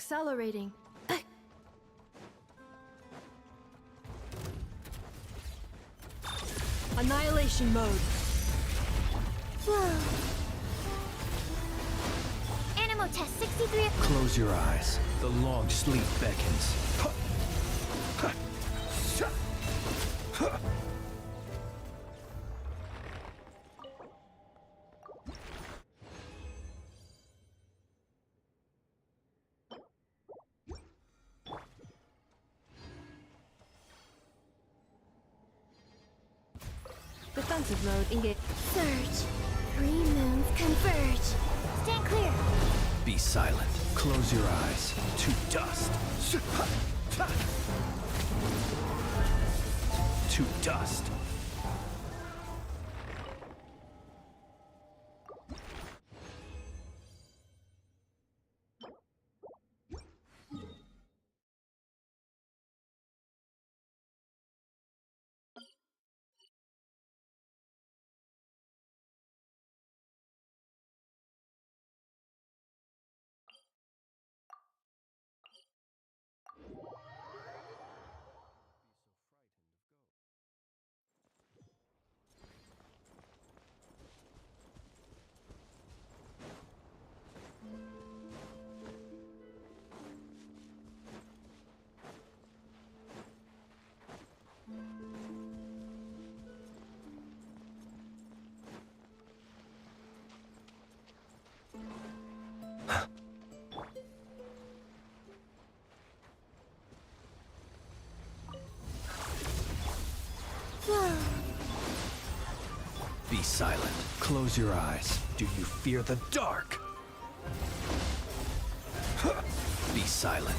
Accelerating. Annihilation mode. Animo test 63. Close your eyes. The long sleep beckons. Defensive mode engage. Surge. 3 moons converge. Stand clear. Be silent. Close your eyes. To dust. To dust. Be silent. Close your eyes. Do you fear the dark? Be silent.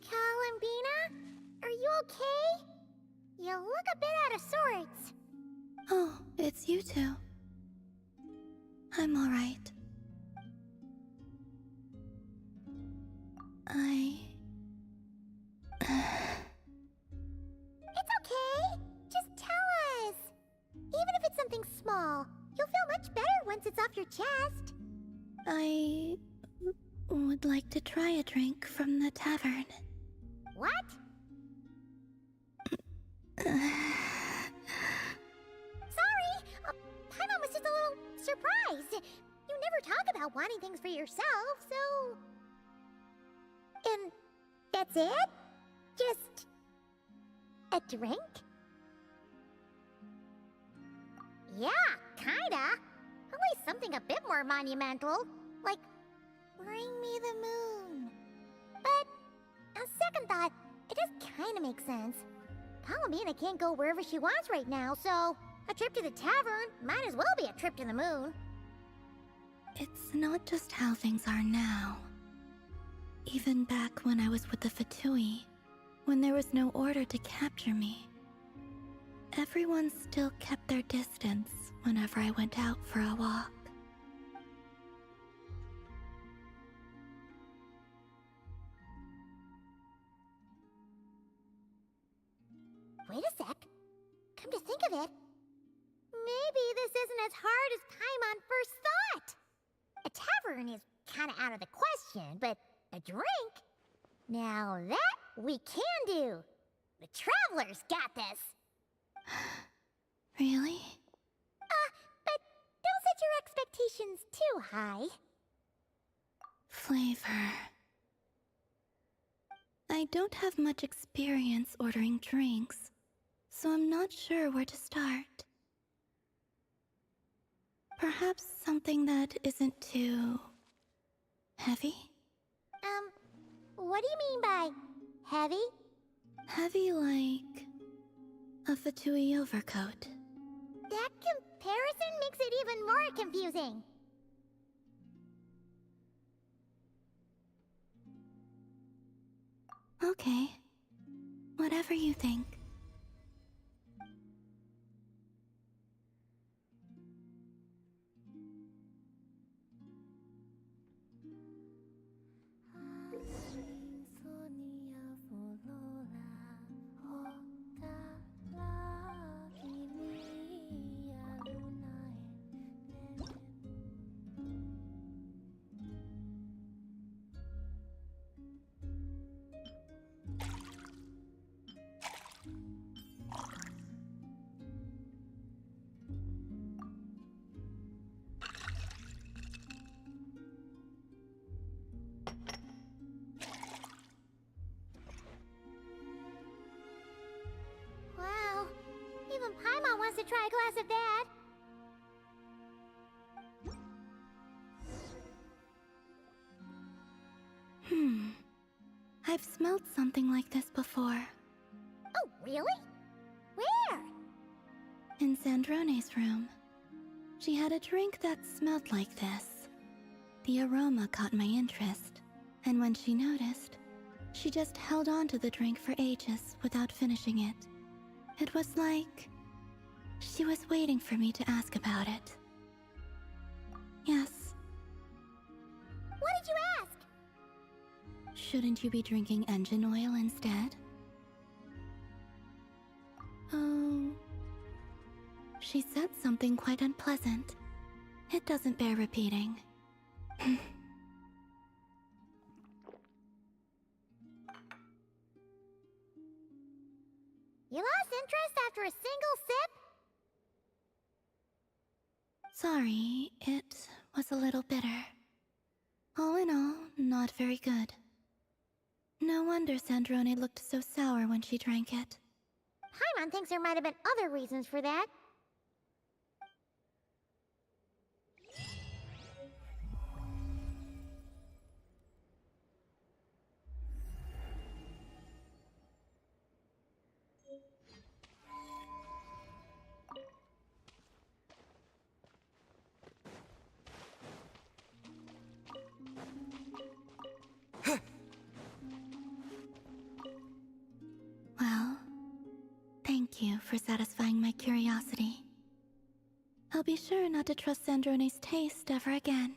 Columbina, are you okay? You look a bit out of sorts. Oh, it's you two. I'm alright. It's okay. Just tell us. Even if it's something small, you'll feel much better once it's off your chest. I would like to try a drink from the tavern. What? Sorry. Paimon was just a little surprised. You never talk about wanting things for yourself, so... And that's it? Just... a drink? Yeah, kinda. At least something a bit more monumental. Like, bring me the moon. But, on second thought, it does kinda make sense. Columbina can't go wherever she wants right now, so a trip to the tavern might as well be a trip to the moon. It's not just how things are now. Even back when I was with the Fatui, when there was no order to capture me, everyone still kept their distance whenever I went out for a walk. Wait a sec. Come to think of it, Maybe this isn't as hard as Paimon first thought. A tavern is kinda out of the question, but a drink? Now that we can do. The Travelers got this. Really? But don't set your expectations too high. Flavor. I don't have much experience ordering drinks, so I'm not sure where to start. Perhaps something that isn't too heavy? What do you mean by heavy? Heavy like a Fatui overcoat. That comparison makes it even more confusing. Okay, whatever you think. Wow, even Paimon wants to try a glass of that. I've smelled something like this before. Oh, really? Where? In Sandrone's room. She had a drink that smelled like this. The aroma caught my interest, and when she noticed, she just held on to the drink for ages without finishing it. It was like she was waiting for me to ask about it. Yes. What did you ask? Shouldn't you be drinking engine oil instead? Oh... She said something quite unpleasant. It doesn't bear repeating. You lost interest after a single sip? Sorry, it was a little bitter. All in all, not very good. No wonder Sandrone looked so sour when she drank it. Paimon thinks there might have been other reasons for that. Well, thank you for satisfying my curiosity. I'll be sure not to trust Sandrone's taste ever again.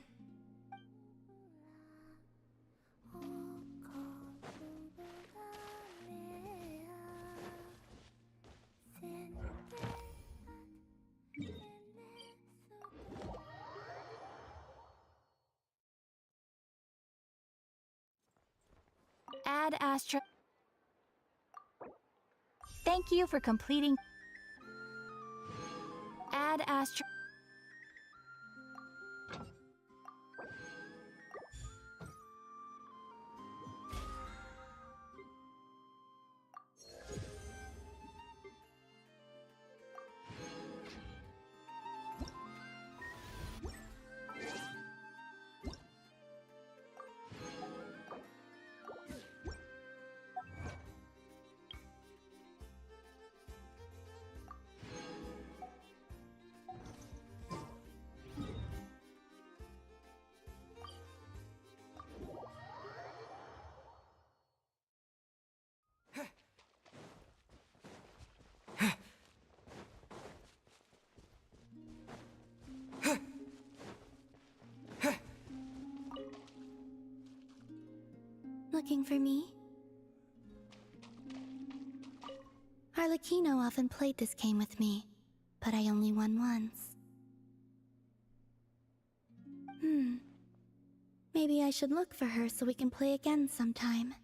Add Astra. Thank you for completing. Add Astra. Looking for me? Arlecchino often played this game with me, but I only won once. Maybe I should look for her so we can play again sometime.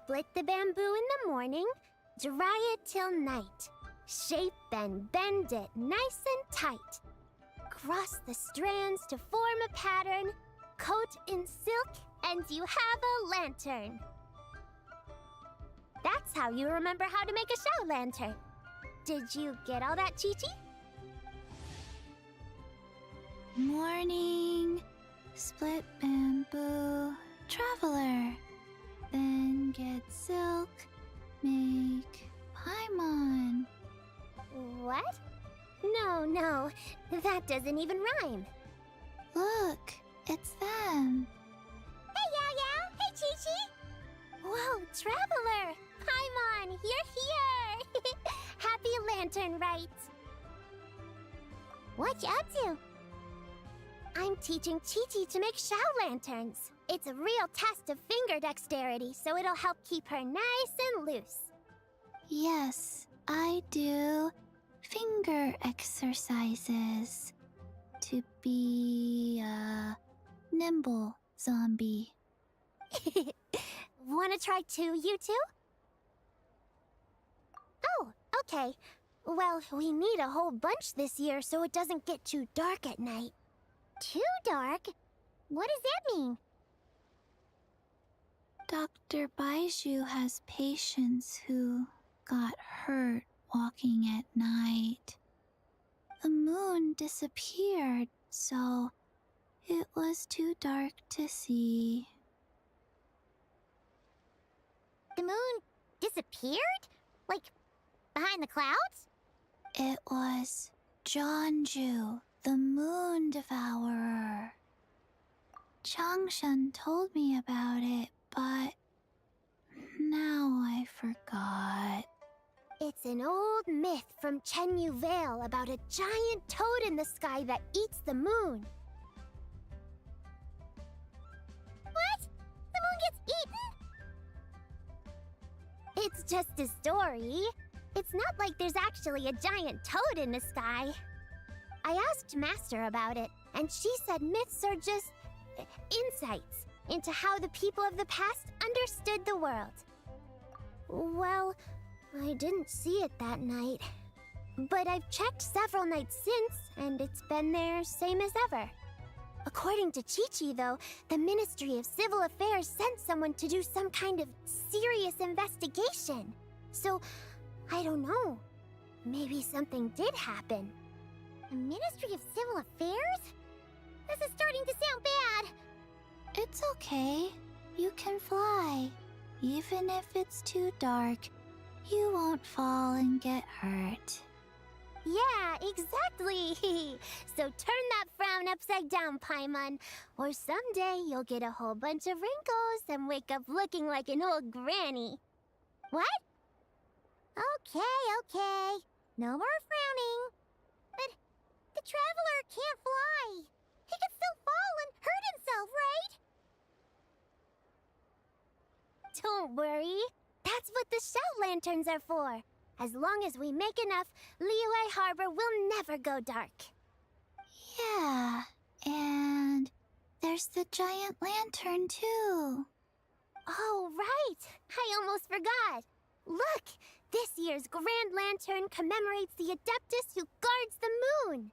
Split the bamboo in the morning, dry it till night. Shape and bend it nice and tight. Cross the strands to form a pattern, coat in silk, and you have a lantern. That's how you remember how to make a shout lantern. Did you get all that, Chi-Chi? Morning, split bamboo, traveler. Then get silk, make paimon. What? No, that doesn't even rhyme. Look, it's them. Hey, Yao Yao! Hey, Chi-Chi! Whoa, Traveler! Paimon, you're here! Happy Lantern Rite! What you up to? I'm teaching Chi-Chi to make shout lanterns. It's a real test of finger dexterity, so it'll help keep her nice and loose. Yes, I do finger exercises to be a nimble zombie. Wanna try too, you two? Oh, okay. Well, we need a whole bunch this year so it doesn't get too dark at night. Too dark? What does that mean? Dr. Baiju has patients who got hurt walking at night. The moon disappeared, so it was too dark to see. The moon disappeared? Like, behind the clouds? It was Jeonju, the moon devourer. Changshan told me about it, but now I forgot. It's an old myth from Chenyu Vale about a giant toad in the sky that eats the moon. What? The moon gets eaten? It's just a story. It's not like there's actually a giant toad in the sky. I asked Master about it, and she said myths are just insights into how the people of the past understood the world. Well, I didn't see it that night. But I've checked several nights since, and it's been there same as ever. According to Chi-Chi, though, the Ministry of Civil Affairs sent someone to do some kind of serious investigation. So, I don't know. Maybe something did happen. The Ministry of Civil Affairs? This is starting to sound bad. It's okay. You can fly. Even if it's too dark, you won't fall and get hurt. Yeah, exactly. So turn that frown upside down, Paimon. Or someday you'll get a whole bunch of wrinkles and wake up looking like an old granny. What? Okay. No more frowning. But the Traveler can't fly. He could still fall and hurt himself, right? Don't worry. That's what the shout lanterns are for. As long as we make enough, Liyue Harbor will never go dark. Yeah, and there's the giant lantern too. Oh, right! I almost forgot! Look! This year's Grand Lantern commemorates the Adeptus who guards the moon!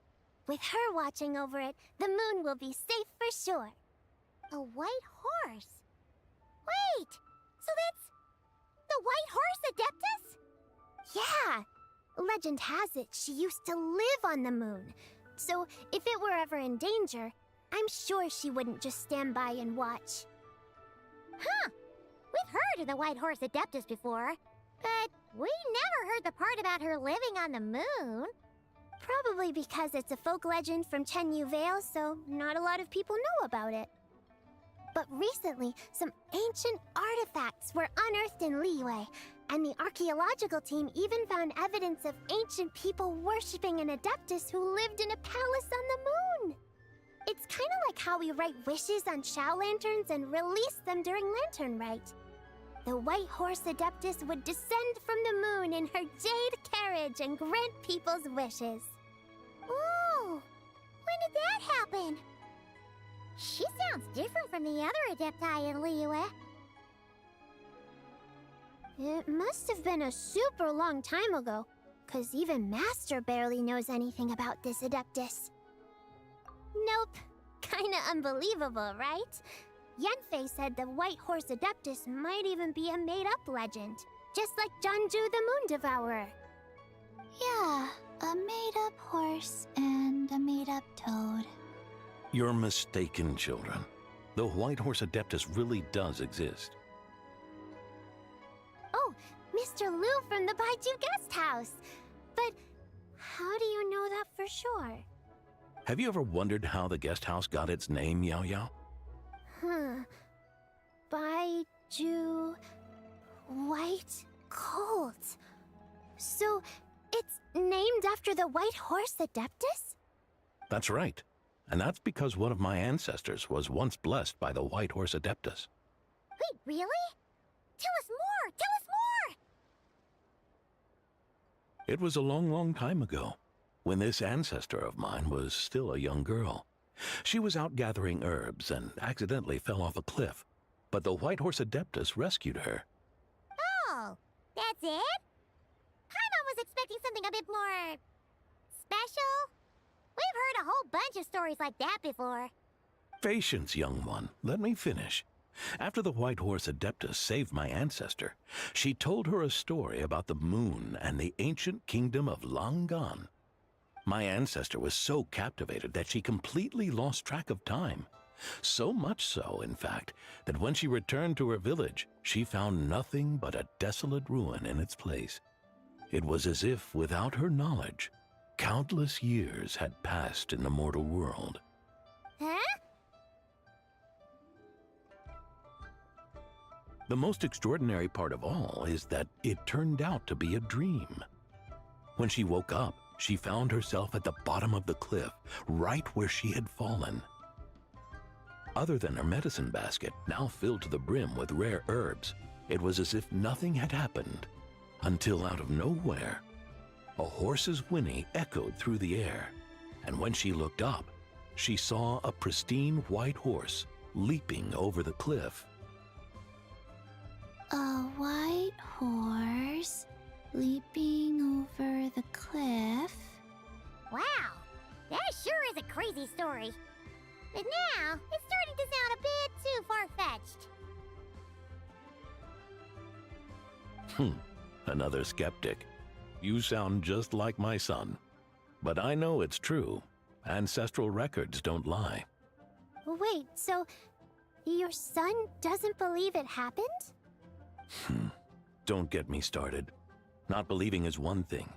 With her watching over it, the moon will be safe for sure. A white horse? Wait! So that's... the White Horse Adeptus? Yeah! Legend has it she used to live on the moon. So if it were ever in danger, I'm sure she wouldn't just stand by and watch. Huh! We've heard of the White Horse Adeptus before, but we never heard the part about her living on the moon. Probably because it's a folk legend from Chenyu Vale, so not a lot of people know about it. But recently, some ancient artifacts were unearthed in Liyue, and the archaeological team even found evidence of ancient people worshipping an Adeptus who lived in a palace on the moon. It's kind of like how we write wishes on Shao lanterns and release them during Lantern Rite. The White Horse Adeptus would descend from the moon in her jade carriage and grant people's wishes. Ooh! When did that happen? She sounds different from the other Adepti in Liyue. It must have been a super long time ago, 'cause even Master barely knows anything about this Adeptus. Nope. Kinda unbelievable, right? Yanfei said the White Horse Adeptus might even be a made-up legend, just like Janju the Moon Devourer. Yeah, a made-up horse and a made-up toad. You're mistaken, children. The White Horse Adeptus really does exist. Oh, Mr. Liu from the Baiju Guest House. But how do you know that for sure? Have you ever wondered how the guest house got its name, Yao Yao? Baiju... White Colt. So, it's named after the White Horse Adeptus? That's right. And that's because one of my ancestors was once blessed by the White Horse Adeptus. Wait, really? Tell us more! Tell us more! It was a long, long time ago, when this ancestor of mine was still a young girl. She was out gathering herbs and accidentally fell off a cliff, but the White Horse Adeptus rescued her. Oh, that's it? Paimon was expecting something a bit more... special? We've heard a whole bunch of stories like that before. Patience, young one. Let me finish. After the White Horse Adeptus saved my ancestor, she told her a story about the moon and the ancient kingdom of Langan. My ancestor was so captivated that she completely lost track of time. So much so, in fact, that when she returned to her village, she found nothing but a desolate ruin in its place. It was as if, without her knowledge, countless years had passed in the mortal world. Huh? The most extraordinary part of all is that it turned out to be a dream. When she woke up, she found herself at the bottom of the cliff, right where she had fallen. Other than her medicine basket, now filled to the brim with rare herbs, it was as if nothing had happened, until out of nowhere, a horse's whinny echoed through the air, and when she looked up, she saw a pristine white horse leaping over the cliff. A white horse leaping over the cliff? Wow, that sure is a crazy story. But now, it's starting to sound a bit too far-fetched. Another skeptic. You sound just like my son. But I know it's true. Ancestral records don't lie. Wait, so your son doesn't believe it happened? Don't get me started. Not believing is one thing,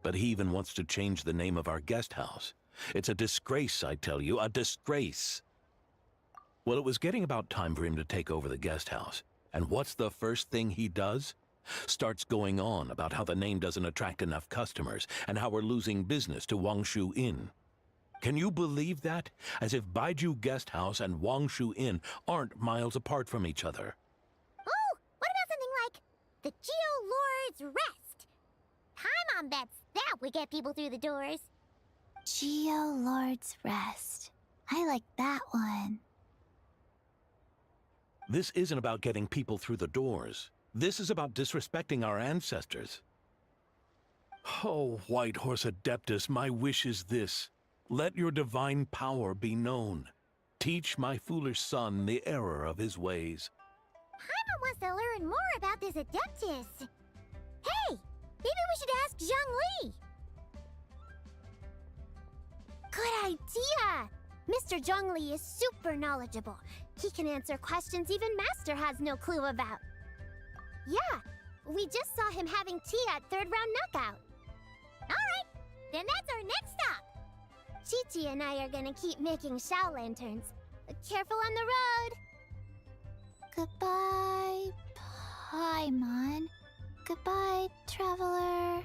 but he even wants to change the name of our guest house. It's a disgrace, I tell you, a disgrace. Well, it was getting about time for him to take over the guest house. And what's the first thing he does? Starts going on about how the name doesn't attract enough customers and how we're losing business to Wangshu Inn. Can you believe that? As if Baiju Guest House and Wangshu Inn aren't miles apart from each other. Oh, what about something like the Geo Lord's Rest? Paimon bets that would get people through the doors. Geo Lord's Rest. I like that one. This isn't about getting people through the doors. This is about disrespecting our ancestors. Oh, White Horse Adeptus, my wish is this. Let your divine power be known. Teach my foolish son the error of his ways. Paimon wants to learn more about this Adeptus. Hey, maybe we should ask Zhang Li. Good idea! Mr. Zhang Li is super knowledgeable. He can answer questions even Master has no clue about. Yeah, we just saw him having tea at third round knockout. Alright, then that's our next stop. Chi-Chi and I are gonna keep making Shao lanterns. Careful on the road. Goodbye, Paimon. Goodbye, traveler.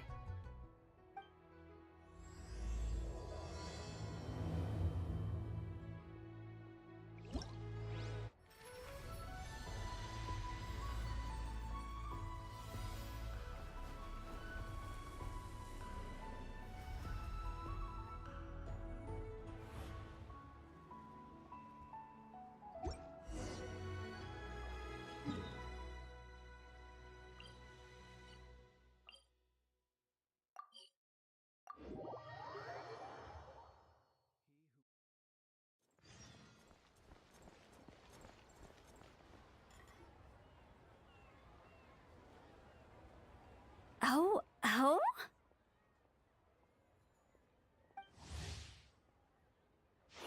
Oh?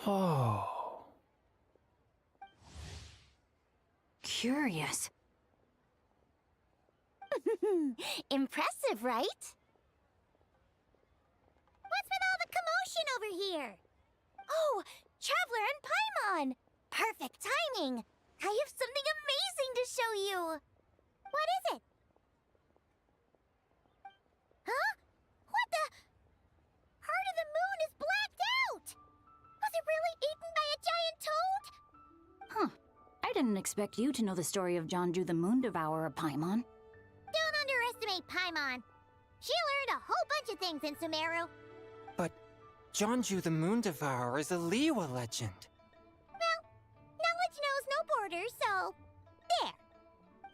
Oh. Curious. Impressive, right? What's with all the commotion over here? Oh, Traveler and Paimon! Perfect timing! I have something amazing to show you! What is it? Huh? What the? Heart of the Moon is blacked out! Was it really eaten by a giant toad? Huh. I didn't expect you to know the story of Jonju the Moon Devourer, Paimon. Don't underestimate Paimon. She learned a whole bunch of things in Sumeru. But Jonju the Moon Devourer is a Liyue legend. Well, knowledge knows no borders, so... there.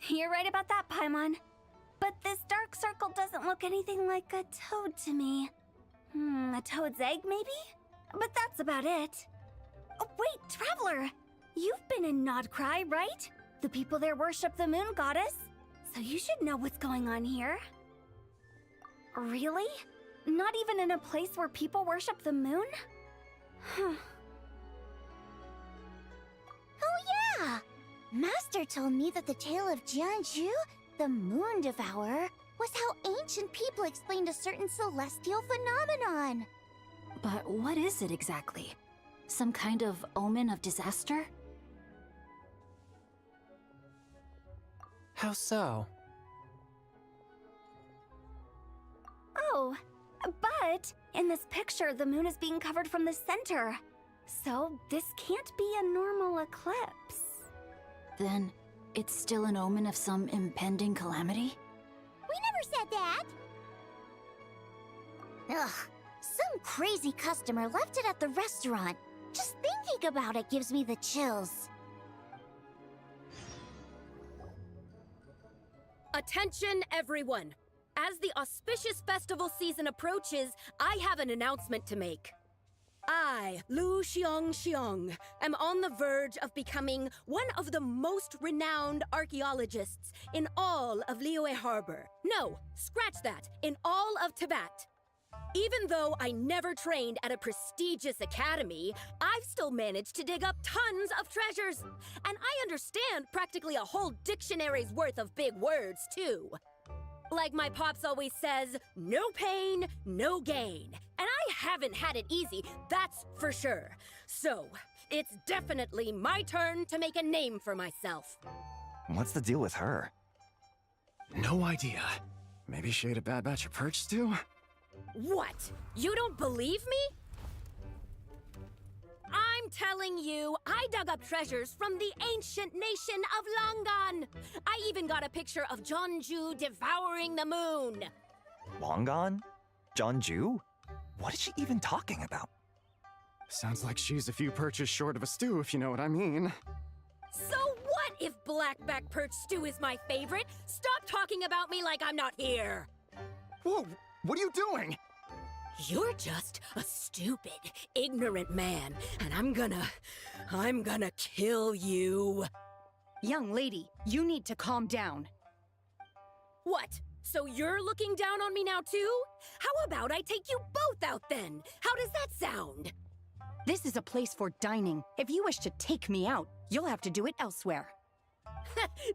You're right about that, Paimon. But this dark circle doesn't look anything like a toad to me. A toad's egg, maybe? But that's about it. Oh, wait, Traveler! You've been in Nod-Krai, right? The people there worship the moon goddess. So you should know what's going on here. Really? Not even in a place where people worship the moon? Oh yeah! Master told me that the tale of Jianzhu, the Moon Devourer, was how ancient people explained a certain celestial phenomenon. But what is it exactly? Some kind of omen of disaster? How so? Oh, but in this picture, the moon is being covered from the center. So this can't be a normal eclipse. Then it's still an omen of some impending calamity? We never said that! Ugh, some crazy customer left it at the restaurant. Just thinking about it gives me the chills. Attention, everyone! As the auspicious festival season approaches, I have an announcement to make. I, Lu Xiong, am on the verge of becoming one of the most renowned archaeologists in all of Liyue Harbor. No, scratch that, in all of Tibet. Even though I never trained at a prestigious academy, I've still managed to dig up tons of treasures. And I understand practically a whole dictionary's worth of big words, too. Like my pops always says, no pain, no gain. And I haven't had it easy, that's for sure. So, it's definitely my turn to make a name for myself. What's the deal with her? No idea. Maybe she ate a bad batch of perch stew? What? You don't believe me? I'm telling you, I dug up treasures from the ancient nation of Longan. I even got a picture of Jonju devouring the moon. Longan? Jonju? What is she even talking about? Sounds like she's a few perches short of a stew, if you know what I mean. So what What if blackback perch stew is my favorite? Stop talking about me like I'm not here! Whoa, what are you doing? You're just a stupid, ignorant man, and I'm gonna kill you. Young lady, you need to calm down. What? So you're looking down on me now too? How about I take you both out then? How does that sound? This is a place for dining. If you wish to take me out, you'll have to do it elsewhere.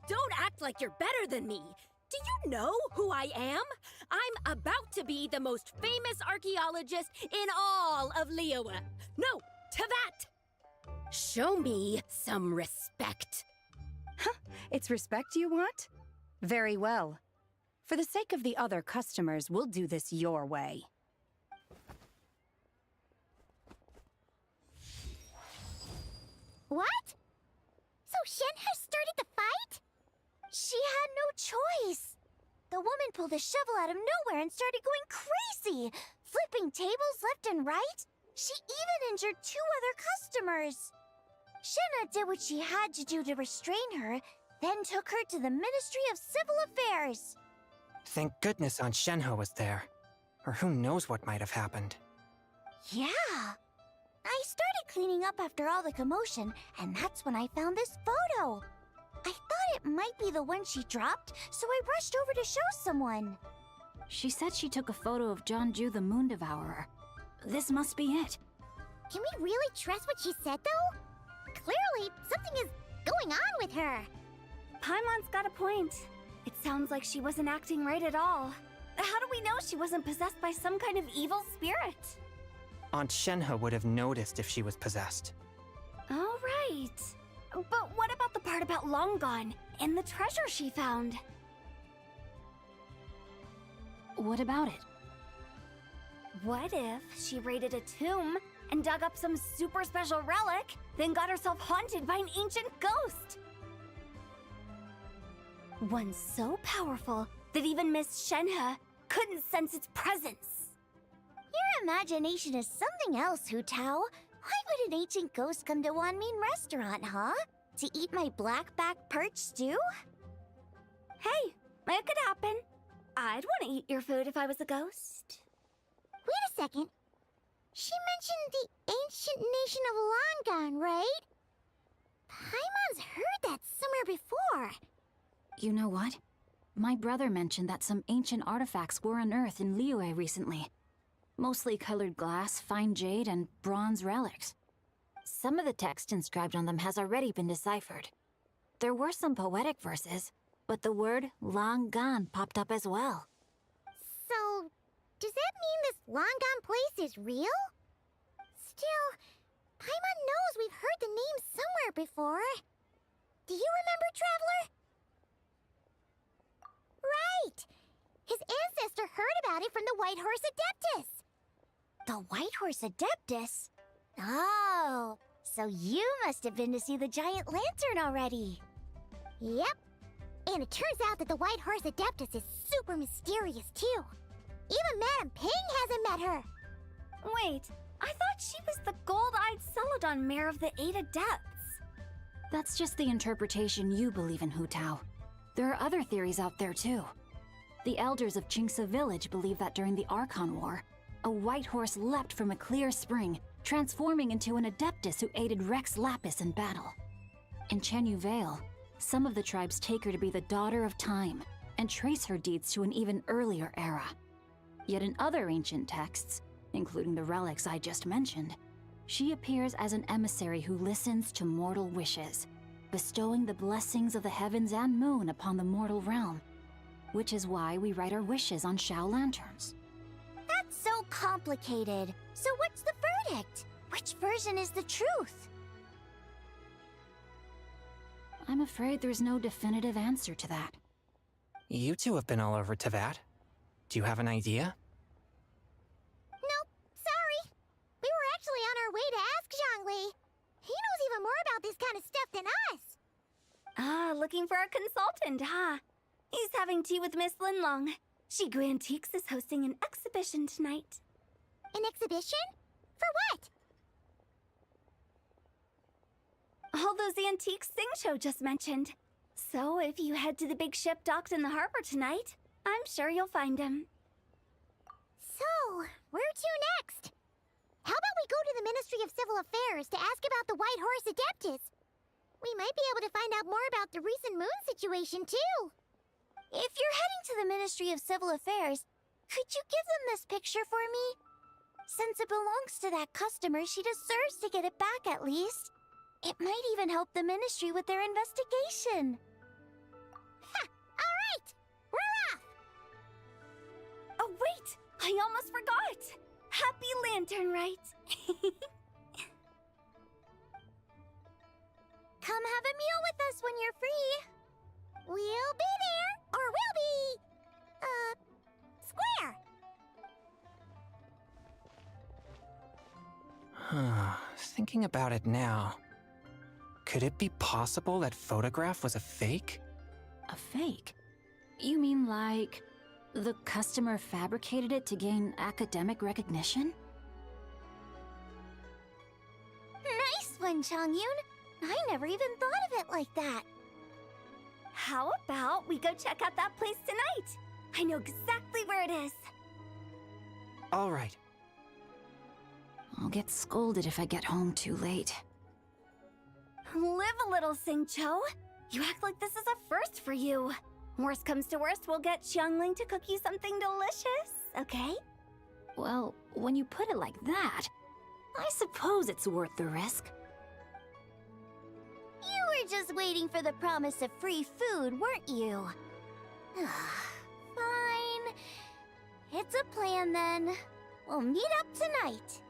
Don't act like you're better than me. Do you know who I am? I'm about to be the most famous archaeologist in all of Liyue. No, Teyvat! Show me some respect. It's respect you want? Very well. For the sake of the other customers, we'll do this your way. What? So Shenhe started the fight? She had no choice. The woman pulled a shovel out of nowhere and started going crazy, flipping tables left and right. She even injured 2 other customers. Shenhe did what she had to do to restrain her, then took her to the Ministry of Civil Affairs. Thank goodness Aunt Shenhe was there. Or who knows what might have happened. Yeah. I started cleaning up after all the commotion, and that's when I found this photo. I thought it might be the one she dropped, so I rushed over to show someone. She said she took a photo of Jonju the Moon Devourer. This must be it. Can we really trust what she said, though? Clearly, something is going on with her. Paimon's got a point. It sounds like she wasn't acting right at all. How do we know she wasn't possessed by some kind of evil spirit? Aunt Shenhe would have noticed if she was possessed. All right. But what about the part about Long Gone and the treasure she found? What about it? What if she raided a tomb and dug up some super special relic, then got herself haunted by an ancient ghost? One so powerful that even Miss Shenhe couldn't sense its presence. Your imagination is something else, Hu Tao. Why would an ancient ghost come to Wanmin restaurant, huh? To eat my blackback perch stew? Hey, it could happen. I'd want to eat your food if I was a ghost. Wait a second. She mentioned the ancient nation of Longon, right? Paimon's heard that somewhere before. You know what? My brother mentioned that some ancient artifacts were unearthed in Liyue recently. Mostly colored glass, fine jade, and bronze relics. Some of the text inscribed on them has already been deciphered. There were some poetic verses, but the word long gone popped up as well. So, does that mean this Longon place is real? Still, Paimon knows we've heard the name somewhere before. Do you remember, Traveler? Right! His ancestor heard about it from the White Horse Adeptus. The White Horse Adeptus? Oh, so you must have been to see the giant lantern already. Yep. And it turns out that the White Horse Adeptus is super mysterious, too. Even Madame Ping hasn't met her. Wait, I thought she was the gold-eyed Celadon mare of the 8 Adepts. That's just the interpretation you believe in, Hu Tao. There are other theories out there, too. The elders of Qingce Village believe that during the Archon War, a white horse leapt from a clear spring, transforming into an Adeptus who aided Rex Lapis in battle. In Chenyu Vale, some of the tribes take her to be the daughter of time, and trace her deeds to an even earlier era. Yet in other ancient texts, including the relics I just mentioned, she appears as an emissary who listens to mortal wishes, bestowing the blessings of the heavens and moon upon the mortal realm, which is why we write our wishes on Shao lanterns. That's so complicated. So what's the verdict? Which version is the truth? I'm afraid there's no definitive answer to that. You two have been all over Teyvat. Do you have an idea? Nope, sorry. We were actually on our way to ask Zhongli. He knows even more about this kind of stuff than us. Ah, looking for a consultant, huh? He's having tea with Miss Linlong. Shigu Antiques is hosting an exhibition tonight. An exhibition? For what? All those antiques Xingqiu just mentioned. So if you head to the big ship docked in the harbor tonight, I'm sure you'll find him. So, where to next? How about we go to the Ministry of Civil Affairs to ask about the White Horse Adeptus? We might be able to find out more about the recent moon situation, too. If you're heading to the Ministry of Civil Affairs, could you give them this picture for me? Since it belongs to that customer, she deserves to get it back at least. It might even help the Ministry with their investigation. Ha! Alright! We're off! Oh, wait! I almost forgot! Happy Lantern Rite! Come have a meal with us when you're free. We'll be there, or we'll be... square. Thinking about it now, could it be possible that photograph was a fake? A fake? You mean like the customer fabricated it to gain academic recognition? Nice one, Chongyun! I never even thought of it like that. How about we go check out that place tonight? I know exactly where it is. All right. I'll get scolded if I get home too late. Live a little, Xingqiu. You act like this is a first for you. Worst comes to worst, we'll get Xiangling to cook you something delicious, okay? Well, when you put it like that, I suppose it's worth the risk. You were just waiting for the promise of free food, weren't you? Fine. It's a plan then. We'll meet up tonight.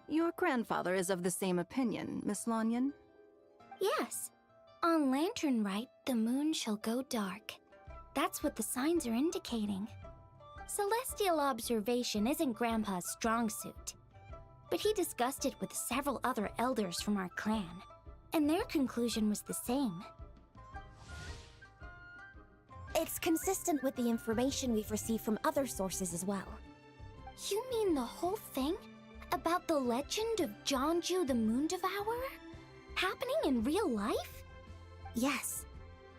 Your grandfather is of the same opinion, Miss Lanyan. Yes. On Lantern Rite, the moon shall go dark. That's what the signs are indicating. Celestial observation isn't Grandpa's strong suit. But he discussed it with several other elders from our clan, and their conclusion was the same. It's consistent with the information we've received from other sources as well. You mean the whole thing? About the legend of Jianzhu the Moon Devourer? Happening in real life? Yes,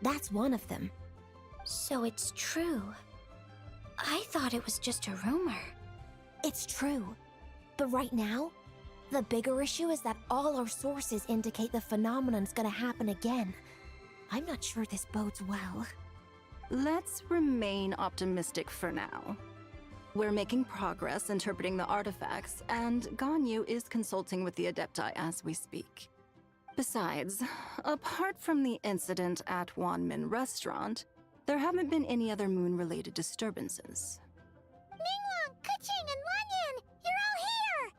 that's one of them. So it's true. I thought it was just a rumor. It's true. But right now, the bigger issue is that all our sources indicate the phenomenon's gonna happen again. I'm not sure this bodes well. Let's remain optimistic for now. We're making progress interpreting the artifacts, and Ganyu is consulting with the Adepti as we speak. Besides, apart from the incident at Wanmin Restaurant, there haven't been any other moon-related disturbances. Ningguang, Keqing, and Lanyan! You're all here!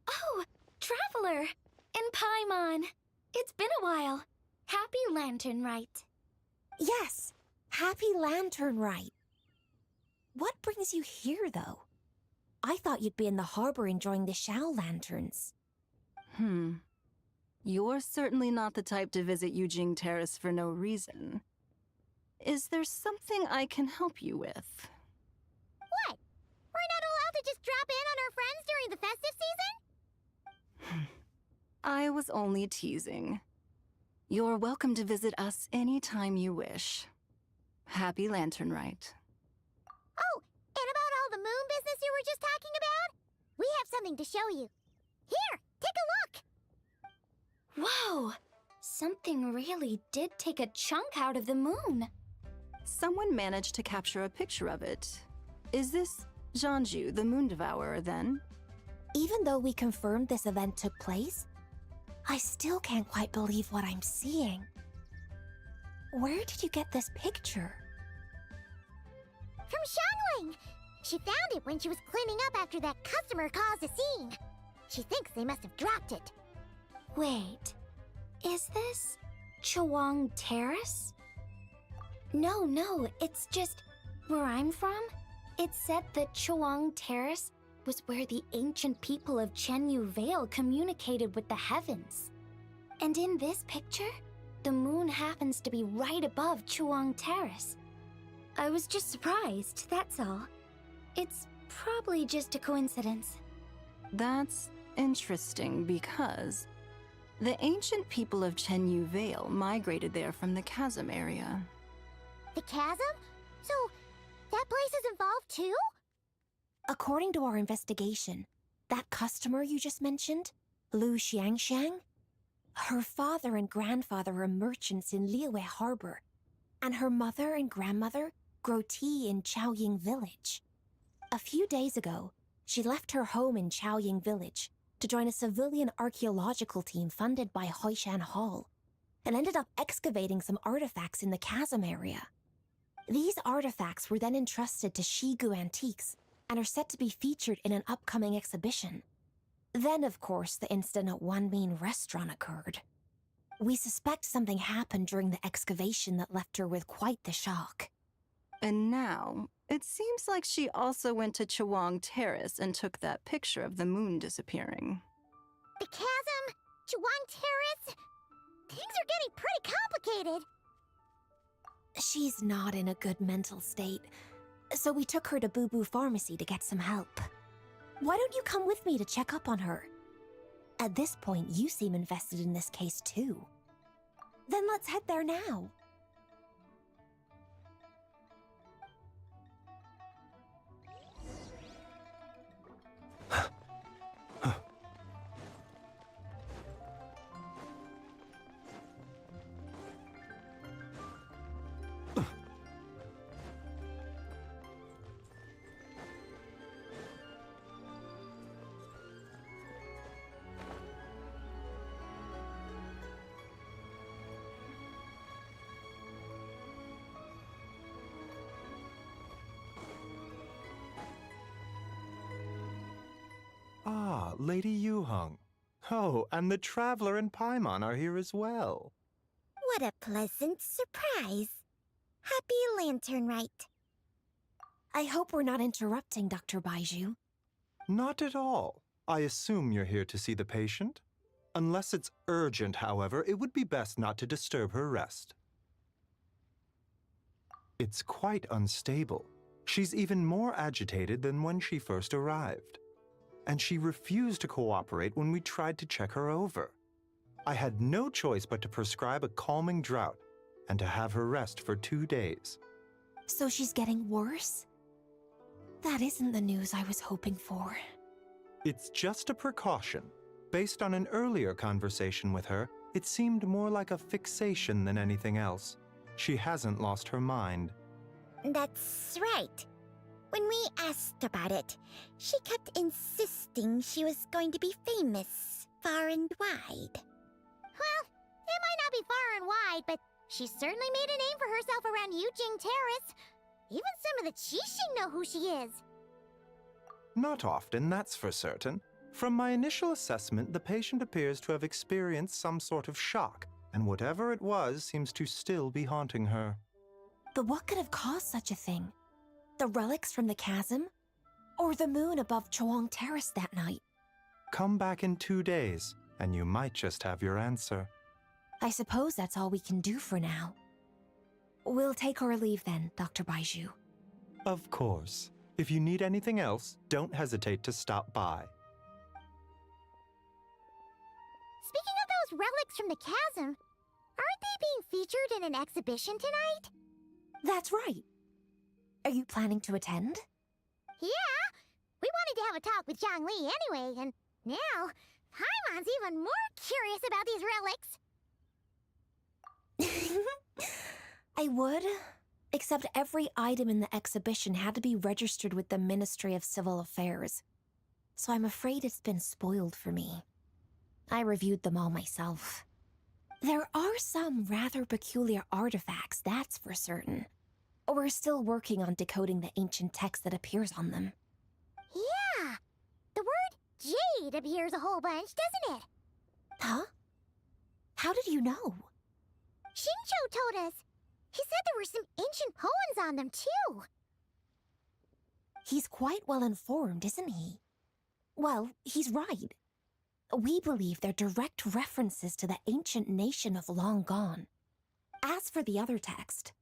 Oh, Traveler! And Paimon! It's been a while. Happy Lantern Rite. Yes, Happy Lantern Rite. What brings you here, though? I thought you'd be in the harbor enjoying the Shao Lanterns. You're certainly not the type to visit Yujing Terrace for no reason. Is there something I can help you with? What? We're not allowed to just drop in on our friends during the festive season? I was only teasing. You're welcome to visit us anytime you wish. Happy Lantern Rite. Oh, and about all the moon business you were just talking about? We have something to show you. Here, take a look! Whoa! Something really did take a chunk out of the moon. Someone managed to capture a picture of it. Is this Jianzhu, the Moon Devourer, then? Even though we confirmed this event took place, I still can't quite believe what I'm seeing. Where did you get this picture? From Xiangling! She found it when she was cleaning up after that customer caused a scene. She thinks they must have dropped it. Wait, is this Chawang Terrace? No, it's just where I'm from. It said that Chawang Terrace was where the ancient people of Chenyu Vale communicated with the heavens. And in this picture, the moon happens to be right above Chawang Terrace. I was just surprised, that's all. It's probably just a coincidence. That's interesting because the ancient people of Chenyu Vale migrated there from the chasm area. The chasm? So, that place is involved too? According to our investigation, that customer you just mentioned, Lu Xiangxiang, her father and grandfather are merchants in Liyue Harbor, and her mother and grandmother grow tea in Chaoying Village. A few days ago, she left her home in Chaoying Village to join a civilian archaeological team funded by Hoishan Hall, and ended up excavating some artifacts in the chasm area. These artifacts were then entrusted to Shigu Antiques and are set to be featured in an upcoming exhibition. Then, of course, the incident at Wanmin Restaurant occurred. We suspect something happened during the excavation that left her with quite the shock. And now, it seems like she also went to Chawang Terrace and took that picture of the moon disappearing. The chasm? Chawang Terrace? Things are getting pretty complicated. She's not in a good mental state, so we took her to Boo Boo Pharmacy to get some help. Why don't you come with me to check up on her? At this point, you seem invested in this case too. Then let's head there now. Ah, Lady Yu-hung. Oh, and the Traveler and Paimon are here as well. What a pleasant surprise. Happy Lantern Rite. I hope we're not interrupting, Dr. Baiju. Not at all. I assume you're here to see the patient? Unless it's urgent, however, it would be best not to disturb her rest. It's quite unstable. She's even more agitated than when she first arrived. And she refused to cooperate when we tried to check her over. I had no choice but to prescribe a calming draught and to have her rest for 2 days. So she's getting worse? That isn't the news I was hoping for. It's just a precaution. Based on an earlier conversation with her, it seemed more like a fixation than anything else. She hasn't lost her mind. That's right. When we asked about it, she kept insisting she was going to be famous far and wide. Well, it might not be far and wide, but she certainly made a name for herself around Yujing Terrace. Even some of the Qixing know who she is. Not often, that's for certain. From my initial assessment, the patient appears to have experienced some sort of shock, and whatever it was seems to still be haunting her. But what could have caused such a thing? The relics from the chasm? Or the moon above Chawang Terrace that night? Come back in 2 days, and you might just have your answer. I suppose that's all we can do for now. We'll take our leave then, Dr. Baiju. Of course. If you need anything else, don't hesitate to stop by. Speaking of those relics from the chasm, aren't they being featured in an exhibition tonight? That's right. Are you planning to attend? Yeah! We wanted to have a talk with Zhang Li anyway, and now Paimon's even more curious about these relics. I would, except every item in the exhibition had to be registered with the Ministry of Civil Affairs. So I'm afraid it's been spoiled for me. I reviewed them all myself. There are some rather peculiar artifacts, that's for certain. We're still working on decoding the ancient text that appears on them. Yeah! The word jade appears a whole bunch, doesn't it? Huh? How did you know? Shincho told us. He said there were some ancient poems on them, too. He's quite well informed, isn't he? Well, he's right. We believe they're direct references to the ancient nation of long gone. As for the other text,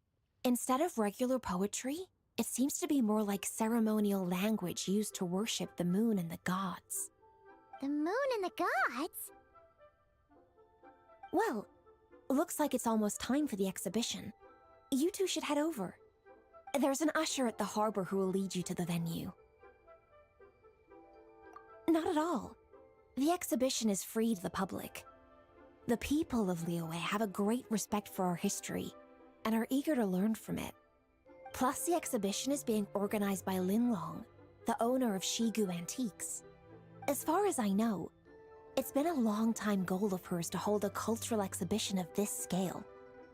instead of regular poetry, it seems to be more like ceremonial language used to worship the moon and the gods. The moon and the gods? Well, looks like it's almost time for the exhibition. You two should head over. There's an usher at the harbor who will lead you to the venue. Not at all. The exhibition is free to the public. The people of Liyue have a great respect for our history and are eager to learn from it. Plus, the exhibition is being organized by Linlong, the owner of Shigu Antiques. As far as I know, it's been a long-time goal of hers to hold a cultural exhibition of this scale,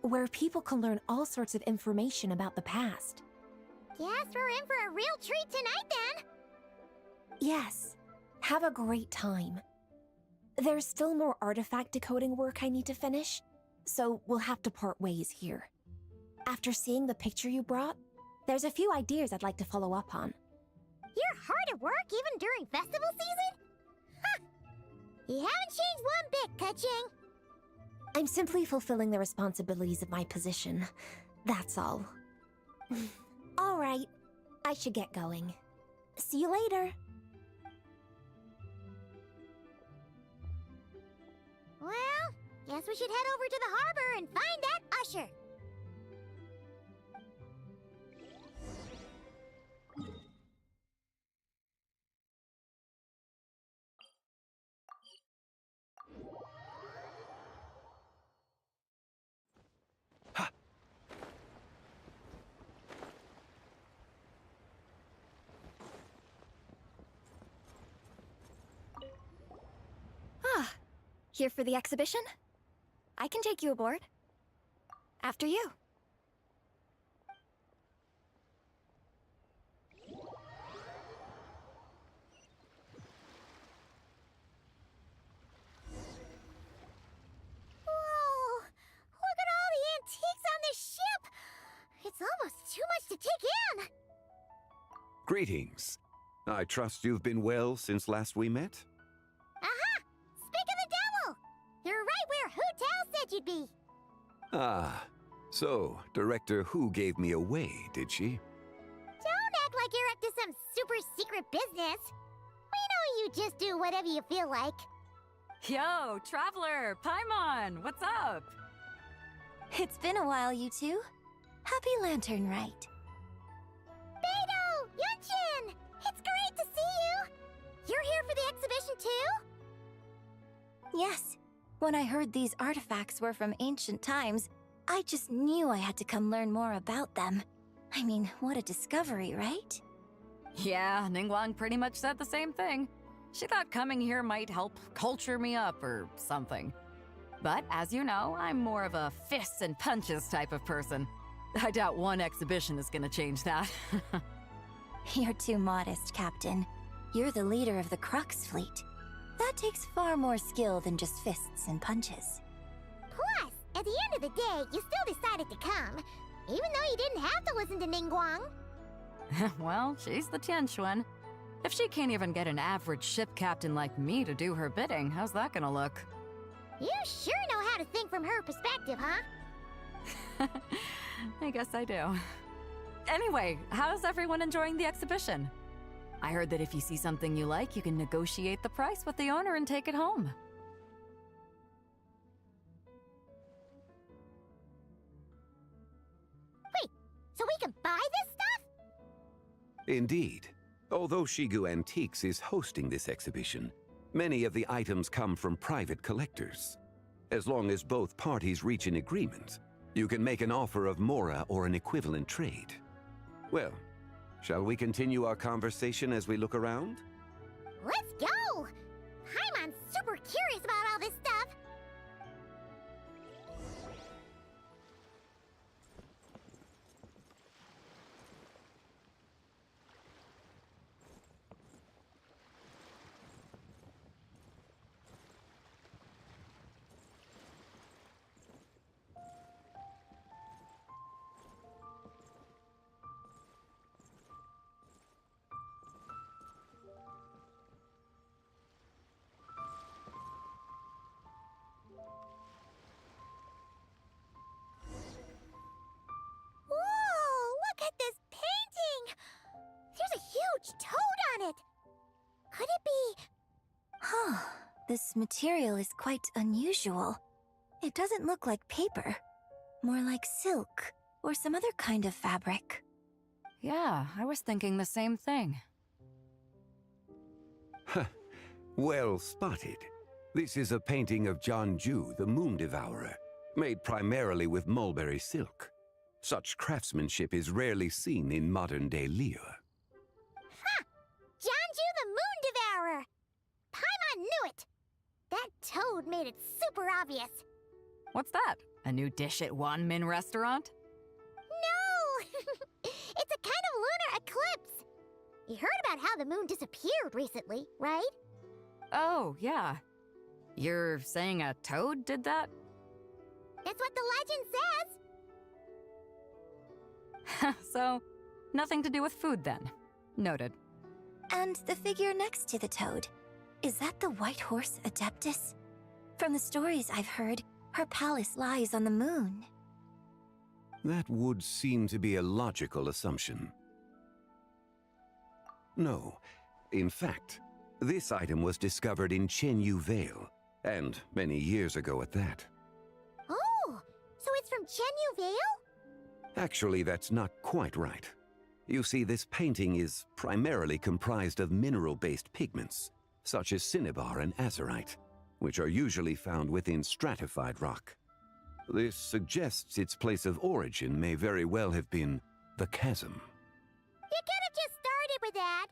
where people can learn all sorts of information about the past. Guess we're in for a real treat tonight, then. Yes, have a great time. There's still more artifact decoding work I need to finish, so we'll have to part ways here. After seeing the picture you brought, there's a few ideas I'd like to follow up on. You're hard at work even during festival season? Ha! You haven't changed one bit, Ka-Ching. I'm simply fulfilling the responsibilities of my position. That's all. All right, I should get going. See you later. Well, guess we should head over to the harbor and find that usher. Here for the exhibition? I can take you aboard. After you. Whoa! Look at all the antiques on this ship! It's almost too much to take in! Greetings. I trust you've been well since last we met? Aha! Speak of the devil! You're right where Hu Tao said you'd be! Ah, so Director Hu gave me away, did she? Don't act like you're up to some super secret business! We know you just do whatever you feel like. Yo, Traveler! Paimon! What's up? It's been a while, you two. Happy Lantern Rite. Beidou! Yunchin! It's great to see you! You're here for the exhibition too? Yes. When I heard these artifacts were from ancient times, I just knew I had to come learn more about them. I mean, what a discovery, right? Yeah, Ningguang pretty much said the same thing. She thought coming here might help culture me up or something. But as you know, I'm more of a fists and punches type of person. I doubt one exhibition is gonna change that. You're too modest, Captain. You're the leader of the Crux fleet. That takes far more skill than just fists and punches. Plus, at the end of the day, you still decided to come, even though you didn't have to listen to Ningguang. Well, she's the Tianquan. If she can't even get an average ship captain like me to do her bidding, how's that gonna look? You sure know how to think from her perspective, huh? I guess I do. Anyway, how's everyone enjoying the exhibition? I heard that if you see something you like, you can negotiate the price with the owner and take it home. Wait, so we can buy this stuff? Indeed. Although Shigu Antiques is hosting this exhibition, many of the items come from private collectors. As long as both parties reach an agreement, you can make an offer of mora or an equivalent trade. Well, shall we continue our conversation as we look around? Let's go! Paimon's super curious about all this stuff. This material is quite unusual. It doesn't look like paper, more like silk or some other kind of fabric. Yeah, I was thinking the same thing. Well spotted. This is a painting of Jianju, the Moon Devourer, made primarily with mulberry silk. Such craftsmanship is rarely seen in modern-day Liyue. Ha! Jianju the Moon Devourer! Paimon knew it! That toad made it super obvious. What's that? A new dish at Wanmin restaurant? No! It's a kind of lunar eclipse. You heard about how the moon disappeared recently, right? Oh, yeah. You're saying a toad did that? That's what the legend says. So, nothing to do with food then. Noted. And the figure next to the toad, is that the white horse Adeptus? From the stories I've heard, her palace lies on the moon. That would seem to be a logical assumption. No. In fact, this item was discovered in Chenyu Vale, and many years ago at that. Oh, so it's from Chenyu Vale? Actually, that's not quite right. You see, this painting is primarily comprised of mineral-based pigments, such as cinnabar and azurite, which are usually found within stratified rock. This suggests its place of origin may very well have been the chasm. You could have just started with that.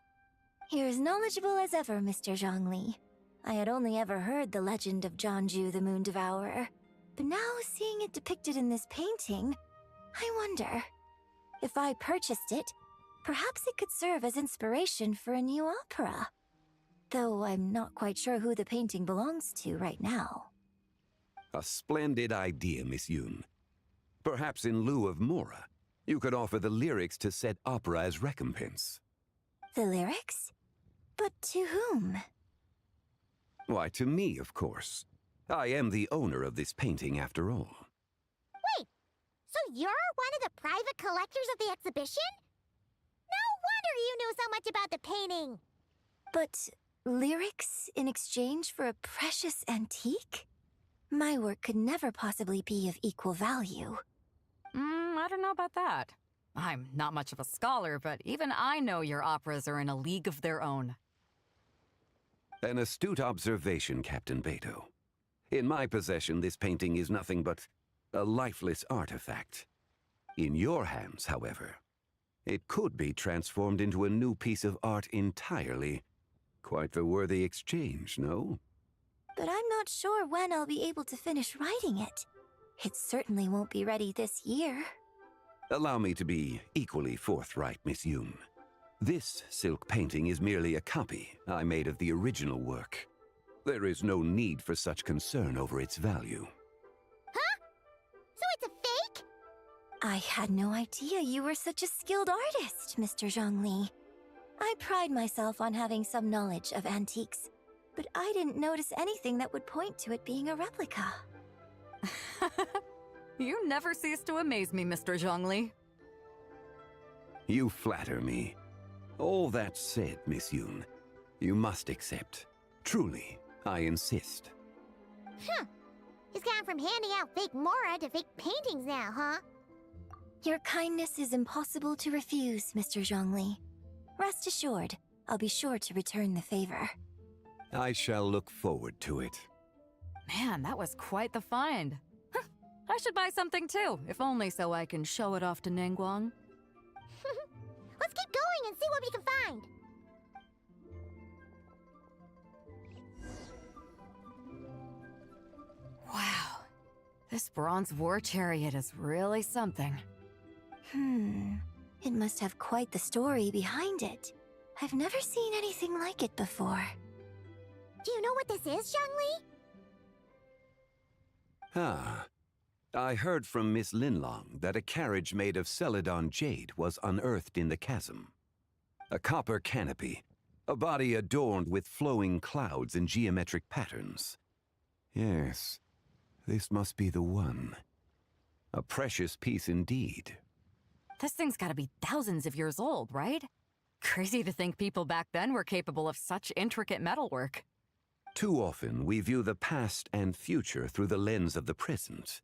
You're as knowledgeable as ever, Mr. Zhongli. I had only ever heard the legend of Jianju the Moon Devourer, but now seeing it depicted in this painting, I wonder, if I purchased it, perhaps it could serve as inspiration for a new opera. Though I'm not quite sure who the painting belongs to right now. A splendid idea, Miss Yoon. Perhaps in lieu of Mora, you could offer the lyrics to said opera as recompense. The lyrics? But to whom? Why, to me, of course. I am the owner of this painting, after all. Wait, so you're one of the private collectors of the exhibition? No wonder you knew so much about the painting. But lyrics in exchange for a precious antique? My work could never possibly be of equal value. I don't know about that. I'm not much of a scholar, but even I know your operas are in a league of their own. An astute observation, Captain Beto. In my possession, this painting is nothing but a lifeless artifact. In your hands, however, it could be transformed into a new piece of art entirely. Quite the worthy exchange, no? But I'm not sure when I'll be able to finish writing it. It certainly won't be ready this year. Allow me to be equally forthright, Miss Yoon. This silk painting is merely a copy I made of the original work. There is no need for such concern over its value. Huh? So it's a fake? I had no idea you were such a skilled artist, Mr. Zhongli. I pride myself on having some knowledge of antiques, but I didn't notice anything that would point to it being a replica. You never cease to amaze me, Mr. Zhongli. You flatter me. All that said, Miss Yoon, you must accept. Truly, I insist. Huh. He's gone from handing out fake Mora to fake paintings now, huh? Your kindness is impossible to refuse, Mr. Zhongli. Rest assured, I'll be sure to return the favor. I shall look forward to it. Man, that was quite the find. I should buy something too, if only so I can show it off to Ningguang. Let's keep going and see what we can find. Wow, this bronze war chariot is really something. It must have quite the story behind it. I've never seen anything like it before. Do you know what this is, Zhongli? Ah. I heard from Miss Linlong that a carriage made of Celadon jade was unearthed in the chasm. A copper canopy, a body adorned with flowing clouds and geometric patterns. Yes, this must be the one. A precious piece indeed. This thing's gotta be thousands of years old, right? Crazy to think people back then were capable of such intricate metalwork. Too often, we view the past and future through the lens of the present.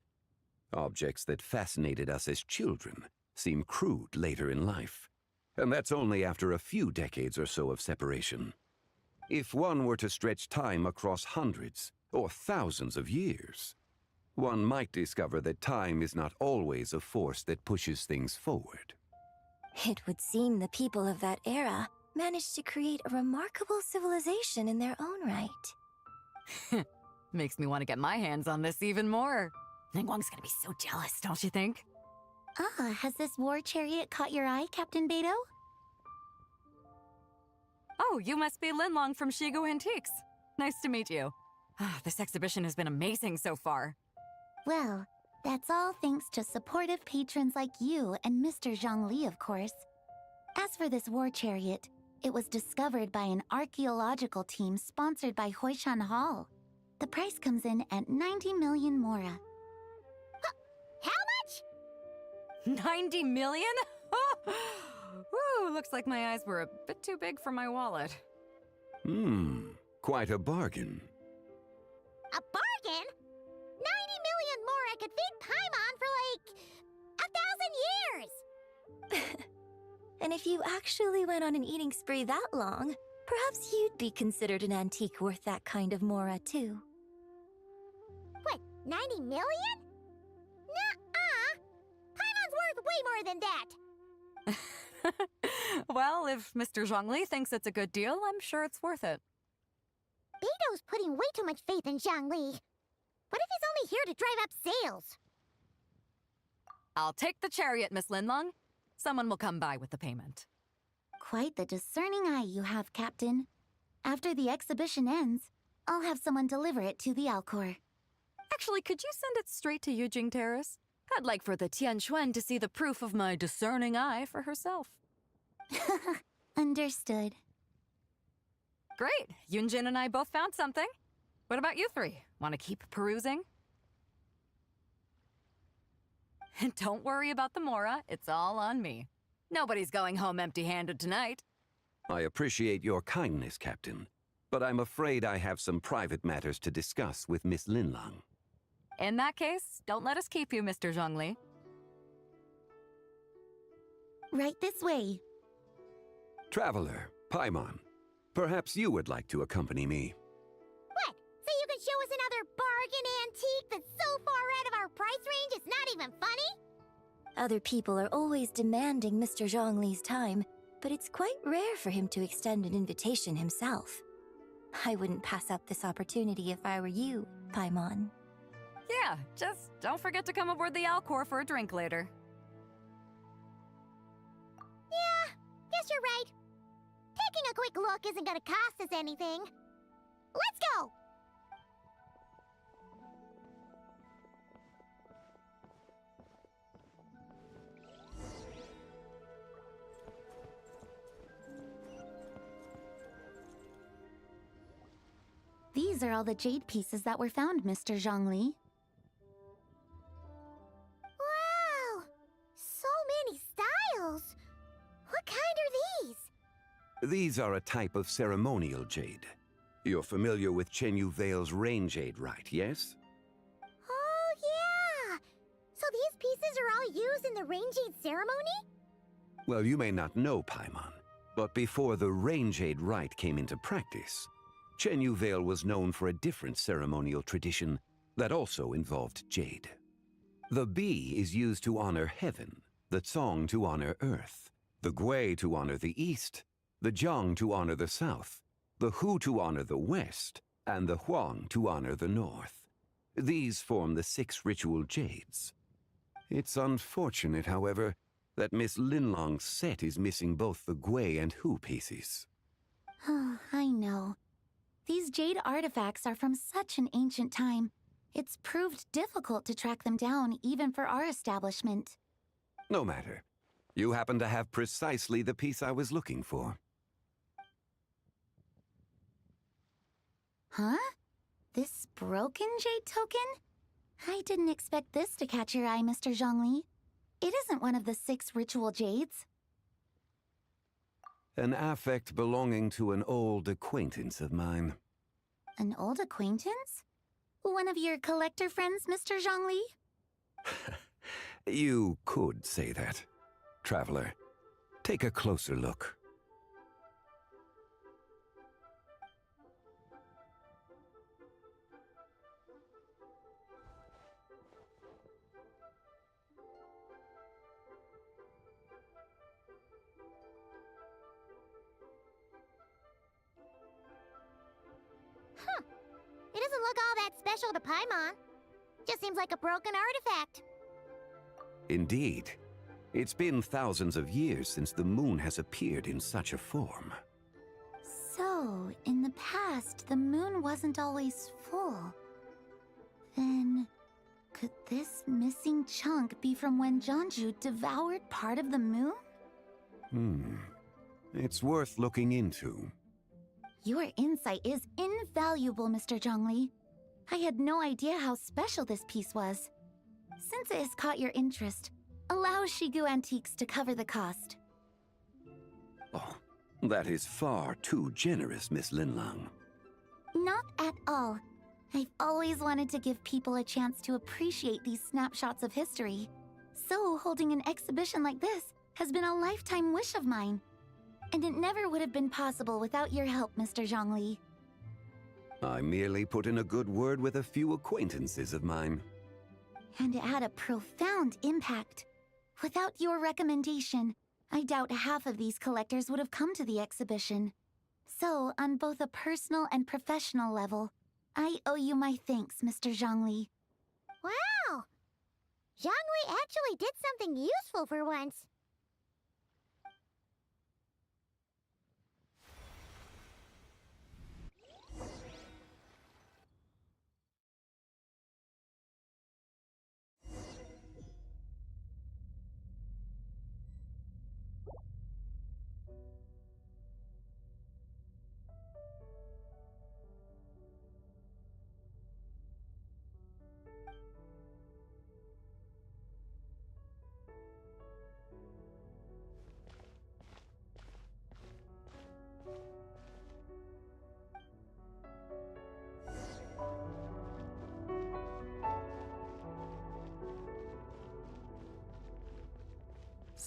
Objects that fascinated us as children seem crude later in life, and that's only after a few decades or so of separation. If one were to stretch time across hundreds or thousands of years, one might discover that time is not always a force that pushes things forward. It would seem the people of that era managed to create a remarkable civilization in their own right. Makes me want to get my hands on this even more. Ningguang's gonna be so jealous, don't you think? Ah, has this war chariot caught your eye, Captain Beidou? Oh, you must be Linlong from Shigu Antiques. Nice to meet you. This exhibition has been amazing so far. Well, that's all thanks to supportive patrons like you and Mr. Zhongli, of course. As for this war chariot, it was discovered by an archaeological team sponsored by Huishan Hall. The price comes in at 90 million mora. How much? 90 million? Woo, looks like my eyes were a bit too big for my wallet. Quite a bargain. A bargain? 90 million mora could feed Paimon for like 1,000 years! And if you actually went on an eating spree that long, perhaps you'd be considered an antique worth that kind of mora, too. What, 90 million? Nuh-uh! Paimon's worth way more than that! Well, if Mr. Zhongli thinks it's a good deal, I'm sure it's worth it. Beidou's putting way too much faith in Zhongli. What if he's only here to drive up sales? I'll take the chariot, Miss Linlong. Someone will come by with the payment. Quite the discerning eye you have, Captain. After the exhibition ends, I'll have someone deliver it to the Alcor. Actually, could you send it straight to Yujing Terrace? I'd like for the Tianquan to see the proof of my discerning eye for herself. Understood. Great. Yunjin and I both found something. What about you three? Want to keep perusing? And don't worry about the mora. It's all on me. Nobody's going home empty-handed tonight. I appreciate your kindness, Captain, but I'm afraid I have some private matters to discuss with Miss Linlong. In that case, don't let us keep you, Mr. Zhongli. Right this way. Traveler, Paimon, perhaps you would like to accompany me. What? So you can show us another bargain antique that's so far out of our price range it's not even funny? Other people are always demanding Mr. Zhongli's time, but it's quite rare for him to extend an invitation himself. I wouldn't pass up this opportunity if I were you, Paimon. Yeah, just don't forget to come aboard the Alcor for a drink later. Yeah, guess you're right. Taking a quick look isn't gonna cost us anything. Let's go! These are all the jade pieces that were found, Mr. Zhongli. Wow! So many styles! What kind are these? These are a type of ceremonial jade. You're familiar with Chenyu Vale's rain jade rite, yes? Oh, yeah! So these pieces are all used in the rain jade ceremony? Well, you may not know, Paimon, but before the rain jade rite came into practice, Chenyu Vale was known for a different ceremonial tradition that also involved jade. The Bi is used to honor heaven, the Cong to honor earth, the Gui to honor the east, the Jiang to honor the south, the Hu to honor the west, and the Huang to honor the north. These form the 6 ritual jades. It's unfortunate, however, that Miss Linlong's set is missing both the Gui and Hu pieces. Oh, I know. These jade artifacts are from such an ancient time. It's proved difficult to track them down, even for our establishment. No matter. You happen to have precisely the piece I was looking for. Huh? This broken jade token? I didn't expect this to catch your eye, Mr. Zhongli. It isn't one of the 6 ritual jades. An affect belonging to an old acquaintance of mine. An old acquaintance? One of your collector friends, Mr. Zhongli? You could say that. Traveler, take a closer look. Huh. It doesn't look all that special to Paimon. Just seems like a broken artifact. Indeed. It's been thousands of years since the moon has appeared in such a form. So, in the past, the moon wasn't always full. Then, could this missing chunk be from when Jeonju devoured part of the moon? It's worth looking into. Your insight is invaluable, Mr. Zhongli. I had no idea how special this piece was. Since it has caught your interest, allow Shigu Antiques to cover the cost. Oh, that is far too generous, Miss Linlang. Not at all. I've always wanted to give people a chance to appreciate these snapshots of history. So holding an exhibition like this has been a lifetime wish of mine. And it never would have been possible without your help, Mr. Zhongli. I merely put in a good word with a few acquaintances of mine. And it had a profound impact. Without your recommendation, I doubt half of these collectors would have come to the exhibition. So, on both a personal and professional level, I owe you my thanks, Mr. Zhongli. Wow! Zhongli actually did something useful for once.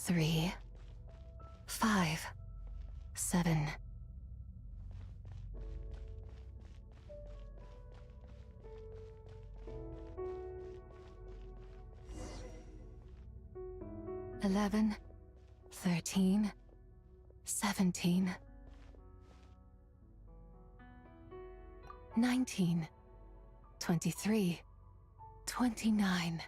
Three, 5, 7. $11, 13, 17, 19, 23, 29.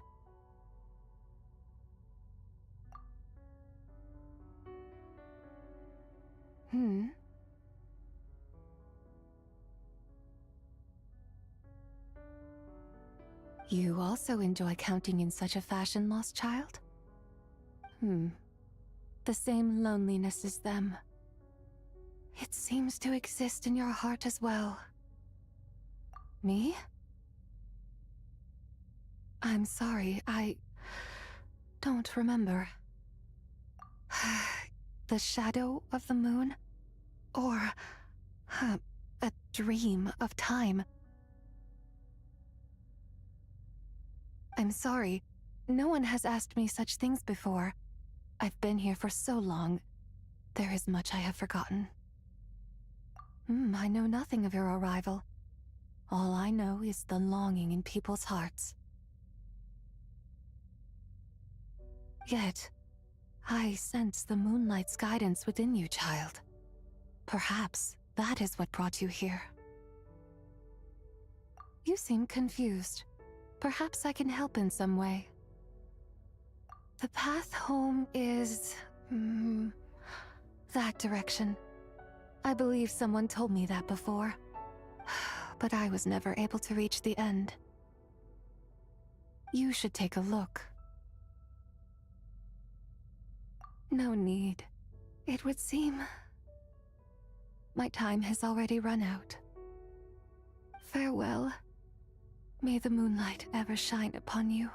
You also enjoy counting in such a fashion, lost child? The same loneliness as them. It seems to exist in your heart as well. Me? I'm sorry, I don't remember. The shadow of the moon? Or a dream of time? I'm sorry. No one has asked me such things before. I've been here for so long. There is much I have forgotten. I know nothing of your arrival. All I know is the longing in people's hearts. Yet, I sense the moonlight's guidance within you, child. Perhaps that is what brought you here. You seem confused. Perhaps I can help in some way. The path home is... that direction. I believe someone told me that before. But I was never able to reach the end. You should take a look. No need. It would seem... my time has already run out. Farewell. May the moonlight ever shine upon you.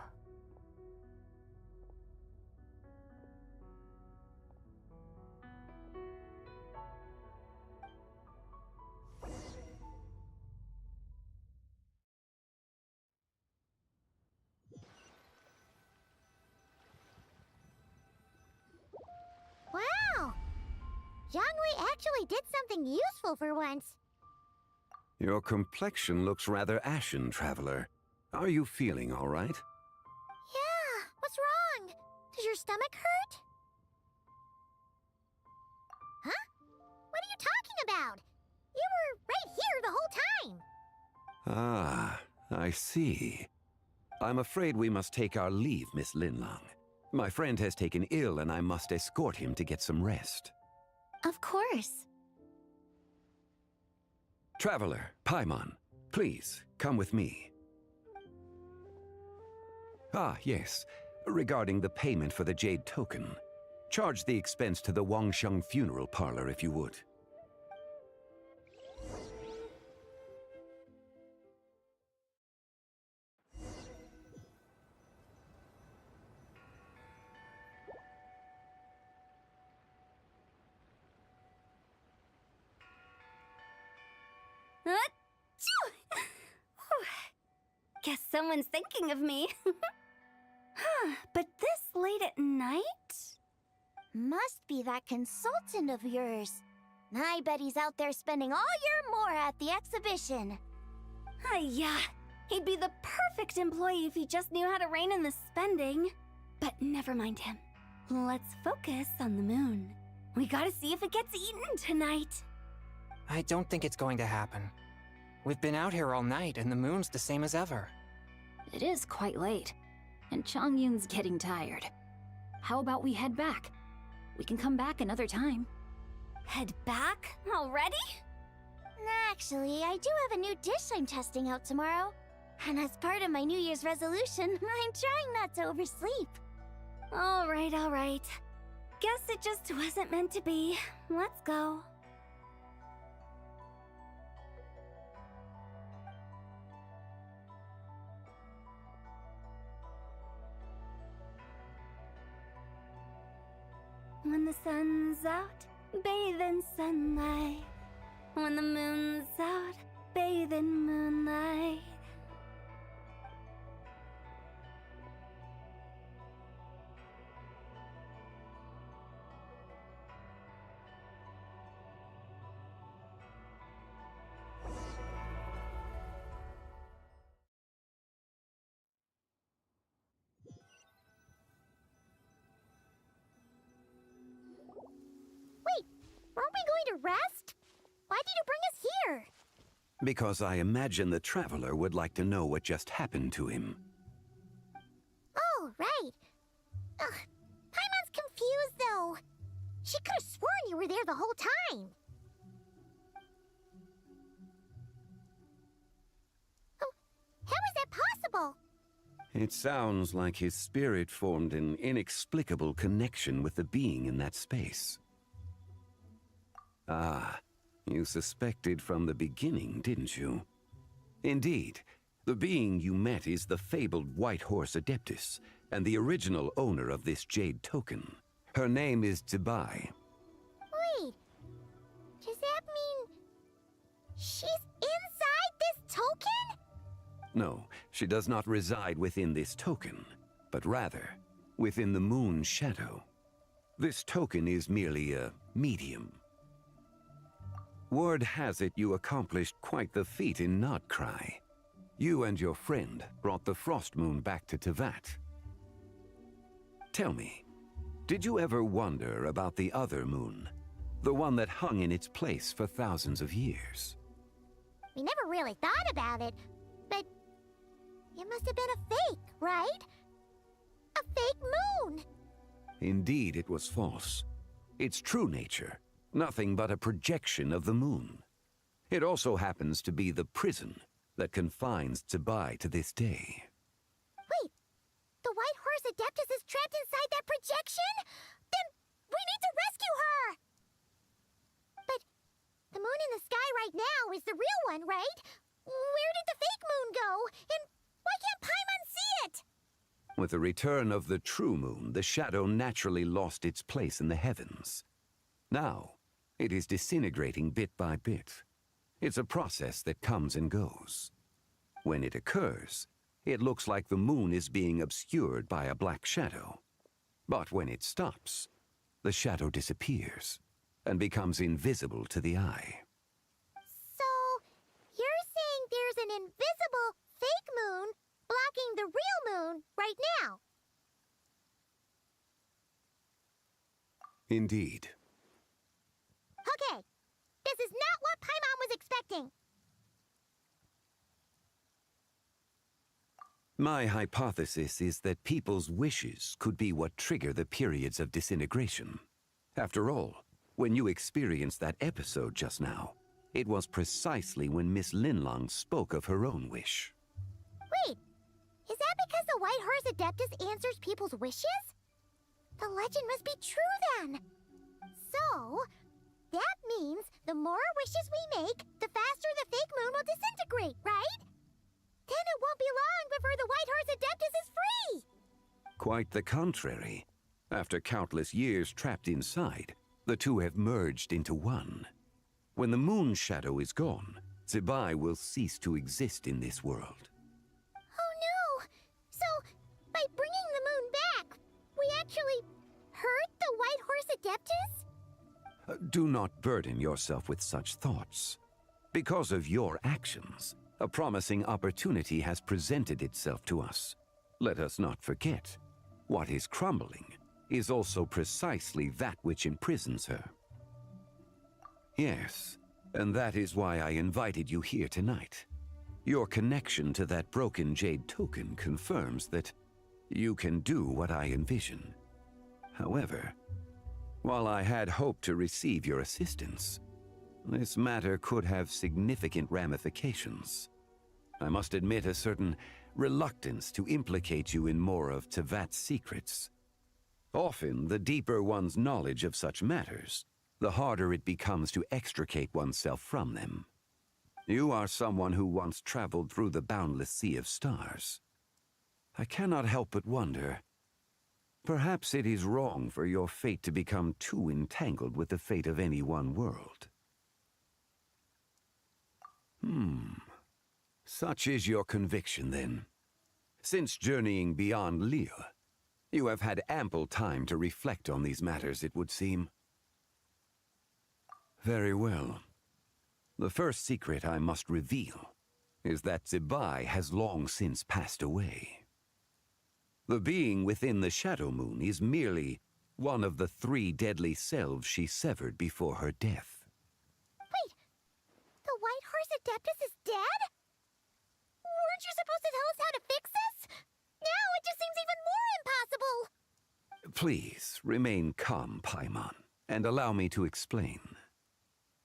Jiangwei actually did something useful for once. Your complexion looks rather ashen, Traveler. Are you feeling all right? Yeah, what's wrong? Does your stomach hurt? Huh? What are you talking about? You were right here the whole time. Ah, I see. I'm afraid we must take our leave, Miss Linlang. My friend has taken ill and I must escort him to get some rest. Of course. Traveler, Paimon, please, come with me. Ah, yes. Regarding the payment for the Jade Token. Charge the expense to the Wangsheng Funeral Parlor if you would. Guess someone's thinking of me. But this late at night? Must be that consultant of yours. I bet he's out there spending all year more at the exhibition. Yeah, he'd be the perfect employee if he just knew how to rein in the spending. But never mind him. Let's focus on the moon. We gotta see if it gets eaten tonight. I don't think it's going to happen. We've been out here all night, and the moon's the same as ever. It is quite late, and Chongyun's getting tired. How about we head back? We can come back another time. Head back? Already? Actually, I do have a new dish I'm testing out tomorrow. And as part of my New Year's resolution, I'm trying not to oversleep. Alright. Guess it just wasn't meant to be. Let's go. When the sun's out, bathe in sunlight. When the moon's out, bathe in moonlight. Wait, weren't we going to rest? Why did you bring us here? Because I imagine the Traveler would like to know what just happened to him. Oh, right. Ugh, Paimon's confused, though. She could have sworn you were there the whole time. Oh, how is that possible? It sounds like his spirit formed an inexplicable connection with the being in that space. Ah, you suspected from the beginning, didn't you? Indeed, the being you met is the fabled White Horse Adeptus, and the original owner of this Jade Token. Her name is Zibai. Wait, does that mean she's inside this token? No, she does not reside within this token, but rather within the moon's shadow. This token is merely a medium. Word has it you accomplished quite the feat in Nod-Krai. You and your friend brought the Frost Moon back to Tevat. Tell me, did you ever wonder about the other moon? The one that hung in its place for thousands of years? We never really thought about it, but it must have been a fake, right? A fake moon! Indeed, it was false. Its true nature, nothing but a projection of the moon. It also happens to be the prison that confines Zibai to this day. Wait, the White Horse Adeptus is trapped inside that projection? Then we need to rescue her! But the moon in the sky right now is the real one, right? Where did the fake moon go? And why can't Paimon see it? With the return of the true moon, the shadow naturally lost its place in the heavens. Now, it is disintegrating bit by bit. It's a process that comes and goes. When it occurs, it looks like the moon is being obscured by a black shadow. But when it stops, the shadow disappears. and becomes invisible to the eye. So, you're saying there's an invisible fake moon blocking the real moon right now? Indeed. Okay, this is not what Paimon was expecting. My hypothesis is that people's wishes could be what trigger the periods of disintegration. After all, when you experienced that episode just now, it was precisely when Miss Linlong spoke of her own wish. Wait, is that because the White Horse Adeptus answers people's wishes? The legend must be true then. So, that means the more wishes we make, the faster the fake moon will disintegrate, right? Then it won't be long before the White Horse Adeptus is free! Quite the contrary. After countless years trapped inside, the two have merged into one. When the moon shadow is gone, Zibai will cease to exist in this world. Oh no! So, by bringing the moon back, we actually hurt the White Horse Adeptus? Do not burden yourself with such thoughts. Because of your actions, a promising opportunity has presented itself to us. Let us not forget, what is crumbling is also precisely that which imprisons her. Yes, and that is why I invited you here tonight. Your connection to that broken jade token confirms that you can do what I envision. However, while I had hoped to receive your assistance, this matter could have significant ramifications. I must admit a certain reluctance to implicate you in more of Tevat's secrets. Often, the deeper one's knowledge of such matters, the harder it becomes to extricate oneself from them. You are someone who once traveled through the boundless sea of stars. I cannot help but wonder, perhaps it is wrong for your fate to become too entangled with the fate of any one world. Such is your conviction, then. Since journeying beyond Liyue, you have had ample time to reflect on these matters, it would seem. Very well. The first secret I must reveal is that Zibai has long since passed away. The being within the Shadow Moon is merely one of the 3 deadly selves she severed before her death. Wait, the White Horse Adeptus is dead? Weren't you supposed to tell us how to fix this? Now it just seems even more impossible! Please, remain calm, Paimon, and allow me to explain.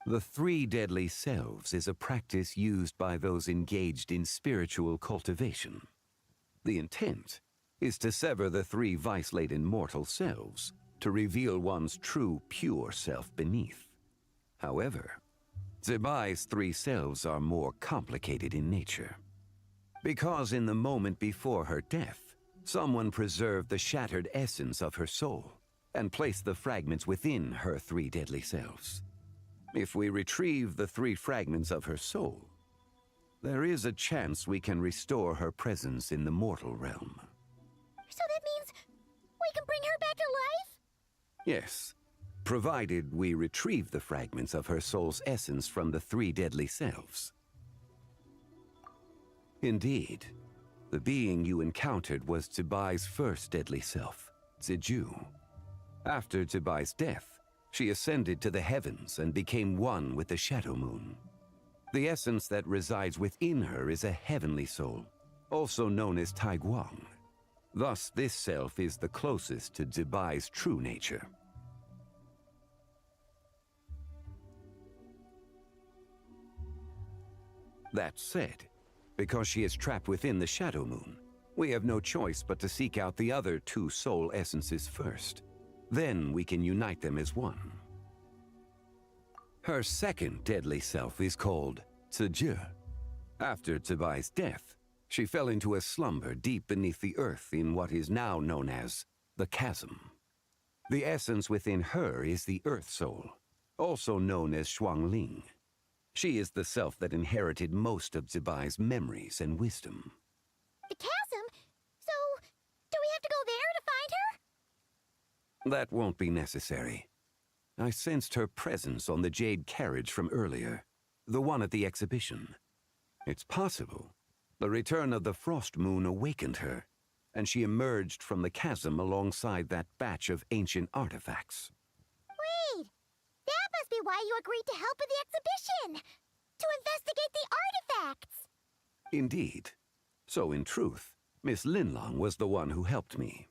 The 3 deadly selves is a practice used by those engaged in spiritual cultivation. The intent is to sever the 3 vice-laden mortal selves to reveal one's true, pure self beneath. However, Zibai's 3 selves are more complicated in nature. Because in the moment before her death, someone preserved the shattered essence of her soul and placed the fragments within her 3 deadly selves. If we retrieve the 3 fragments of her soul, there is a chance we can restore her presence in the mortal realm. So that means we can bring her back to life? Yes, provided we retrieve the fragments of her soul's essence from the 3 deadly selves. Indeed, the being you encountered was Zibai's first deadly self, Ziju. After Zibai's death, she ascended to the heavens and became one with the Shadow Moon. The essence that resides within her is a heavenly soul, also known as Taiguang. Thus, this self is the closest to Zibai's true nature. That said, because she is trapped within the Shadow Moon, we have no choice but to seek out the other 2 soul essences first. Then we can unite them as one. Her second deadly self is called Ziju. After Zibai's death, she fell into a slumber deep beneath the earth in what is now known as the Chasm. The essence within her is the Earth Soul, also known as Xuangling. She is the self that inherited most of Zibai's memories and wisdom. The chasm? So, do we have to go there to find her? That won't be necessary. I sensed her presence on the jade carriage from earlier, the one at the exhibition. It's possible the return of the frost moon awakened her, and she emerged from the chasm alongside that batch of ancient artifacts. Wait! That must be why you agreed to help with the exhibition! To investigate the artifacts! Indeed. So in truth, Miss Linlong was the one who helped me.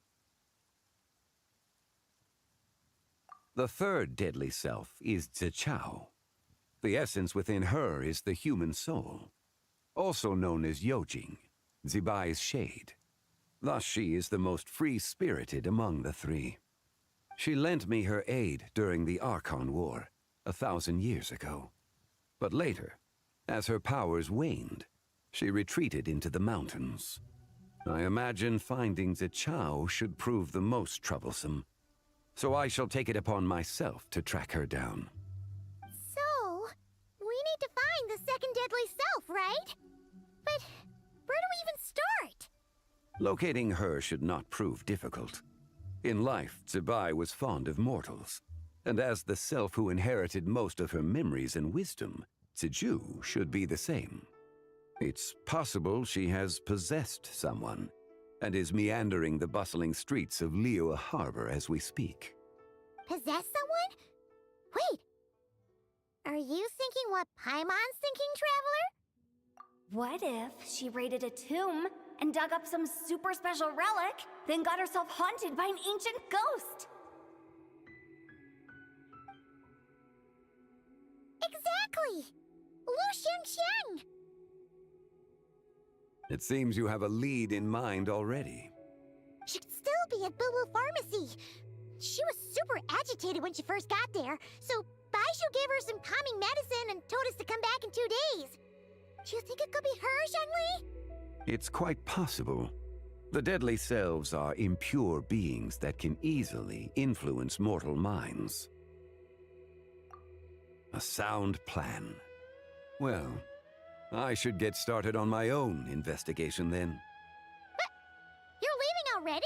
The third deadly self is Zichao. The essence within her is the human soul, also known as Yojing, Zibai's shade. Thus she is the most free-spirited among the three. She lent me her aid during the Archon War, 1,000 years ago. But later, as her powers waned, she retreated into the mountains. I imagine finding Zichao should prove the most troublesome, so I shall take it upon myself to track her down. So, we need to find the second deadly self, right? But where do we even start? Locating her should not prove difficult. In life, Zibai was fond of mortals, and as the self who inherited most of her memories and wisdom, Ziju should be the same. It's possible she has possessed someone, and is meandering the bustling streets of Liyue Harbor as we speak. Possess someone? Wait! Are you thinking what Paimon's thinking, Traveler? What if she raided a tomb and dug up some super special relic, then got herself haunted by an ancient ghost? Exactly! Lu Xiangxiang! It seems you have a lead in mind already. She'd still be at Boo Boo Pharmacy. She was super agitated when she first got there, so Baishu gave her some calming medicine and told us to come back in 2 days. Do you think it could be her, Zhengli? It's quite possible. The deadly selves are impure beings that can easily influence mortal minds. A sound plan. Well, I should get started on my own investigation then. But you're leaving already?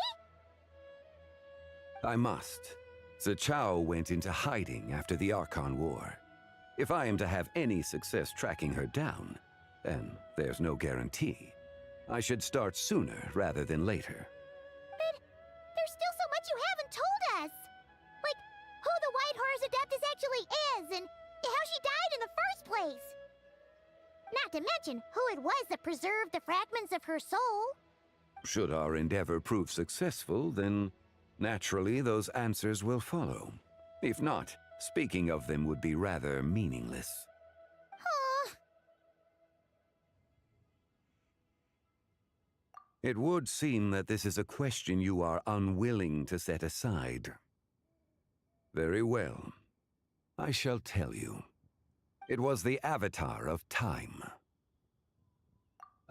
I must. Zichao went into hiding after the Archon War. If I am to have any success tracking her down, and there's no guarantee, I should start sooner rather than later. But there's still so much you haven't told us! Like, who the White Horse Adeptus actually is, and how she died in the first place! Not to mention who it was that preserved the fragments of her soul. Should our endeavor prove successful, then naturally those answers will follow. If not, speaking of them would be rather meaningless. Huh. It would seem that this is a question you are unwilling to set aside. Very well. I shall tell you. It was the Avatar of Time.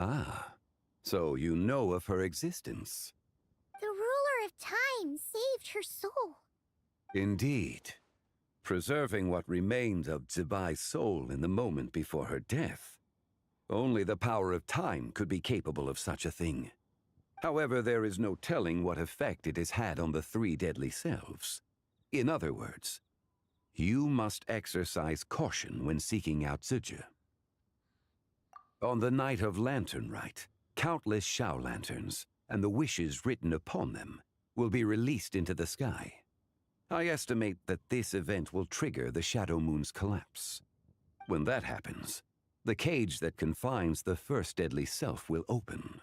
Ah, so you know of her existence. The ruler of time saved her soul. Indeed. Preserving what remained of Zibai's soul in the moment before her death. Only the power of time could be capable of such a thing. However, there is no telling what effect it has had on the three deadly selves. In other words, you must exercise caution when seeking out Ziju. On the night of Lantern Rite, countless Shao lanterns, and the wishes written upon them, will be released into the sky. I estimate that this event will trigger the Shadow Moon's collapse. When that happens, the cage that confines the first deadly self will open.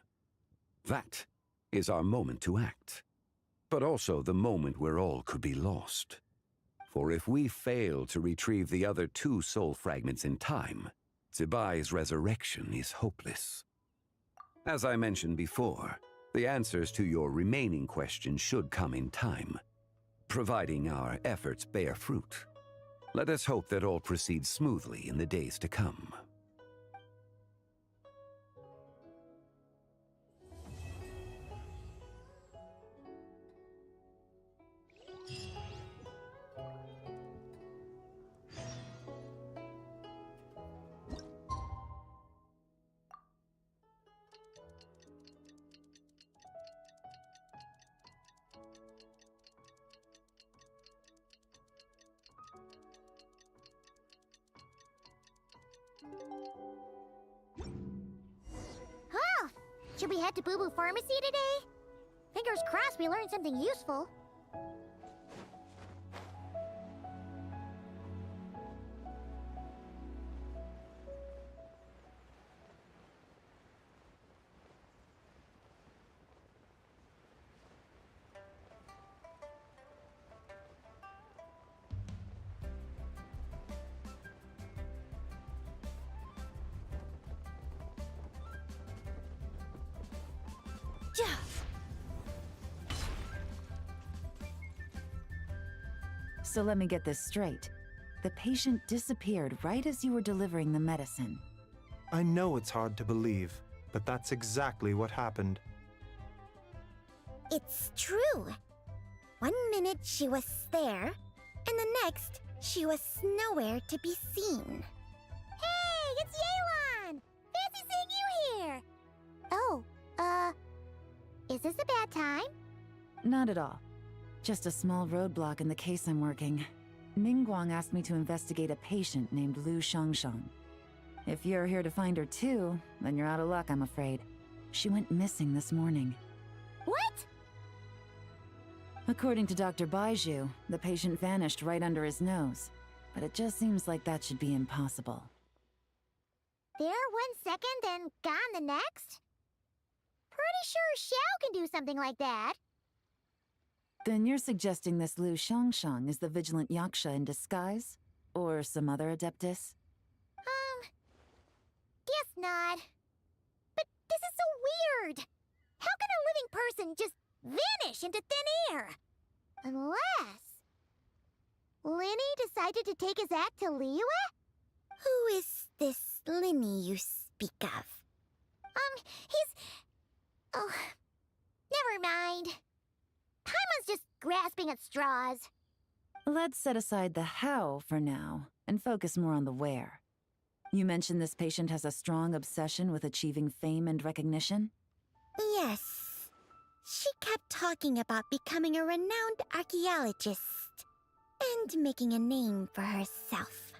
That is our moment to act, but also the moment where all could be lost. For if we fail to retrieve the other two soul fragments in time, Zibai's resurrection is hopeless. As I mentioned before, the answers to your remaining questions should come in time, providing our efforts bear fruit. Let us hope that all proceeds smoothly in the days to come. Should we head to Boo Boo Pharmacy today? Fingers crossed we learn something useful. So let me get this straight. The patient disappeared right as you were delivering the medicine. I know it's hard to believe, but that's exactly what happened. It's true. 1 minute she was there, and the next she was nowhere to be seen. Hey, it's Yelan! Fancy seeing you here! Oh, is this a bad time? Not at all. Just a small roadblock in the case I'm working. Ningguang asked me to investigate a patient named Lu Shangshang. If you're here to find her too, then you're out of luck, I'm afraid. She went missing this morning. What? According to Dr. Baizhu, the patient vanished right under his nose. But it just seems like that should be impossible. There 1 second and gone the next? Pretty sure Xiao can do something like that. Then you're suggesting this Lu Shangshang is the vigilant Yaksha in disguise? Or some other adeptus? Guess not. But this is so weird! How can a living person just vanish into thin air? Unless... Linny decided to take his act to Liyue? Who is this Linny you speak of? He's... Oh... Never mind. Paimon's just grasping at straws. Let's set aside the how for now, and focus more on the where. You mentioned this patient has a strong obsession with achieving fame and recognition? Yes. She kept talking about becoming a renowned archaeologist and making a name for herself.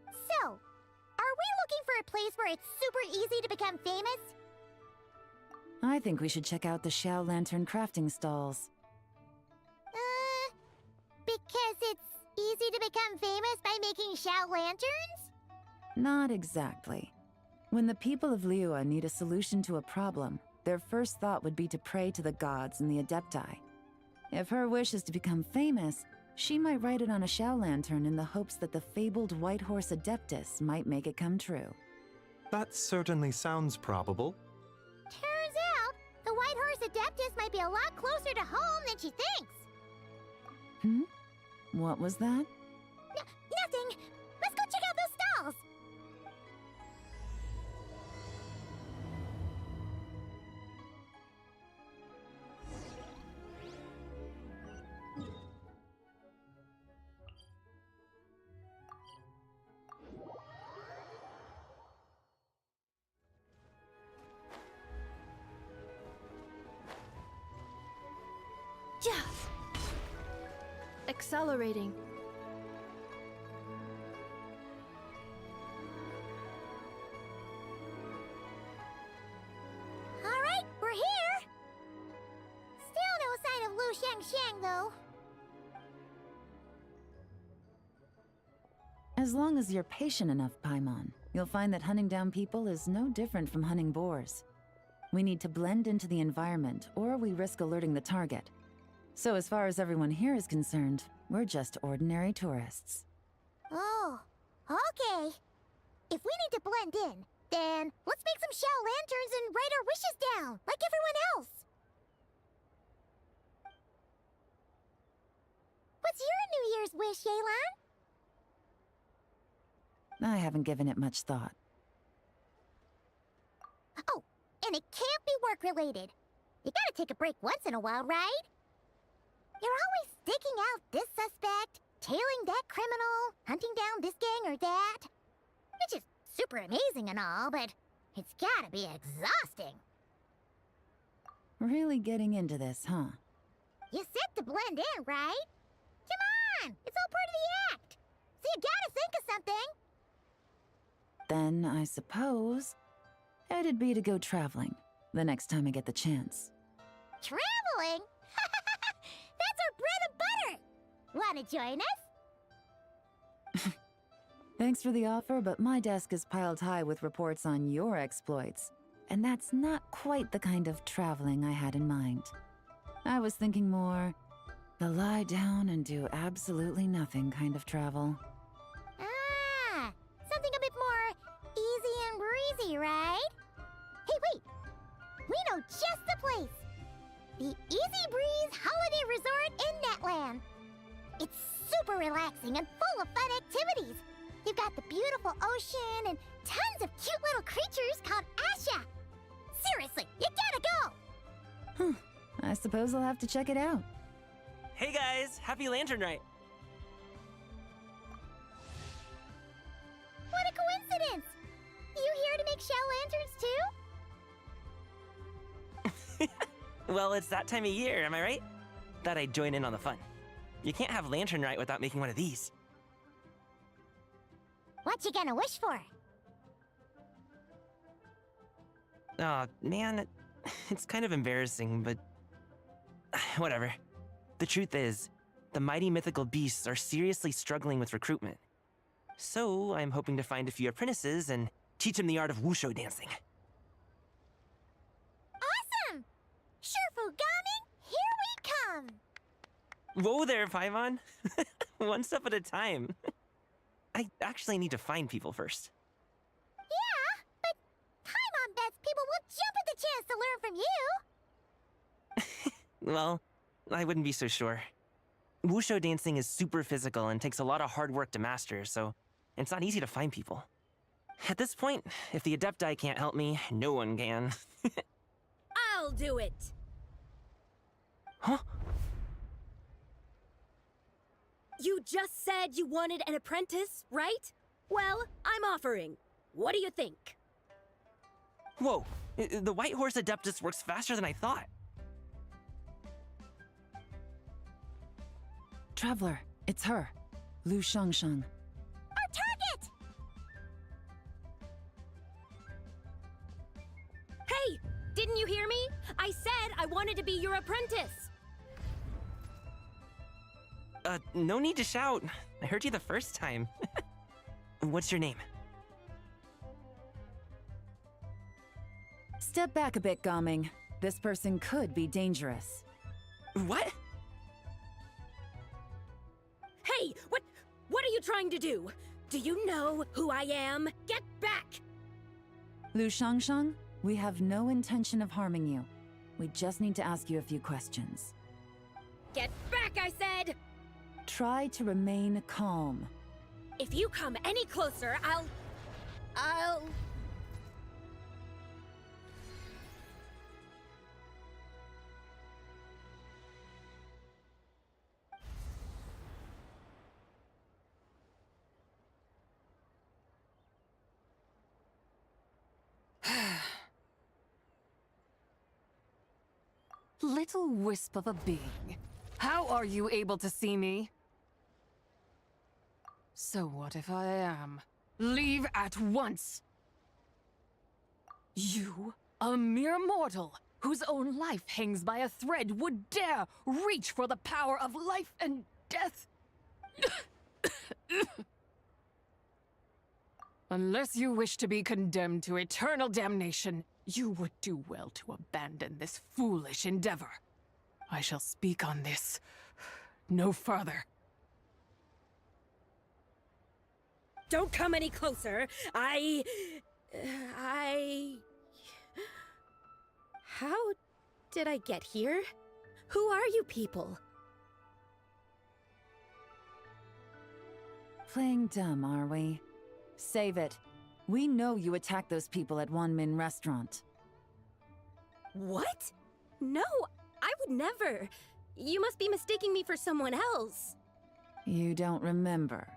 So, are we looking for a place where it's super easy to become famous? I think we should check out the Xiao Lantern crafting stalls. Because it's easy to become famous by making Xiao lanterns? Not exactly. When the people of Liyue need a solution to a problem, their first thought would be to pray to the gods and the Adepti. If her wish is to become famous, she might write it on a Xiao lantern in the hopes that the fabled White Horse Adeptus might make it come true. That certainly sounds probable. Turns out, the White Horse Adeptus might be a lot closer to home than she thinks. What was that? Nothing! Let's go check out those stalls! Accelerating. Alright, we're here! Still no sign of Lu Shangshang, though. As long as you're patient enough, Paimon, you'll find that hunting down people is no different from hunting boars. We need to blend into the environment, or we risk alerting the target. So as far as everyone here is concerned, we're just ordinary tourists. Oh, okay. If we need to blend in, then let's make some Xiao lanterns and write our wishes down, like everyone else. What's your New Year's wish, Yelan? I haven't given it much thought. Oh, and it can't be work-related. You gotta take a break once in a while, right? You're always sticking out this suspect, tailing that criminal, hunting down this gang or that. Which is super amazing and all, but it's gotta be exhausting. Really getting into this, huh? You said to blend in, right? Come on! It's all part of the act! So you gotta think of something! Then, I suppose, it'd be to go traveling. the next time I get the chance. Traveling? That's our bread and butter! Wanna join us? Thanks for the offer, but my desk is piled high with reports on your exploits. And that's not quite the kind of traveling I had in mind. I was thinking more the lie down and do absolutely nothing kind of travel. Ah, something a bit more easy and breezy, right? Hey, wait! We know just the place! The Easy Breeze Holiday Resort in Netland. It's super relaxing and full of fun activities. You've got the beautiful ocean and tons of cute little creatures called Asha. Seriously, you gotta go! I suppose I'll have to check it out. Hey guys, happy Lantern Rite! What a coincidence! You here to make shell lanterns too? Well, it's that time of year, am I right? Thought I'd join in on the fun. You can't have Lantern Rite without making one of these. What you gonna wish for? Aw, man, it's kind of embarrassing, but whatever. The truth is, the mighty mythical beasts are seriously struggling with recruitment. So I'm hoping to find a few apprentices and teach them the art of wushu dancing. Awesome! Shurfugami, here we come! Whoa there, Paimon! One step at a time. I actually need to find people first. Yeah, but Paimon bets people will jump at the chance to learn from you! Well, I wouldn't be so sure. Wushu dancing is super physical and takes a lot of hard work to master, so it's not easy to find people. At this point, if the Adepti can't help me, no one can. I'll do it! Huh? You just said you wanted an apprentice, right? Well, I'm offering. What do you think? Whoa, the White Horse Adeptus works faster than I thought. Traveler, it's her. Lu Shangshang. Our target! Hey! Didn't you hear me? I said I wanted to be your apprentice! No need to shout. I heard you the first time. What's your name? Step back a bit, Gaming. This person could be dangerous. What? Hey! What are you trying to do? Do you know who I am? Get back! Lu Shangshang, we have no intention of harming you. We just need to ask you a few questions. Get back, I said! Try to remain calm. If you come any closer, I'll... Little wisp of a being. How are you able to see me? So what if I am? Leave at once! You, a mere mortal, whose own life hangs by a thread, would dare reach for the power of life and death? Unless you wish to be condemned to eternal damnation, you would do well to abandon this foolish endeavor. I shall speak on this no further. Don't come any closer. How did I get here? Who are you people? Playing dumb, are we? Save it. We know you attacked those people at Wanmin Restaurant. What? No, I would never. You must be mistaking me for someone else. You don't remember.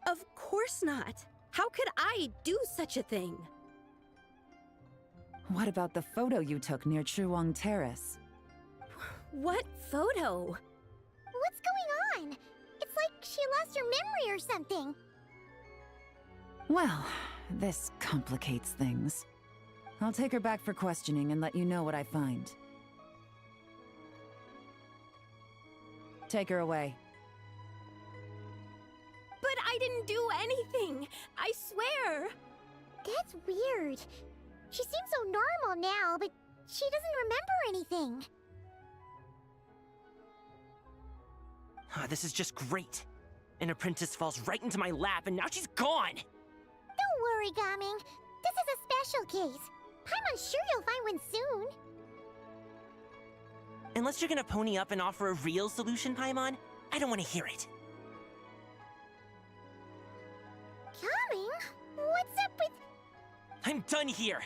Of course not. How could I do such a thing? What about the photo you took near Chuang Terrace? What photo? What's going on? It's like she lost her memory or something. Well, this complicates things. I'll take her back for questioning and let you know what I find. Take her away. But I didn't do anything! I swear! That's weird. She seems so normal now, but she doesn't remember anything. This is just great. An apprentice falls right into my lap, and now she's gone! Don't worry, Gaming. This is a special case. Paimon's sure you'll find one soon. Unless you're gonna pony up and offer a real solution, Paimon, I don't want to hear it. Gaming? What's up with... I'm done here!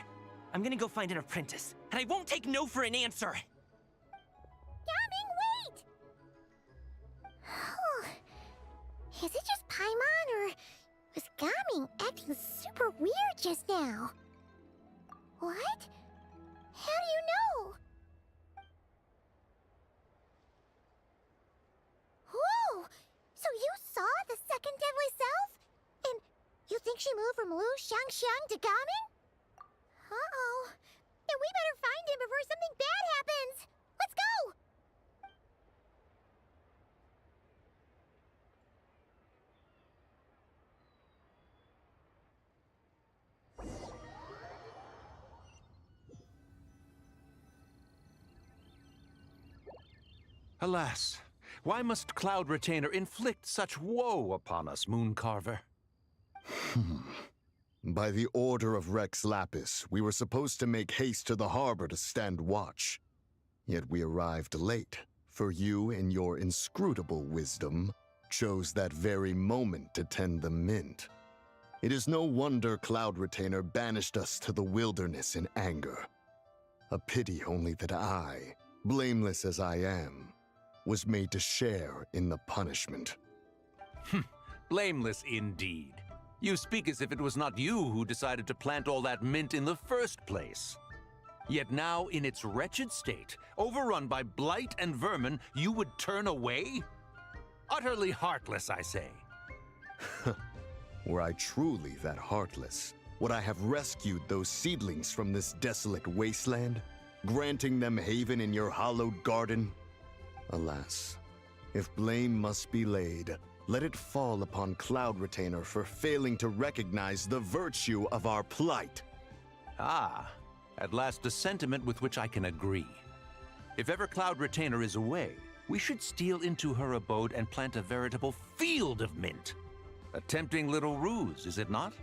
I'm gonna go find an apprentice, and I won't take no for an answer! Gaming, wait! Is it just Paimon, or was Gaming acting super weird just now? What? How do you know? Whoa! So you saw the second deadly self? And you think she moved from Lu Xiangxiang to Gaming? Uh-oh. Then we better find him before something bad happens! Let's go! Alas, why must Cloud Retainer inflict such woe upon us, Mooncarver? By the order of Rex Lapis, we were supposed to make haste to the harbor to stand watch. Yet we arrived late, for you, in your inscrutable wisdom, chose that very moment to tend the mint. It is no wonder Cloud Retainer banished us to the wilderness in anger. A pity only that I, blameless as I am, was made to share in the punishment. Blameless indeed. You speak as if it was not you who decided to plant all that mint in the first place. Yet now, in its wretched state, overrun by blight and vermin, you would turn away? Utterly heartless, I say. Were I truly that heartless, would I have rescued those seedlings from this desolate wasteland, granting them haven in your hallowed garden? Alas, if blame must be laid, let it fall upon Cloud Retainer for failing to recognize the virtue of our plight. Ah, at last a sentiment with which I can agree. If ever Cloud Retainer is away, we should steal into her abode and plant a veritable field of mint. A tempting little ruse, is it not?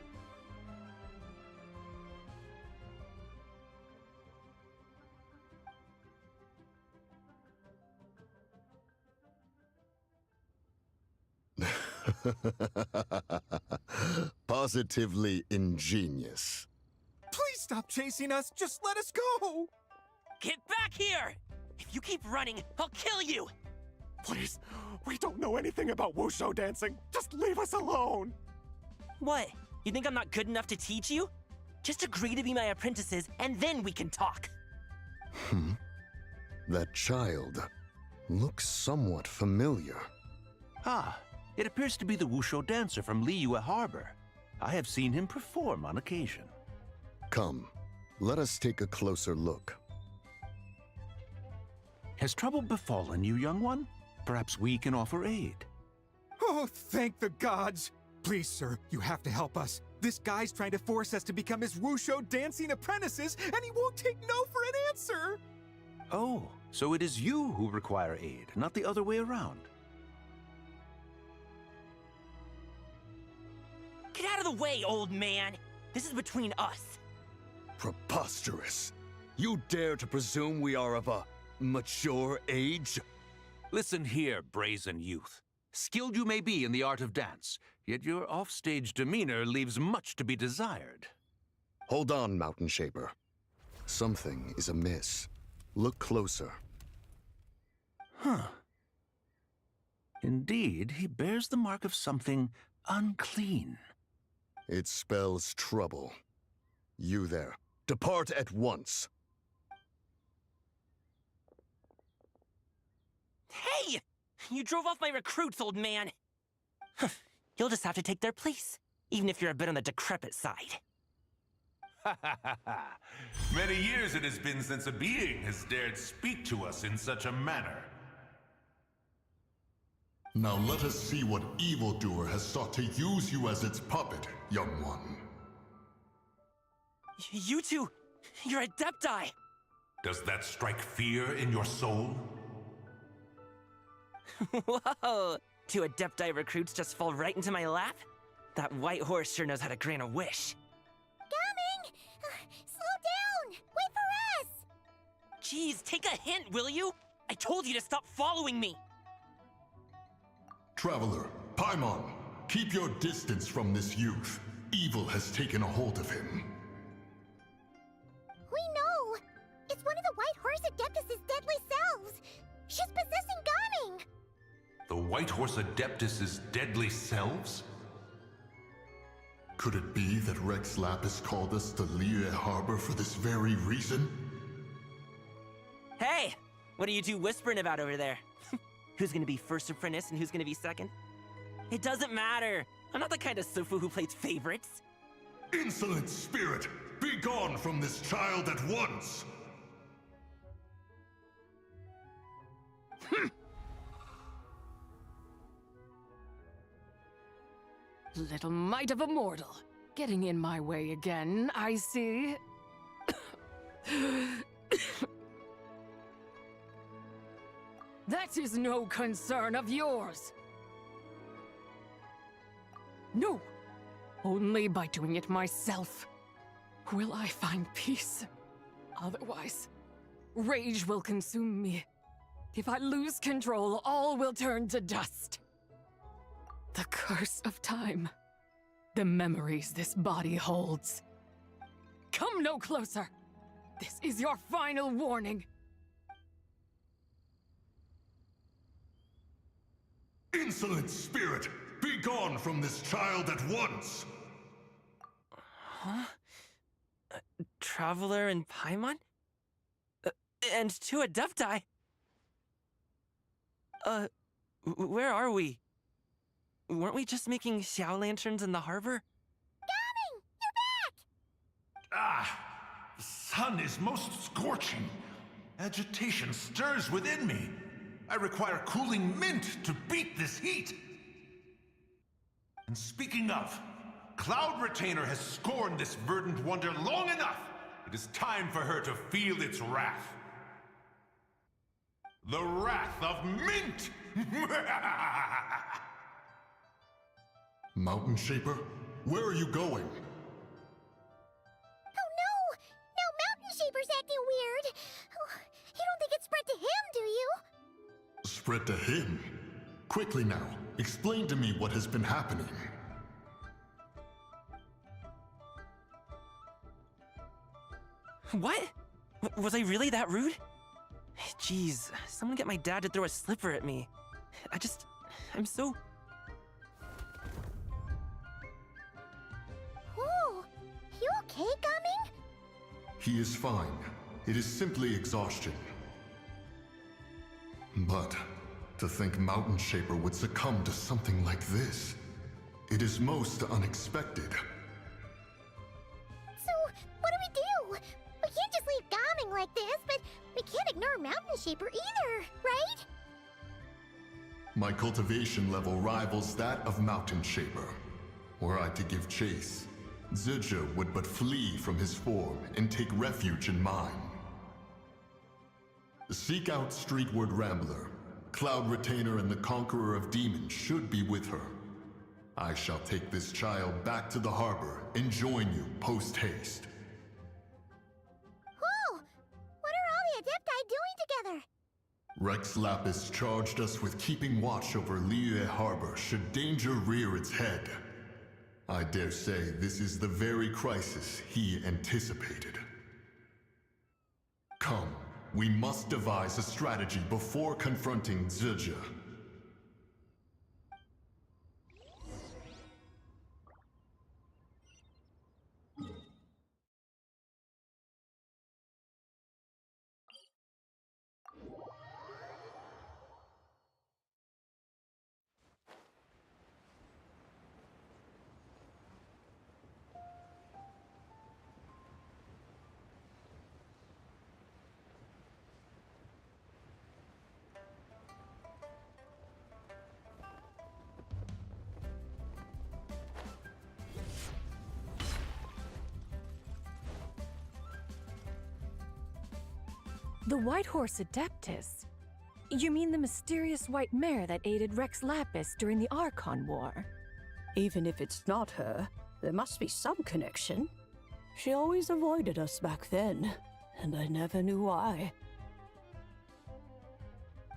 Positively ingenious. Please stop chasing us. Just let us go. Get back here! If you keep running, I'll kill you! Please, we don't know anything about wushu dancing. Just leave us alone. What? You think I'm not good enough to teach you? Just agree to be my apprentices, and then we can talk. That child looks somewhat familiar. Ah, it appears to be the Wushu dancer from Liyue Harbor. I have seen him perform on occasion. Come, let us take a closer look. Has trouble befallen you, young one? Perhaps we can offer aid. Oh, thank the gods! Please, sir, you have to help us. This guy's trying to force us to become his wushu dancing apprentices, and he won't take no for an answer! Oh, so it is you who require aid, not the other way around. Get out of the way, old man! This is between us. Preposterous. You dare to presume we are of a mature age? Listen here, brazen youth. Skilled you may be in the art of dance, yet your offstage demeanor leaves much to be desired. Hold on, Mountain Shaper. Something is amiss. Look closer. Huh. Indeed, he bears the mark of something unclean. It spells trouble. You there, depart at once. Hey! You drove off my recruits, old man! You'll just have to take their place, even if you're a bit on the decrepit side. Ha ha ha ha! Many years it has been since a being has dared speak to us in such a manner. Now let us see what evildoer has sought to use you as its puppet, young one. You two, you're Adepti! Does that strike fear in your soul? Whoa! Two Adepti recruits just fall right into my lap? That white horse sure knows how to grant a wish. Coming! Slow down! Wait for us! Jeez, take a hint, will you? I told you to stop following me! Traveler, Paimon, keep your distance from this youth. Evil has taken a hold of him. We know! It's one of the White Horse Adeptus' deadly selves! She's possessing Gaming! The White Horse Adeptus' deadly selves? Could it be that Rex Lapis called us to Liyue Harbor for this very reason? Hey! What are you two whispering about over there? Who's gonna be first apprentice and who's gonna be second? It doesn't matter! I'm not the kind of Sufu who plays favorites! Insolent spirit! Be gone from this child at once! Little mite of a mortal. Getting in my way again, I see. That is no concern of yours. No, only by doing it myself will I find peace. Otherwise, rage will consume me. If I lose control, all will turn to dust. The curse of time. The memories this body holds. Come no closer. This is your final warning. Insolent spirit! Be gone from this child at once! Huh? Traveler and Paimon? And two Adepti? Where are we? Weren't we just making Xiao lanterns in the harbor? Gaming! You're back! Ah! The sun is most scorching. Agitation stirs within me. I require cooling mint to beat this heat. And speaking of, Cloud Retainer has scorned this verdant wonder long enough. It is time for her to feel its wrath. The wrath of mint! Mountain Shaper, where are you going? Oh no! Now Mountain Shaper's acting weird! Oh, you don't think it spread to him, do you? Spread to him? Quickly now, explain to me what has been happening. What? Was I really that rude? Jeez, someone get my dad to throw a slipper at me. I'm so... Oh, you okay, Gaming? He is fine. It is simply exhaustion. But to think Mountain Shaper would succumb to something like this, it is most unexpected. So, what do? We can't just leave Gaming like this, but we can't ignore Mountain Shaper either, right? My cultivation level rivals that of Mountain Shaper. Were I to give chase, Zizha would but flee from his form and take refuge in mine. Seek out Streetward Rambler. Cloud Retainer and the Conqueror of Demons should be with her. I shall take this child back to the harbor and join you post-haste. Whoa! What are all the Adepti doing together? Rex Lapis charged us with keeping watch over Liyue Harbor should danger rear its head. I dare say this is the very crisis he anticipated. Come, we must devise a strategy before confronting Zizha. The White Horse Adeptus? You mean the mysterious white mare that aided Rex Lapis during the Archon War? Even if it's not her, there must be some connection. She always avoided us back then, and I never knew why.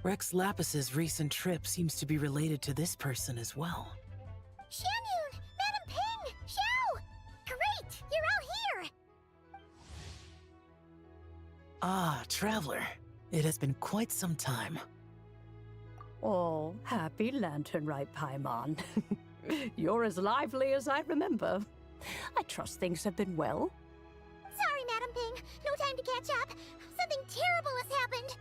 Rex Lapis's recent trip seems to be related to this person as well. Xianyun! Madam Ping! Xiao! Great! You're all here! Ah, Traveler. It has been quite some time. Oh, happy Lantern Rite Paimon. You're as lively as I remember. I trust things have been well. Sorry, Madam Ping. No time to catch up. Something terrible has happened.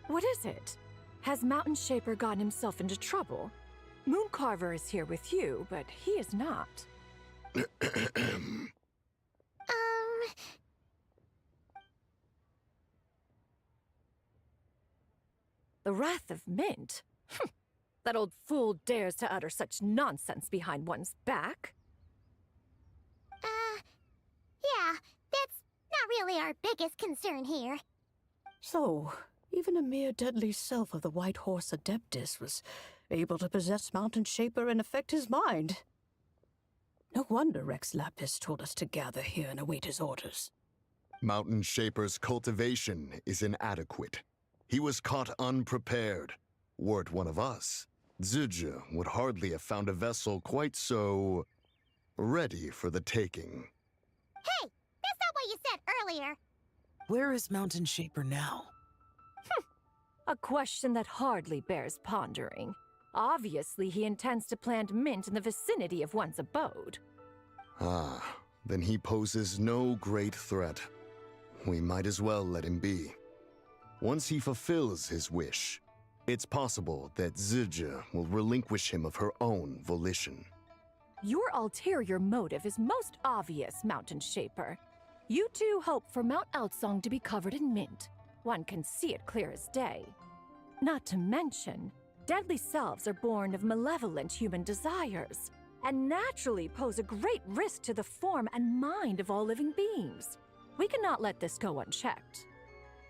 What is it? Has Mountain Shaper gotten himself into trouble? Mooncarver is here with you, but he is not. The Wrath of Mint? That old fool dares to utter such nonsense behind one's back. Yeah, that's not really our biggest concern here. So, even a mere deadly self of the White Horse Adeptus was able to possess Mountain Shaper and affect his mind. No wonder Rex Lapis told us to gather here and await his orders. Mountain Shaper's cultivation is inadequate. He was caught unprepared. Were it one of us, Zizhi would hardly have found a vessel quite so ready for the taking. Hey, that's not what you said earlier. Where is Mountain Shaper now? A question that hardly bears pondering. Obviously, he intends to plant mint in the vicinity of one's abode. Ah, then he poses no great threat. We might as well let him be. Once he fulfills his wish, it's possible that Zizhi will relinquish him of her own volition. Your ulterior motive is most obvious, Mountain Shaper. You two hope for Mount Eltsong to be covered in mint. One can see it clear as day. Not to mention, deadly selves are born of malevolent human desires, and naturally pose a great risk to the form and mind of all living beings. We cannot let this go unchecked.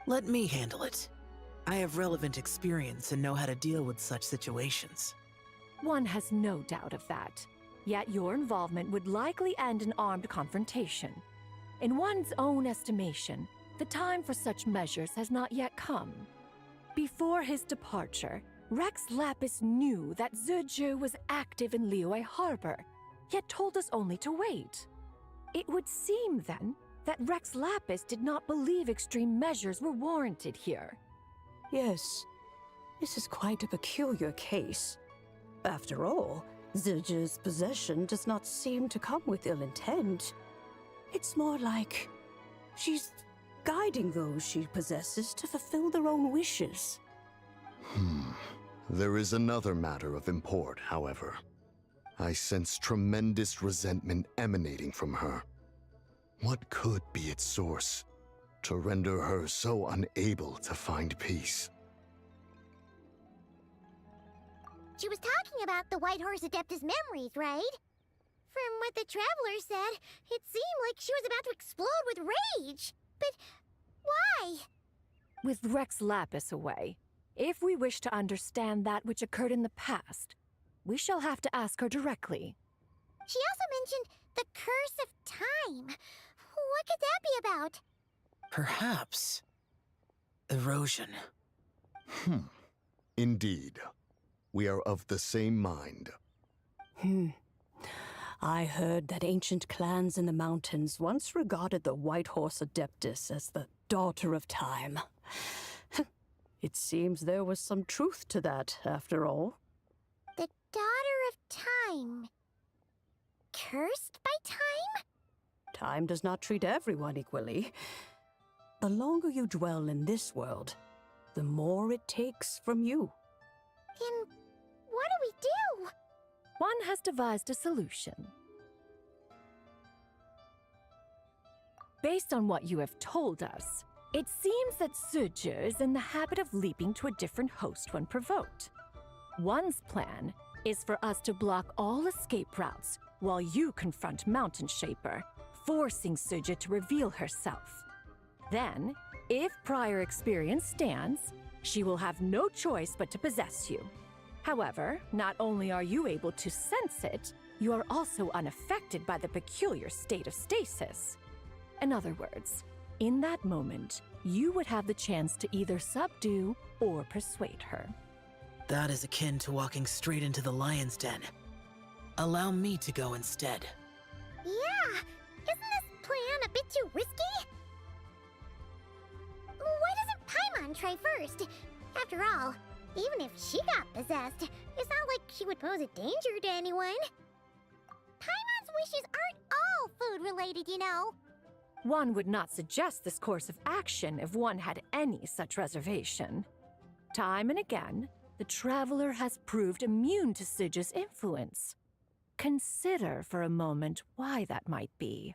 Let me handle it. I have relevant experience and know how to deal with such situations. One has no doubt of that. Yet your involvement would likely end in armed confrontation. In one's own estimation, the time for such measures has not yet come. Before his departure, Rex Lapis knew that Zizhi was active in Liyue Harbor, yet told us only to wait. It would seem, then, that Rex Lapis did not believe extreme measures were warranted here. Yes, this is quite a peculiar case. After all, Zizhi's possession does not seem to come with ill intent. It's more like she's guiding those she possesses to fulfill their own wishes. There is another matter of import, however. I sense tremendous resentment emanating from her. What could be its source to render her so unable to find peace? She was talking about the White Horse Adeptus memories, right? From what the Traveler said, it seemed like she was about to explode with rage. But why? With Rex Lapis away, if we wish to understand that which occurred in the past, we shall have to ask her directly. She also mentioned the Curse of Time. What could that be about? Perhaps erosion. Indeed. We are of the same mind. I heard that ancient clans in the mountains once regarded the White Horse Adeptus as the daughter of time. It seems there was some truth to that, after all. The Daughter of Time. Cursed by time? Time does not treat everyone equally. The longer you dwell in this world, the more it takes from you. Then what do we do? One has devised a solution. Based on what you have told us, it seems that Zizhi is in the habit of leaping to a different host when provoked. One's plan is for us to block all escape routes while you confront Mountain Shaper, forcing Zizhi to reveal herself. Then, If prior experience stands, she will have no choice but to possess you. However, not only are you able to sense it, you are also unaffected by the peculiar state of stasis. In other words, in that moment, you would have the chance to either subdue or persuade her. That is akin to walking straight into the lion's den. Allow me to go instead. Yeah, isn't this plan a bit too risky? Why doesn't Paimon try first? After all, even if she got possessed, it's not like she would pose a danger to anyone. Paimon's wishes aren't all food-related, you know. One would not suggest this course of action if one had any such reservation. Time and again, the Traveler has proved immune to Zidge's influence. Consider for a moment why that might be.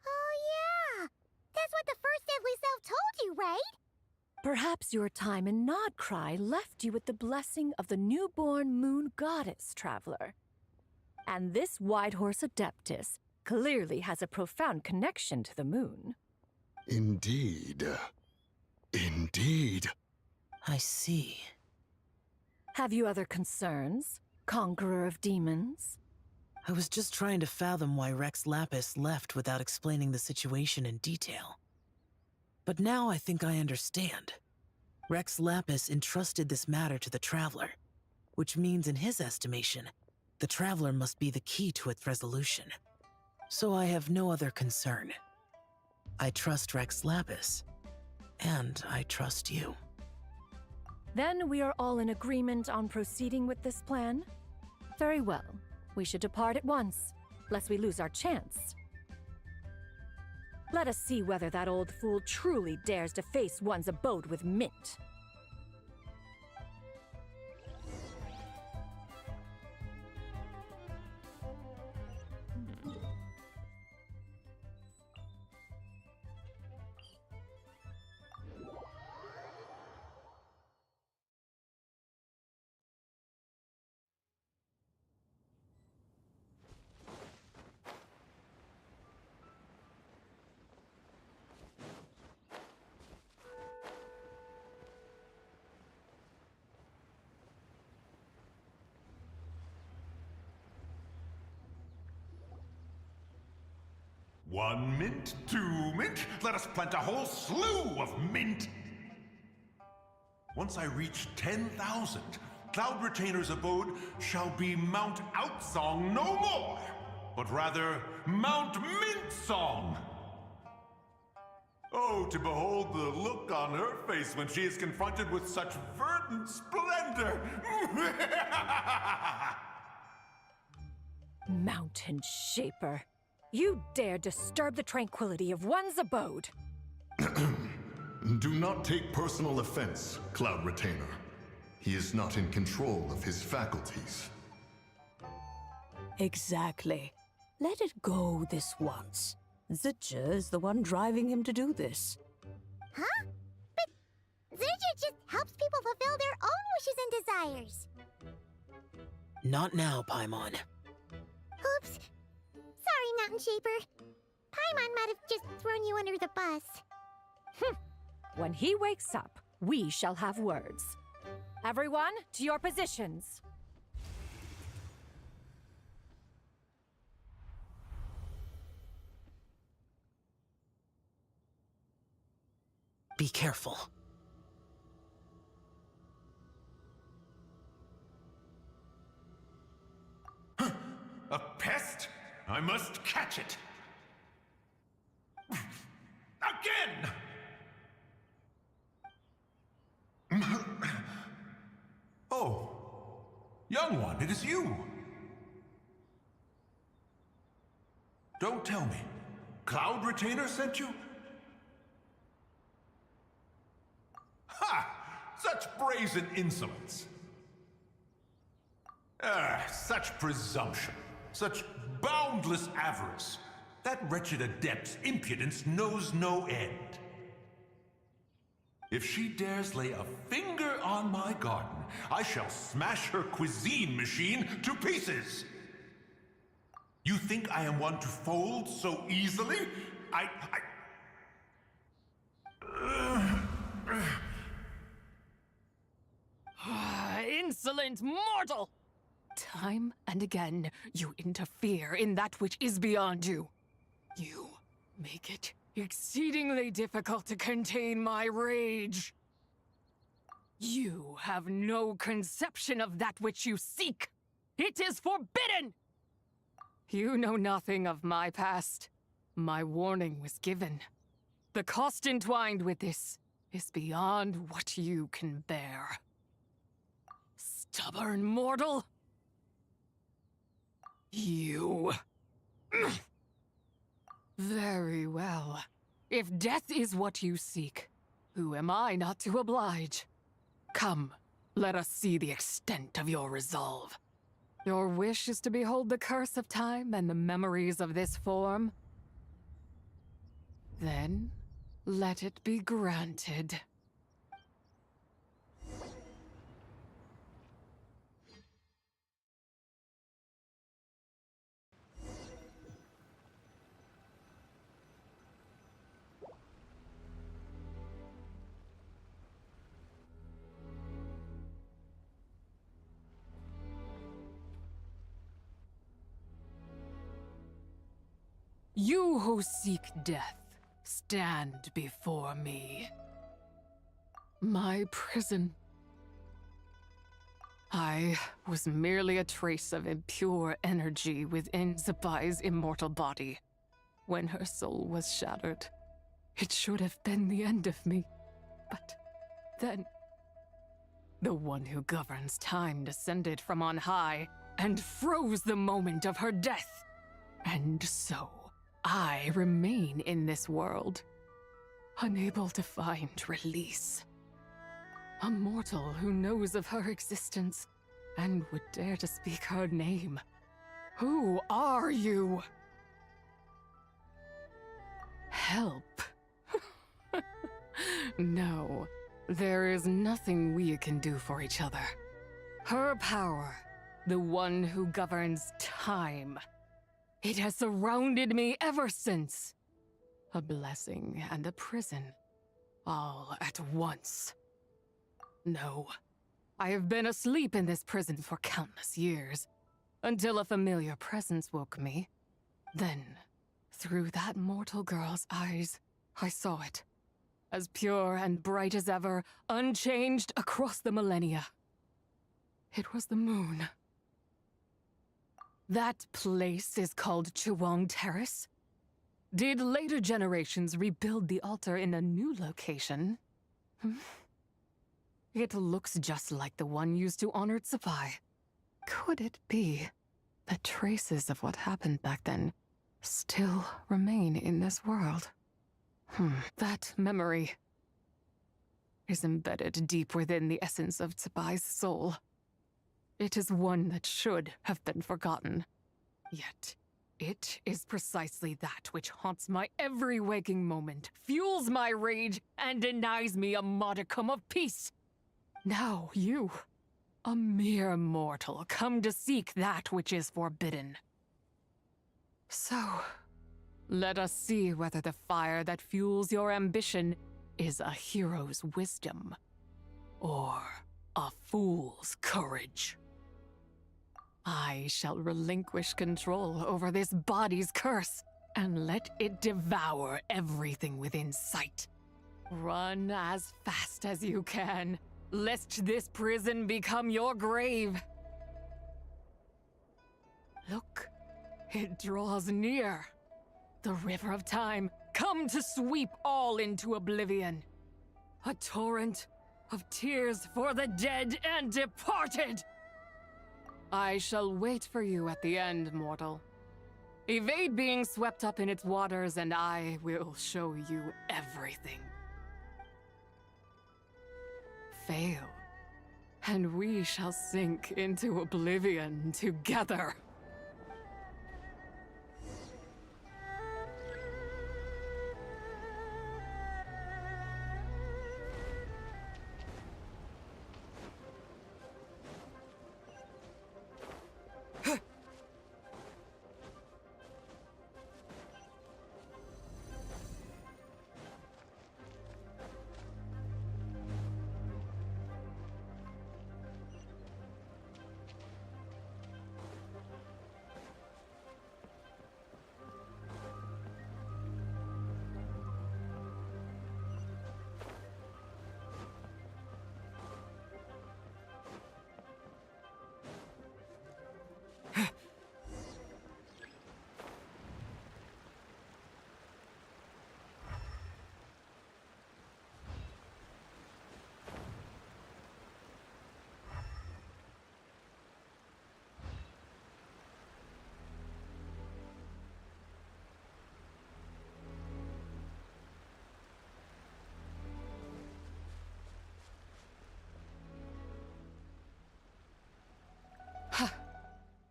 Oh yeah! That's what the first Deadly Self told you, right? Perhaps your time in Nod-Krai left you with the blessing of the newborn moon goddess, Traveler. And this Whitehorse Adeptus clearly has a profound connection to the moon. Indeed. Indeed. I see. Have you other concerns, Conqueror of Demons? I was just trying to fathom why Rex Lapis left without explaining the situation in detail. But now I think I understand. Rex Lapis entrusted this matter to the Traveler, which means in his estimation, the Traveler must be the key to its resolution. So I have no other concern. I trust Rex Lapis, and I trust you. Then we are all in agreement on proceeding with this plan? Very well. We should depart at once, lest we lose our chance. Let us see whether that old fool truly dares to face one's abode with Mint. One mint, two mint, let us plant a whole slew of mint! Once I reach 10,000, Cloud Retainer's abode shall be Mount Outsong no more, but rather Mount Mintsong! Oh, to behold the look on her face when she is confronted with such verdant splendor! Mountain Shaper. You dare disturb the tranquility of one's abode! Do not take personal offense, Cloud Retainer. He is not in control of his faculties. Exactly. Let it go this once. Zidge is the one driving him to do this. Huh? But Zidge just helps people fulfill their own wishes and desires. Not now, Paimon. Oops. Sorry, Mountain Shaper. Paimon might have just thrown you under the bus. When he wakes up, we shall have words. Everyone, to your positions. Be careful. A pest? I must catch it! Again! Oh, young one, it is you! Don't tell me. Cloud Retainer sent you? Ha! Such brazen insolence! Such presumption. Such boundless avarice. That wretched adept's impudence knows no end. If she dares lay a finger on my garden, I shall smash her cuisine machine to pieces! You think I am one to fold so easily? Insolent mortal! Time and again, you interfere in that which is beyond you. You make it exceedingly difficult to contain my rage. You have no conception of that which you seek. It is forbidden! You know nothing of my past. My warning was given. The cost entwined with this is beyond what you can bear. Stubborn mortal! You... Very well. If death is what you seek, who am I not to oblige? Come, let us see the extent of your resolve. Your wish is to behold the curse of time and the memories of this form? Then, let it be granted. You who seek death, stand before me. My prison. I was merely a trace of impure energy within Zibai's immortal body. When her soul was shattered, it should have been the end of me. But then, the one who governs time descended from on high and froze the moment of her death. And so, I remain in this world, unable to find release. A mortal who knows of her existence and would dare to speak her name. Who are you? Help. No, there is nothing we can do for each other. Her power, the one who governs time, it has surrounded me ever since. A blessing and a prison, all at once. No, I have been asleep in this prison for countless years, until a familiar presence woke me. Then, through that mortal girl's eyes, I saw it. As pure and bright as ever, unchanged across the millennia. It was the moon. That place is called Chuang Terrace. Did later generations rebuild the altar in a new location? It looks just like the one used to honor Zibai. Could it be that traces of what happened back then still remain in this world? That memory is embedded deep within the essence of Zibai's soul. It is one that should have been forgotten. Yet, it is precisely that which haunts my every waking moment, fuels my rage, and denies me a modicum of peace. Now you, a mere mortal, come to seek that which is forbidden. So, let us see whether the fire that fuels your ambition is a hero's wisdom, or a fool's courage. I shall relinquish control over this body's curse, and let it devour everything within sight. Run as fast as you can, lest this prison become your grave. Look, it draws near. The river of time, come to sweep all into oblivion. A torrent of tears for the dead and departed. I shall wait for you at the end, mortal. Evade being swept up in its waters, and I will show you everything. Fail, and we shall sink into oblivion together.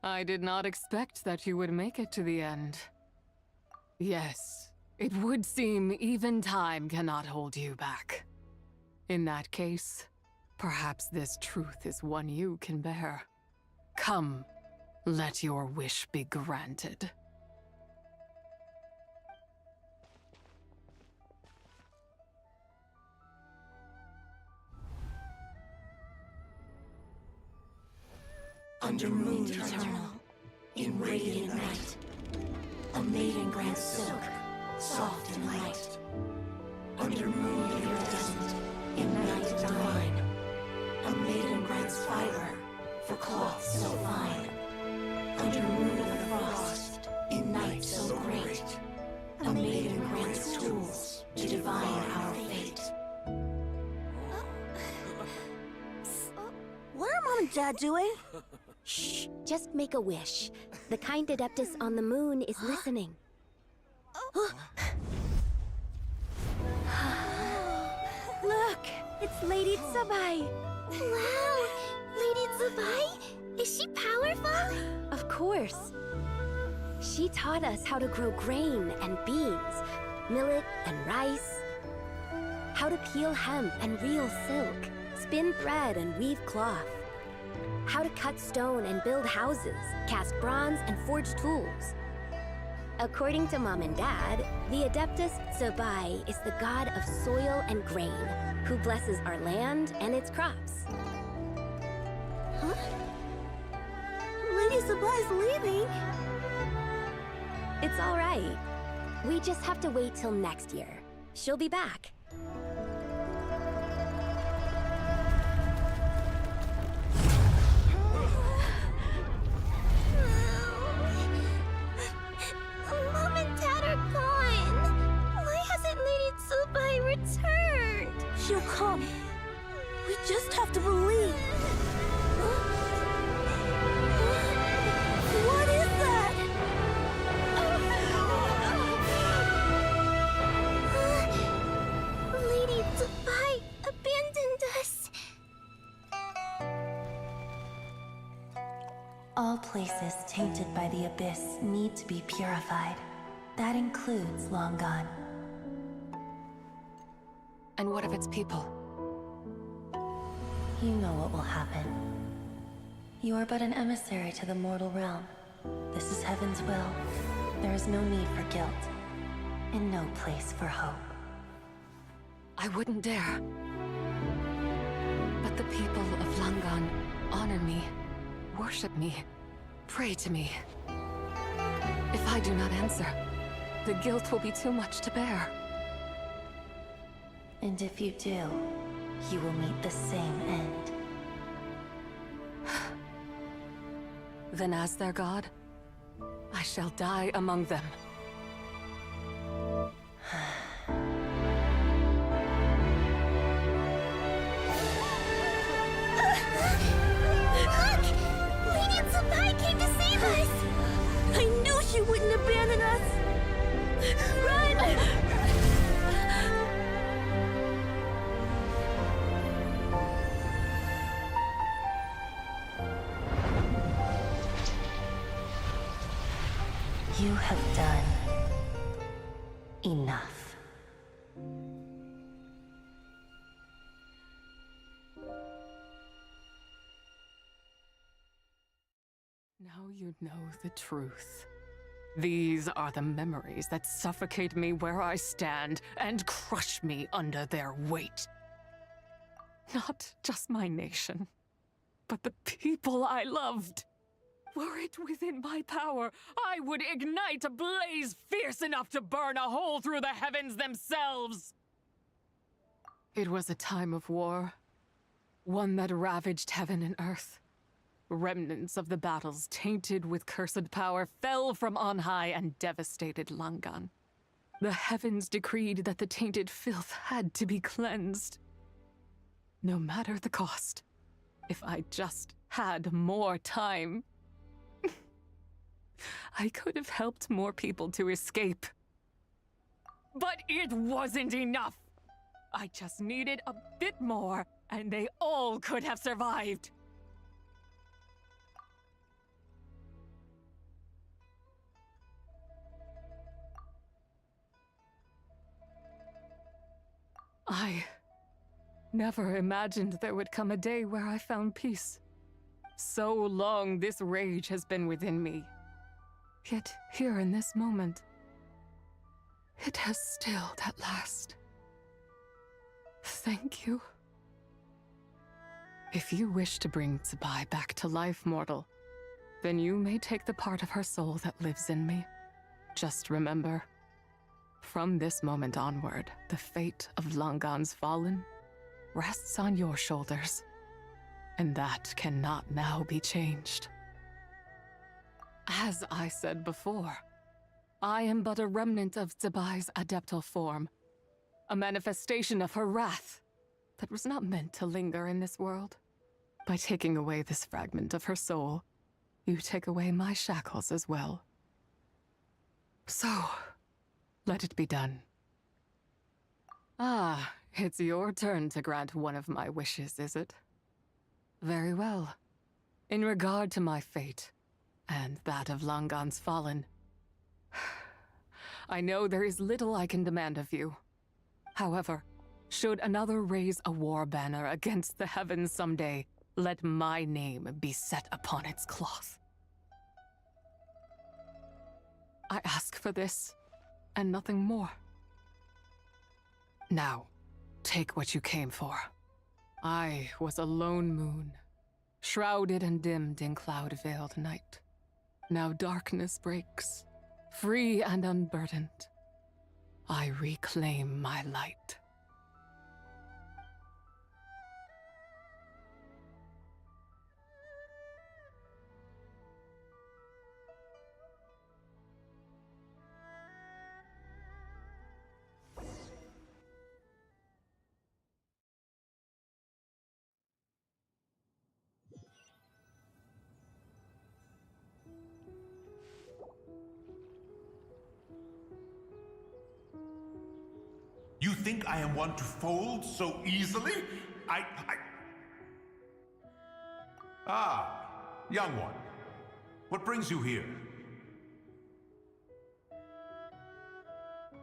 I did not expect that you would make it to the end. Yes, it would seem even time cannot hold you back. In that case, perhaps this truth is one you can bear. Come, let your wish be granted. Under moon eternal, in radiant night, a maiden grants silk, soft and light. Under moon iridescent, in night divine, a maiden grants fiber for cloth so fine. Under moon of frost, in night so great, a maiden grants tools to divine our fate. What are Mom and Dad doing? Shh, just make a wish. The kind Adeptus on the moon is listening. Look, it's Lady Zibai. Wow, Lady Zibai? Is she powerful? Of course. She taught us how to grow grain and beans, millet and rice, how to peel hemp and reel silk, spin thread and weave cloth, how to cut stone and build houses, cast bronze and forge tools. According to Mom and Dad, the Adeptus Zibai is the god of soil and grain, who blesses our land and its crops. Huh? Lady Zibai's leaving? It's all right. We just have to wait till next year. She'll be back. Mom and Dad are gone. Why hasn't Lady Zibai returned? She'll come. We just have to believe. What is that? Lady Zibai abandoned us. All places tainted by the abyss need to be purified. That includes Long Gone. And what of its people? You know what will happen. You are but an emissary to the mortal realm. This is Heaven's will. There is no need for guilt, and no place for hope. I wouldn't dare. But the people of Langan honor me, worship me, pray to me. If I do not answer, the guilt will be too much to bear. And if you do, you will meet the same end. Then as their god, I shall die among them. Look! Lady Zibai came to save us! I knew she wouldn't abandon us! Run! You have done enough. Now you know the truth. These are the memories that suffocate me where I stand and crush me under their weight. Not just my nation, but the people I loved. Were it within my power, I would ignite a blaze fierce enough to burn a hole through the heavens themselves. It was a time of war, one that ravaged heaven and earth. Remnants of the battles tainted with cursed power fell from on high and devastated Langan. The heavens decreed that the tainted filth had to be cleansed. No matter the cost, if I just had more time, I could have helped more people to escape. But it wasn't enough. I just needed a bit more, and they all could have survived. Never imagined there would come a day where I found peace. So long this rage has been within me. Yet here in this moment, it has stilled at last. Thank you. If you wish to bring Zibai back to life, mortal, then you may take the part of her soul that lives in me. Just remember, from this moment onward, the fate of Langan's fallen rests on your shoulders, and that cannot now be changed. As I said before, I am but a remnant of Zibai's adeptal form, a manifestation of her wrath that was not meant to linger in this world. By taking away this fragment of her soul, you take away my shackles as well. So, let it be done. Ah, it's your turn to grant one of my wishes, is it? Very well. In regard to my fate, and that of Langan's fallen, I know there is little I can demand of you. However, should another raise a war banner against the heavens someday, let my name be set upon its cloth. I ask for this, and nothing more. Now, take what you came for. I was a lone moon, shrouded and dimmed in cloud-veiled night. Now darkness breaks, free and unburdened. I reclaim my light. You think I am one to fold so easily? Ah, young one. What brings you here?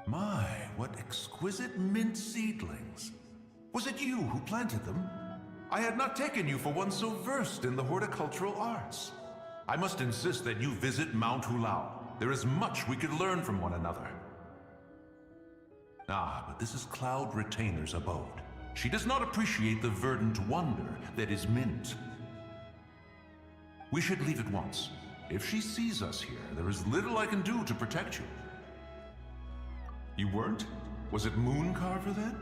My, what exquisite mint seedlings. Was it you who planted them? I had not taken you for one so versed in the horticultural arts. I must insist that you visit Mount Hulao. There is much we could learn from one another. Ah, but this is Cloud Retainer's abode. She does not appreciate the verdant wonder that is mint. We should leave at once. If she sees us here, there is little I can do to protect you. You weren't? Was it Mooncarver then?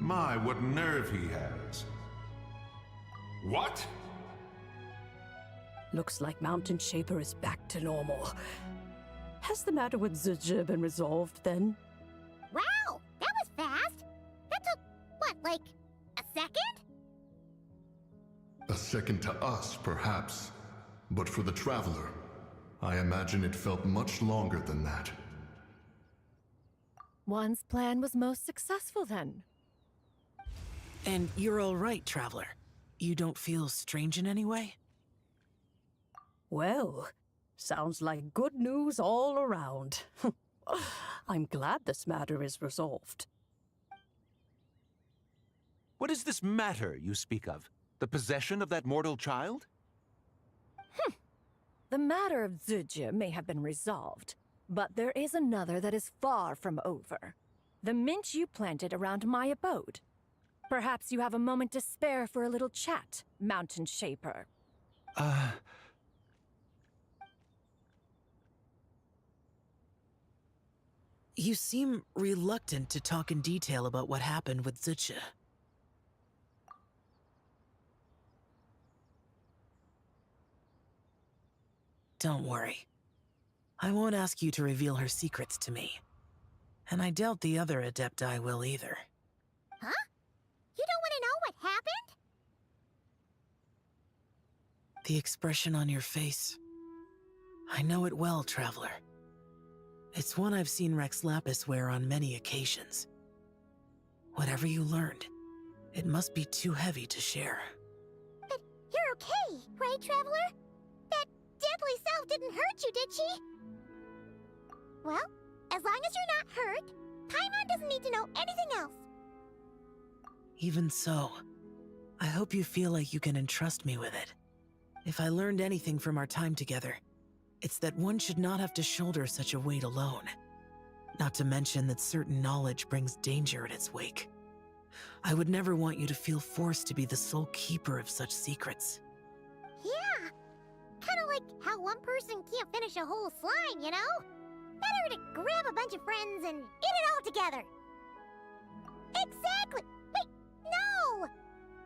My, what nerve he has. What? Looks like Mountain Shaper is back to normal. Has the matter with Zibai been resolved then? Wow, that was fast. That took, what, like, a second? A second to us, perhaps. But for the Traveler, I imagine it felt much longer than that. One's plan was most successful then. And you're all right, Traveler. You don't feel strange in any way? Well, sounds like good news all around. I'm glad this matter is resolved. What is this matter you speak of? The possession of that mortal child? The matter of Zibai may have been resolved, but there is another that is far from over. The mint you planted around my abode. Perhaps you have a moment to spare for a little chat, Mountain Shaper. You seem reluctant to talk in detail about what happened with Zibai. Don't worry. I won't ask you to reveal her secrets to me. And I doubt the other Adepti will either. Huh? You don't want to know what happened? The expression on your face. I know it well, Traveler. It's one I've seen Rex Lapis wear on many occasions. Whatever you learned, it must be too heavy to share. But you're okay, right, Traveler? That deadly self didn't hurt you, did she? Well, as long as you're not hurt, Paimon doesn't need to know anything else. Even so, I hope you feel like you can entrust me with it. If I learned anything from our time together, it's that one should not have to shoulder such a weight alone. Not to mention that certain knowledge brings danger in its wake. I would never want you to feel forced to be the sole keeper of such secrets. Yeah, kinda like how one person can't finish a whole slime, you know? Better to grab a bunch of friends and eat it all together. Exactly! Wait, no!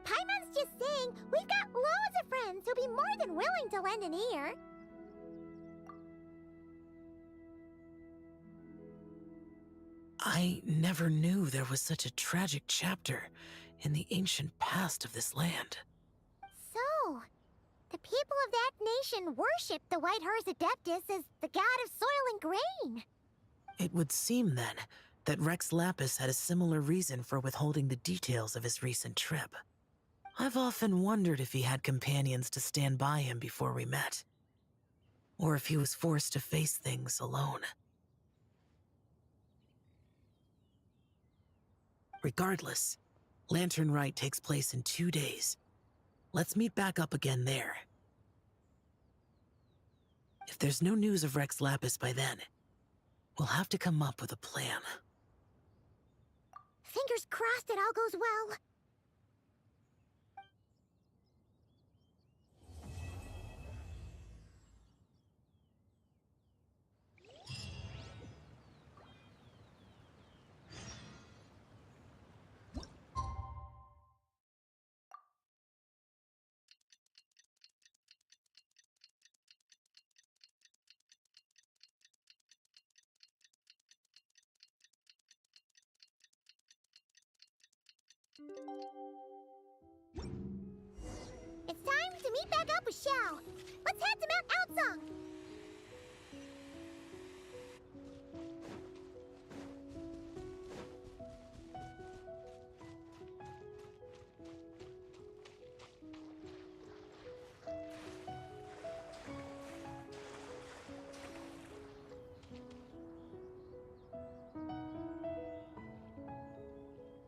Paimon's just saying we've got loads of friends who'll be more than willing to lend an ear. I never knew there was such a tragic chapter in the ancient past of this land. So, the people of that nation worship the White Horse Adeptus as the god of soil and grain. It would seem, then, that Rex Lapis had a similar reason for withholding the details of his recent trip. I've often wondered if he had companions to stand by him before we met, or if he was forced to face things alone. Regardless, Lantern Rite takes place in 2 days. Let's meet back up again there. If there's no news of Rex Lapis by then, we'll have to come up with a plan. Fingers crossed it all goes well. It's time to meet back up with Xiao. Let's head to Mount Outsong.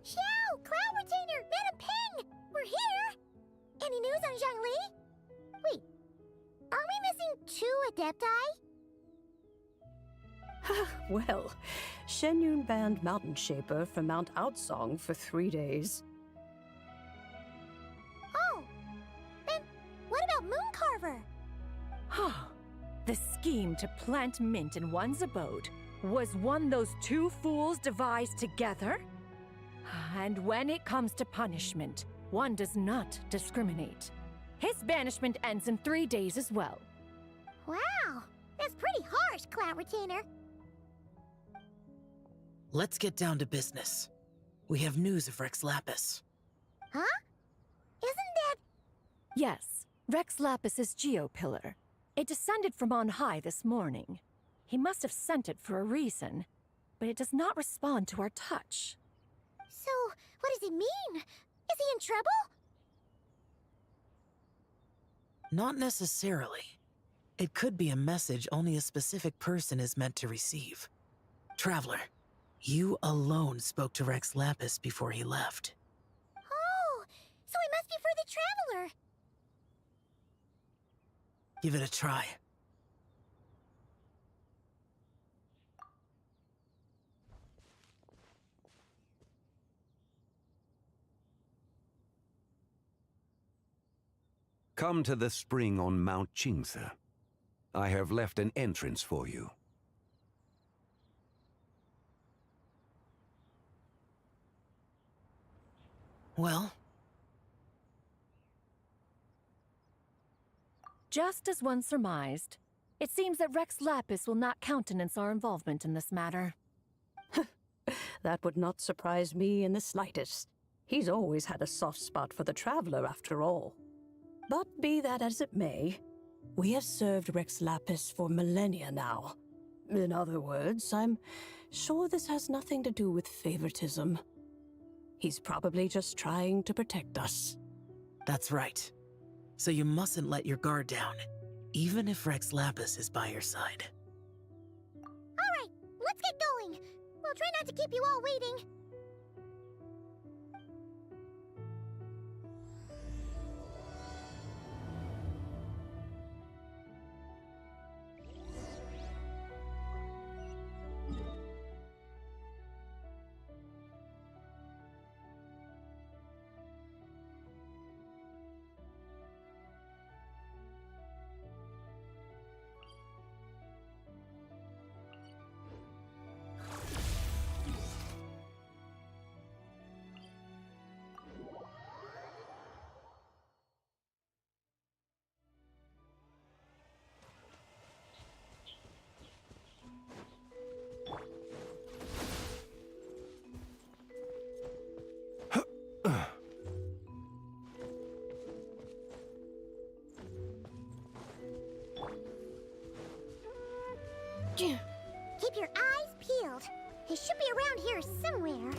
Xiao, Cloud Retainer, Madam Ping! We're here! Any news on Zhongli? Wait, are we missing 2 Adepti? Well, Shenyun banned Mountain Shaper from Mount Outsong for 3 days. Oh, then what about Mooncarver? The scheme to plant mint in one's abode was one those 2 fools devised together? And when it comes to punishment, one does not discriminate. His banishment ends in 3 days as well. Wow, that's pretty harsh, Cloud Retainer. Let's get down to business. We have news of Rex Lapis. Huh? Isn't that... Yes, Rex Lapis's Geopillar. It descended from on high this morning. He must have sent it for a reason, but it does not respond to our touch. So, what does it mean? Is he in trouble? Not necessarily. It could be a message only a specific person is meant to receive. Traveler, you alone spoke to Rex Lapis before he left. Oh, so it must be for the Traveler. Give it a try. Come to the spring on Mount Qingse. I have left an entrance for you. Well? Just as one surmised, it seems that Rex Lapis will not countenance our involvement in this matter. That would not surprise me in the slightest. He's always had a soft spot for the Traveler, after all. But be that as it may, we have served Rex Lapis for millennia now. In other words, I'm sure this has nothing to do with favoritism. He's probably just trying to protect us. That's right. So you mustn't let your guard down, even if Rex Lapis is by your side. Alright, let's get going. We'll try not to keep you all waiting. Keep your eyes peeled. He should be around here somewhere.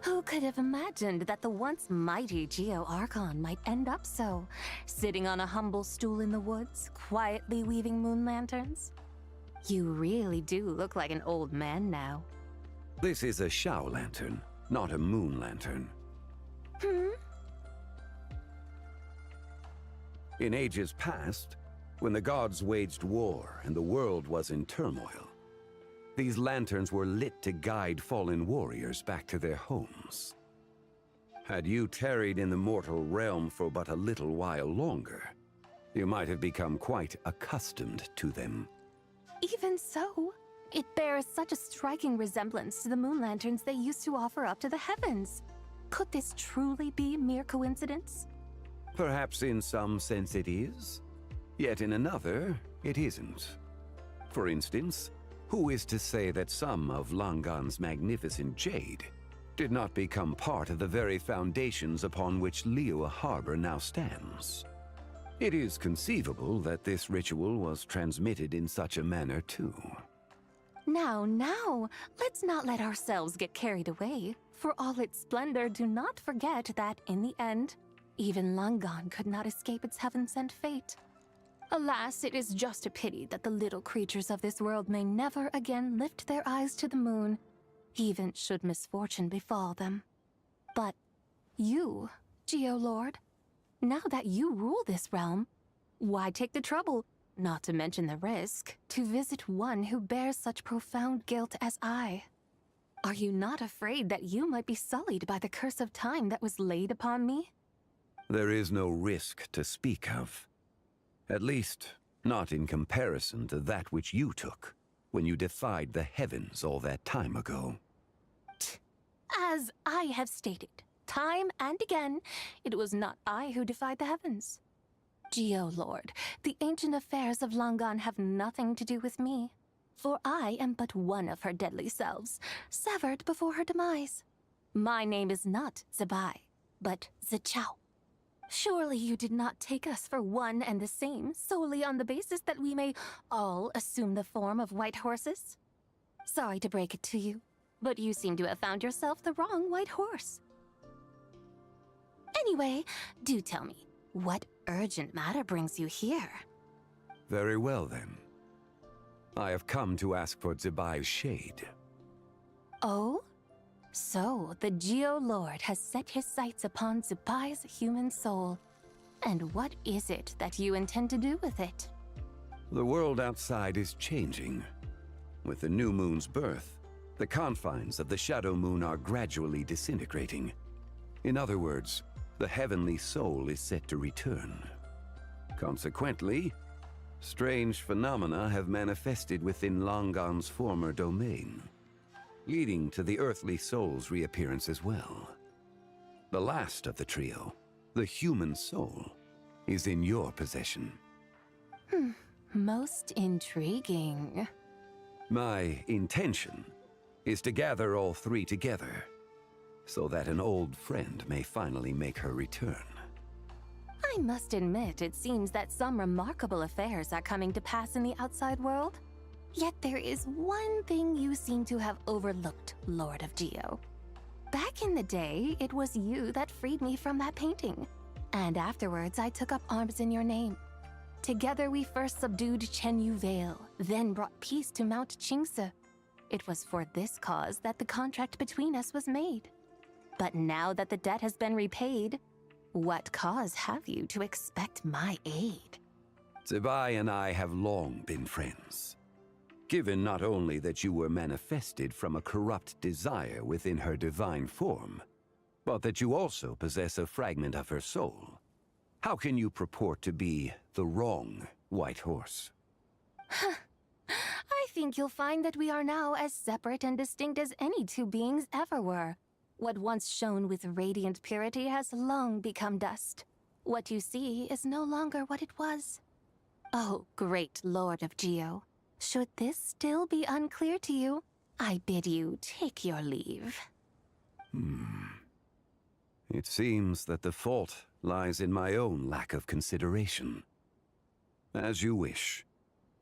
Who could have imagined that the once mighty Geo Archon might end up so, sitting on a humble stool in the woods, quietly weaving moon lanterns? You really do look like an old man now. This is a Shao lantern, not a moon lantern. In ages past, when the gods waged war and the world was in turmoil, these lanterns were lit to guide fallen warriors back to their homes. Had you tarried in the mortal realm for but a little while longer, you might have become quite accustomed to them. Even so, it bears such a striking resemblance to the moon lanterns they used to offer up to the heavens. Could this truly be mere coincidence? Perhaps in some sense it is, yet in another, it isn't. For instance, who is to say that some of Langan's magnificent jade did not become part of the very foundations upon which Liyue Harbor now stands? It is conceivable that this ritual was transmitted in such a manner too. Now, let's not let ourselves get carried away. For all its splendor, do not forget that, in the end, even Langan could not escape its heaven-sent fate. Alas, it is just a pity that the little creatures of this world may never again lift their eyes to the moon, even should misfortune befall them. But you, Geo-Lord, now that you rule this realm, why take the trouble, not to mention the risk, to visit one who bears such profound guilt as I? Are you not afraid that you might be sullied by the curse of time that was laid upon me? There is no risk to speak of. At least, not in comparison to that which you took when you defied the heavens all that time ago. As I have stated, time and again, it was not I who defied the heavens. Geo-Lord, the ancient affairs of Langan have nothing to do with me, for I am but one of her deadly selves, severed before her demise. My name is not Zibai, but Zichao. Surely you did not take us for one and the same solely on the basis that we may all assume the form of white horses? Sorry to break it to you, but you seem to have found yourself the wrong white horse. Anyway, do tell me, what urgent matter brings you here? Very well then. I have come to ask for Zibai's shade. Oh? So, the Geo-Lord has set his sights upon Zibai's human soul. And what is it that you intend to do with it? The world outside is changing. With the new moon's birth, the confines of the Shadow Moon are gradually disintegrating. In other words, the heavenly soul is set to return. Consequently, strange phenomena have manifested within Langan's former domain, leading to the earthly soul's reappearance as well. The last of the trio, the human soul, is in your possession. Most intriguing. My intention is to gather all three together, so that an old friend may finally make her return. I must admit, it seems that some remarkable affairs are coming to pass in the outside world. Yet there is one thing you seem to have overlooked, Lord of Geo. Back in the day, it was you that freed me from that painting. And afterwards, I took up arms in your name. Together we first subdued Chenyu Vale, then brought peace to Mount Qingse. It was for this cause that the contract between us was made. But now that the debt has been repaid, what cause have you to expect my aid? Zibai and I have long been friends. Given not only that you were manifested from a corrupt desire within her divine form, but that you also possess a fragment of her soul, how can you purport to be the wrong White Horse? I think you'll find that we are now as separate and distinct as any two beings ever were. What once shone with radiant purity has long become dust. What you see is no longer what it was. Oh, great Lord of Geo. Should this still be unclear to you, I bid you take your leave. It seems that the fault lies in my own lack of consideration. As you wish.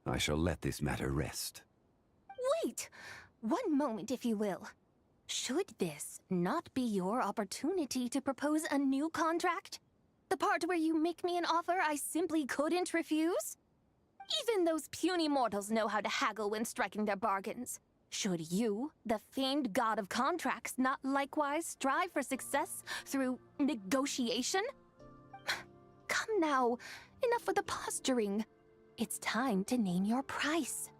I shall let this matter rest. Wait! One moment, if you will. Should this not be your opportunity to propose a new contract? The part where you make me an offer I simply couldn't refuse? Even those puny mortals know how to haggle when striking their bargains. Should you, the famed god of contracts, not likewise strive for success through negotiation? Come now, enough with the posturing. It's time to name your price.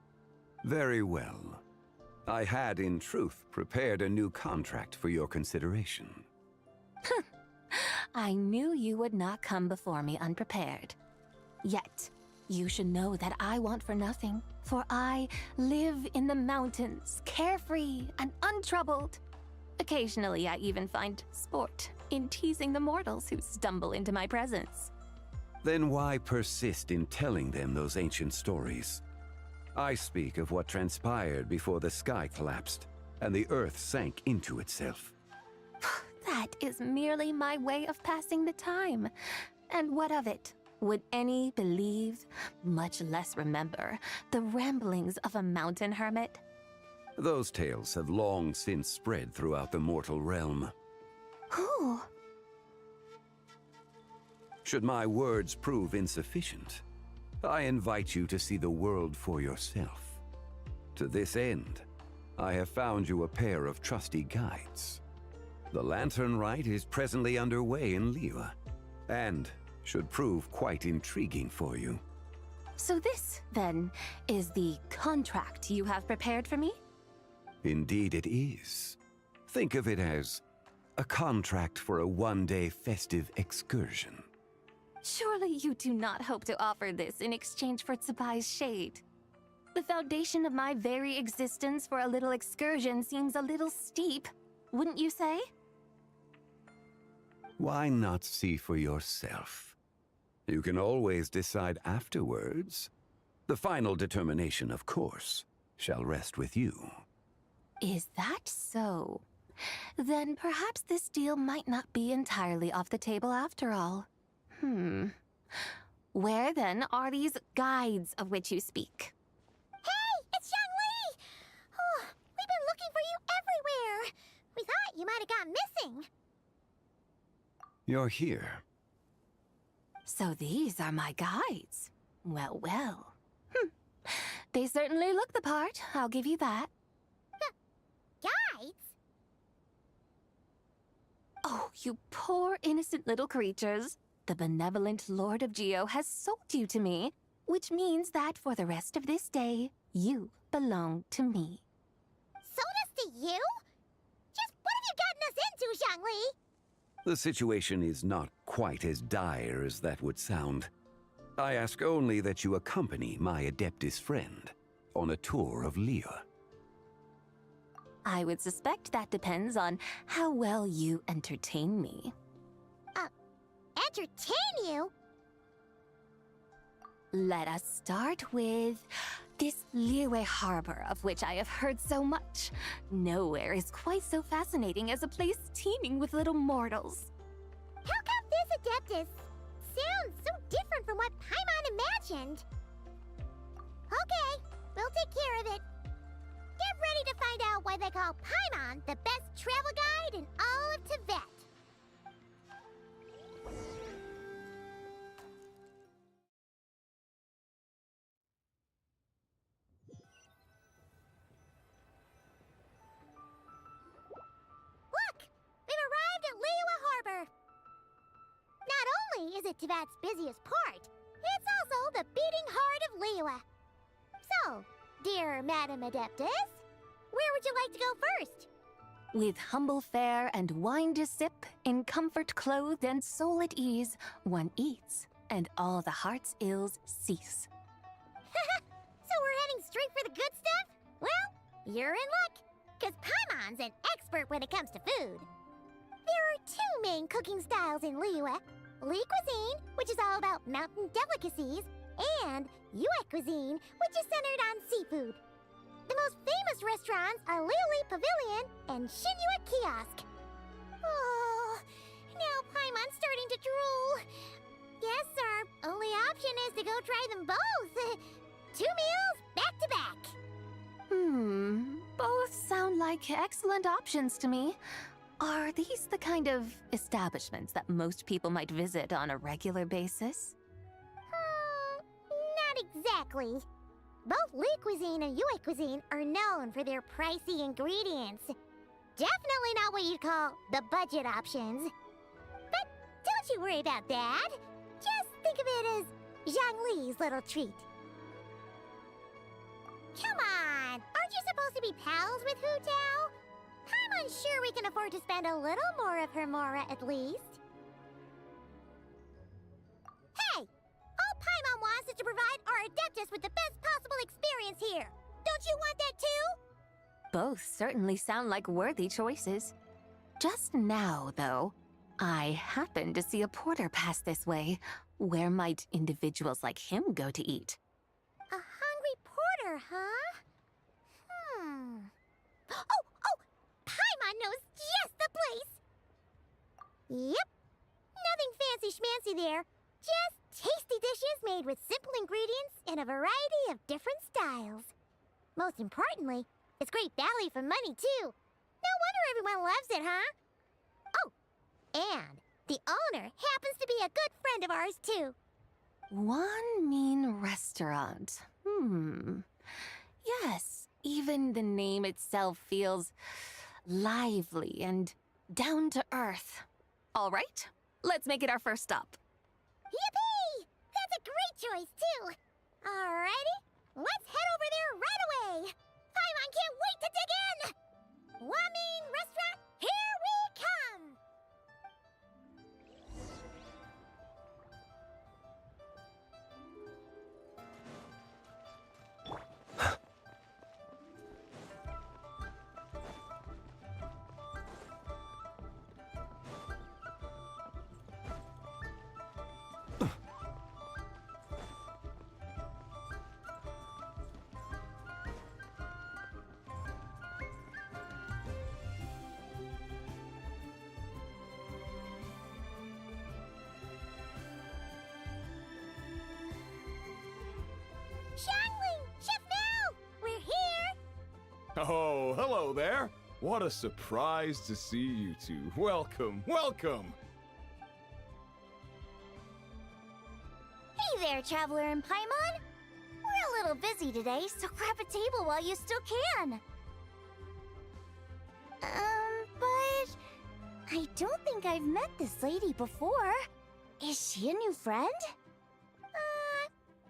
Very well. I had, in truth, prepared a new contract for your consideration. I knew you would not come before me unprepared. Yet, you should know that I want for nothing, for I live in the mountains, carefree and untroubled. Occasionally, I even find sport in teasing the mortals who stumble into my presence. Then why persist in telling them those ancient stories? I speak of what transpired before the sky collapsed and the earth sank into itself. That is merely my way of passing the time. And what of it? Would any believe, much less remember, the ramblings of a mountain hermit? Those tales have long since spread throughout the mortal realm. Who? Should my words prove insufficient, I invite you to see the world for yourself. To this end, I have found you a pair of trusty guides. The Lantern Rite is presently underway in Liyue, and should prove quite intriguing for you. So this, then, is the contract you have prepared for me? Indeed it is. Think of it as a contract for a one-day festive excursion. Surely you do not hope to offer this in exchange for Zibai's shade. The foundation of my very existence for a little excursion seems a little steep, wouldn't you say? Why not see for yourself? You can always decide afterwards. The final determination, of course, shall rest with you. Is that so? Then perhaps this deal might not be entirely off the table after all. Where then are these guides of which you speak? Hey, it's Zhongli! Oh, we've been looking for you everywhere. We thought you might have gone missing. You're here. So these are my guides. Well, well. They certainly look the part, I'll give you that. Guides? Oh, you poor innocent little creatures. The benevolent Lord of Geo has sold you to me, which means that for the rest of this day, you belong to me. Sold us to you? Just what have you gotten us into, Zhongli? The situation is not quite as dire as that would sound. I ask only that you accompany my Adeptus friend on a tour of Liyue. I would suspect that depends on how well you entertain me. Entertain you? Let us start with this Liyue harbor of which I have heard so much. Nowhere is quite so fascinating as a place teeming with little mortals. How come this Adeptus sounds so different from what Paimon imagined? Okay, we'll take care of it. Get ready to find out why they call Paimon the best travel guide in all of Tibet. Look! We've arrived at Liyue Harbor. Not only is it Tibet's busiest port, it's also the beating heart of Liyue. So, dear Madam Adeptus. Where would you like to go first? With humble fare and wine to sip, in comfort clothed and soul at ease, one eats, and all the heart's ills cease. So we're heading straight for the good stuff? Well, you're in luck, because Paimon's an expert when it comes to food. There are two main cooking styles in Liyue. Li cuisine, which is all about mountain delicacies, and Yue cuisine, which is centered on seafood. The most famous restaurants are Liuli Pavilion and Shinyue Kiosk. Oh, now Paimon's starting to drool. Yes, our only option is to go try them both. 2 meals, back to back. Both sound like excellent options to me. Are these the kind of establishments that most people might visit on a regular basis? Not exactly. Both Li cuisine and Yue cuisine are known for their pricey ingredients. Definitely not what you'd call the budget options. But don't you worry about that. Just think of it as Zhang Li's little treat. Come on! Aren't you supposed to be pals with Hu Tao? I'm unsure we can afford to spend a little more of her mora at least. Hey! All Paimon wants is to provide our Adeptus with the best possible experience here. Don't you want that too? Both certainly sound like worthy choices. Just now, though, I happened to see a porter pass this way. Where might individuals like him go to eat? A hungry porter, huh? Oh! Paimon knows just the place! Yep. Nothing fancy schmancy there. Just tasty dishes made with simple ingredients in a variety of different styles. Most importantly, it's great value for money, too. No wonder everyone loves it, huh? Oh, and the owner happens to be a good friend of ours, too. One mean restaurant. Yes, even the name itself feels lively and down to earth. All right, let's make it our first stop. Yippee! That's a great choice, too. Alrighty, let's head over there right away. Paimon can't wait to dig in. Wamin Restaurant, here we come. Xiangling! Chef Now! We're here! Oh, hello there! What a surprise to see you two. Welcome, welcome! Hey there, Traveler and Paimon! We're a little busy today, so grab a table while you still can. But I don't think I've met this lady before. Is she a new friend?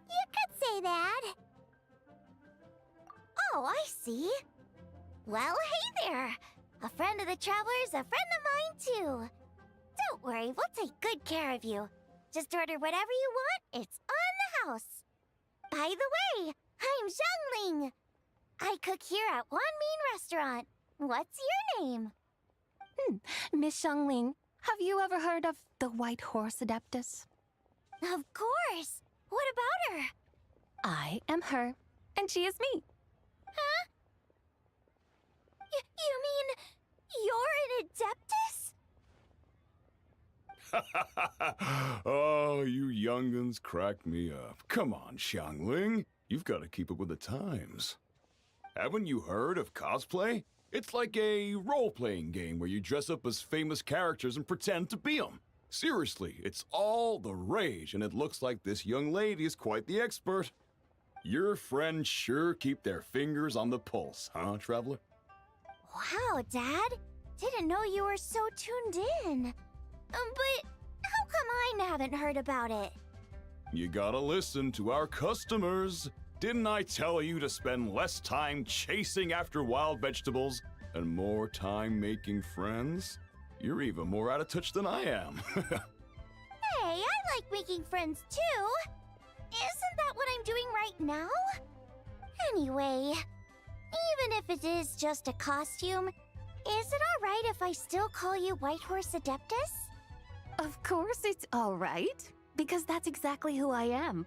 You could say that. Oh, I see. Well, hey there. A friend of the Traveler's a friend of mine, too. Don't worry, we'll take good care of you. Just order whatever you want, it's on the house. By the way, I'm Zhangling. I cook here at Wanmin Restaurant. What's your name? Miss Xiangling, have you ever heard of the White Horse Adeptus? Of course. What about her? I am her, and she is me. Huh? You mean you're an Adeptus? Oh, you young'uns crack me up. Come on, Xiangling. You've got to keep up with the times. Haven't you heard of cosplay? It's like a role-playing game where you dress up as famous characters and pretend to be them. Seriously, it's all the rage, and it looks like this young lady is quite the expert. Your friends sure keep their fingers on the pulse, huh, Traveler? Wow, Dad. Didn't know you were so tuned in. But how come I haven't heard about it? You gotta listen to our customers. Didn't I tell you to spend less time chasing after wild vegetables and more time making friends? You're even more out of touch than I am. Hey, I like making friends too. Isn't that what I'm doing right now? Anyway, even if it is just a costume, is it alright if I still call you Whitehorse Adeptus? Of course it's all right, because that's exactly who I am.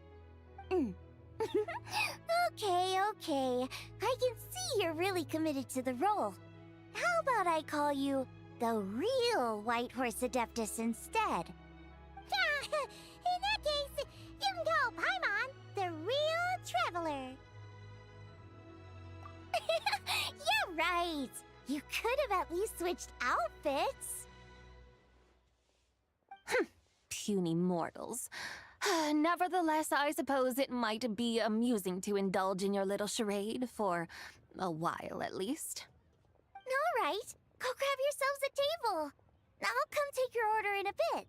Okay. I can see you're really committed to the role. How about I call you the real Whitehorse Adeptus instead? In that case, you can call Paimon the real traveler. You're right. You could have at least switched outfits. Puny mortals. Nevertheless, I suppose it might be amusing to indulge in your little charade for a while at least. All right, go grab yourselves a table. I'll come take your order in a bit.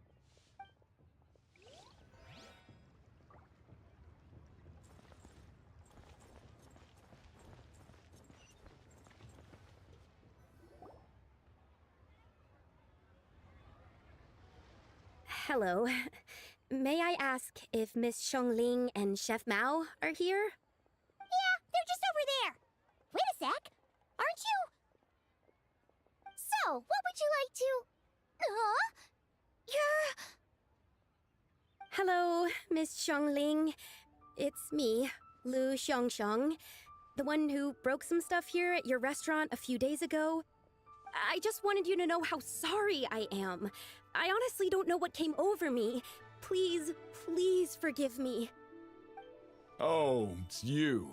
Hello. May I ask if Miss Xiongling and Chef Mao are here? Yeah, they're just over there. Wait a sec. Aren't you? So, what would you like to... You're... Hello, Miss Xiongling. It's me, Lu Xiongxiong, the one who broke some stuff here at your restaurant a few days ago. I just wanted you to know how sorry I am. I honestly don't know what came over me. Please forgive me. Oh, it's you.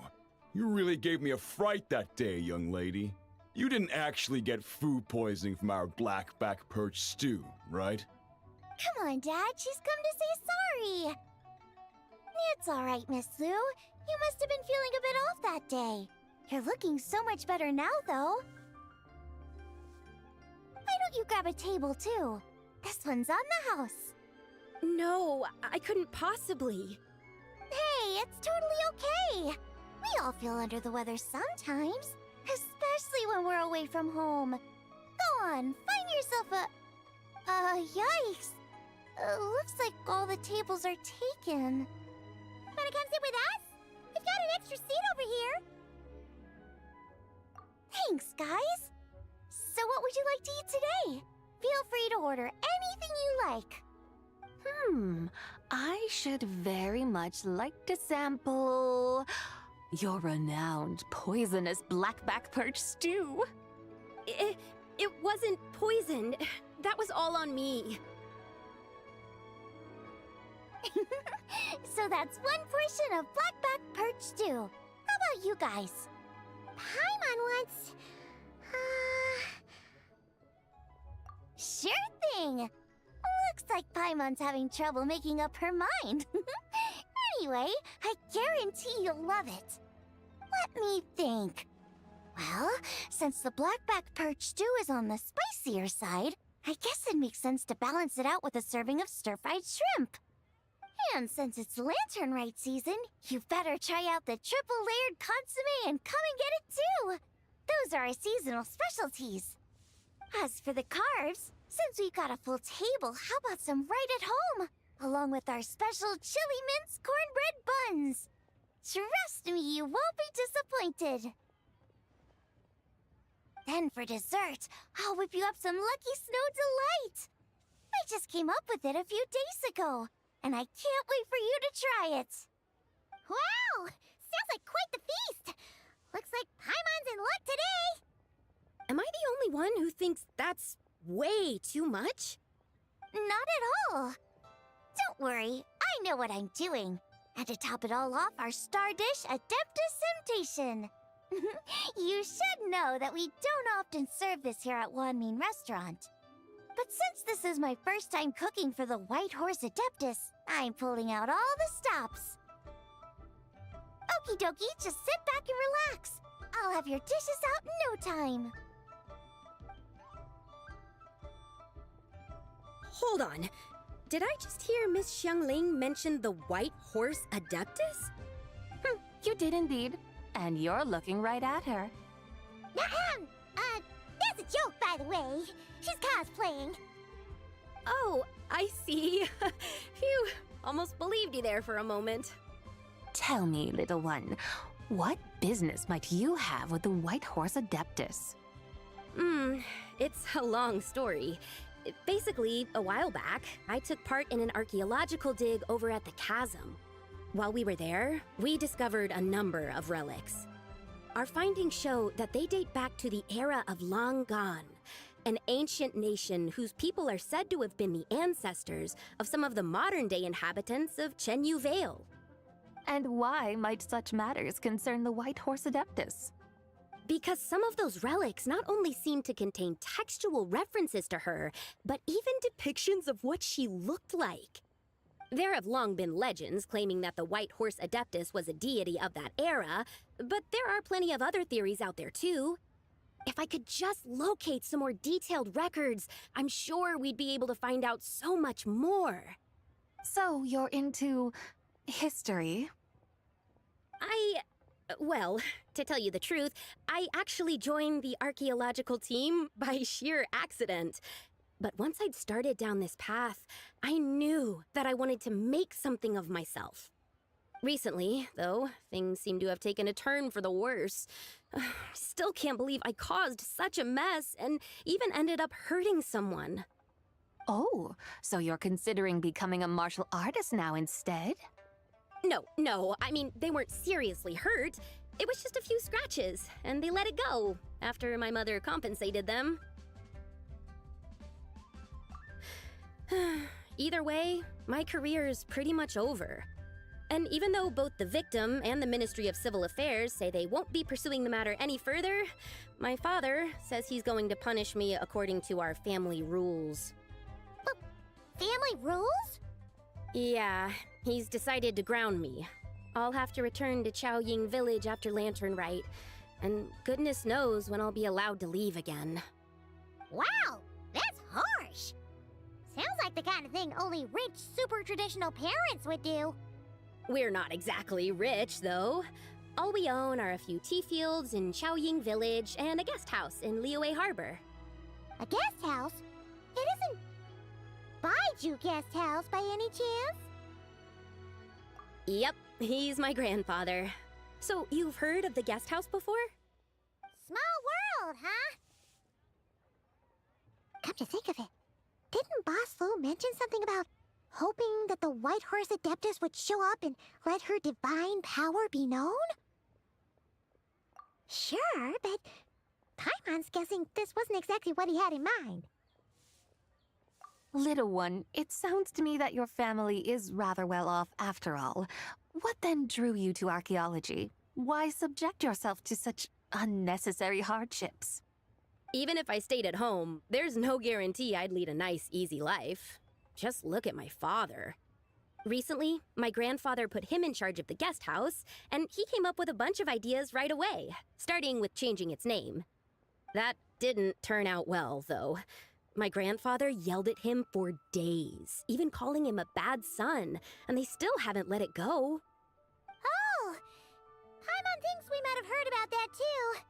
You really gave me a fright that day, young lady. You didn't actually get food poisoning from our blackback perch stew, right? Come on, Dad. She's come to say sorry. It's all right, Miss Lu. You must have been feeling a bit off that day. You're looking so much better now, though. Why don't you grab a table, too? This one's on the house. No, I couldn't possibly. Hey, it's totally okay. We all feel under the weather sometimes, especially when we're away from home. Go on, find yourself a... yikes. Looks like all the tables are taken. Wanna come sit with us? We've got an extra seat over here. Thanks, guys. So what would you like to eat today? Feel free to order anything you like. I should very much like to sample your renowned poisonous blackback perch stew. It wasn't poisoned. That was all on me. So that's one portion of blackback perch stew. How about you guys? Paimon wants... Sure thing! Looks like Paimon's having trouble making up her mind. Anyway, I guarantee you'll love it. Let me think. Well, since the blackback perch stew is on the spicier side, I guess it makes sense to balance it out with a serving of stir-fried shrimp. And since it's Lantern Rite season, you better try out the triple-layered consommé and come and get it too! Those are our seasonal specialties. As for the carbs, since we've got a full table, how about some right at home? Along with our special chili mince cornbread buns. Trust me, you won't be disappointed. Then for dessert, I'll whip you up some Lucky Snow Delight. I just came up with it a few days ago, and I can't wait for you to try it. Wow! Sounds like quite the feast! Looks like Paimon's in luck today! Am I the only one who thinks that's way too much? Not at all. Don't worry, I know what I'm doing. And to top it all off, our star dish, Adeptus Temptation. You should know that we don't often serve this here at Wanmin Restaurant. But since this is my first time cooking for the White Horse Adeptus, I'm pulling out all the stops. Okie dokie, just sit back and relax. I'll have your dishes out in no time. Hold on. Did I just hear Miss Xiongling mention the White Horse Adeptus? You did indeed. And you're looking right at her. That's a joke, by the way. She's cosplaying. Oh, I see. Phew, almost believed you there for a moment. Tell me, little one, what business might you have with the White Horse Adeptus? It's a long story. Basically, a while back, I took part in an archaeological dig over at the chasm. While we were there, we discovered a number of relics. Our findings show that they date back to the era of Long Gone, an ancient nation whose people are said to have been the ancestors of some of the modern-day inhabitants of Chenyu Vale. And why might such matters concern the White Horse Adeptus? Because some of those relics not only seem to contain textual references to her, but even depictions of what she looked like. There have long been legends claiming that the White Horse Adeptus was a deity of that era, but there are plenty of other theories out there too. If I could just locate some more detailed records, I'm sure we'd be able to find out so much more. So you're into history? Well, to tell you the truth, I actually joined the archaeological team by sheer accident. But once I'd started down this path, I knew that I wanted to make something of myself. Recently, though, things seem to have taken a turn for the worse. Still can't believe I caused such a mess and even ended up hurting someone. Oh, so you're considering becoming a martial artist now instead? No, I mean, they weren't seriously hurt. It was just a few scratches, and they let it go after my mother compensated them. Either way, my career's pretty much over. And even though both the victim and the Ministry of Civil Affairs say they won't be pursuing the matter any further, my father says he's going to punish me according to our family rules. Family rules? Yeah, he's decided to ground me. I'll have to return to Chaoying Village after Lantern Rite, and goodness knows when I'll be allowed to leave again. Wow, that's harsh. Sounds like the kind of thing only rich, super traditional parents would do. We're not exactly rich, though. All we own are a few tea fields in Chaoying Village and a guest house in Liyue Harbor. A guest house? It isn't Baiju Guest House by any chance? Yep, he's my grandfather. So you've heard of the guest house before? Small world, huh? Come to think of it, didn't Boss Lu mention something about hoping that the White Horse Adeptus would show up and let her divine power be known? Sure, but Paimon's guessing this wasn't exactly what he had in mind. Little one, it sounds to me that your family is rather well off after all. What then drew you to archaeology? Why subject yourself to such unnecessary hardships? Even if I stayed at home, there's no guarantee I'd lead a nice, easy life. Just look at my father. Recently, my grandfather put him in charge of the guest house, and he came up with a bunch of ideas right away, starting with changing its name. That didn't turn out well, though. My grandfather yelled at him for days, even calling him a bad son, and they still haven't let it go. Oh! Paimon thinks we might have heard about that too.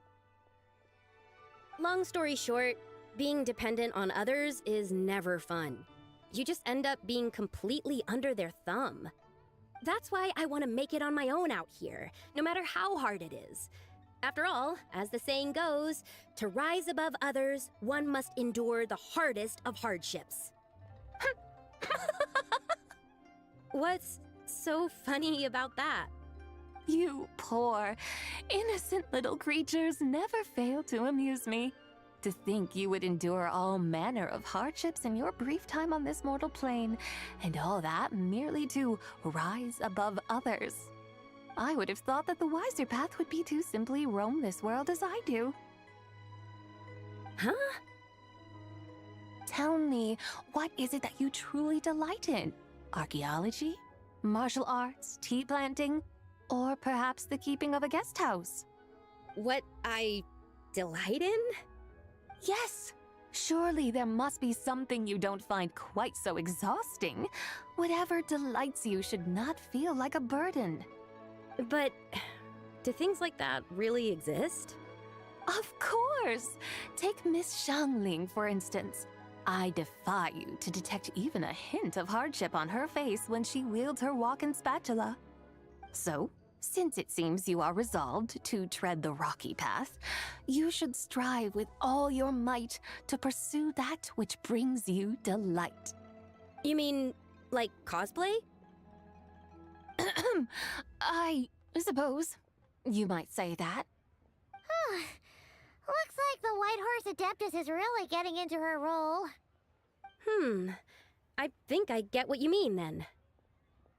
Long story short, being dependent on others is never fun. You just end up being completely under their thumb. That's why I want to make it on my own out here, no matter how hard it is. After all, as the saying goes, to rise above others, one must endure the hardest of hardships. What's so funny about that? You poor, innocent little creatures never fail to amuse me. To think you would endure all manner of hardships in your brief time on this mortal plane, and all that merely to rise above others. I would have thought that the wiser path would be to simply roam this world as I do. Huh? Tell me, what is it that you truly delight in? Archaeology? Martial arts? Tea planting? Or perhaps the keeping of a guest house? What I delight in? Yes! Surely there must be something you don't find quite so exhausting. Whatever delights you should not feel like a burden. But Do things like that really exist? Of course! Take Miss Xiangling, for instance. I defy you to detect even a hint of hardship on her face when she wields her walking spatula. So, since it seems you are resolved to tread the rocky path, you should strive with all your might to pursue that which brings you delight. You mean, like cosplay? I suppose you might say that. Looks like the White Horse Adeptus is really getting into her role. I think I get what you mean then.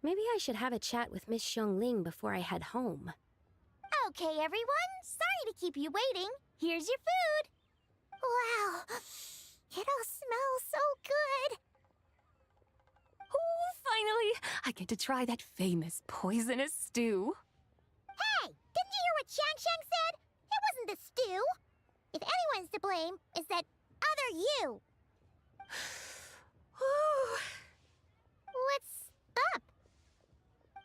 Maybe I should have a chat with Miss Xiangling before I head home. Okay, everyone. Sorry to keep you waiting. Here's your food. Wow. It all smells so good. Oh, finally! I get to try that famous poisonous stew. Hey! Didn't you hear what Shang said? It wasn't the stew. If anyone's to blame, it's that other you. What's up?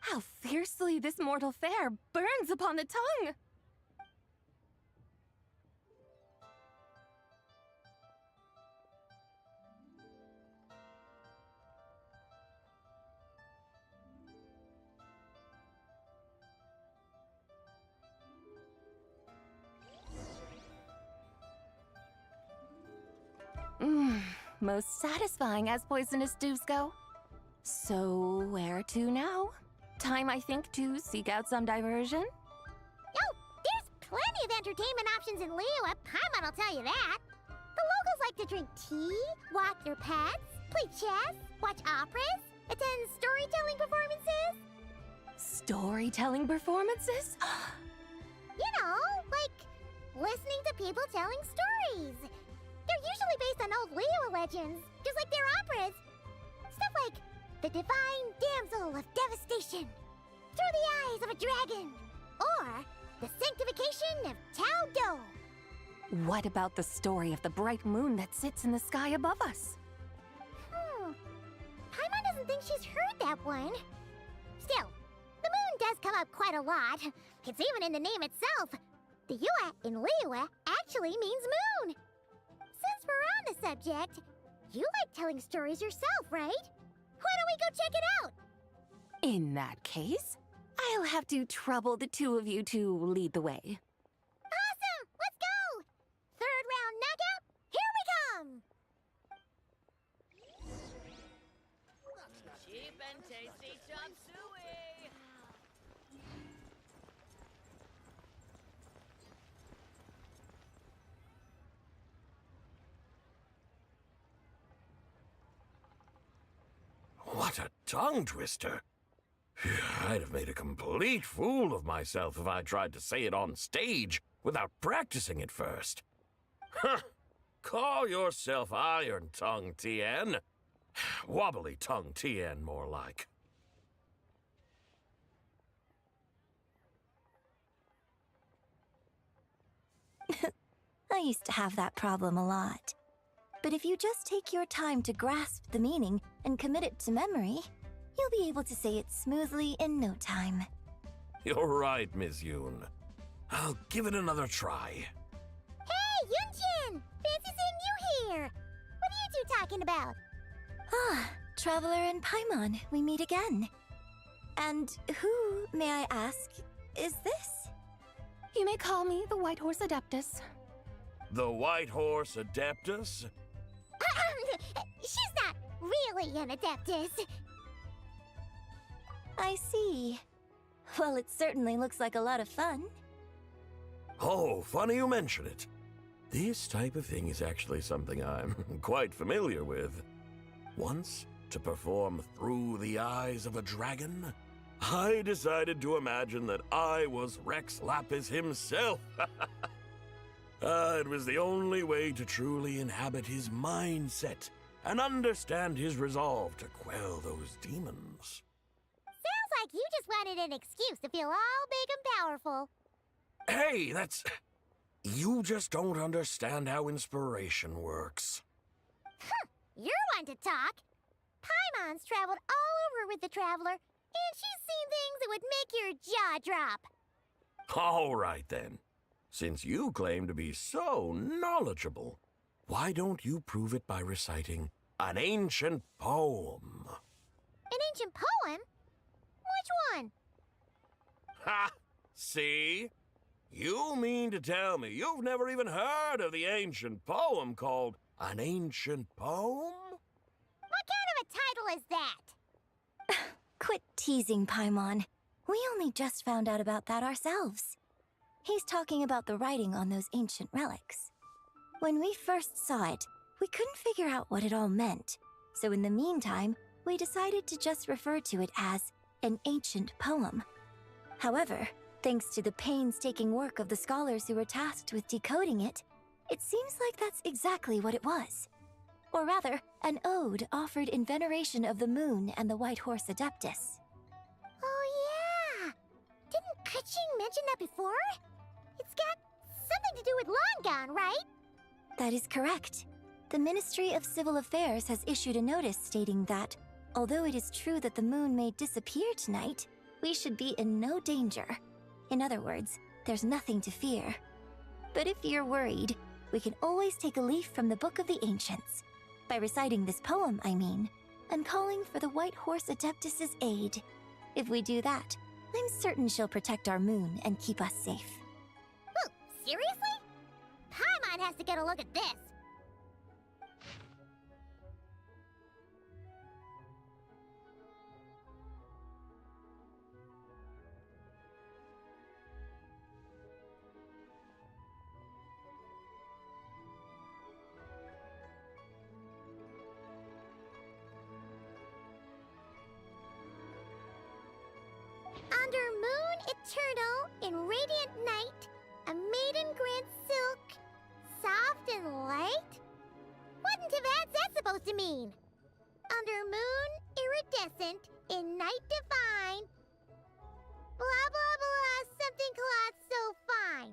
How fiercely this mortal fare burns upon the tongue! Most satisfying as poisonous stews go. So, where to now? Time, I think, to seek out some diversion? Oh, there's plenty of entertainment options in Liyue. Paimon will tell you that. The locals like to drink tea, walk their pets, play chess, watch operas, attend storytelling performances. Storytelling performances? You know, like listening to people telling stories. They're usually based on old Liyue legends, just like their operas. Stuff like the Divine Damsel of Devastation, Through the Eyes of a Dragon, or the Sanctification of Tao Do. What about the story of the bright moon that sits in the sky above us? Paimon doesn't think she's heard that one. Still, the moon does come up quite a lot. It's even in the name itself. The Yue in Liyue actually means moon. Since we're on the subject, you like telling stories yourself, right? Why don't we go check it out? In that case, I'll have to trouble the two of you to lead the way. Awesome! Let's go! Third round knockout, here we come! Cheap and tasty chop suey! What a tongue twister! I'd have made a complete fool of myself if I tried to say it on stage without practicing it first. Huh! Call yourself Iron Tongue, Tien. Wobbly Tongue, Tien, more like. I used to have that problem a lot. But if you just take your time to grasp the meaning and commit it to memory, you'll be able to say it smoothly in no time. You're right, Miss Yoon. I'll give it another try. Hey, Yunjin! Fancy seeing you here! What are you two talking about? Ah, Traveler and Paimon, we meet again. And who, may I ask, is this? You may call me the White Horse Adeptus. The White Horse Adeptus? She's not really an Adeptus. I see. Well, it certainly looks like a lot of fun. Oh, funny you mention it. This type of thing is actually something I'm quite familiar with. Once, to perform Through the Eyes of a Dragon, I decided to imagine that I was Rex Lapis himself. It was the only way to truly inhabit his mindset and understand his resolve to quell those demons. Sounds like you just wanted an excuse to feel all big and powerful. Hey, that's... You just don't understand how inspiration works. You're one to talk. Paimon's traveled all over with the Traveler, and she's seen things that would make your jaw drop. All right, then. Since you claim to be so knowledgeable, why don't you prove it by reciting an ancient poem? An ancient poem? Which one? Ha! See? You mean to tell me you've never even heard of the ancient poem called An Ancient Poem? What kind of a title is that? Quit teasing, Paimon. We only just found out about that ourselves. He's talking about the writing on those ancient relics. When we first saw it, we couldn't figure out what it all meant. So in the meantime, we decided to just refer to it as an ancient poem. However, thanks to the painstaking work of the scholars who were tasked with decoding it, it seems like that's exactly what it was. Or rather, an ode offered in veneration of the moon and the White Horse Adeptus. Oh yeah! Didn't Keqing mention that before? It's got something to do with Longan, right? That is correct. The Ministry of Civil Affairs has issued a notice stating that, although it is true that the moon may disappear tonight, we should be in no danger. In other words, there's nothing to fear. But if you're worried, we can always take a leaf from the Book of the Ancients. By reciting this poem, I mean, and calling for the White Horse Adeptus' aid. If we do that, I'm certain she'll protect our moon and keep us safe. Whoa, seriously? Paimon has to get a look at this. Under moon eternal in radiant night, a maiden grants silk, soft and light? What in Tibet's that supposed to mean? Under moon iridescent in night divine, blah blah blah, something cloth so fine.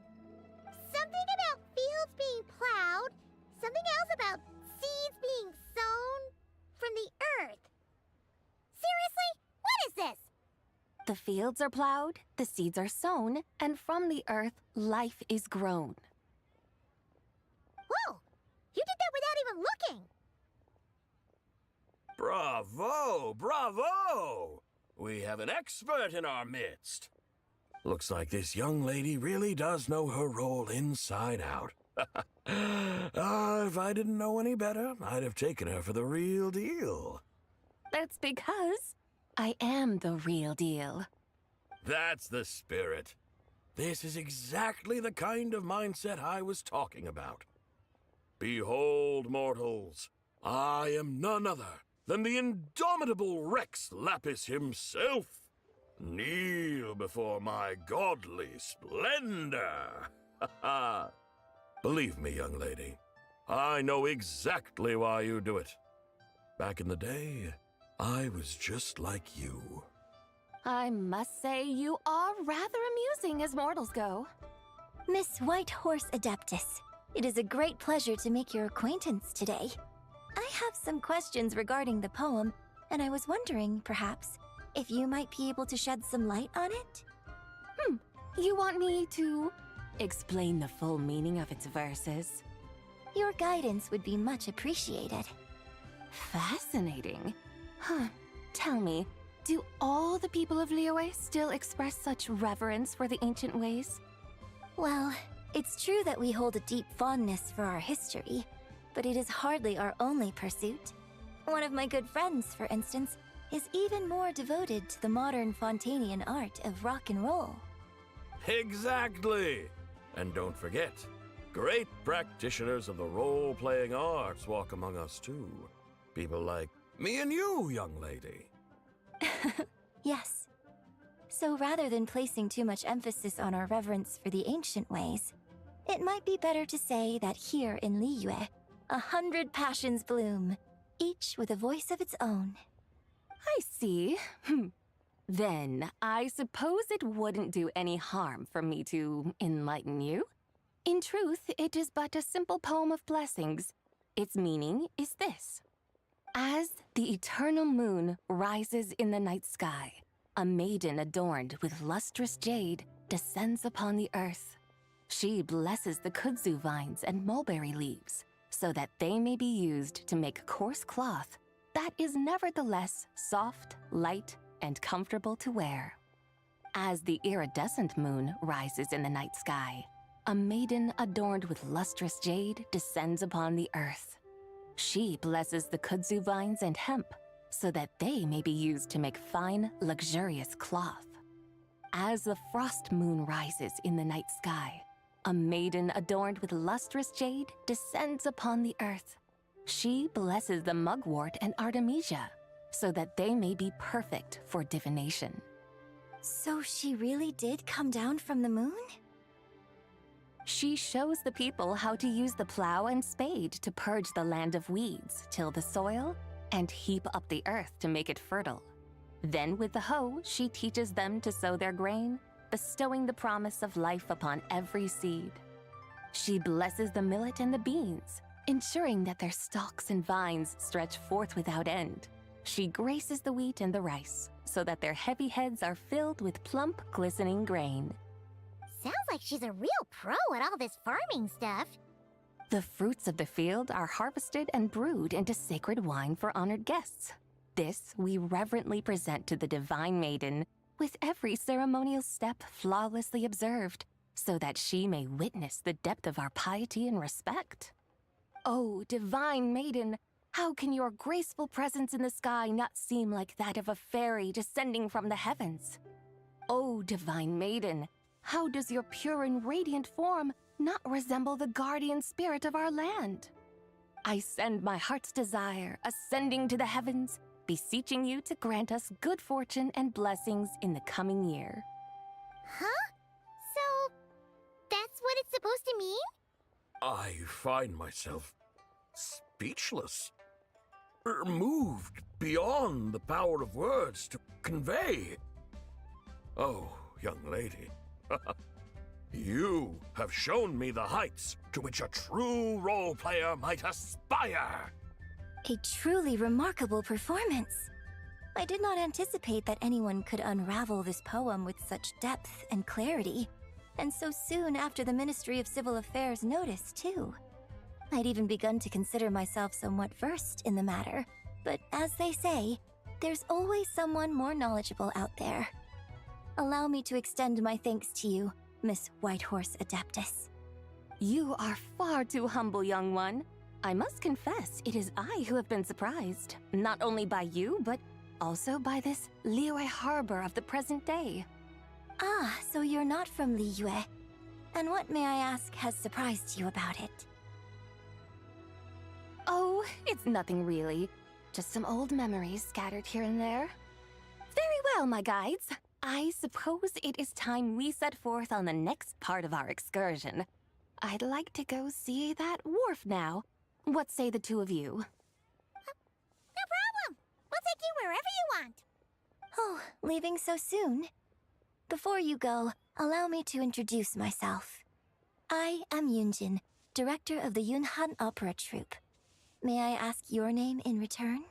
Something about fields being plowed, something else about seeds being sown from the earth. Seriously? What is this? The fields are plowed, the seeds are sown, and from the earth, life is grown. Whoa! You did that without even looking! Bravo! Bravo! We have an expert in our midst. Looks like this young lady really does know her role inside out. If I didn't know any better, I'd have taken her for the real deal. That's because I am the real deal. That's the spirit. This is exactly the kind of mindset I was talking about. Behold, mortals, I am none other than the indomitable Rex Lapis himself. Kneel before my godly splendor. Believe me, young lady, I know exactly why you do it. Back in the day, I was just like you. I must say you are rather amusing as mortals go. Miss White Horse Adeptus, it is a great pleasure to make your acquaintance today. I have some questions regarding the poem, and I was wondering, perhaps, if you might be able to shed some light on it? You want me to explain the full meaning of its verses? Your guidance would be much appreciated. Fascinating. Tell me, do all the people of Liyue still express such reverence for the ancient ways? Well, it's true that we hold a deep fondness for our history, but it is hardly our only pursuit. One of my good friends, for instance, is even more devoted to the modern Fontanian art of rock and roll. Exactly! And don't forget, great practitioners of the role-playing arts walk among us too. People like me and you, young lady. Yes. So rather than placing too much emphasis on our reverence for the ancient ways, it might be better to say that here in Liyue, 100 passions bloom, each with a voice of its own. I see. Then, I suppose it wouldn't do any harm for me to enlighten you. In truth, it is but a simple poem of blessings. Its meaning is this. As the eternal moon rises in the night sky, a maiden adorned with lustrous jade descends upon the earth. She blesses the kudzu vines and mulberry leaves so that they may be used to make coarse cloth that is nevertheless soft, light, and comfortable to wear. As the iridescent moon rises in the night sky, a maiden adorned with lustrous jade descends upon the earth. She blesses the kudzu vines and hemp so that they may be used to make fine, luxurious cloth. As the frost moon rises in the night sky, a maiden adorned with lustrous jade descends upon the earth. She blesses the mugwort and artemisia so that they may be perfect for divination. So she really did come down from the moon? She shows the people how to use the plow and spade to purge the land of weeds, till the soil, and heap up the earth to make it fertile. Then with the hoe, she teaches them to sow their grain, bestowing the promise of life upon every seed. She blesses the millet and the beans, ensuring that their stalks and vines stretch forth without end. She graces the wheat and the rice, so that their heavy heads are filled with plump, glistening grain. Sounds like she's a real pro at all this farming stuff. The fruits of the field are harvested and brewed into sacred wine for honored guests. This we reverently present to the divine maiden, with every ceremonial step flawlessly observed, so that she may witness the depth of our piety and respect. Oh, divine maiden, how can your graceful presence in the sky not seem like that of a fairy descending from the heavens? Oh, divine maiden, how does your pure and radiant form not resemble the guardian spirit of our land? I send my heart's desire, ascending to the heavens, beseeching you to grant us good fortune and blessings in the coming year. Huh? So, that's what it's supposed to mean? I find myself speechless, moved beyond the power of words to convey. Oh, young lady, you have shown me the heights to which a true role player might aspire. A truly remarkable performance. I did not anticipate that anyone could unravel this poem with such depth and clarity, and so soon after the Ministry of Civil Affairs noticed, too. I'd even begun to consider myself somewhat versed in the matter, but as they say, there's always someone more knowledgeable out there. Allow me to extend my thanks to you, Miss Whitehorse Adeptus. You are far too humble, young one. I must confess, it is I who have been surprised, not only by you, but also by this Liyue harbor of the present day. Ah, so you're not from Liyue. And what, may I ask, has surprised you about it? Oh, it's nothing really. Just some old memories scattered here and there. Very well, my guides. I suppose it is time we set forth on the next part of our excursion. I'd like to go see that wharf now. What say the two of you? No problem. We'll take you wherever you want. Oh, leaving so soon? Before you go, allow me to introduce myself. I am Yunjin, director of the Yunhan Opera Troupe. May I ask your name in return?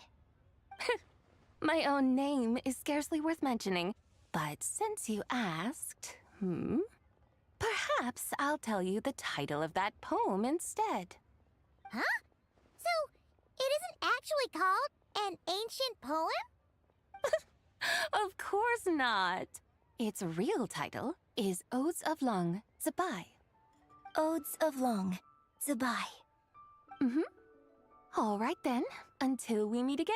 My own name is scarcely worth mentioning, but since you asked, perhaps I'll tell you the title of that poem instead. Huh? So, it isn't actually called an ancient poem? Of course not. Its real title is Odes of Long, Zibai. Odes of Long, Zibai. All right then, until we meet again.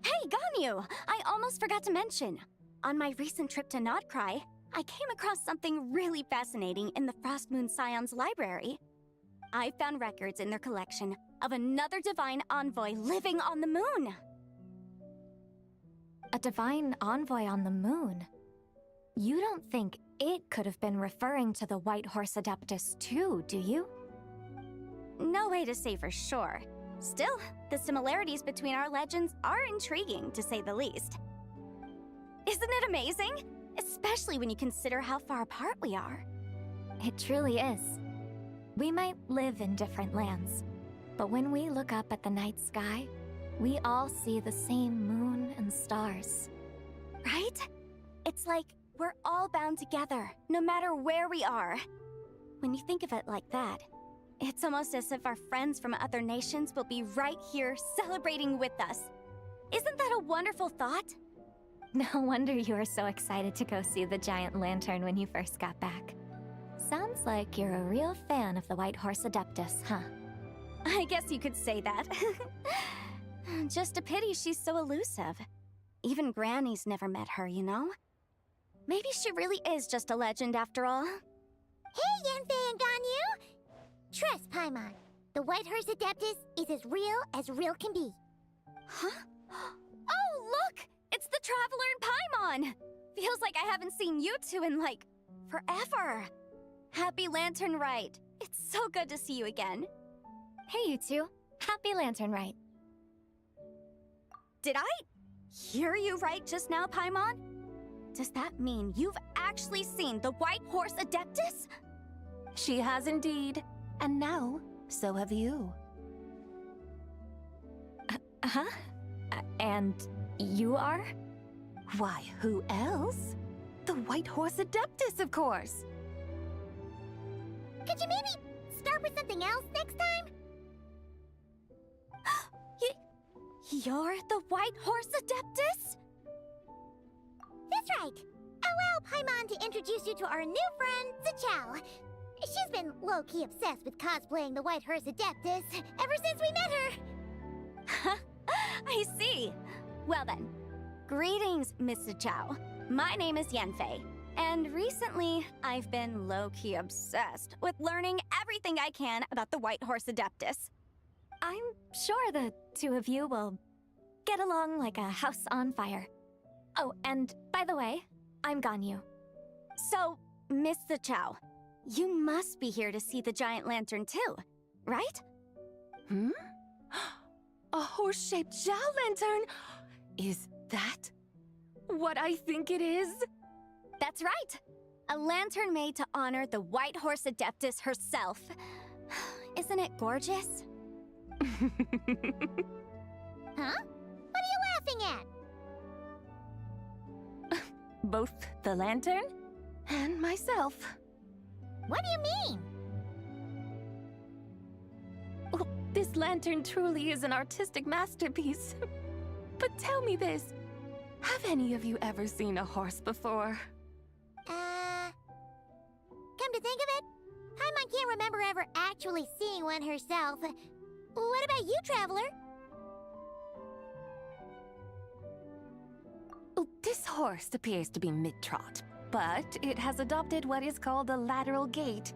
Hey, Ganyu! I almost forgot to mention. On my recent trip to Nod-Krai, I came across something really fascinating in the Frost Moon Scion's library. I found records in their collection of another divine envoy living on the moon. A divine envoy on the moon? You don't think it could have been referring to the White Horse Adeptus too, do you? No way to say for sure. Still, the similarities between our legends are intriguing, to say the least. Isn't it amazing? Especially when you consider how far apart we are. It truly is. We might live in different lands, but when we look up at the night sky, we all see the same moon and stars. Right? It's like we're all bound together, no matter where we are. When you think of it like that, it's almost as if our friends from other nations will be right here celebrating with us. Isn't that a wonderful thought? No wonder you were so excited to go see the giant lantern when you first got back. Sounds like you're a real fan of the White Horse Adeptus, huh? I guess you could say that. Just a pity she's so elusive. Even Granny's never met her, you know? Maybe she really is just a legend after all. Hey, Yanfei and Ganyu! Trust, Paimon. The White Horse Adeptus is as real can be. Huh? Oh, look! It's the Traveler and Paimon! Feels like I haven't seen you two in, like, forever. Happy Lantern Rite. It's so good to see you again. Hey, you two. Happy Lantern Rite. Did I hear you right just now, Paimon? Does that mean you've actually seen the White Horse Adeptus? She has indeed. And now, so have you. And you are? Why, who else? The White Horse Adeptus, of course. Could you maybe start with something else next time? You're the White Horse Adeptus? That's right. Allow Paimon to introduce you to our new friend, Zichao. She's been low-key obsessed with cosplaying the White Horse Adeptus ever since we met her. I see. Well then, greetings, Miss Zichao. My name is Yanfei, and recently I've been low-key obsessed with learning everything I can about the White Horse Adeptus. I'm sure the two of you will get along like a house on fire. Oh, and by the way, I'm Ganyu. So, Miss Zichao, you must be here to see the giant lantern too, right? A horse-shaped Zhao lantern? Is that what I think it is? That's right. A lantern made to honor the White Horse Adeptus herself. Isn't it gorgeous? Huh? What are you laughing at? Both the lantern and myself. What do you mean? Oh, this lantern truly is an artistic masterpiece. But tell me this, have any of you ever seen a horse before? Come to think of it, Paimon can't remember ever actually seeing one herself. What about you, Traveler? Oh, this horse appears to be mid-trot, but it has adopted what is called a lateral gait,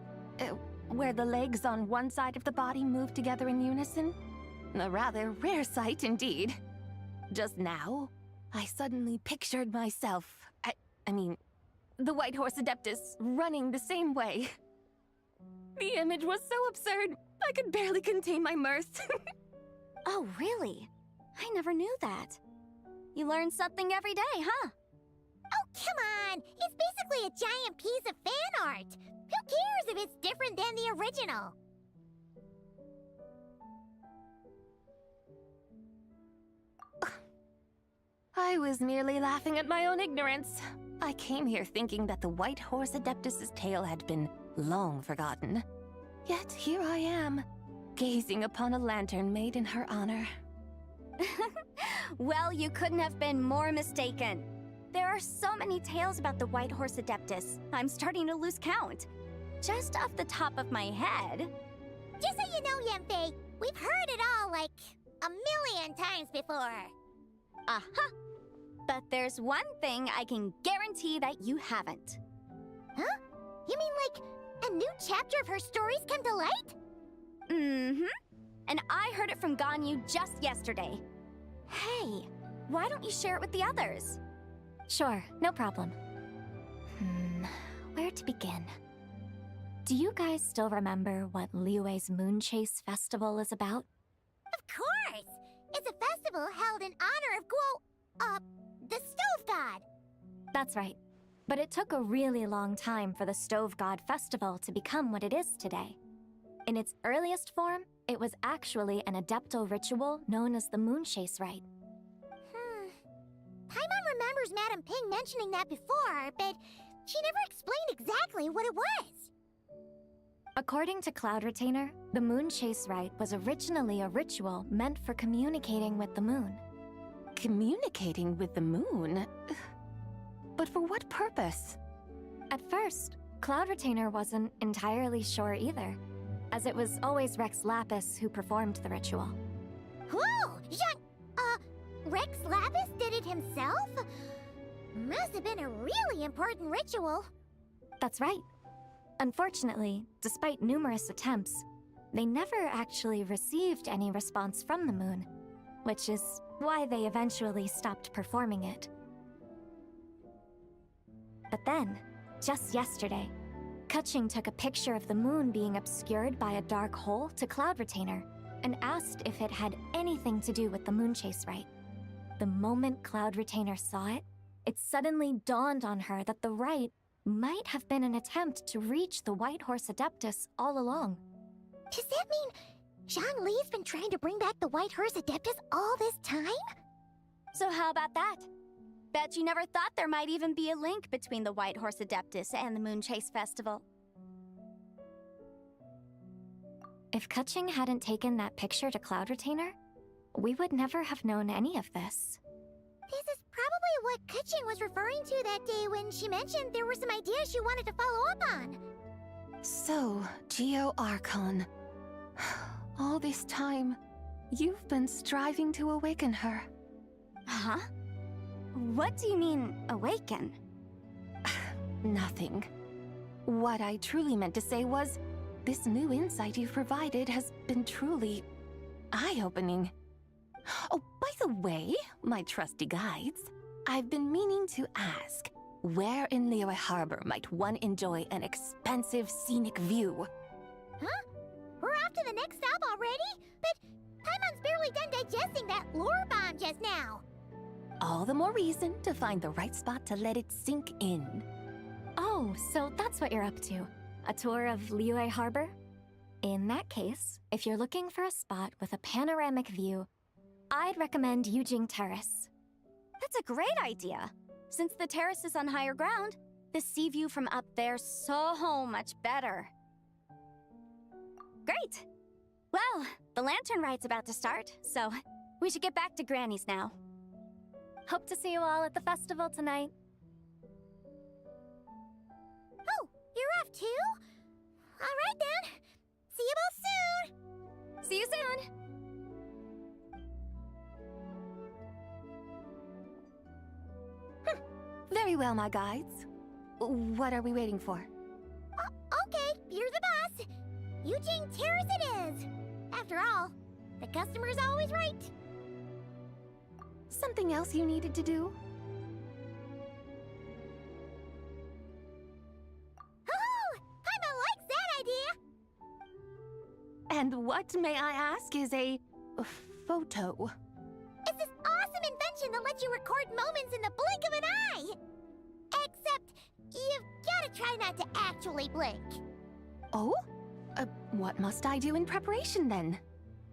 where the legs on one side of the body move together in unison. A rather rare sight indeed. Just now, I suddenly pictured myself, I mean, the White Horse Adeptus running the same way. The image was so absurd, I could barely contain my mirth. Oh, really? I never knew that. You learn something every day, huh? Oh, come on! It's basically a giant piece of fan art! Who cares if it's different than the original? I was merely laughing at my own ignorance. I came here thinking that the White Horse Adeptus's tale had been long forgotten. Yet here I am, gazing upon a lantern made in her honor. Well, you couldn't have been more mistaken. There are so many tales about the White Horse Adeptus, I'm starting to lose count. Just off the top of my head... Just so you know, Yanfei, we've heard it all like a million times before. Aha! But there's one thing I can guarantee that you haven't. Huh? You mean like a new chapter of her stories come to light? Mm-hmm. And I heard it from Ganyu just yesterday. Hey, why don't you share it with the others? Sure, no problem. Where to begin? Do you guys still remember what Liyue's Moon Chase Festival is about? Of course! It's a festival held in honor of the Stove God. That's right. But it took a really long time for the Stove God Festival to become what it is today. In its earliest form, it was actually an adeptal ritual known as the Moon Chase Rite. Paimon remembers Madame Ping mentioning that before, but she never explained exactly what it was. According to Cloud Retainer, the Moon Chase Rite was originally a ritual meant for communicating with the moon. Communicating with the moon? But for what purpose? At first, Cloud Retainer wasn't entirely sure either, as it was always Rex Lapis who performed the ritual. Whoa! Rex Lapis did it himself? Must have been a really important ritual. That's right. Unfortunately, despite numerous attempts, they never actually received any response from the moon, which is why they eventually stopped performing it. But then, just yesterday, Keqing took a picture of the moon being obscured by a dark hole to Cloud Retainer and asked if it had anything to do with the Moon Chase Rite. The moment Cloud Retainer saw it, it suddenly dawned on her that the rite might have been an attempt to reach the White Horse Adeptus all along. Does that mean Zhang Li's been trying to bring back the White Horse Adeptus all this time? So how about that? Bet you never thought there might even be a link between the White Horse Adeptus and the Moon Chase Festival. If Keqing hadn't taken that picture to Cloud Retainer, we would never have known any of this. This is probably what Keqing was referring to that day when she mentioned there were some ideas she wanted to follow up on. So, Geo Archon. All this time, you've been striving to awaken her. Huh? What do you mean, awaken? Nothing. What I truly meant to say was, this new insight you've provided has been truly eye-opening. Oh, by the way, my trusty guides, I've been meaning to ask, where in Liyue Harbor might one enjoy an expansive scenic view? Huh? We're off to the next stop already? But Paimon's barely done digesting that lore bomb just now. All the more reason to find the right spot to let it sink in. Oh, so that's what you're up to. A tour of Liyue Harbor? In that case, if you're looking for a spot with a panoramic view, I'd recommend Yujing Terrace. That's a great idea. Since the terrace is on higher ground, the sea view from up there's so much better. Great! Well, the Lantern Rite's about to start, so we should get back to Granny's now. Hope to see you all at the festival tonight. Oh, you're off too? All right then. See you both soon. See you soon. Very well, my guides. What are we waiting for? Okay, you're the boss. Yujing Terrace it is. After all, the customer's always right. Something else you needed to do? Oh, Paimon likes that idea. And what, may I ask, is a photo? It's this awesome invention that lets you record moments in the blink of an eye. Except, you've gotta try not to actually blink. Oh? What must I do in preparation then?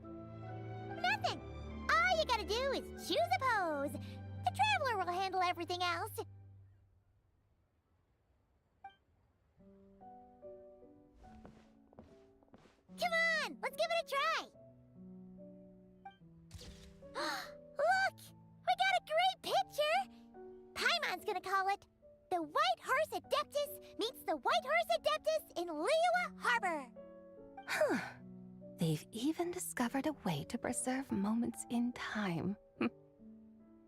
Nothing. All you gotta do is choose a pose. The Traveler will handle everything else. Come on, let's give it a try. Look! We got a great picture! Paimon's gonna call it The White Horse Adeptus Meets the White Horse Adeptus in Liyue Harbor. Huh. They've even discovered a way to preserve moments in time.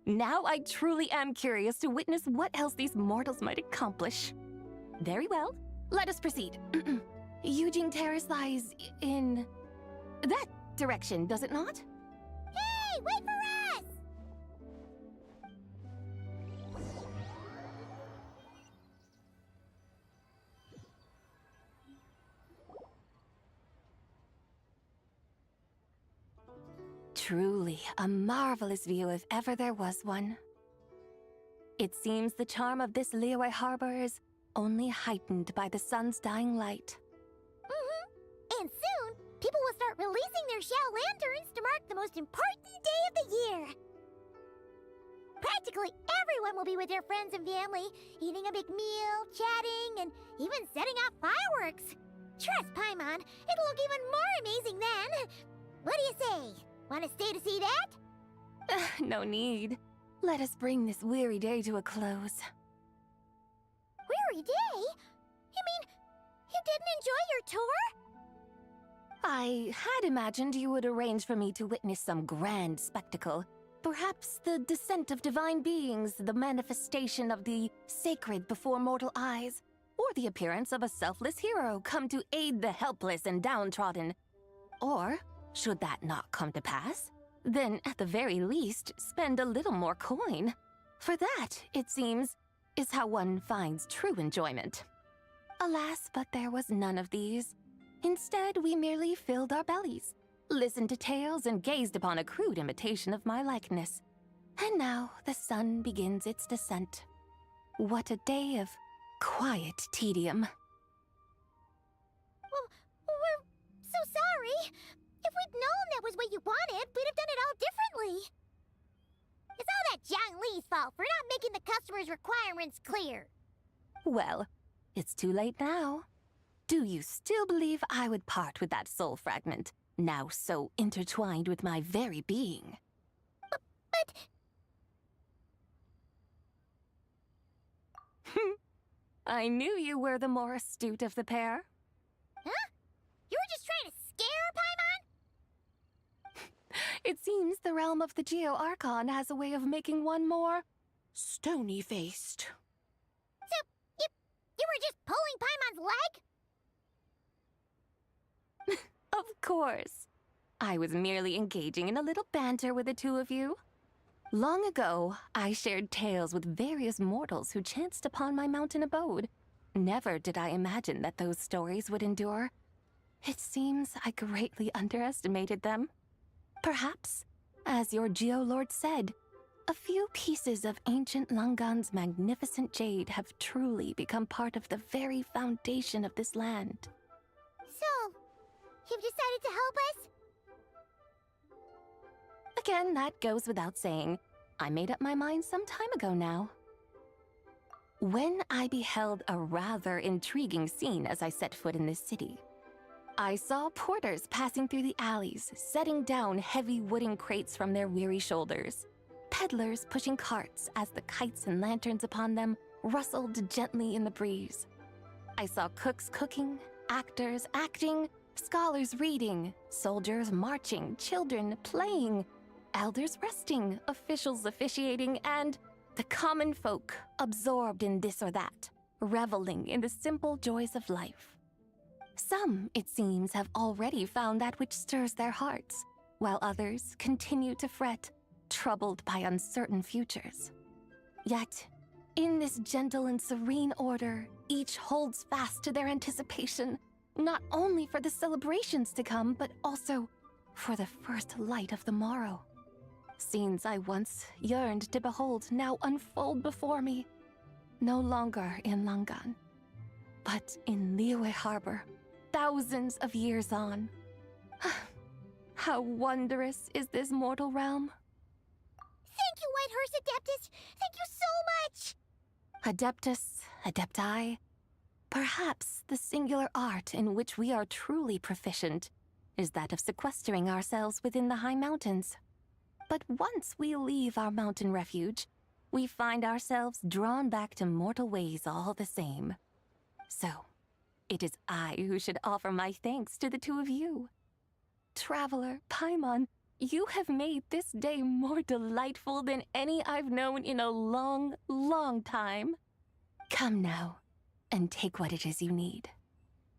Now I truly am curious to witness what else these mortals might accomplish. Very well, let us proceed. Yujing Terrace lies in That direction, does it not? Hey, wait for us! Truly, a marvelous view if ever there was one. It seems the charm of this Liyue Harbor is only heightened by the sun's dying light. Mm-hmm. And soon, people will start releasing their Xiao lanterns to mark the most important day of the year. Practically everyone will be with their friends and family, eating a big meal, chatting, and even setting off fireworks. Trust Paimon, it'll look even more amazing then. What do you say? Want to stay to see that? No need. Let us bring this weary day to a close. Weary day? You mean you didn't enjoy your tour? I had imagined you would arrange for me to witness some grand spectacle. Perhaps the descent of divine beings, the manifestation of the sacred before mortal eyes, or the appearance of a selfless hero come to aid the helpless and downtrodden. Or, should that not come to pass, then at the very least spend a little more coin. For that, it seems, is how one finds true enjoyment. Alas, but there was none of these. Instead, we merely filled our bellies, listened to tales, and gazed upon a crude imitation of my likeness. And now the sun begins its descent. What a day of quiet tedium. Well, we're so sorry. If we'd known that was what you wanted, we'd have done it all differently. It's all that Jiang Li's fault for not making the customer's requirements clear. Well, it's too late now. Do you still believe I would part with that soul fragment, now so intertwined with my very being? But... I knew you were the more astute of the pair. Huh? You were just trying to scare Paimon? It seems the realm of the Geo-Archon has a way of making one more stony-faced. So, you were just pulling Paimon's leg? Of course. I was merely engaging in a little banter with the two of you. Long ago, I shared tales with various mortals who chanced upon my mountain abode. Never did I imagine that those stories would endure. It seems I greatly underestimated them. Perhaps, as your Geolord said, a few pieces of ancient Langan's magnificent jade have truly become part of the very foundation of this land. So, you've decided to help us? Again, that goes without saying. I made up my mind some time ago now. When I beheld a rather intriguing scene as I set foot in this city, I saw porters passing through the alleys, setting down heavy wooden crates from their weary shoulders. Peddlers pushing carts as the kites and lanterns upon them rustled gently in the breeze. I saw cooks cooking, actors acting, scholars reading, soldiers marching, children playing, elders resting, officials officiating, and the common folk absorbed in this or that, reveling in the simple joys of life. Some, it seems, have already found that which stirs their hearts, while others continue to fret, troubled by uncertain futures. Yet, in this gentle and serene order, each holds fast to their anticipation, not only for the celebrations to come, but also for the first light of the morrow. Scenes I once yearned to behold now unfold before me, no longer in Langan, but in Liyue Harbor, thousands of years on. How wondrous is this mortal realm! Thank you, Whitehorse Adeptus! Thank you so much! Adeptus, Adepti, perhaps the singular art in which we are truly proficient is that of sequestering ourselves within the high mountains. But once we leave our mountain refuge, we find ourselves drawn back to mortal ways all the same. So, it is I who should offer my thanks to the two of you. Traveler, Paimon, you have made this day more delightful than any I've known in a long, long time. Come now, and take what it is you need.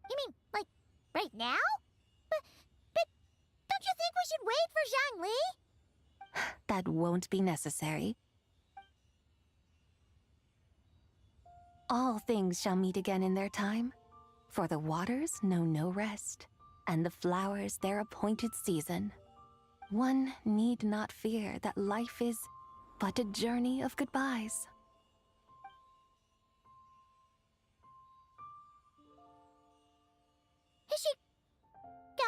You mean, like, right now? But think we should wait for Zhangli? That won't be necessary. All things shall meet again in their time, for the waters know no rest, and the flowers their appointed season. One need not fear that life is but a journey of goodbyes. Is she gone?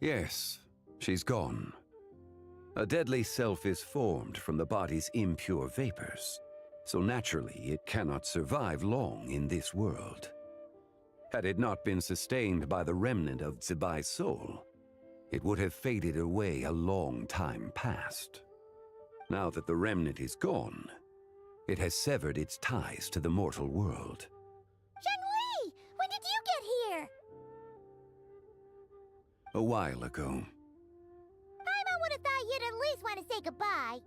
Yes, she's gone. A deadly self is formed from the body's impure vapors, so naturally it cannot survive long in this world. Had it not been sustained by the remnant of Zibai's soul, it would have faded away a long time past. Now that the remnant is gone, it has severed its ties to the mortal world. Zhangli! When did you get here? A while ago. I would have thought you'd at least want to say goodbye.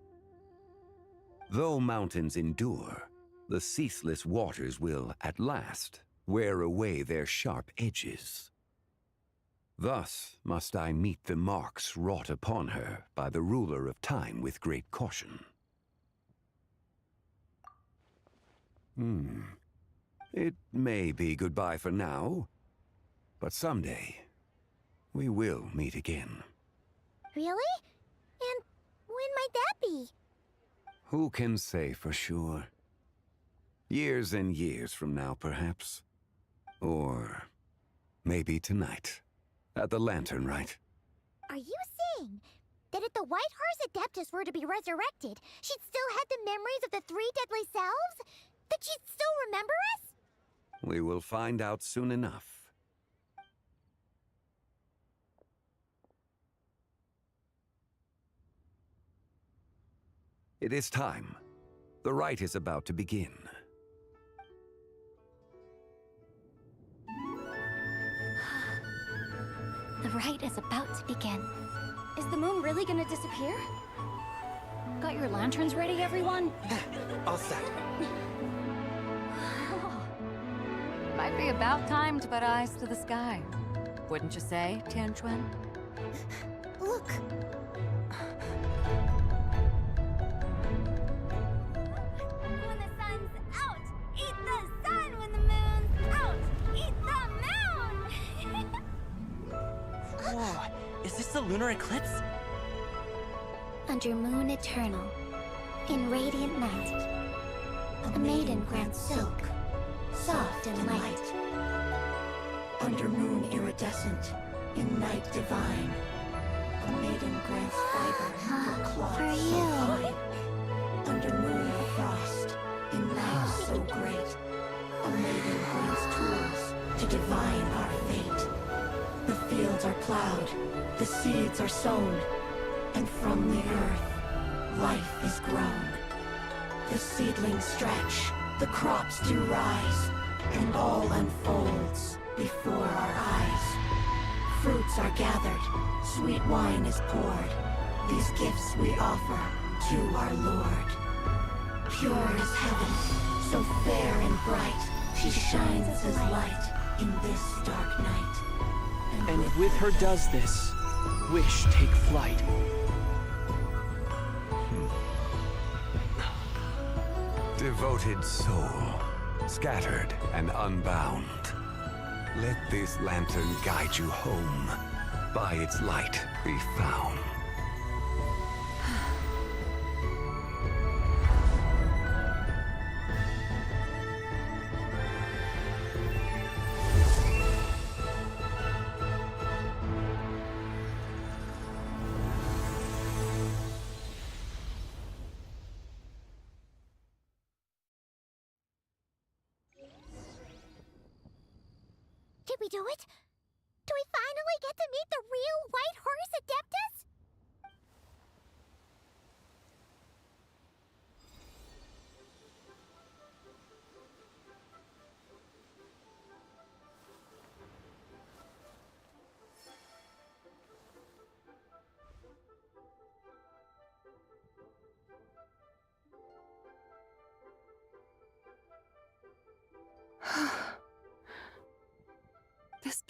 Though mountains endure, the ceaseless waters will, at last, wear away their sharp edges. Thus must I meet the marks wrought upon her by the ruler of time with great caution. It may be goodbye for now, but someday we will meet again. Really? And when might that be? Who can say for sure? Years and years from now, perhaps. Or maybe tonight, at the Lantern Rite. Are you saying that if the White Horse Adeptus were to be resurrected, she'd still have the memories of the three deadly selves? That she'd still remember us? We will find out soon enough. It is time. The rite is about to begin. The rite is about to begin. Is the moon really gonna disappear? Got your lanterns ready, everyone? All set. Might be about time to put eyes to the sky. Wouldn't you say, Tianquan? Look! When the sun's out, eat the sun. When the moon's out, eat the moon. Whoa, is this the lunar eclipse? Under moon eternal, in radiant night, a maiden grants silk, soft and light. Under moon iridescent, in night divine, a maiden grants fiber for cloth For so you. fine. Under moon of frost, in night so great, a maiden grants tools to divine our fate. The fields are plowed, the seeds are sown, and from the earth, life is grown. The seedlings stretch, the crops do rise, and all unfolds before our eyes. Fruits are gathered, sweet wine is poured. These gifts we offer to our Lord. Pure as heaven, so fair and bright, she shines as light in this dark night. And with her does this, wish take flight. Devoted soul, scattered and unbound. Let this lantern guide you home. By its light be found. Did we do it? Do we finally get to meet the real White Horse Adeptus?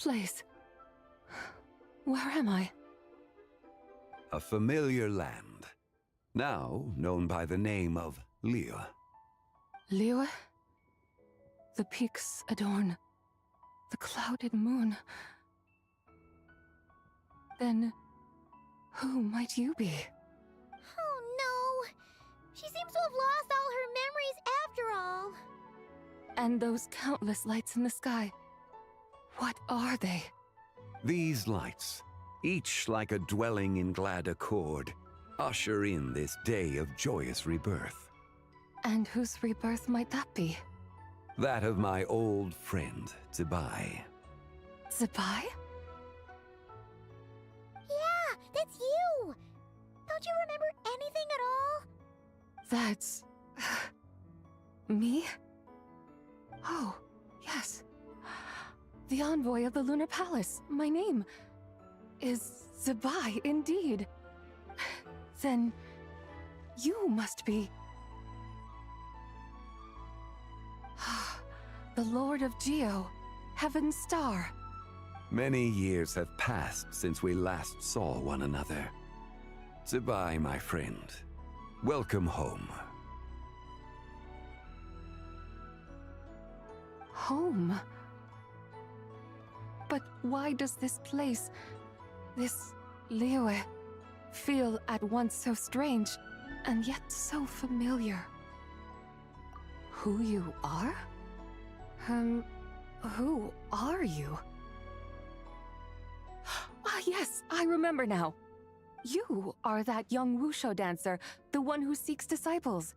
place? Where am I? A familiar land, now known by the name of Liyue. Liyue? The peaks adorn the clouded moon. Then, who might you be? Oh no! She seems to have lost all her memories after all. And those countless lights in the sky, what are they? These lights, each like a dwelling in glad accord, usher in this day of joyous rebirth. And whose rebirth might that be? That of my old friend, Zibai. Zibai? Yeah, that's you! Don't you remember anything at all? That's... me? Oh, yes. The envoy of the Lunar Palace. My name is Zibai, indeed. Then you must be... the Lord of Geo, Heaven's Star. Many years have passed since we last saw one another. Zibai, my friend, welcome home. Home? But why does this place, this Liyue, feel at once so strange and yet so familiar? Who you are? Who are you? Ah, yes, I remember now. You are that young wushu dancer, the one who seeks disciples.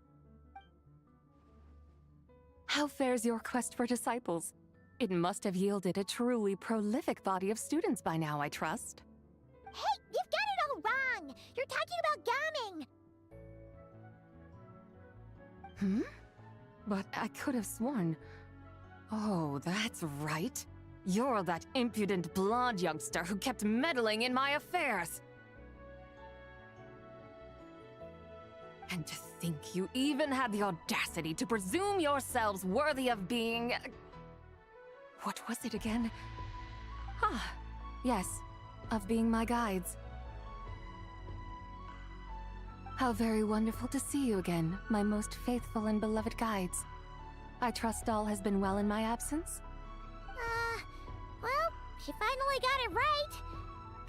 How fares your quest for disciples? It must have yielded a truly prolific body of students by now, I trust. Hey, you've got it all wrong! You're talking about gaming! But I could have sworn... Oh, that's right. You're that impudent blonde youngster who kept meddling in my affairs. And to think you even had the audacity to presume yourselves worthy of being... What was it again? Ah, yes, of being my guides. How very wonderful to see you again, my most faithful and beloved guides. I trust all has been well in my absence? Well, she finally got it right.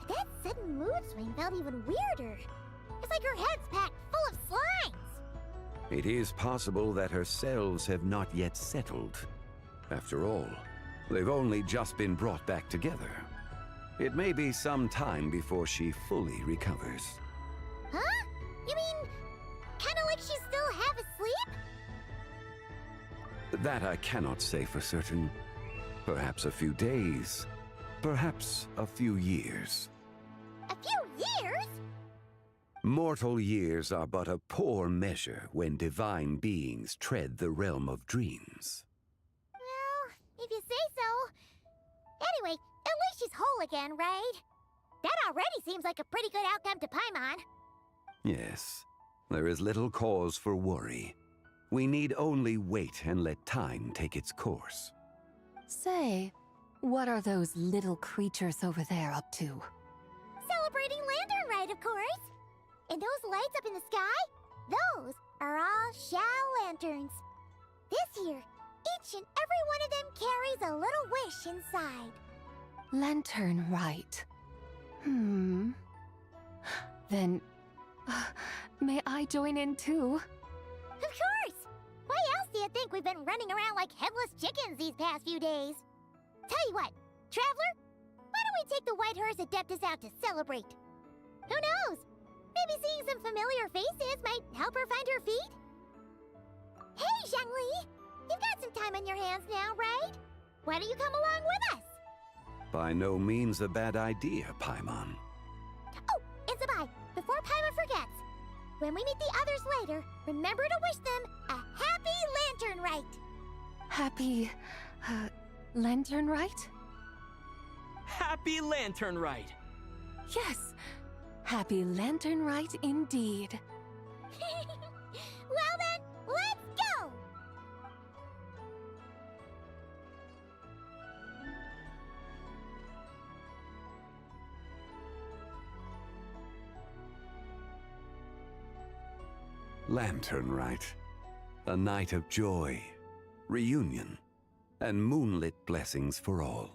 But that sudden mood swing felt even weirder. It's like her head's packed full of slimes. It is possible that her cells have not yet settled. After all, they've only just been brought back together. It may be some time before she fully recovers. Huh? You mean, kinda like she's still half asleep? That I cannot say for certain. Perhaps a few days, perhaps a few years. A few years? Mortal years are but a poor measure when divine beings tread the realm of dreams. Well, if you say so. Anyway, at least she's whole again, right? That already seems like a pretty good outcome to Paimon. Yes, there is little cause for worry. We need only wait and let time take its course. Say, what are those little creatures over there up to? Celebrating Lantern Rite, of course. And those lights up in the sky? Those are all Xiao lanterns. This year, each and every one of them carries a little wish inside. Lantern Rite. Then, may I join in too? Of course! Why else do you think we've been running around like headless chickens these past few days? Tell you what, Traveler, why don't we take the White Horse Adeptus out to celebrate? Who knows? Maybe seeing some familiar faces might help her find her feet? Hey, Zhangli! You've got some time on your hands now, right? Why don't you come along with us? By no means a bad idea, Paimon. Oh, and Zibai, before Paimon forgets, when we meet the others later, remember to wish them a happy Lantern Rite! Happy... Lantern Rite? Happy Lantern Rite! Yes! Happy Lantern Rite indeed. Well then, let's go! Lantern Rite. A night of joy, reunion, and moonlit blessings for all.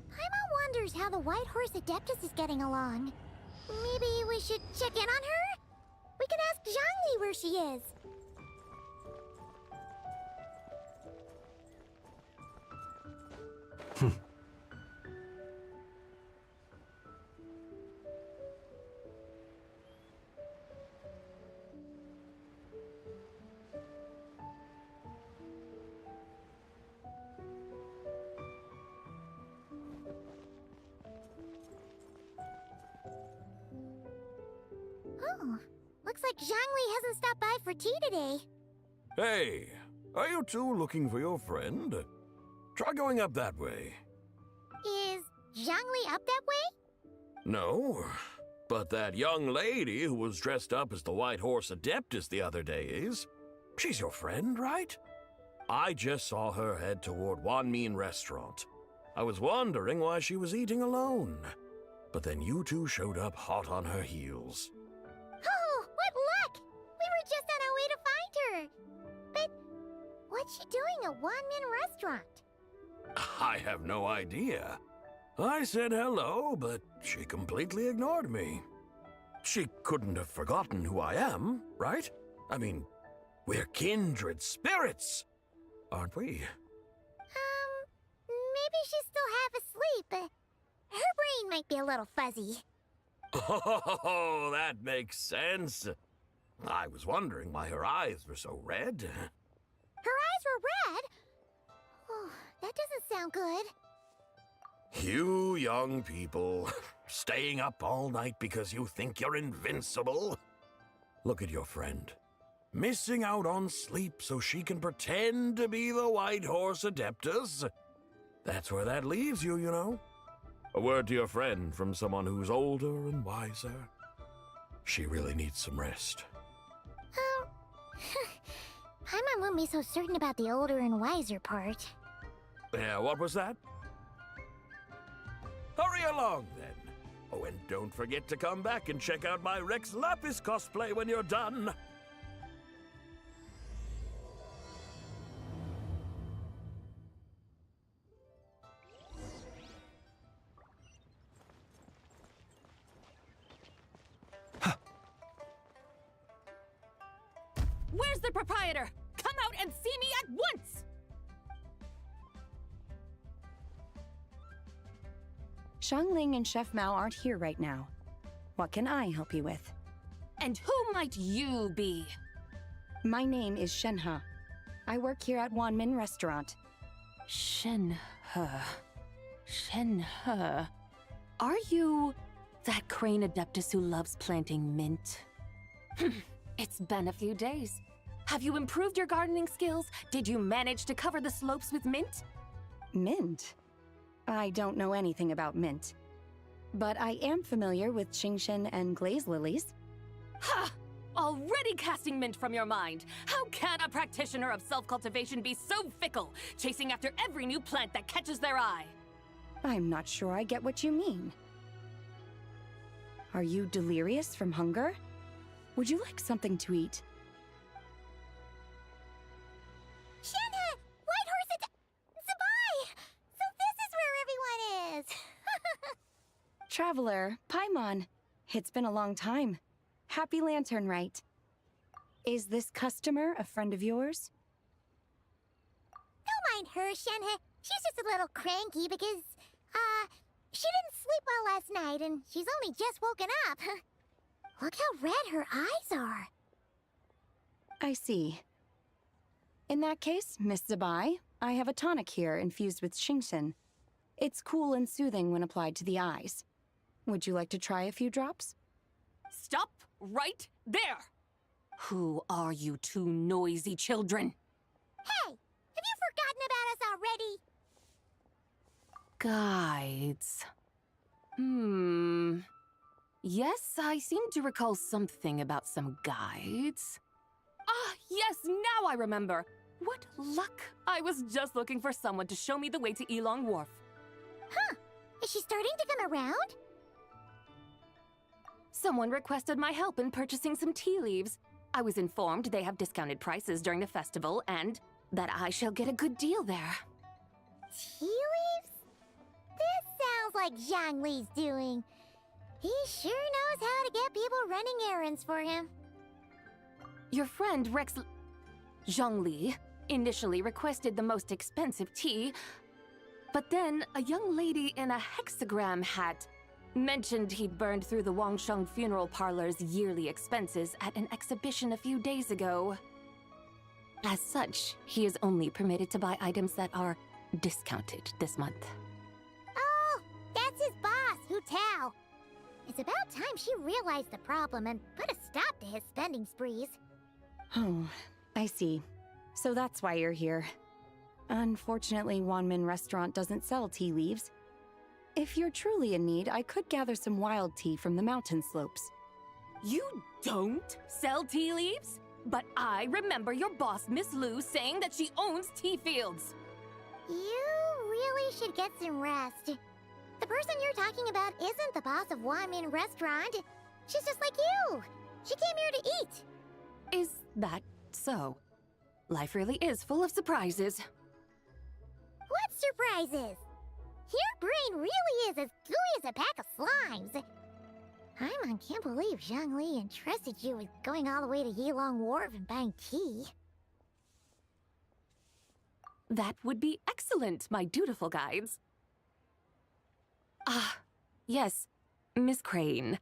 Paimon wonders how the White Horse Adeptus is getting along. Maybe we should check in on her? We can ask Zhangli where she is. Oh, looks like Zhangli hasn't stopped by for tea today. Hey, are you two looking for your friend? Try going up that way. Is Zhangli up that way? No, but that young lady who was dressed up as the White Horse Adeptus the other day is. She's your friend, right? I just saw her head toward Wanmin Restaurant. I was wondering why she was eating alone. But then you two showed up hot on her heels. Oh, what luck! We were just on our way to find her. But what's she doing at Wanmin Restaurant? I have no idea. I said hello, but she completely ignored me. She couldn't have forgotten who I am, right? I mean, we're kindred spirits, aren't we? Maybe she's still half asleep, but her brain might be a little fuzzy. Oh, that makes sense. I was wondering why her eyes were so red. Her eyes were red? Oh, that doesn't sound good. You young people, staying up all night because you think you're invincible. Look at your friend. Missing out on sleep so she can pretend to be the White Horse Adeptus. That's where that leaves you, you know. A word to your friend from someone who's older and wiser. She really needs some rest. Paimon won't be so certain about the older and wiser part. Yeah, what was that? Hurry along, then. Oh, and don't forget to come back and check out my Rex Lapis cosplay when you're done. Where's the proprietor? Come out and see me at once! Xiangling and Chef Mao aren't here right now. What can I help you with? And who might you be? My name is Shenhe. I work here at Wanmin Restaurant. Shenhe. Shenhe. Are you that crane adeptus who loves planting mint? It's been a few days. Have you improved your gardening skills? Did you manage to cover the slopes with mint? Mint? I don't know anything about mint. But I am familiar with Qingshen and glaze lilies. Ha! Already casting mint from your mind. How can a practitioner of self-cultivation be so fickle, chasing after every new plant that catches their eye? I'm not sure I get what you mean. Are you delirious from hunger? Would you like something to eat? Shenhe! White Horse Zibai! So this is where everyone is! Traveler, Paimon. It's been a long time. Happy Lantern Rite. Is this customer a friend of yours? Don't mind her, Shenhe. She's just a little cranky because, she didn't sleep well last night and she's only just woken up. Look how red her eyes are. I see. In that case, Miss Zibai, I have a tonic here infused with Qingshen. It's cool and soothing when applied to the eyes. Would you like to try a few drops? Stop right there! Who are you two noisy children? Hey, have you forgotten about us already? Guides. Yes, I seem to recall something about some guides. Ah, yes, now I remember. What luck! I was just looking for someone to show me the way to Elong Wharf. Huh. Is she starting to come around? Someone requested my help in purchasing some tea leaves. I was informed they have discounted prices during the festival and that I shall get a good deal there. Tea leaves? This sounds like Zhongli's doing. He sure knows how to get people running errands for him. Your friend Rex Zhongli initially requested the most expensive tea, but then a young lady in a hexagram hat mentioned he'd burned through the Wangsheng funeral parlor's yearly expenses at an exhibition a few days ago. As such, he is only permitted to buy items that are discounted this month. Oh, that's his boss, Hu Tao. It's about time she realized the problem and put a stop to his spending sprees. Oh, I see. So that's why you're here. Unfortunately, Wanmin Restaurant doesn't sell tea leaves. If you're truly in need, I could gather some wild tea from the mountain slopes. You don't sell tea leaves? But I remember your boss, Miss Lu, saying that she owns tea fields. You really should get some rest. The person you're talking about isn't the boss of Wanmin Restaurant. She's just like you. She came here to eat. Is that so? Life really is full of surprises. What surprises? Your brain really is as gooey as a pack of slimes. I can't believe Zhongli entrusted you with going all the way to Yilong Wharf and buying tea. That would be excellent, my dutiful guides. Ah, yes, Miss Crane.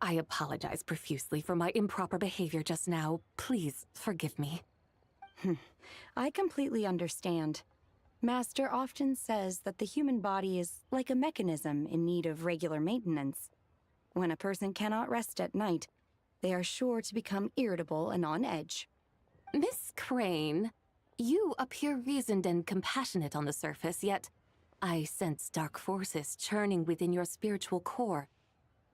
I apologize profusely for my improper behavior just now. Please forgive me. I completely understand. Master often says that the human body is like a mechanism in need of regular maintenance. When a person cannot rest at night, they are sure to become irritable and on edge. Miss Crane, you appear reasoned and compassionate on the surface, yet I sense dark forces churning within your spiritual core.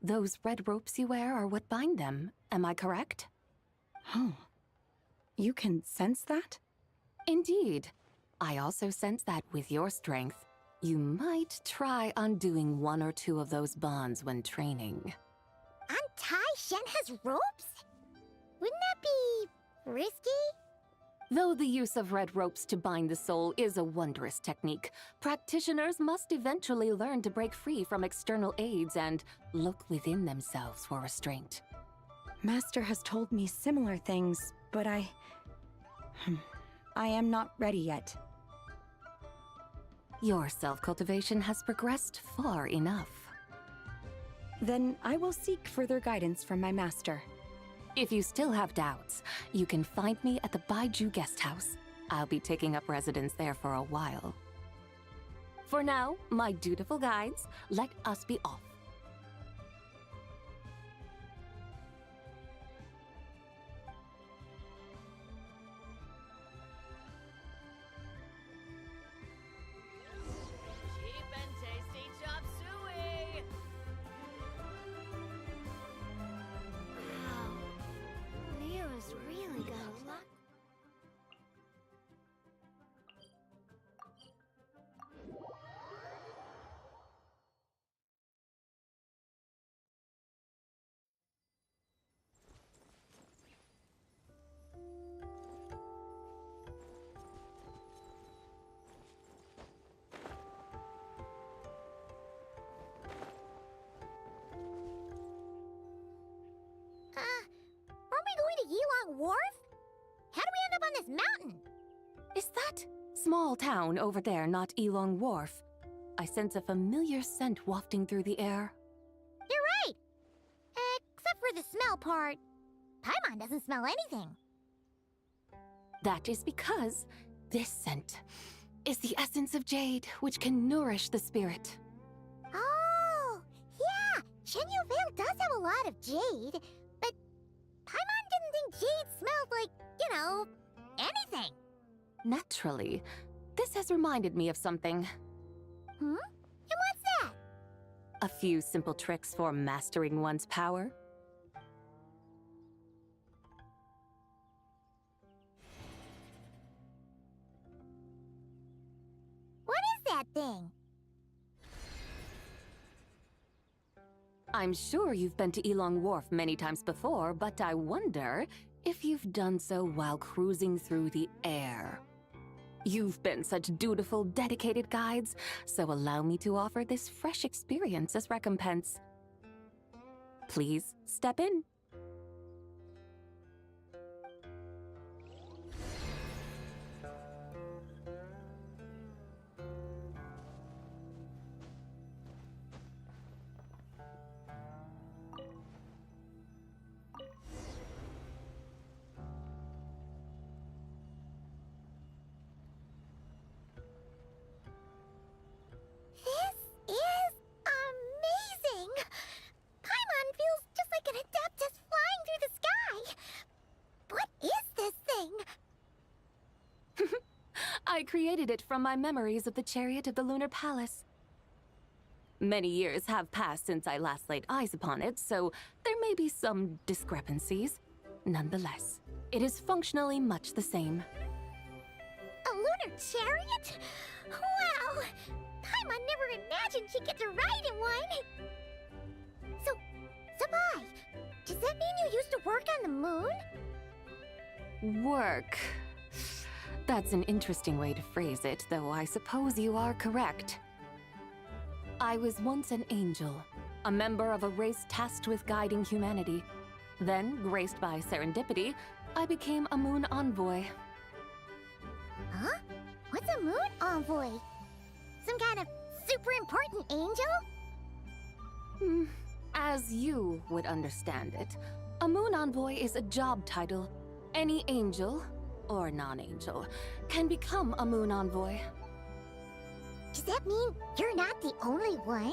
Those red ropes you wear are what bind them, am I correct? Oh, you can sense that? Indeed. I also sense that with your strength, you might try undoing one or two of those bonds when training. Untie Shen has ropes? Wouldn't that be risky? Though the use of red ropes to bind the soul is a wondrous technique, practitioners must eventually learn to break free from external aids and look within themselves for restraint. Master has told me similar things, but I am not ready yet. Your self-cultivation has progressed far enough. Then I will seek further guidance from my master. If you still have doubts, you can find me at the Baiju Guest House. I'll be taking up residence there for a while. For now, my dutiful guides, let us be off. Aren't we going to Yilong Wharf? How do we end up on this mountain? Is that small town over there not Elong Wharf? I sense a familiar scent wafting through the air. You're right! Except for the smell part. Paimon doesn't smell anything. That is because this scent is the essence of jade, which can nourish the spirit. Oh, yeah! Shenyu Vale does have a lot of jade, but jade smelled like, you know, anything. Naturally. This has reminded me of something. Hmm? And what's that? A few simple tricks for mastering one's power. What is that thing? I'm sure you've been to Elong Wharf many times before, but I wonder if you've done so while cruising through the air. You've been such dutiful, dedicated guides, so allow me to offer this fresh experience as recompense. Please step in. This is amazing! Paimon feels just like an Adeptus flying through the sky. What is this thing? I created it from my memories of the chariot of the Lunar Palace. Many years have passed since I last laid eyes upon it, so there may be some discrepancies. Nonetheless, it is functionally much the same. A lunar chariot? Wow! Paimon never imagined she'd get to ride in one! So, Zibai, does that mean you used to work on the moon? Work. That's an interesting way to phrase it, though I suppose you are correct. I was once an angel, a member of a race tasked with guiding humanity. Then, graced by serendipity, I became a moon envoy. Huh? What's a moon envoy? Some kind of super important angel? As you would understand it, a moon envoy is a job title. Any angel, or non-angel, can become a moon envoy. Does that mean you're not the only one?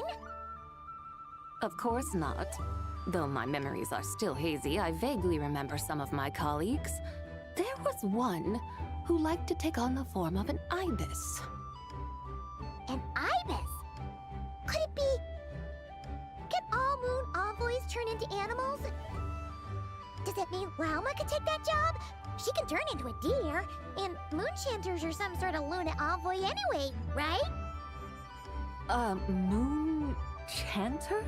Of course not. Though my memories are still hazy, I vaguely remember some of my colleagues. There was one who liked to take on the form of an ibis. An ibis? Could it be... Can all moon envoys turn into animals? Does that mean Lauma could take that job? She can turn into a deer, and moonchanters are some sort of Luna envoy anyway, right? Moon chanter?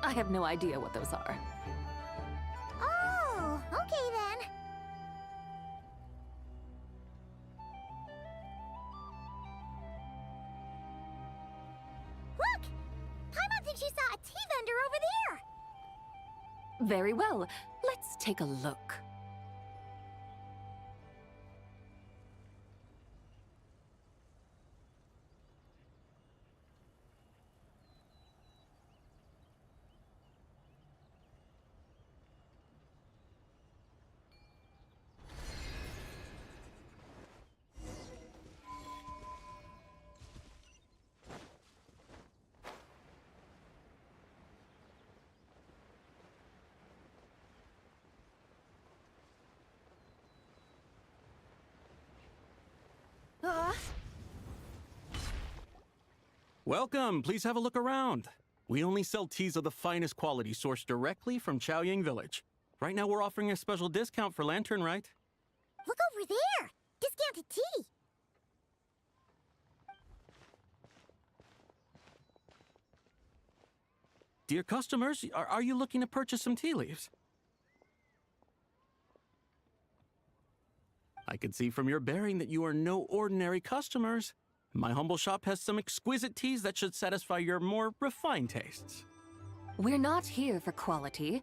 I have no idea what those are. Oh, okay then. Look! Paimon thinks she saw a tea vendor over there! Very well. Let's take a look. Welcome, please have a look around. We only sell teas of the finest quality sourced directly from Chaoying Village. Right now we're offering a special discount for Lantern Rite. Look over there! Discounted tea! Dear customers, are you looking to purchase some tea leaves? I can see from your bearing that you are no ordinary customers. My humble shop has some exquisite teas that should satisfy your more refined tastes. We're not here for quality.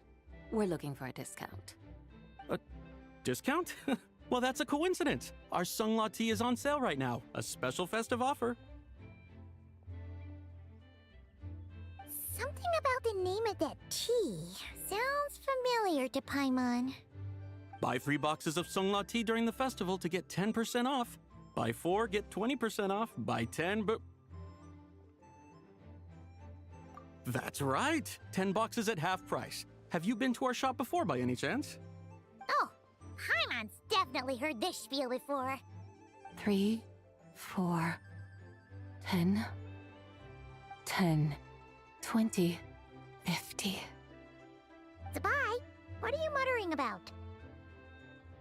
We're looking for a discount. A discount? Well, that's a coincidence. Our Sungla tea is on sale right now. A special festive offer. Something about the name of that tea sounds familiar to Paimon. Buy 3 boxes of Sungla tea during the festival to get 10% off. Buy 4, get 20% off. Buy 10, but... That's right! 10 boxes at half price. Have you been to our shop before by any chance? Oh, Paimons definitely heard this spiel before. 3, 4, 10, 10, 20, 50. Zibai, what are you muttering about?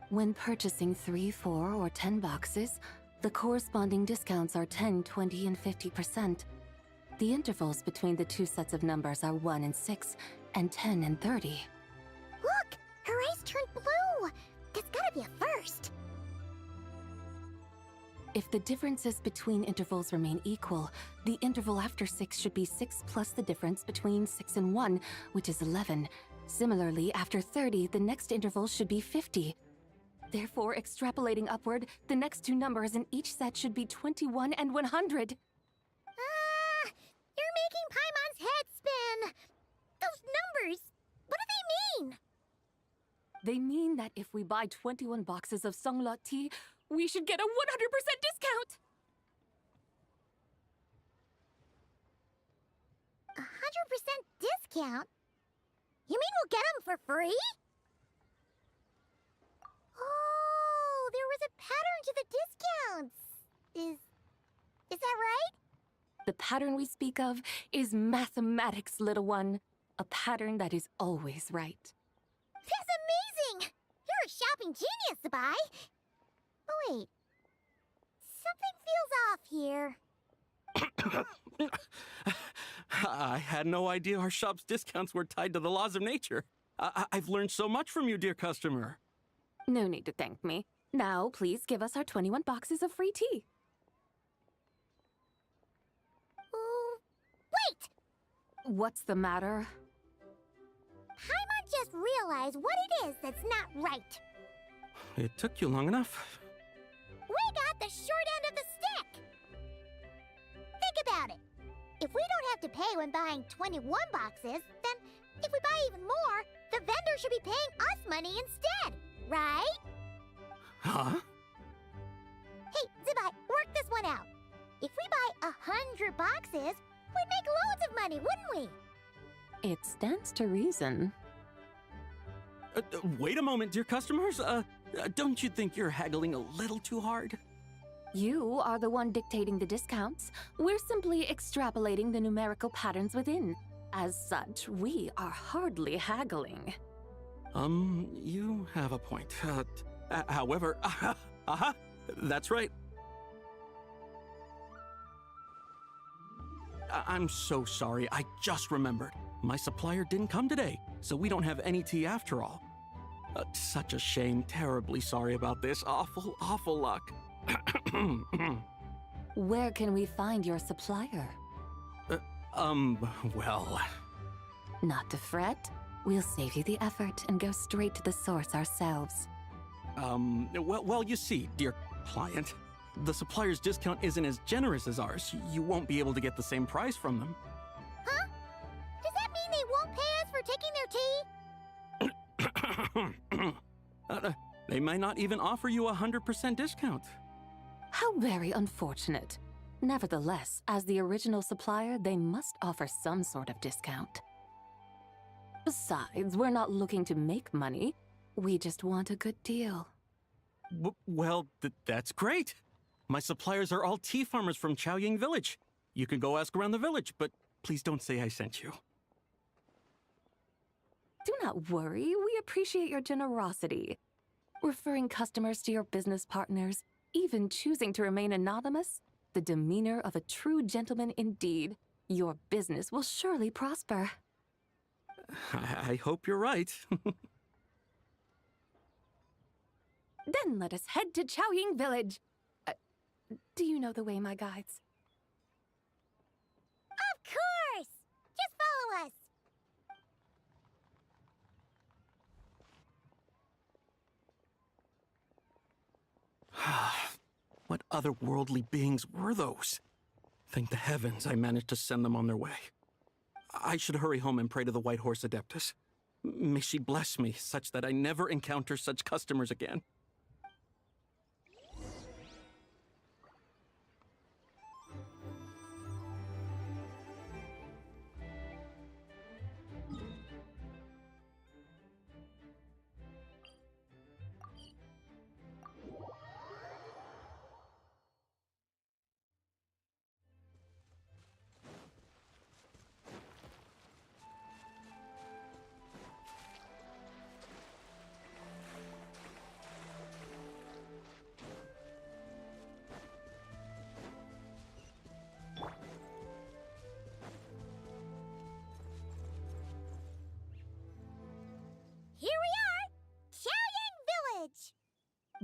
When purchasing 3, 4, or 10 boxes, the corresponding discounts are 10, 20, and 50%. The intervals between the two sets of numbers are 1 and 6, and 10 and 30. Look! Her eyes turned blue! That's gotta be a first! If the differences between intervals remain equal, the interval after 6 should be 6 plus the difference between 6 and 1, which is 11. Similarly, after 30, the next interval should be 50. Therefore, extrapolating upward, the next two numbers in each set should be 21 and 100. You're making Paimon's head spin! Those numbers, what do they mean? They mean that if we buy 21 boxes of Songlot tea, we should get a 100% discount! 100% discount? You mean we'll get them for free? Oh, there was a pattern to the discounts. Is that right? The pattern we speak of is mathematics, little one. A pattern that is always right. That's amazing! You're a shopping genius, Zibai! Oh wait, something feels off here. I had no idea our shop's discounts were tied to the laws of nature. I've learned so much from you, dear customer. No need to thank me. Now, please give us our 21 boxes of free tea. Wait! What's the matter? Paimon just realized what it is that's not right. It took you long enough. We got the short end of the stick! Think about it. If we don't have to pay when buying 21 boxes, then if we buy even more, the vendor should be paying us money instead, right? Huh? Hey, Zibai, work this one out. If we buy 100 boxes, we'd make loads of money, wouldn't we? It stands to reason. Wait a moment, dear customers. Don't you think you're haggling a little too hard? You are the one dictating the discounts. We're simply extrapolating the numerical patterns within. As such, we are hardly haggling. You have a point. However, that's right. I'm so sorry. I just remembered. My supplier didn't come today, so we don't have any tea after all. Such a shame. Terribly sorry about this. Awful luck. Where can we find your supplier? Well... Not to fret. We'll save you the effort and go straight to the source ourselves. Well, you see, dear client, the supplier's discount isn't as generous as ours. You won't be able to get the same price from them. Huh? Does that mean they won't pay us for taking their tea? They might not even offer you 100% discount. How very unfortunate. Nevertheless, as the original supplier, they must offer some sort of discount. Besides, we're not looking to make money. We just want a good deal. Well, that's great. My suppliers are all tea farmers from Chaoying Village. You can go ask around the village, but please don't say I sent you. Do not worry, we appreciate your generosity. Referring customers to your business partners, even choosing to remain anonymous, the demeanor of a true gentleman indeed. Your business will surely prosper. I hope you're right. Then let us head to Chaoying Village. Do you know the way, my guides? Of course! Just follow us! What otherworldly beings were those? Thank the heavens I managed to send them on their way. I should hurry home and pray to the White Horse Adeptus. May she bless me such that I never encounter such customers again.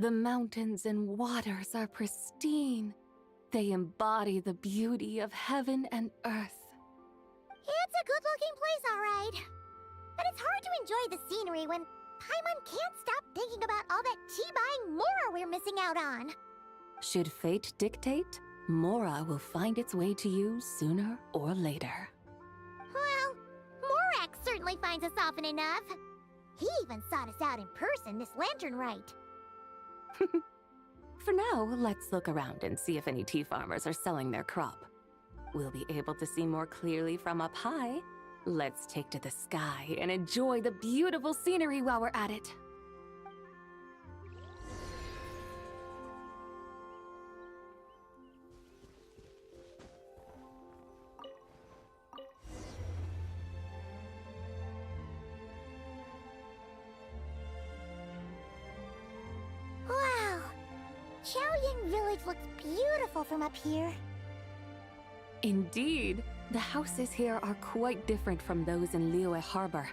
The mountains and waters are pristine. They embody the beauty of heaven and earth. It's a good-looking place, all right. But it's hard to enjoy the scenery when Paimon can't stop thinking about all that tea-buying Mora we're missing out on. Should fate dictate, Mora will find its way to you sooner or later. Well, Morak certainly finds us often enough. He even sought us out in person this Lantern Rite. For now, let's look around and see if any tea farmers are selling their crop. We'll be able to see more clearly from up high. Let's take to the sky and enjoy the beautiful scenery while we're at it. Wow! Chaoying Village looks beautiful from up here. Indeed, the houses here are quite different from those in Liyue Harbor.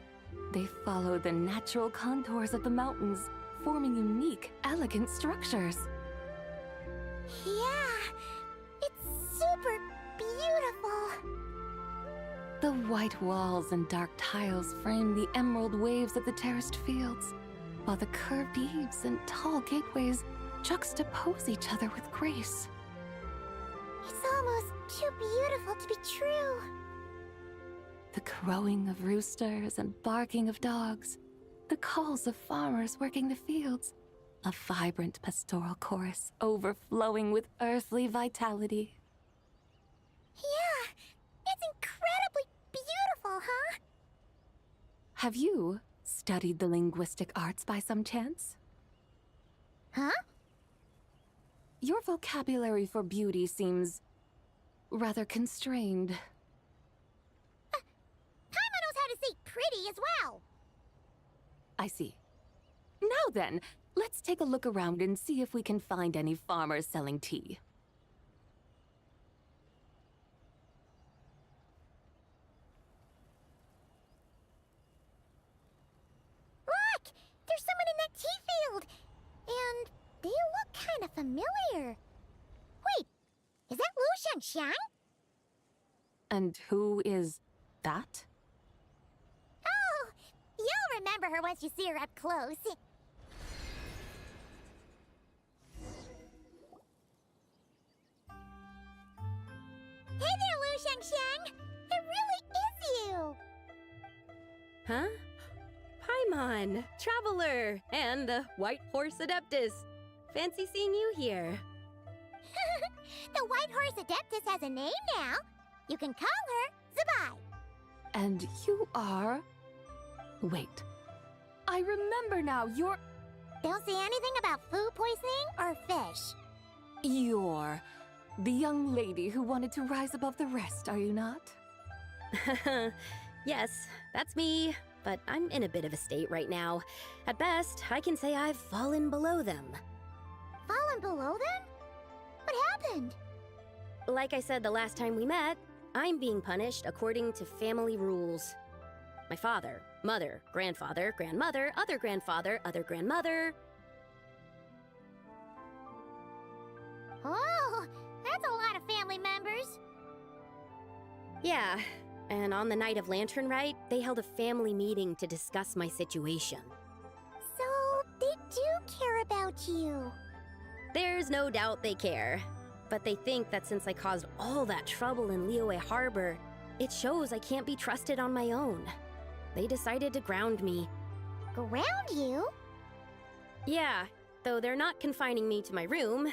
They follow the natural contours of the mountains, forming unique, elegant structures. Yeah, it's super beautiful. The white walls and dark tiles frame the emerald waves of the terraced fields, while the curved eaves and tall gateways juxtapose each other with grace. It's almost too beautiful to be true. The crowing of roosters and barking of dogs, the calls of farmers working the fields, a vibrant pastoral chorus overflowing with earthly vitality. Yeah, it's incredibly beautiful, huh? Have you studied the linguistic arts by some chance? Huh? Your vocabulary for beauty seems rather constrained. Paimon knows how to say pretty as well. I see. Now then, let's take a look around and see if we can find any farmers selling tea. Look! There's someone in that tea field! And they look kind of familiar. Wait, is that Lu Xiangxiang? And who is that? Oh, you'll remember her once you see her up close. Hey there, Lu Xiangxiang! It really is you! Huh? Paimon, Traveler, and the White Horse Adeptus. Fancy seeing you here. The White Horse Adeptus has a name now. You can call her Zibai. And you are... Wait. I remember now, you're... Don't say anything about food poisoning or fish. You're the young lady who wanted to rise above the rest, are you not? Yes, that's me, but I'm in a bit of a state right now. At best, I can say I've fallen below them. Fallen below them? What happened? Like I said the last time we met, I'm being punished according to family rules. My father, mother, grandfather, grandmother, other grandfather, other grandmother. Oh, that's a lot of family members. Yeah, and on the night of Lantern Rite, they held a family meeting to discuss my situation. So, they do care about you. There's no doubt they care. But they think that since I caused all that trouble in Liyue Harbor, it shows I can't be trusted on my own. They decided to ground me. Ground you? Yeah, though they're not confining me to my room.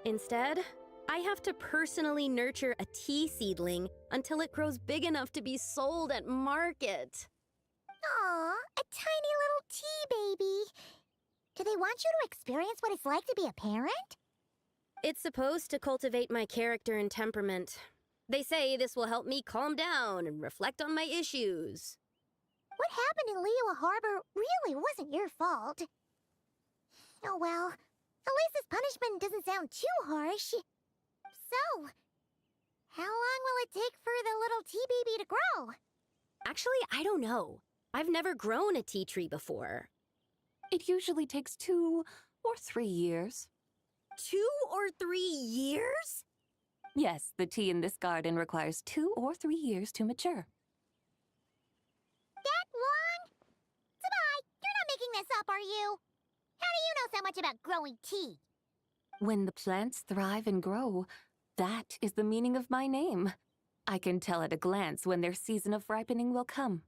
Instead, I have to personally nurture a tea seedling until it grows big enough to be sold at market. Aw, a tiny little tea baby. Do they want you to experience what it's like to be a parent? It's supposed to cultivate my character and temperament. They say this will help me calm down and reflect on my issues. What happened in Liyue Harbor really wasn't your fault. Oh well, at least this punishment doesn't sound too harsh. So, how long will it take for the little tea baby to grow? Actually, I don't know. I've never grown a tea tree before. It usually takes 2 or 3 years. 2 or 3 years? Yes, the tea in this garden requires 2 or 3 years to mature. That long? Zibai, you're not making this up, are you? How do you know so much about growing tea? When the plants thrive and grow, that is the meaning of my name. I can tell at a glance when their season of ripening will come.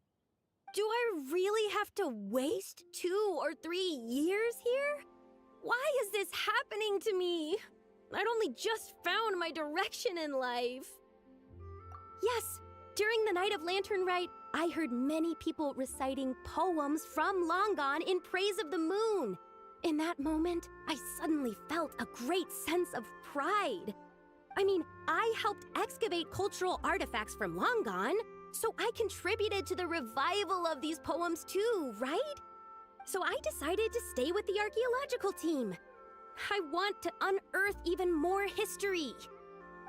Do I really have to waste 2 or 3 years here? Why is this happening to me? I'd only just found my direction in life. Yes, during the night of Lantern Rite, I heard many people reciting poems from long gone in praise of the moon. In that moment, I suddenly felt a great sense of pride. I mean, I helped excavate cultural artifacts from long gone, so I contributed to the revival of these poems too, right? So I decided to stay with the archaeological team. I want to unearth even more history.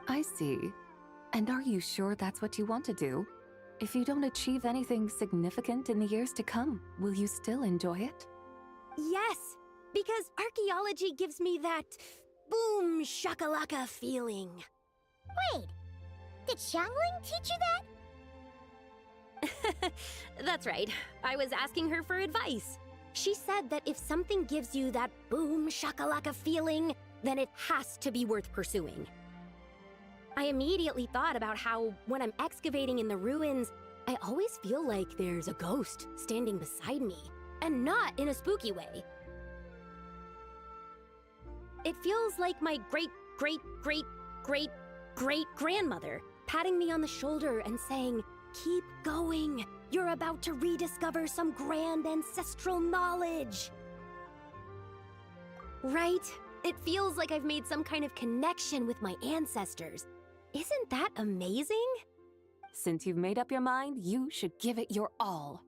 I see. And are you sure that's what you want to do? If you don't achieve anything significant in the years to come, will you still enjoy it? Yes, because archaeology gives me that boom shakalaka feeling. Wait, did Xiangling teach you that? That's right. I was asking her for advice. She said that if something gives you that boom shakalaka feeling, then it has to be worth pursuing. I immediately thought about how, when I'm excavating in the ruins, I always feel like there's a ghost standing beside me, and not in a spooky way. It feels like my great-great-great-great-great-grandmother patting me on the shoulder and saying, "Keep going. You're about to rediscover some grand ancestral knowledge." Right? It feels like I've made some kind of connection with my ancestors. Isn't that amazing? Since you've made up your mind, you should give it your all.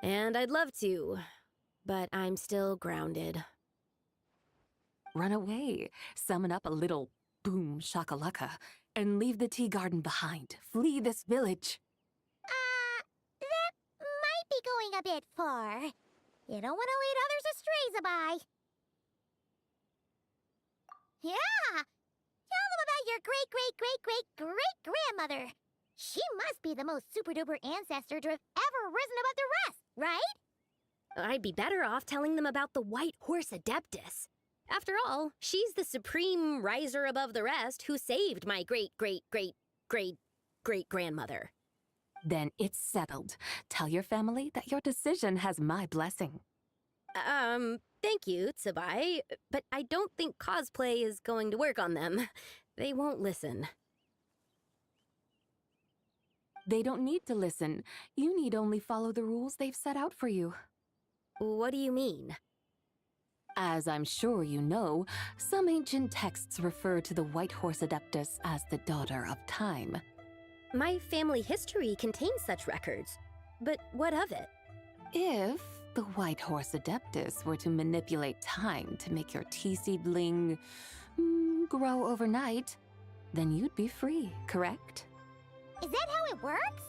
And I'd love to, but I'm still grounded. Run away, summon up a little boom shakalaka, and leave the tea garden behind. Flee this village. That might be going a bit far. You don't want to lead others astray, Zibai. Yeah! Tell them about your great-great-great-great-great-grandmother. She must be the most super-duper ancestor to have ever risen above the rest, right? I'd be better off telling them about the White Horse Adeptus. After all, she's the supreme riser above the rest who saved my great-great-great-great-great-grandmother. Then it's settled. Tell your family that your decision has my blessing. Thank you, Zibai, but I don't think cosplay is going to work on them. They won't listen. They don't need to listen. You need only follow the rules they've set out for you. What do you mean? As I'm sure you know, some ancient texts refer to the White Horse Adeptus as the Daughter of Time. My family history contains such records, but what of it? If the White Horse Adeptus were to manipulate time to make your tea seedling grow overnight, then you'd be free, correct? Is that how it works?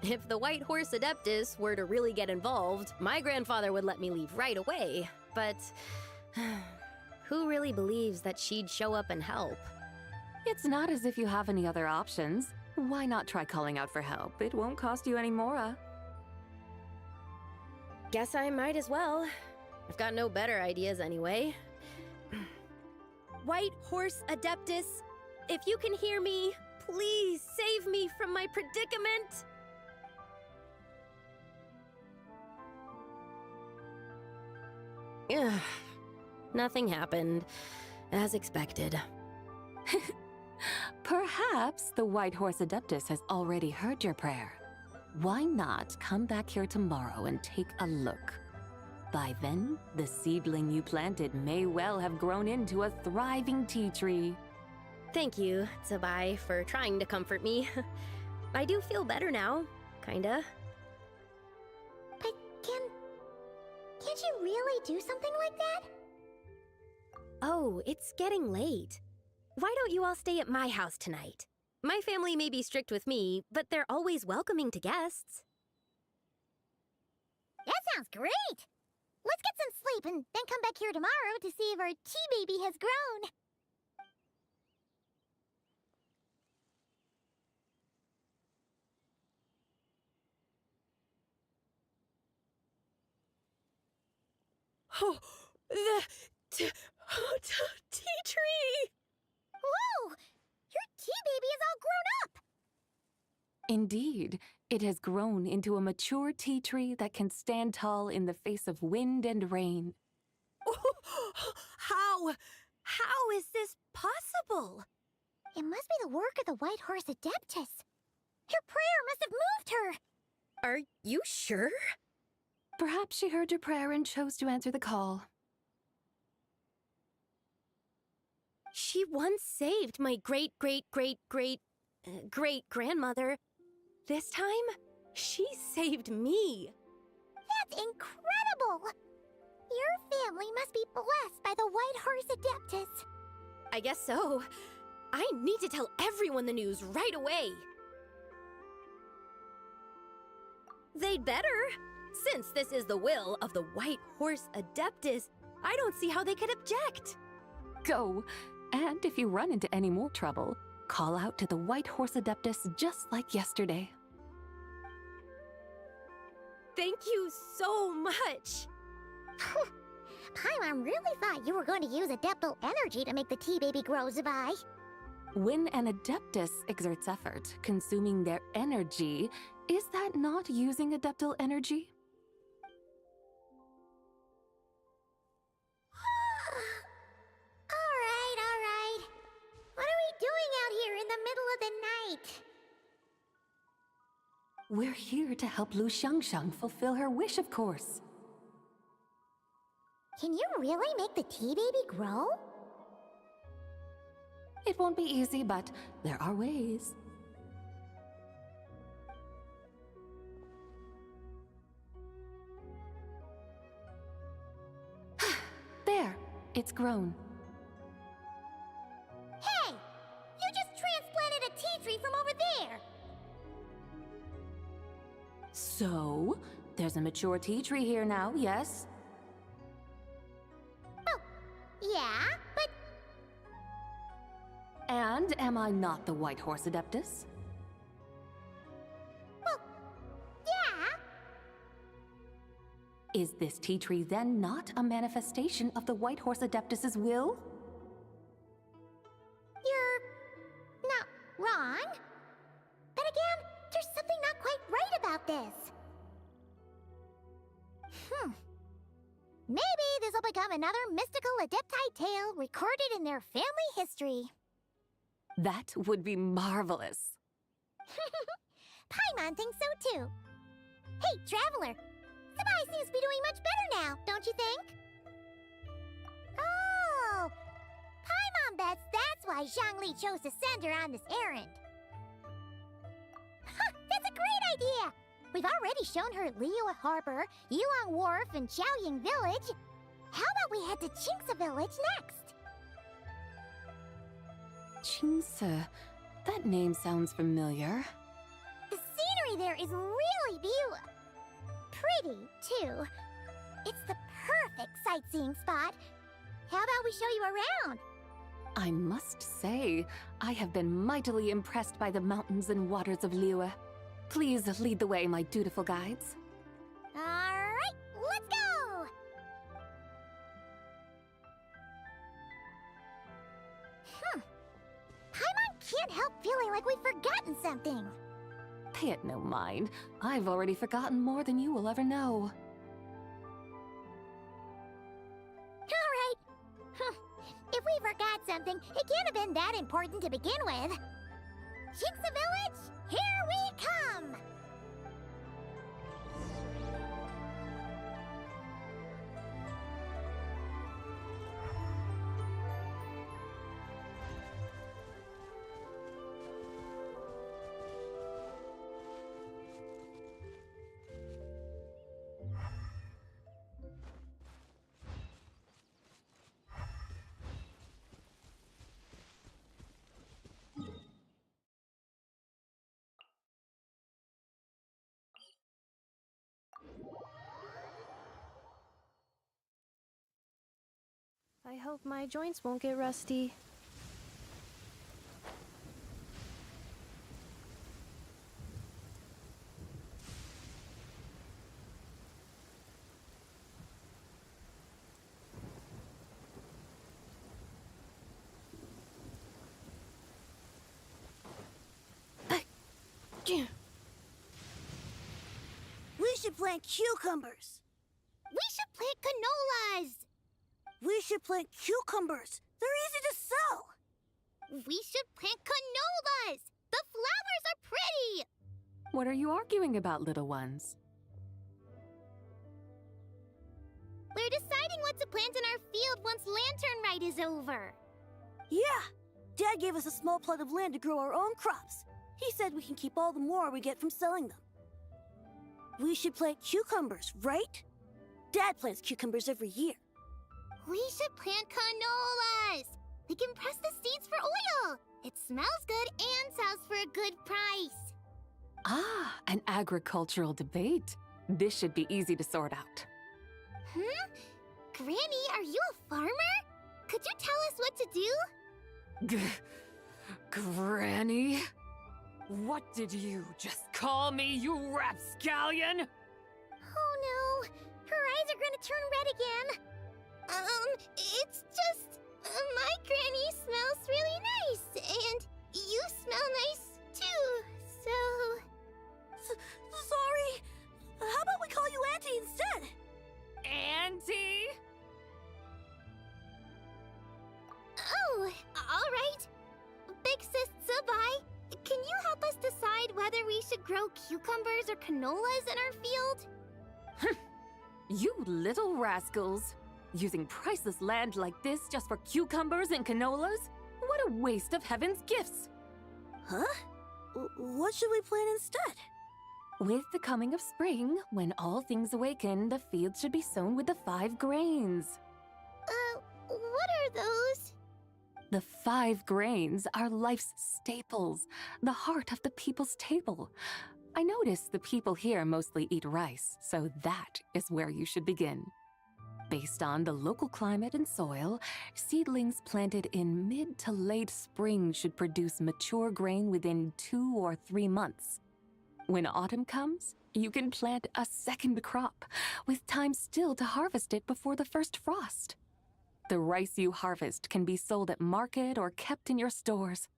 If the White Horse Adeptus were to really get involved, my grandfather would let me leave right away, but who really believes that she'd show up and help? It's not as if you have any other options. Why not try calling out for help? It won't cost you any more. Guess I might as well. I've got no better ideas anyway. White Horse Adeptus, if you can hear me, please save me from my predicament. Ugh. Nothing happened, as expected. Perhaps the White Horse Adeptus has already heard your prayer. Why not come back here tomorrow and take a look? By then, the seedling you planted may well have grown into a thriving tea tree. Thank you, Zibai, for trying to comfort me. I do feel better now, kinda. But can't you really do something like that? Oh, it's getting late. Why don't you all stay at my house tonight? My family may be strict with me, but they're always welcoming to guests. That sounds great! Let's get some sleep! sleep and then come back here tomorrow to see if our tea baby has grown. Oh, the tea tree! Whoa! Your tea baby is all grown up! Indeed, it has grown into a mature tea tree that can stand tall in the face of wind and rain. How is this possible? It must be the work of the White Horse Adeptus. Your prayer must have moved her. Are you sure? Perhaps she heard your prayer and chose to answer the call. She once saved my great-great-great-great-great-grandmother. This time, she saved me. That's incredible! Your family must be blessed by the White Horse Adeptus. I guess so. I need to tell everyone the news right away. They'd better. Since this is the will of the White Horse Adeptus, I don't see how they could object. Go, and if you run into any more trouble, call out to the White Horse Adeptus just like yesterday. Thank you so much. Paimon really thought you were going to use Adeptal energy to make the tea baby grow, Zibai. When an Adeptus exerts effort, consuming their energy, is that not using Adeptal energy? Alright. What are we doing out here in the middle of the night? We're here to help Lu Xiangxiang fulfill her wish, of course. Can you really make the tea baby grow? It won't be easy, but there are ways. There, it's grown. Hey! You just transplanted a tea tree from over there! So, there's a mature tea tree here now, yes? Oh, yeah, but... And am I not the White Horse Adeptus? Well, yeah. Is this tea tree then not a manifestation of the White Horse Adeptus's will? You're... not wrong. But again, there's something not quite right about this. Maybe this will become another mystical Adepti tale recorded in their family history. That would be marvelous. Paimon thinks so too. Hey, Traveler! Zibai seems to be doing much better now, don't you think? Oh! Paimon bets that's why Zhongli chose to send her on this errand. That's a great idea! We've already shown her Liyue Harbor, Yulong Wharf, and Xiaoying Village. How about we head to Qingce Village next? Qingce, that name sounds familiar. The scenery there is really pretty, too. It's the perfect sightseeing spot. How about we show you around? I must say, I have been mightily impressed by the mountains and waters of Liyue. Please lead the way, my dutiful guides. Alright, let's go! Paimon can't help feeling like we've forgotten something. Pay it no mind. I've already forgotten more than you will ever know. Alright. If we forgot something, it can't have been that important to begin with. Qingce Village, here we come! I hope my joints won't get rusty. We should plant cucumbers. We should plant canolas. We should plant cucumbers. They're easy to sell. We should plant canolas. The flowers are pretty. What are you arguing about, little ones? We're deciding what to plant in our field once Lantern Rite is over. Yeah. Dad gave us a small plot of land to grow our own crops. He said we can keep all the more we get from selling them. We should plant cucumbers, right? Dad plants cucumbers every year. We should plant canolas. We can press the seeds for oil. It smells good and sells for a good price. Ah, an agricultural debate. This should be easy to sort out. Granny, are you a farmer? Could you tell us what to do? Granny? What did you just call me, you rapscallion? Oh no, her eyes are gonna turn red again. It's just, my granny smells really nice, and you smell nice too, so... Sorry. How about we call you Auntie instead? Auntie? Oh, alright. Big Sis Zibai, can you help us decide whether we should grow cucumbers or canolas in our field? You little rascals! Using priceless land like this just for cucumbers and canolas? What a waste of heaven's gifts! Huh? What should we plant instead? With the coming of spring, when all things awaken, the field should be sown with the 5 grains. What are those? The 5 grains are life's staples, the heart of the people's table. I notice the people here mostly eat rice, so that is where you should begin. Based on the local climate and soil, seedlings planted in mid to late spring should produce mature grain within 2 or 3 months. When autumn comes, you can plant a second crop, with time still to harvest it before the first frost. The rice you harvest can be sold at market or kept in your stores.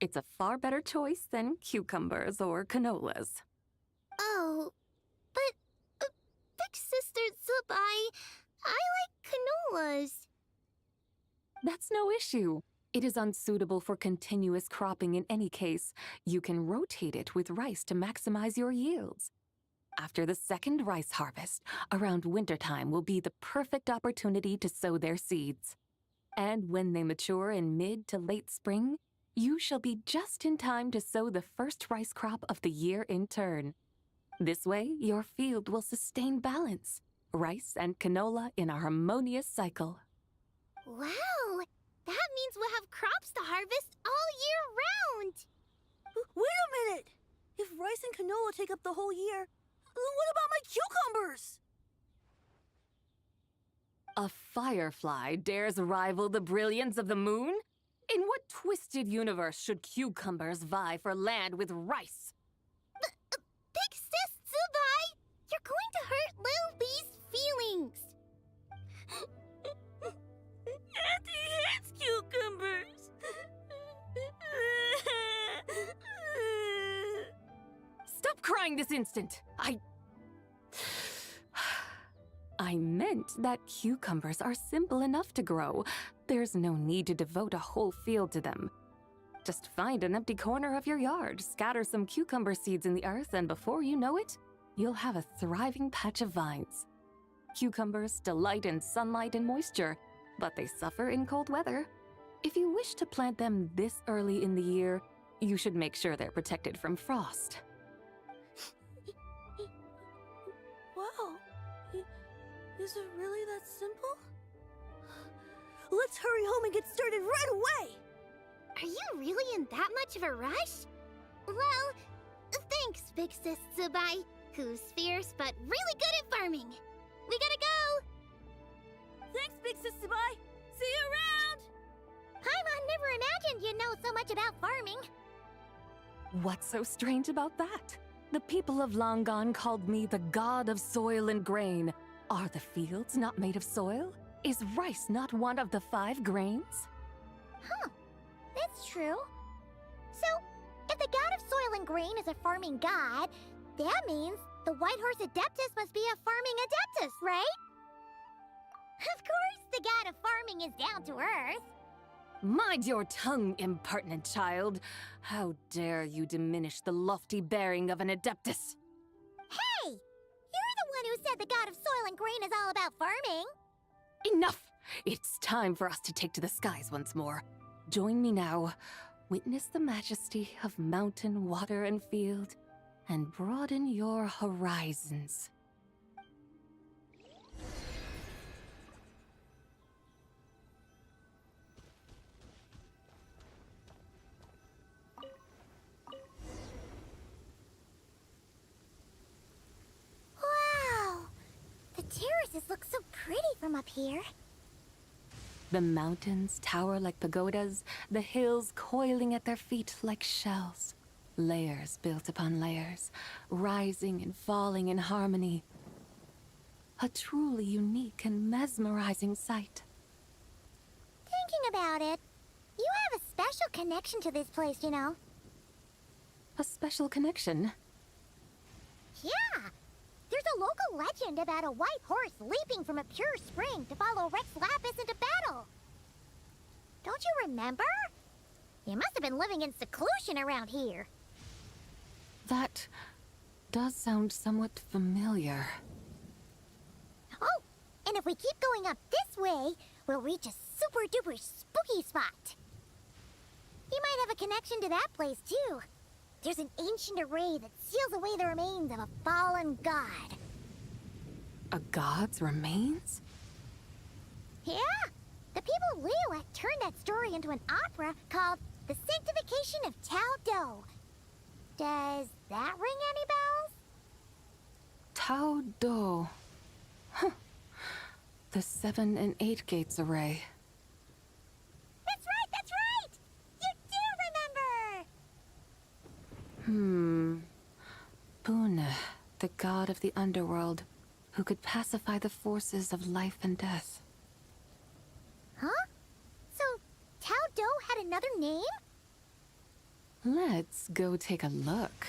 It's a far better choice than cucumbers or canolas. Oh, but Big Sister Zibai, I like canolas. That's no issue. It is unsuitable for continuous cropping in any case. You can rotate it with rice to maximize your yields. After the second rice harvest, around wintertime will be the perfect opportunity to sow their seeds. And when they mature in mid to late spring, you shall be just in time to sow the first rice crop of the year in turn. This way, your field will sustain balance. Rice and canola in a harmonious cycle. Wow! That means we'll have crops to harvest all year round! Wait a minute! If rice and canola take up the whole year, what about my cucumbers? A firefly dares rival the brilliance of the moon? In what twisted universe should cucumbers vie for land with rice? Big Sis Zibai, you're going to hurt Lil Lee's feelings. Auntie hates cucumbers. Stop crying this instant! I meant that cucumbers are simple enough to grow. There's no need to devote a whole field to them. Just find an empty corner of your yard, scatter some cucumber seeds in the earth, and before you know it, you'll have a thriving patch of vines. Cucumbers delight in sunlight and moisture, but they suffer in cold weather. If you wish to plant them this early in the year, you should make sure they're protected from frost. Wow. Is it really that simple? Let's hurry home and get started right away! Are you really in that much of a rush? Well, thanks, Big Sis Zibai, who's fierce but really good at farming. We gotta go! Thanks, Big Sis Zibai! See you imagined you'd know so much about farming. What's so strange about that? The people of long gone called me the god of soil and grain. Are the fields not made of soil? Is rice not one of the 5 grains? Huh. That's true. So, if the god of soil and grain is a farming god, that means the White Horse Adeptus must be a farming adeptus, right? Of course, the god of farming is down to earth. Mind your tongue, impertinent child. How dare you diminish the lofty bearing of an adeptus? Hey! You're the one who said the god of soil and grain is all about farming. Enough! It's time for us to take to the skies once more. Join me now. Witness the majesty of mountain, water, and field, and broaden your horizons. Wow! The terraces look so pretty from up here. The mountains tower like pagodas, the hills coiling at their feet like shells. Layers built upon layers, rising and falling in harmony. A truly unique and mesmerizing sight. Thinking about it, you have a special connection to this place, you know. A special connection? Yeah! There's a local legend about a white horse leaping from a pure spring to follow Rex Lapis into battle. Don't you remember? You must have been living in seclusion around here. That does sound somewhat familiar. Oh, and if we keep going up this way, we'll reach a super-duper spooky spot. You might have a connection to that place, too. There's an ancient array that seals away the remains of a fallen god. A god's remains? Yeah! The people Liyue turned that story into an opera called The Sanctification of Tao Do. Does that ring any bells? Tao Do. Huh. The 7 and 8 gates array. That's right, that's right! You do remember! Buna, the god of the underworld, who could pacify the forces of life and death. Huh? So, Tao Do had another name? Let's go take a look.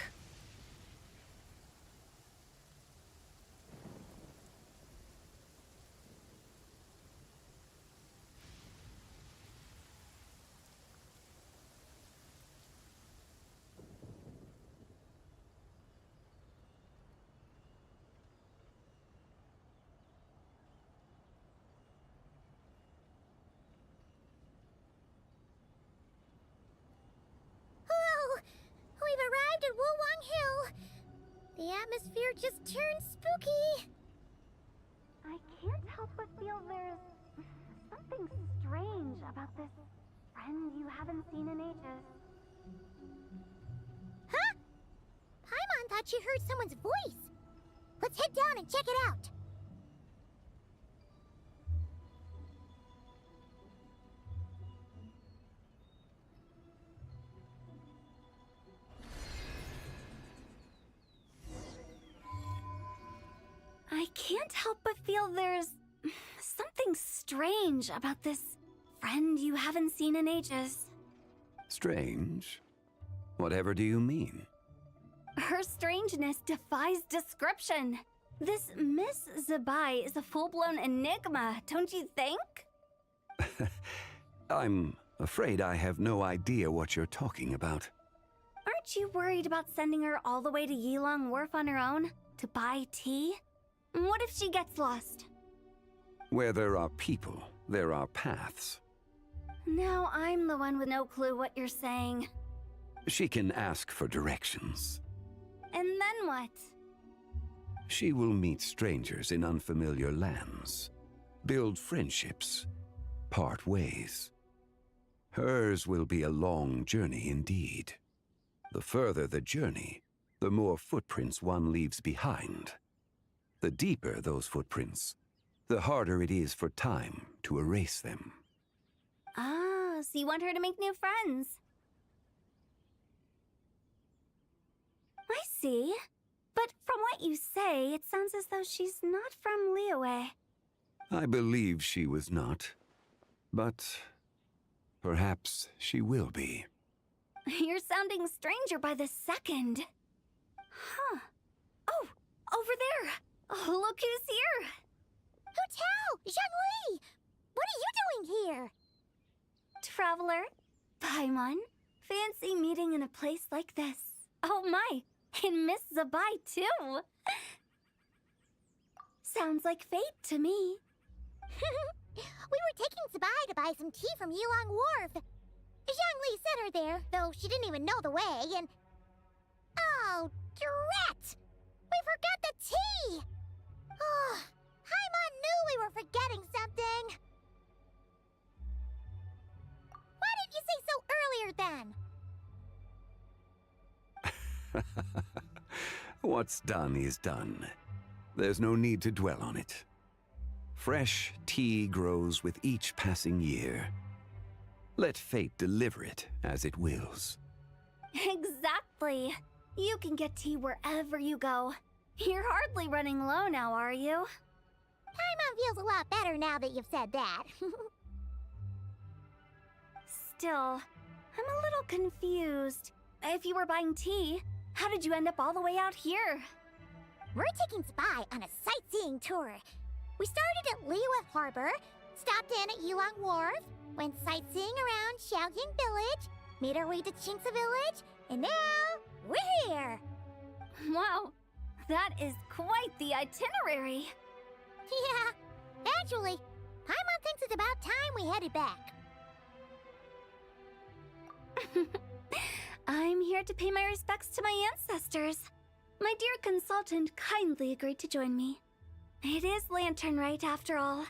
We've arrived at Wulwang Hill. The atmosphere just turned spooky. I can't help but feel there's something strange about this friend you haven't seen in ages. Huh? Paimon thought she heard someone's voice. Let's head down and check it out. I can't help but feel there's something strange about this friend you haven't seen in ages. Strange? Whatever do you mean? Her strangeness defies description. This Miss Zibai is a full-blown enigma, don't you think? I'm afraid I have no idea what you're talking about. Aren't you worried about sending her all the way to Yilong Wharf on her own to buy tea? What if she gets lost? Where there are people, there are paths. Now I'm the one with no clue what you're saying. She can ask for directions. And then what? She will meet strangers in unfamiliar lands, build friendships, part ways. Hers will be a long journey indeed. The further the journey, the more footprints one leaves behind. The deeper those footprints, the harder it is for time to erase them. Ah, so you want her to make new friends. I see. But from what you say, it sounds as though she's not from Liyue. I believe she was not. But perhaps she will be. You're sounding stranger by the second. Huh. Oh, over there. Oh, look who's here. Hu Tao! Zhongli! What are you doing here? Traveler, Paimon, fancy meeting in a place like this. Oh my, and Miss Zibai too. Sounds like fate to me. We were taking Zibai to buy some tea from Yulong Wharf. Zhongli sent her there, though she didn't even know the way, and... Oh, drat! We forgot the tea! Oh, Paimon knew we were forgetting something. Why didn't you say so earlier, then? What's done is done. There's no need to dwell on it. Fresh tea grows with each passing year. Let fate deliver it as it wills. Exactly. You can get tea wherever you go. You're hardly running low now, are you? Paimon feels a lot better now that you've said that. Still, I'm a little confused. If you were buying tea, how did you end up all the way out here? We're taking Zibai on a sightseeing tour. We started at Liyue Harbor, stopped in at Yulong Wharf, went sightseeing around Xiaoying Village, made our way to Qingce Village, and now we're here. Wow, that is quite the itinerary. Yeah, actually, Paimon thinks it's about time we headed back. I'm here to pay my respects to my ancestors. My dear consultant kindly agreed to join me. It is Lantern Rite, after all.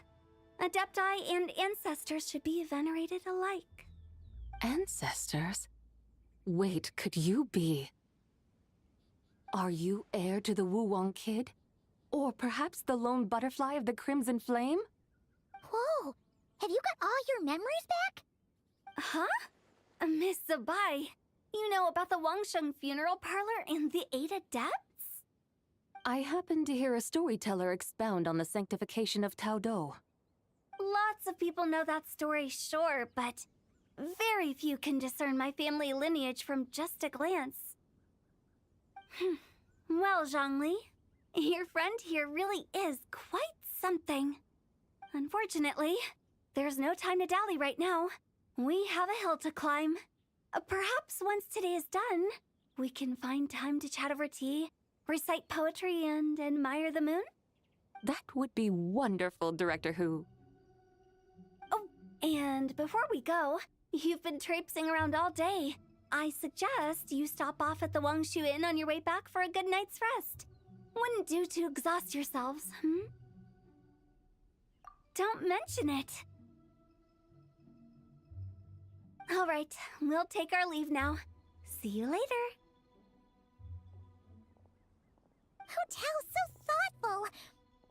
Adepti and ancestors should be venerated alike. Ancestors? Wait, could you be? Are you heir to the Wu-Wong kid? Or perhaps the lone butterfly of the Crimson Flame? Whoa, have you got all your memories back? Huh? Miss Zibai, you know about the Wangsheng funeral parlor and the 8 adepts? I happened to hear a storyteller expound on the sanctification of Tao Do. Lots of people know that story, sure, but very few can discern my family lineage from just a glance. Well, Zhongli, your friend here really is quite something. Unfortunately, there's no time to dally right now. We have a hill to climb. Perhaps once today is done, we can find time to chat over tea, recite poetry, and admire the moon? That would be wonderful, Director Hu. Oh, and before we go, you've been traipsing around all day. I suggest you stop off at the Wangshu Inn on your way back for a good night's rest. Wouldn't do to exhaust yourselves, Don't mention it. All right, we'll take our leave now. See you later. Hu Tao's so thoughtful.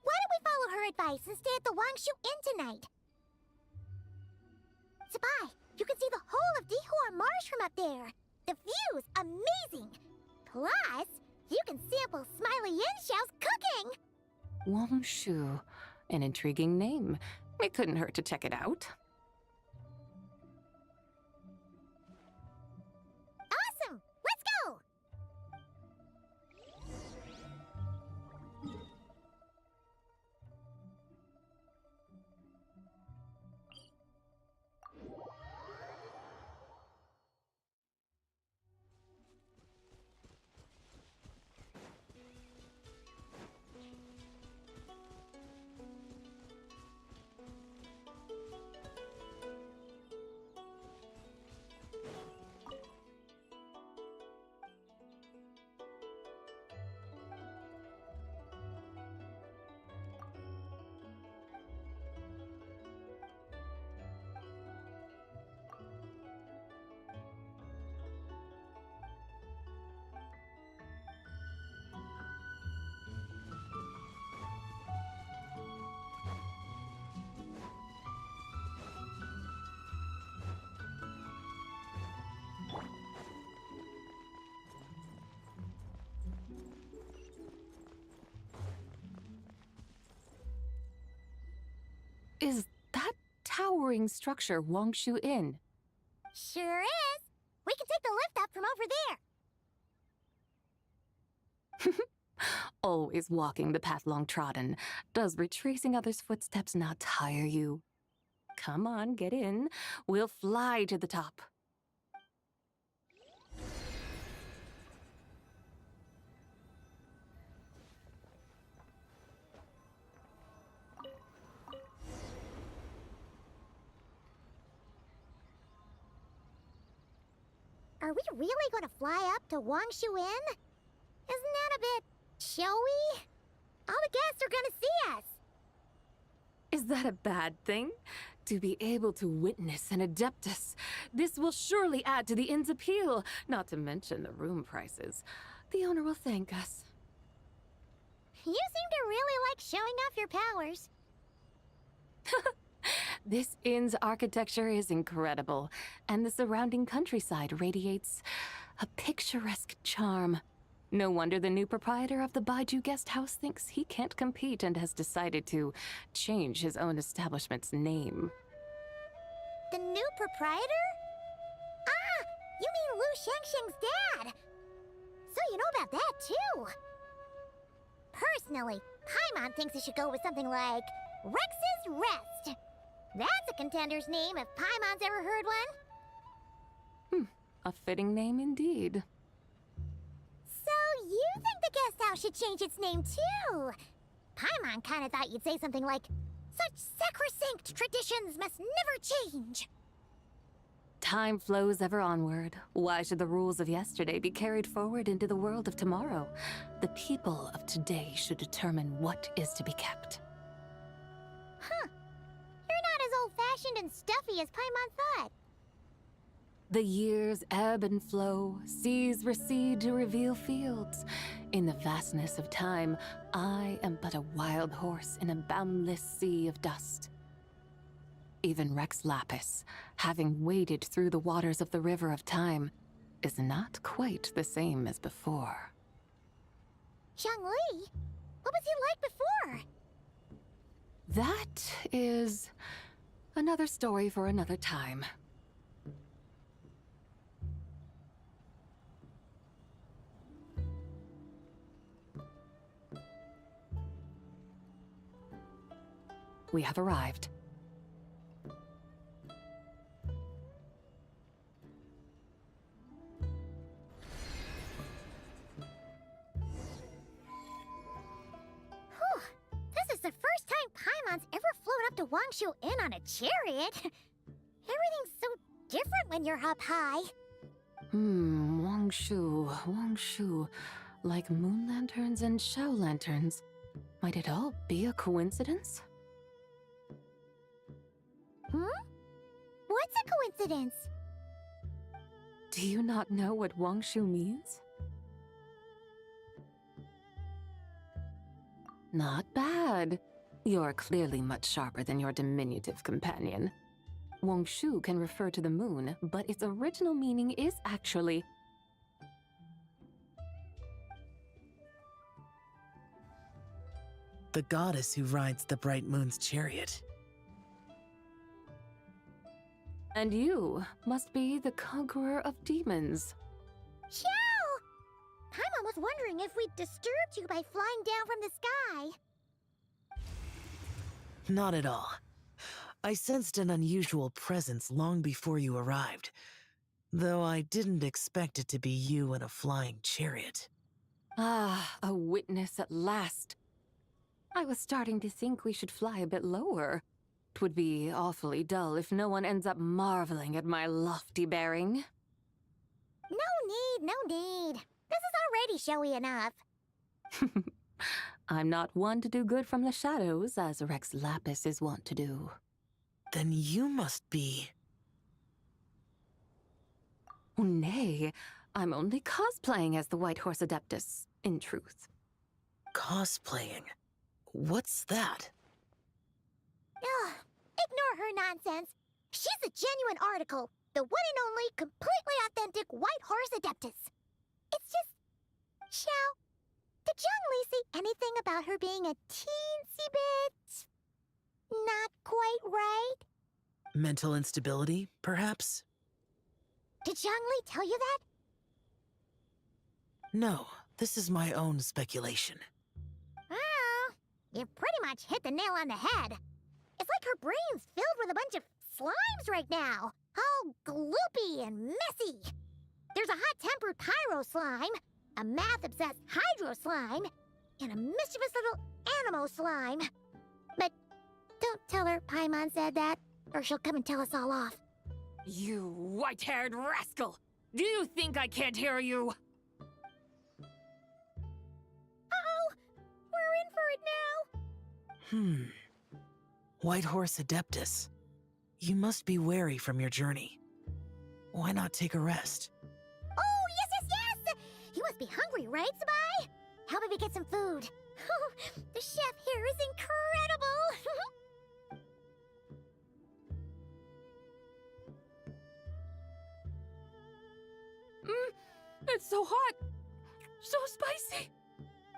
Why don't we follow her advice and stay at the Wangshu Inn tonight? Zibai, you can see the whole of Dihua Marsh from up there. The view's amazing. Plus, you can sample Smiley Yin-Xiao's cooking. Wangshu, an intriguing name. It couldn't hurt to check it out. Awesome! Let's go! Is that towering structure Wongshu Inn? Sure is. We can take the lift up from over there. Always walking the path long trodden. Does retracing others' footsteps not tire you? Come on, get in. We'll fly to the top. Are we really going to fly up to Wongshu Inn? Isn't that a bit showy? All the guests are going to see us. Is that a bad thing? To be able to witness an Adeptus. This will surely add to the inn's appeal, not to mention the room prices. The owner will thank us. You seem to really like showing off your powers. This inn's architecture is incredible, and the surrounding countryside radiates a picturesque charm. No wonder the new proprietor of the Baiju guest house thinks he can't compete and has decided to change his own establishment's name. The new proprietor? Ah, you mean Lu Shengsheng's dad. So you know about that, too. Personally, Paimon thinks it should go with something like Rex's Rest. That's a contender's name if Paimon's ever heard one. A fitting name indeed. So you think the guest house should change its name, too? Paimon kinda thought you'd say something like, such sacrosanct traditions must never change. Time flows ever onward. Why should the rules of yesterday be carried forward into the world of tomorrow? The people of today should determine what is to be kept. Huh. You're not as old-fashioned and stuffy as Paimon thought. The years ebb and flow, seas recede to reveal fields. In the vastness of time, I am but a wild horse in a boundless sea of dust. Even Rex Lapis, having waded through the waters of the river of time, is not quite the same as before. Zhongli? What was he like before? That is another story for another time. We have arrived. This is the first time Paimon's ever flown up to Wongshu Inn on a chariot. Everything's so different when you're up high. Wongshu. Like moon lanterns and shao lanterns. Might it all be a coincidence? What's a coincidence? Do you not know what Wongshu means? Not bad. You're clearly much sharper than your diminutive companion. Wongshu can refer to the moon, but its original meaning is actually... the goddess who rides the bright moon's chariot. And you must be the conqueror of demons. Xiao! Paimon was wondering if we'd disturbed you by flying down from the sky. Not at all. I sensed an unusual presence long before you arrived, though I didn't expect it to be you in a flying chariot. Ah, a witness at last. I was starting to think we should fly a bit lower. 'Twould be awfully dull if no one ends up marveling at my lofty bearing. No need. This is already showy enough. I'm not one to do good from the shadows, as Rex Lapis is wont to do. Then you must be... Nay, I'm only cosplaying as the White Horse Adeptus, in truth. Cosplaying? What's that? Ugh, ignore her nonsense. She's a genuine article. The one and only, completely authentic White Horse Adeptus. It's just... Xiao, did Zhongli say anything about her being a teensy bit... not quite Mental instability, perhaps? Did Zhongli tell you that? No, this is my own speculation. Well, you pretty much hit the nail on the head. It's like her brain's filled with a bunch of slimes right now, all gloopy and messy. There's a hot-tempered pyro slime, a math-obsessed hydro slime, and a mischievous little animo slime. But don't tell her Paimon said that, or she'll come and tell us all off. You white-haired rascal! Do you think I can't hear you? Uh-oh! We're in for it now! White Horse Adeptus. You must be weary from your journey. Why not take a rest? Oh, yes! You must be hungry, right, Zibai? How about we get some food? The chef here is incredible! It's so hot! So spicy!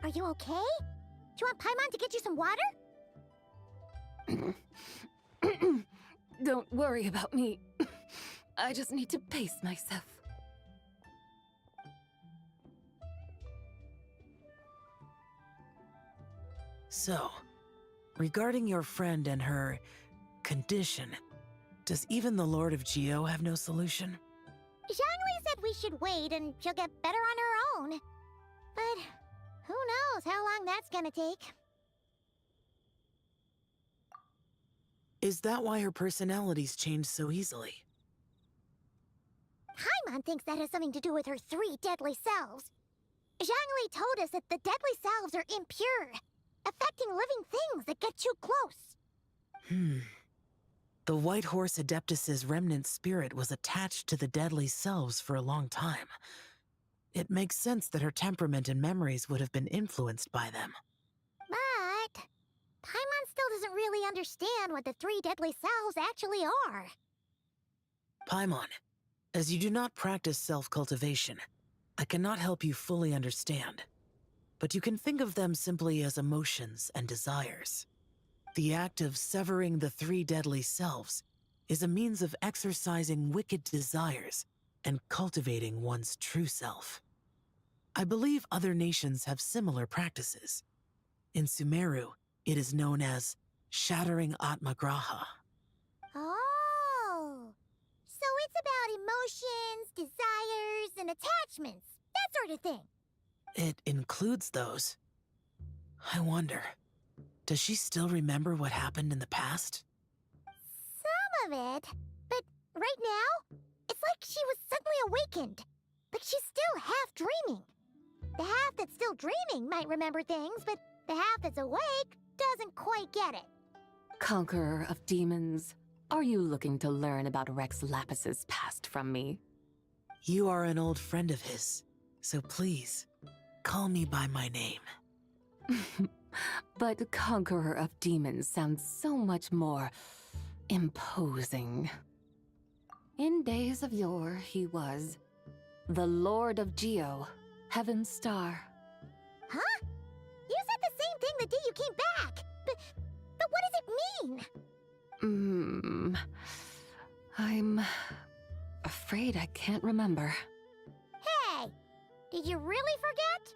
Are you okay? Do you want Paimon to get you some water? Don't worry about me. I just need to pace myself. So, regarding your friend and her condition, does even the Lord of Geo have no solution? Zhongli said we should wait and she'll get better on her own. But who knows how long that's gonna take. Is that why her personalities change so easily? Paimon thinks that has something to do with her 3 deadly selves. Zhongli told us that the deadly selves are impure, affecting living things that get too close. The White Horse Adeptus's remnant spirit was attached to the deadly selves for a long time. It makes sense that her temperament and memories would have been influenced by them. But Paimon still doesn't really understand what the 3 deadly selves actually are. Paimon, as you do not practice self-cultivation, I cannot help you fully understand. But you can think of them simply as emotions and desires. The act of severing the 3 deadly selves is a means of exercising wicked desires and cultivating one's true self. I believe other nations have similar practices. In Sumeru, it is known as shattering Atmagraha. Oh, so it's about emotions, desires, and attachments, that sort of thing. It includes those. I wonder, does she still remember what happened in the past? Some of it, but right now, it's like she was suddenly awakened. Like she's still half dreaming. The half that's still dreaming might remember things, but the half that's awake doesn't quite get it. Conqueror of demons, are you looking to learn about Rex Lapis's past from me? You are an old friend of his, so please, call me by my name. But Conqueror of Demons sounds so much more imposing. In days of yore, he was the Lord of Geo, Heaven's Star. Huh? You said the same thing the day you came back, but what does it mean? I'm afraid I can't remember. Hey, did you really forget?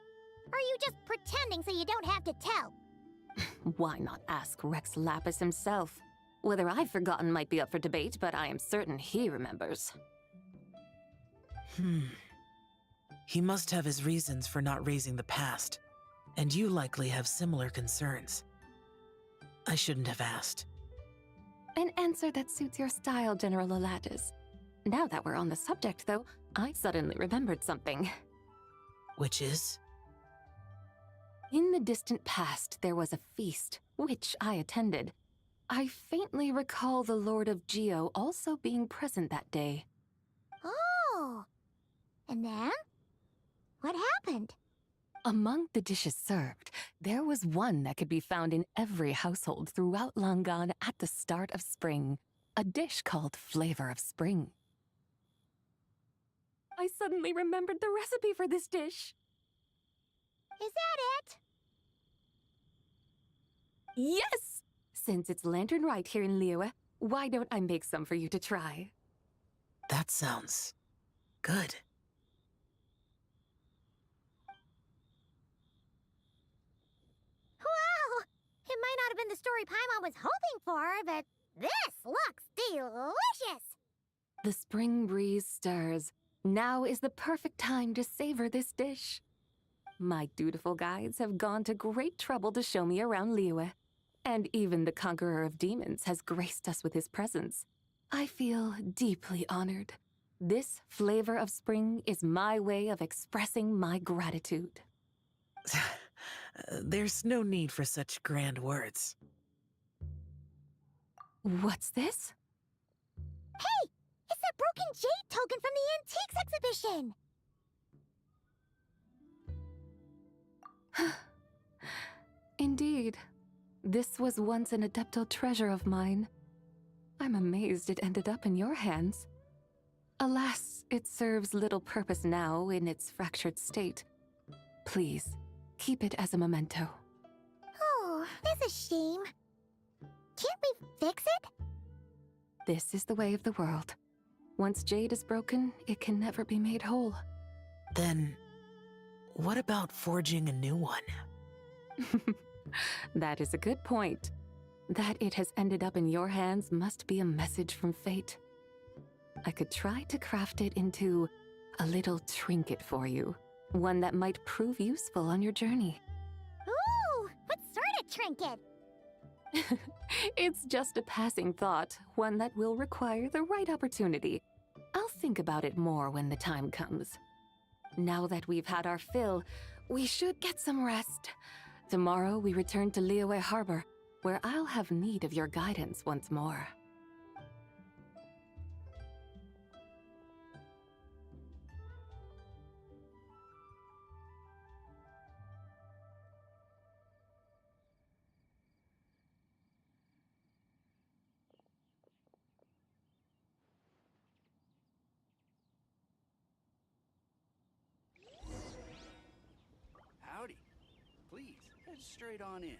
Or are you just pretending so you don't have to tell? Why not ask Rex Lapis himself? Whether I've forgotten might be up for debate, but I am certain he remembers. He must have his reasons for not raising the past, and you likely have similar concerns. I shouldn't have asked. An answer that suits your style, General Elatis. Now that we're on the subject, though, I suddenly remembered something. Which is? In the distant past, there was a feast, which I attended. I faintly recall the Lord of Geo also being present that day. Oh, and then? What happened? Among the dishes served, there was one that could be found in every household throughout Langan at the start of spring, a dish called Flavor of Spring. I suddenly remembered the recipe for this dish. Is that it? Yes! Since it's Lantern Rite here in Liyue, Why don't I make some for you to try? That sounds good. Wow! It might not have been the story Paimon was hoping for, but this looks delicious! The spring breeze stirs. Now is the perfect time to savor this dish. My dutiful guides have gone to great trouble to show me around Liyue, and even the conqueror of demons has graced us with his presence. I feel deeply honored. This flavor of spring is my way of expressing my gratitude. There's no need for such grand words. What's this? Hey! It's that broken jade token from the antiques exhibition! Indeed. This was once an Adeptal treasure of mine. I'm amazed it ended up in your hands. Alas, it serves little purpose now in its fractured state. Please, keep it as a memento. Oh, that's a shame. Can't we fix it? This is the way of the world. Once jade is broken, it can never be made whole. Then, what about forging a new one? That is a good point. That it has ended up in your hands must be a message from fate. I could try to craft it into a little trinket for you. One that might prove useful on your journey. Ooh, what sort of trinket? It's just a passing thought, one that will require the right opportunity. I'll think about it more when the time comes. Now that we've had our fill, we should get some rest. Tomorrow we return to Liyue Harbor, where I'll have need of your guidance once more. Howdy. Please, head straight on in.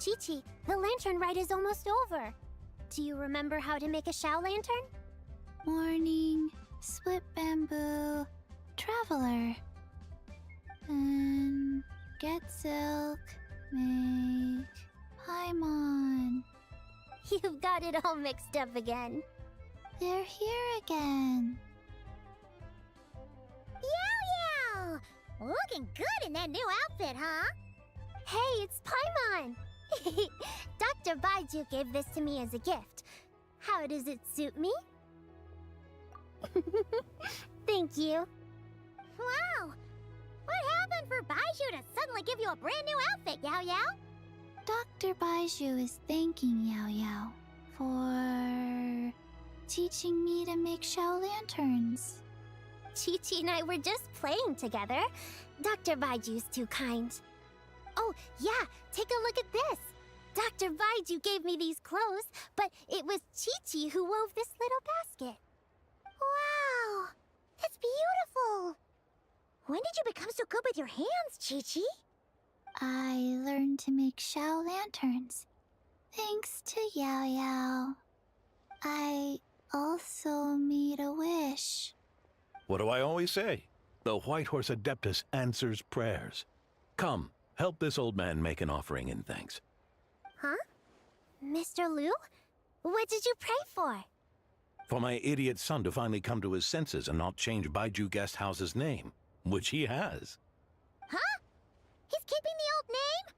Chi-Chi, the lantern rite is almost over. Do you remember how to make a Shao lantern? Morning, split bamboo, traveler. And get silk, make Paimon. You've got it all mixed up again. They're here again. Yow Yow! Looking good in that new outfit, huh? Hey, it's Paimon! Dr. Baiju gave this to me as a gift. How does it suit me? Thank you. Wow! What happened for Baiju to suddenly give you a brand new outfit, Yao Yao? Dr. Baiju is thanking Yao Yao for teaching me to make Shao lanterns. Chi-Chi and I were just playing together. Dr. Baiju's too kind. Oh, yeah, take a look at this. Dr. Baiju gave me these clothes, but it was Chi-Chi who wove this little basket. Wow, that's beautiful. When did you become so good with your hands, Chi-Chi? I learned to make Shao lanterns, thanks to Yao Yao. I also made a wish. What do I always say? The White Horse Adeptus answers prayers. Come, help this old man make an offering in thanks. Huh? Mr. Liu? What did you pray for? For my idiot son to finally come to his senses and not change Baiju Guest House's name, which he has. Huh? He's keeping the old name?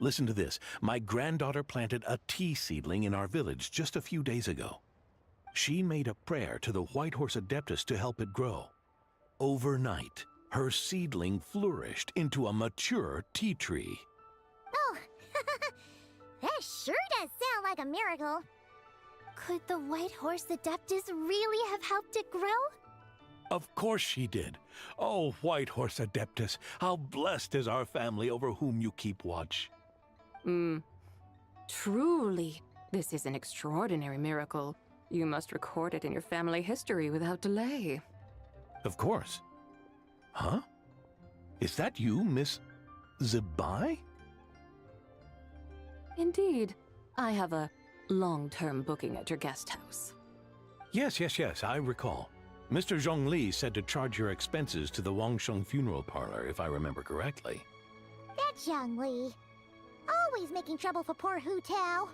Listen to this. My granddaughter planted a tea seedling in our village just a few days ago. She made a prayer to the White Horse Adeptus to help it grow. Overnight, her seedling flourished into a mature tea tree. Oh, that sure does sound like a miracle. Could the White Horse Adeptus really have helped it grow? Of course she did. Oh, White Horse Adeptus, how blessed is our family over whom you keep watch. Truly, this is an extraordinary miracle. You must record it in your family history without delay. Of course. Huh? Is that you, Miss Zibai? Indeed. I have a long-term booking at your guest house. Yes, I recall. Mr. Zhongli said to charge your expenses to the Wangsheng funeral parlor, if I remember correctly. That young Li. Always making trouble for poor Hu Tao.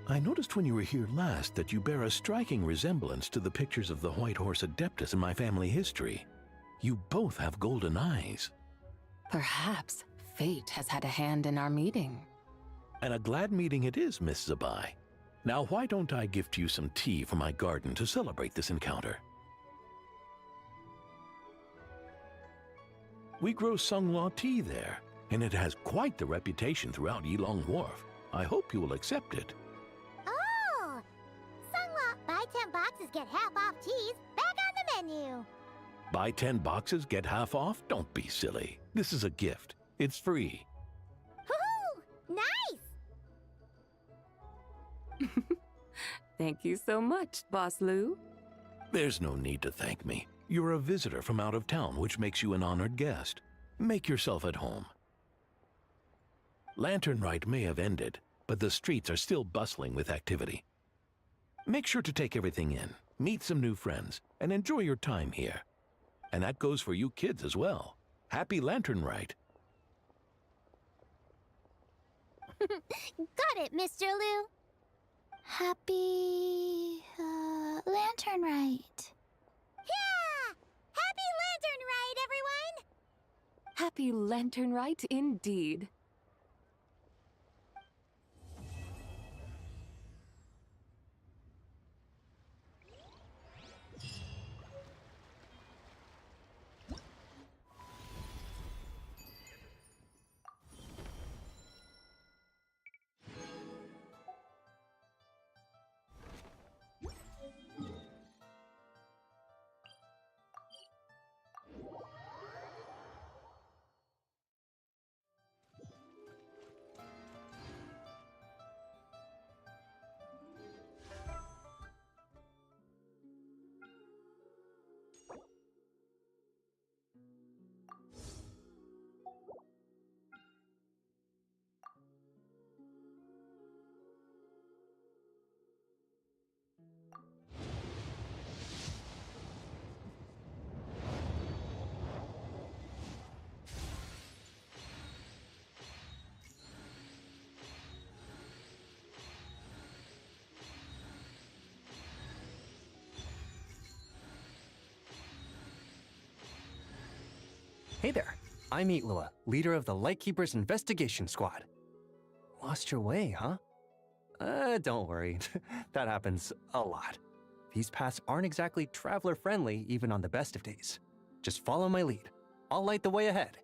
I noticed when you were here last that you bear a striking resemblance to the pictures of the White Horse Adeptus in my family history. You both have golden eyes. Perhaps fate has had a hand in our meeting. And a glad meeting it is, Miss Zibai. Now, why don't I gift you some tea from my garden to celebrate this encounter? We grow Sunghua tea there, and it has quite the reputation throughout Yilong Wharf. I hope you will accept it. Oh! Sunghua, buy 10 boxes, get half off teas, back on the menu. Buy 10 boxes, get half off? Don't be silly. This is a gift. It's free. Woohoo! Nice! Thank you so much, Boss Lu. There's no need to thank me. You're a visitor from out of town, which makes you an honored guest. Make yourself at home. Lantern Rite may have ended, but the streets are still bustling with activity. Make sure to take everything in, meet some new friends, and enjoy your time here. And that goes for you kids as well. Happy Lantern Rite. Got it, Mr. Lu. Happy... Lantern Rite. Yeah! Happy Lantern Rite, everyone! Happy Lantern Rite indeed. Hey there, I'm Eatlua, leader of the Lightkeepers Investigation Squad. Lost your way, huh? Don't worry, that happens a lot. These paths aren't exactly traveler-friendly even on the best of days. Just follow my lead. I'll light the way ahead.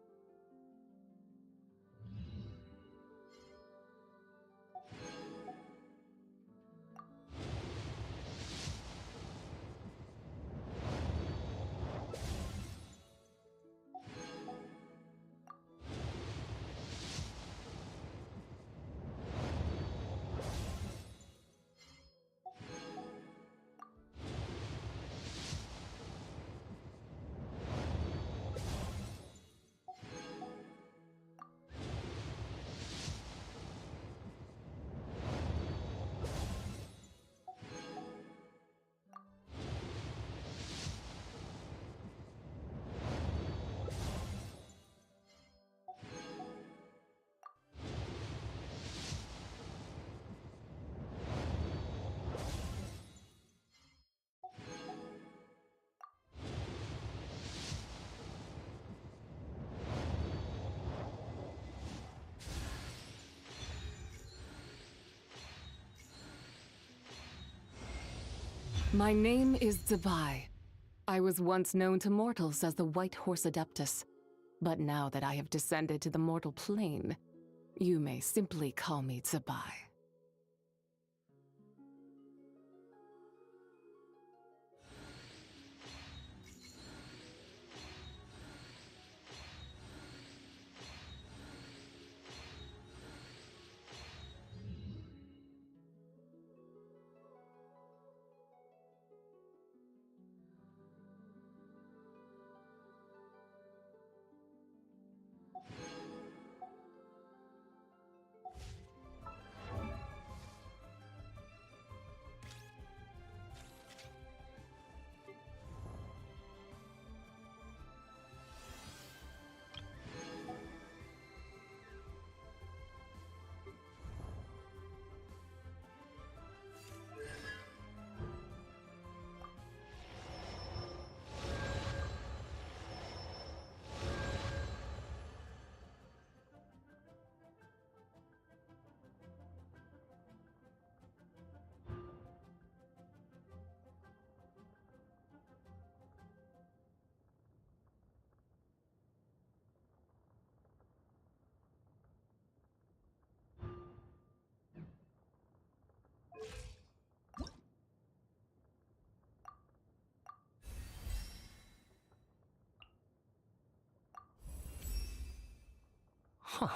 My name is Zibai. I was once known to mortals as the White Horse Adeptus, but now that I have descended to the mortal plane, you may simply call me Zibai. Huh.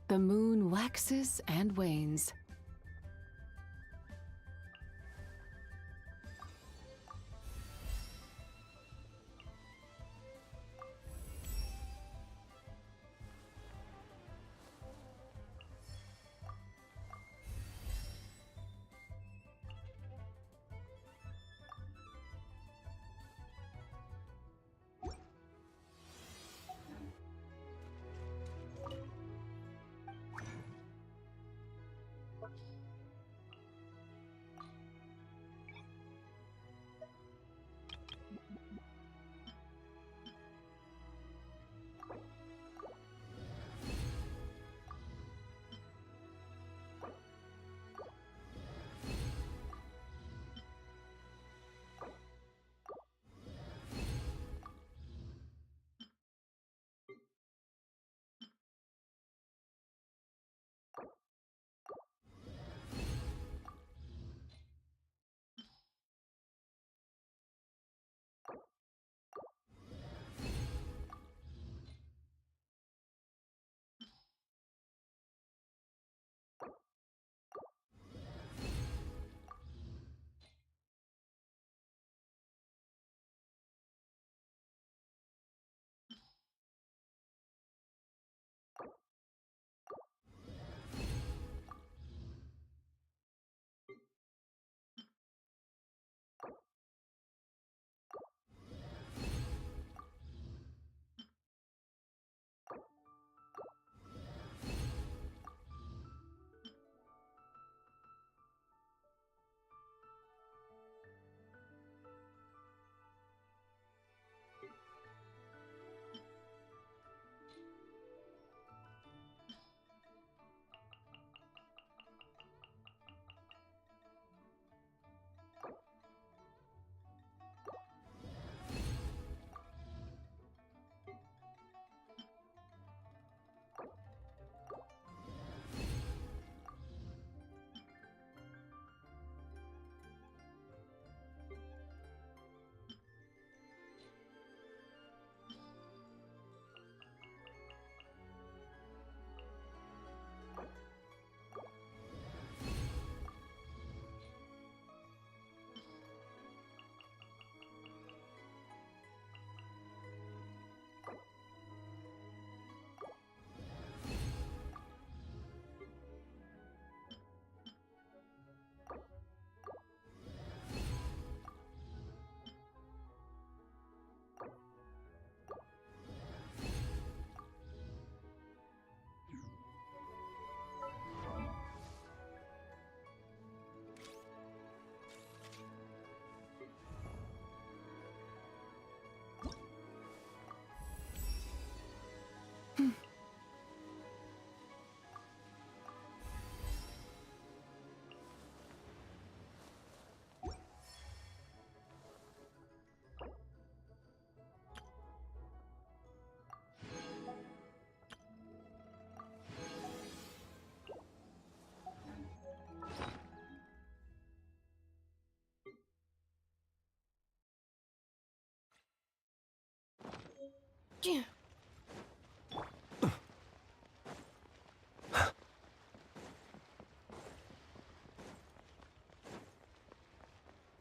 The moon waxes and wanes.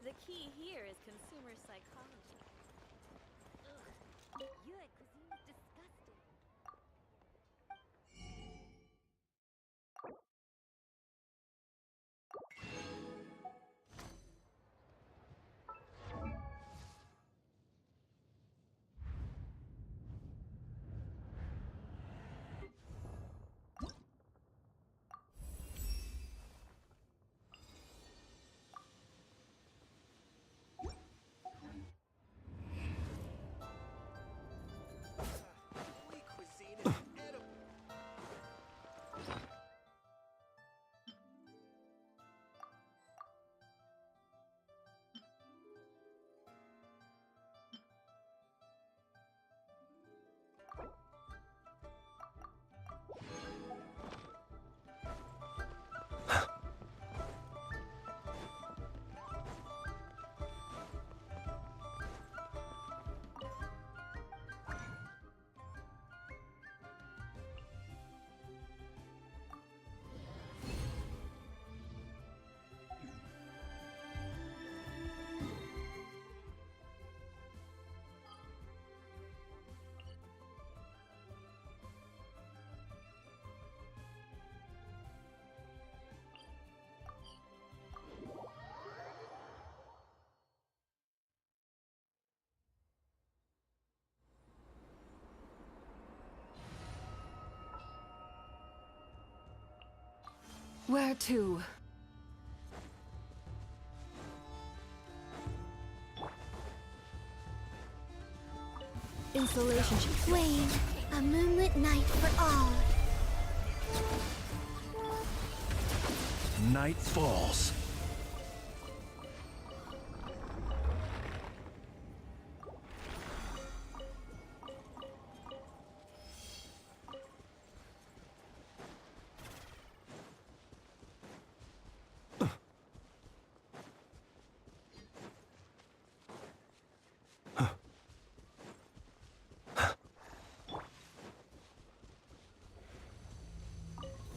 The key here is consumer psychology. Ugh. Your cuisine is disgusting. Where to? Insulation. Wave, a moonlit night for all. Night falls.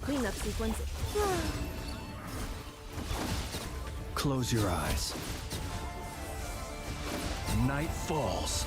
Cleanup sequence. Close your eyes. Night falls.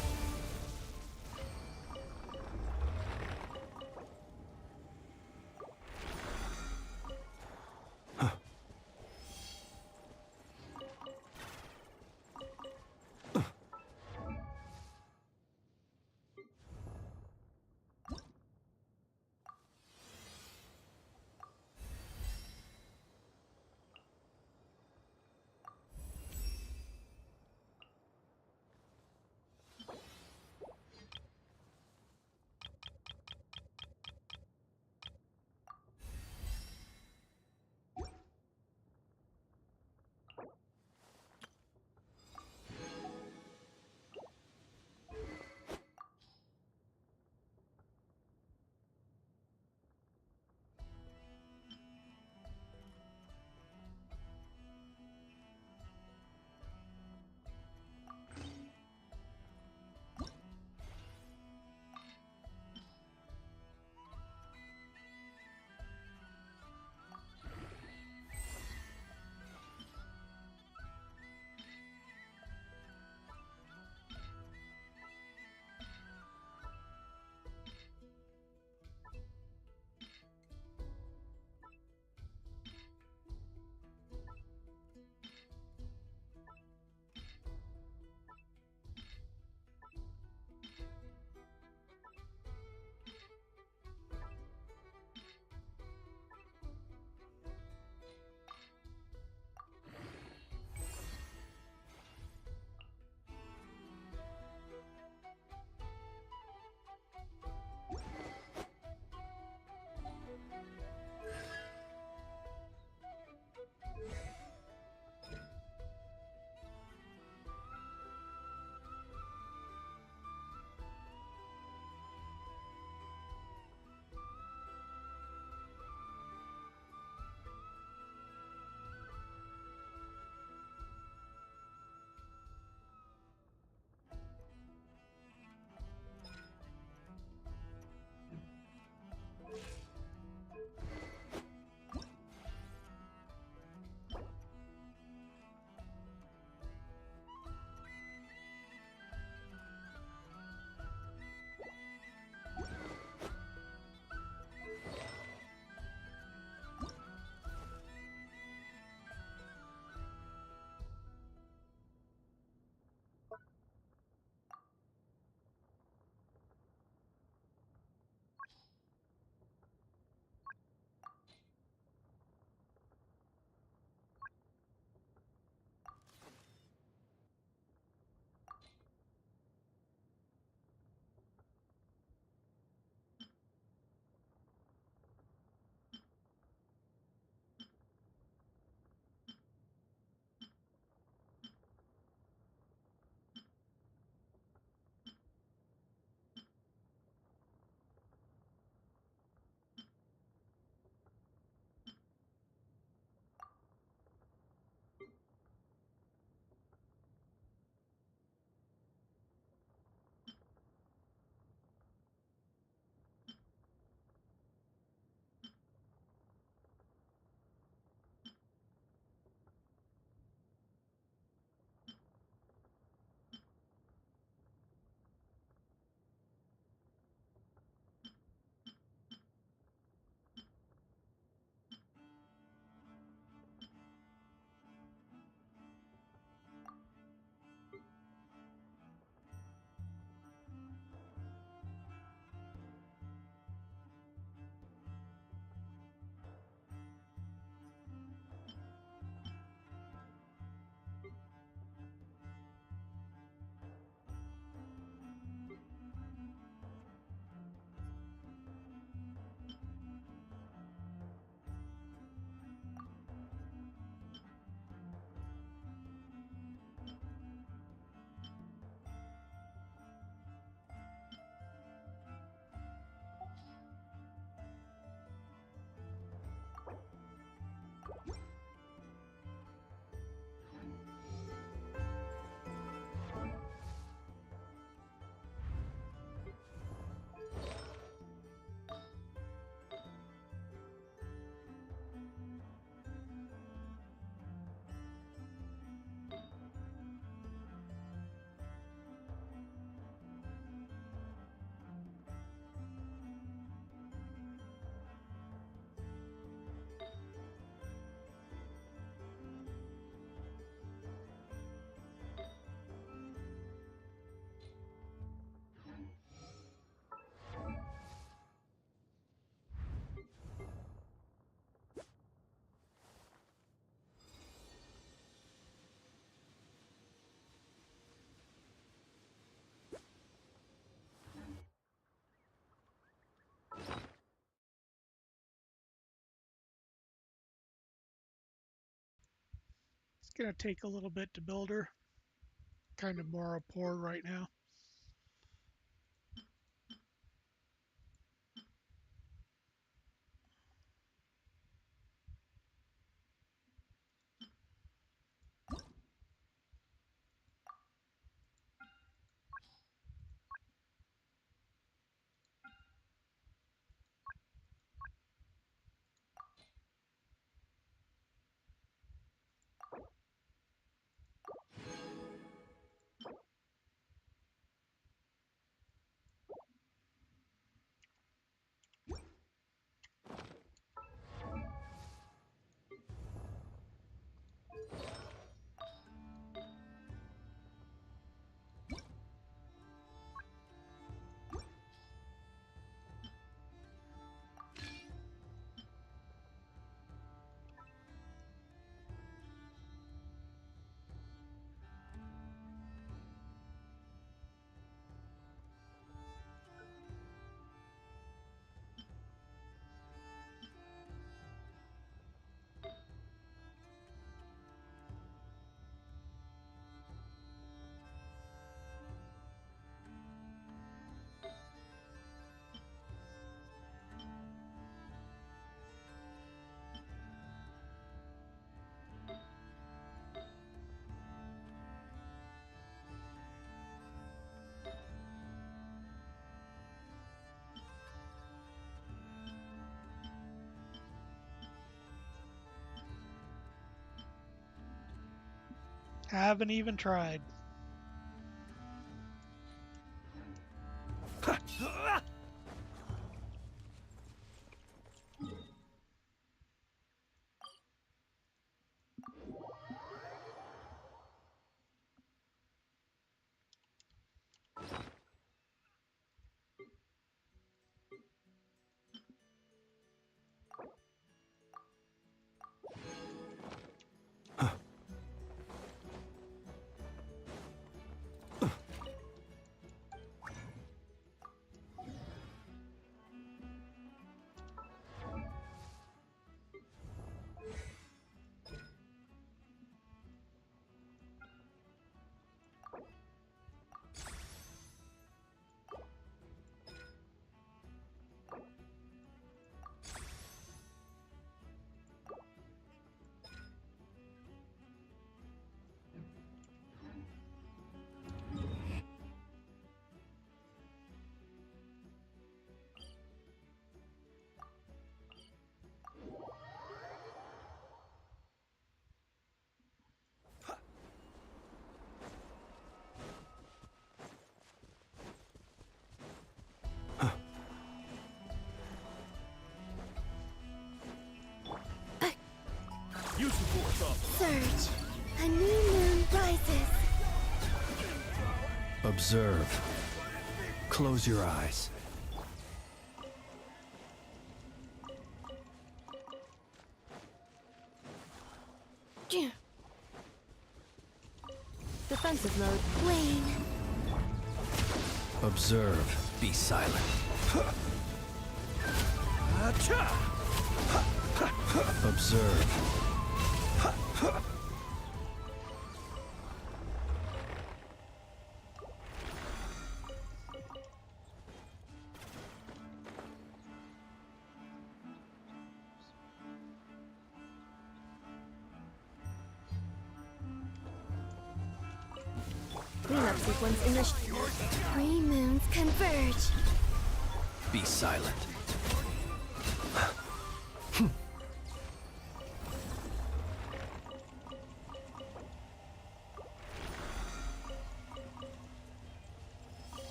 gonna take a little bit to build her. Kind of more poor right now. Haven't even tried. Surge. A new moon rises. Observe. Close your eyes. Defensive mode. Wane. Observe. Be silent. Observe. Cleanup sequence initiated. Three moons converge. Be silent.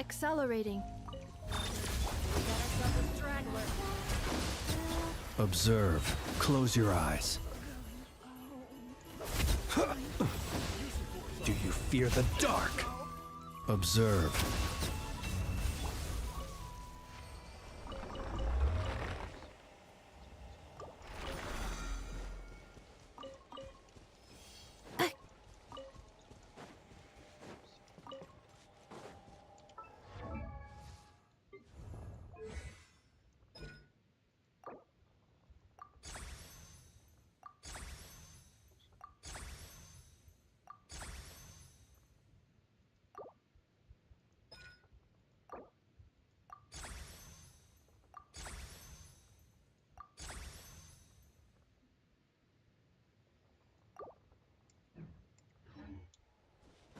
Accelerating. Observe. Close your eyes. Do you fear the dark? Observe.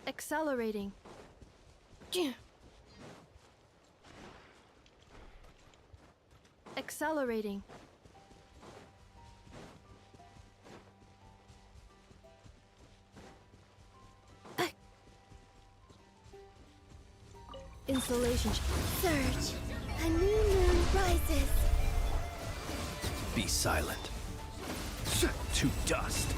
Accelerating. Accelerating. Insulation. Surge. A new moon rises. Be silent. To dust.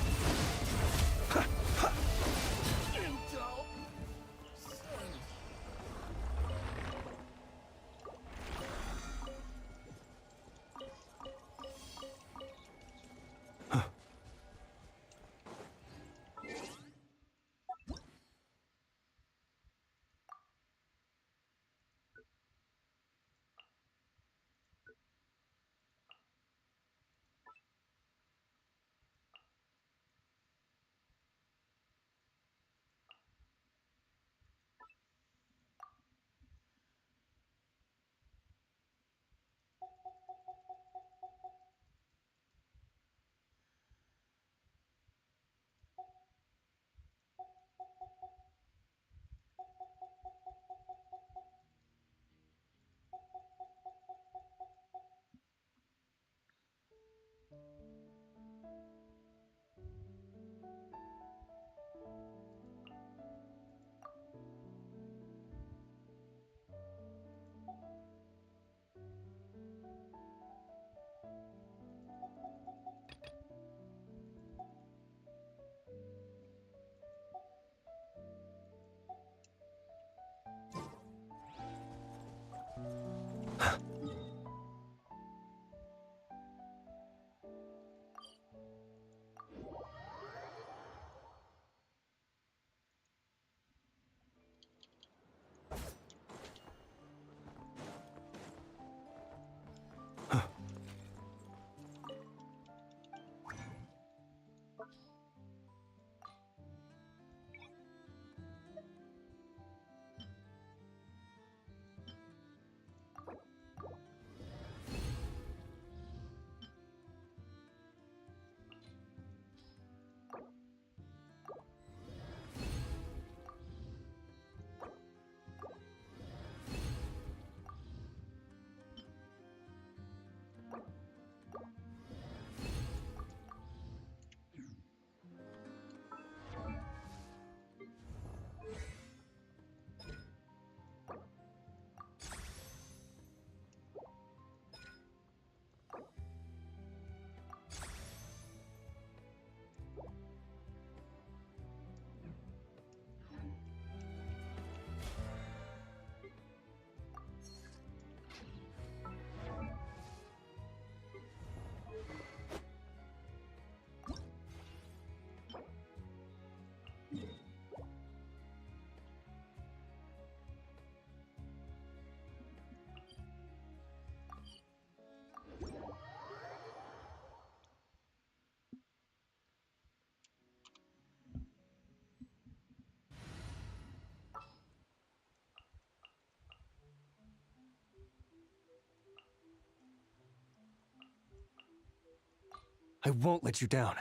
I won't let you down.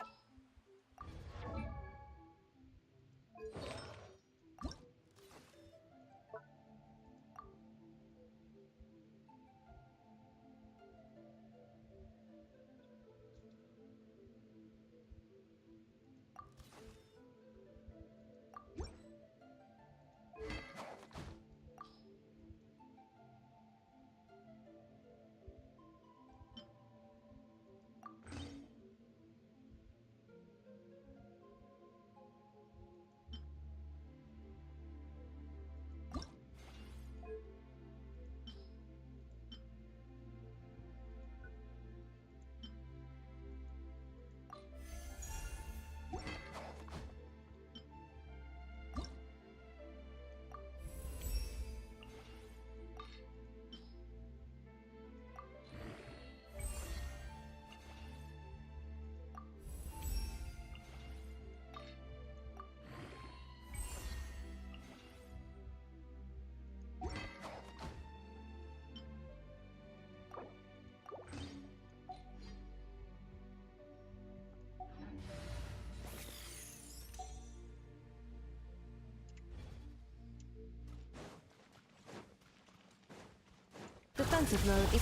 Responsive mode.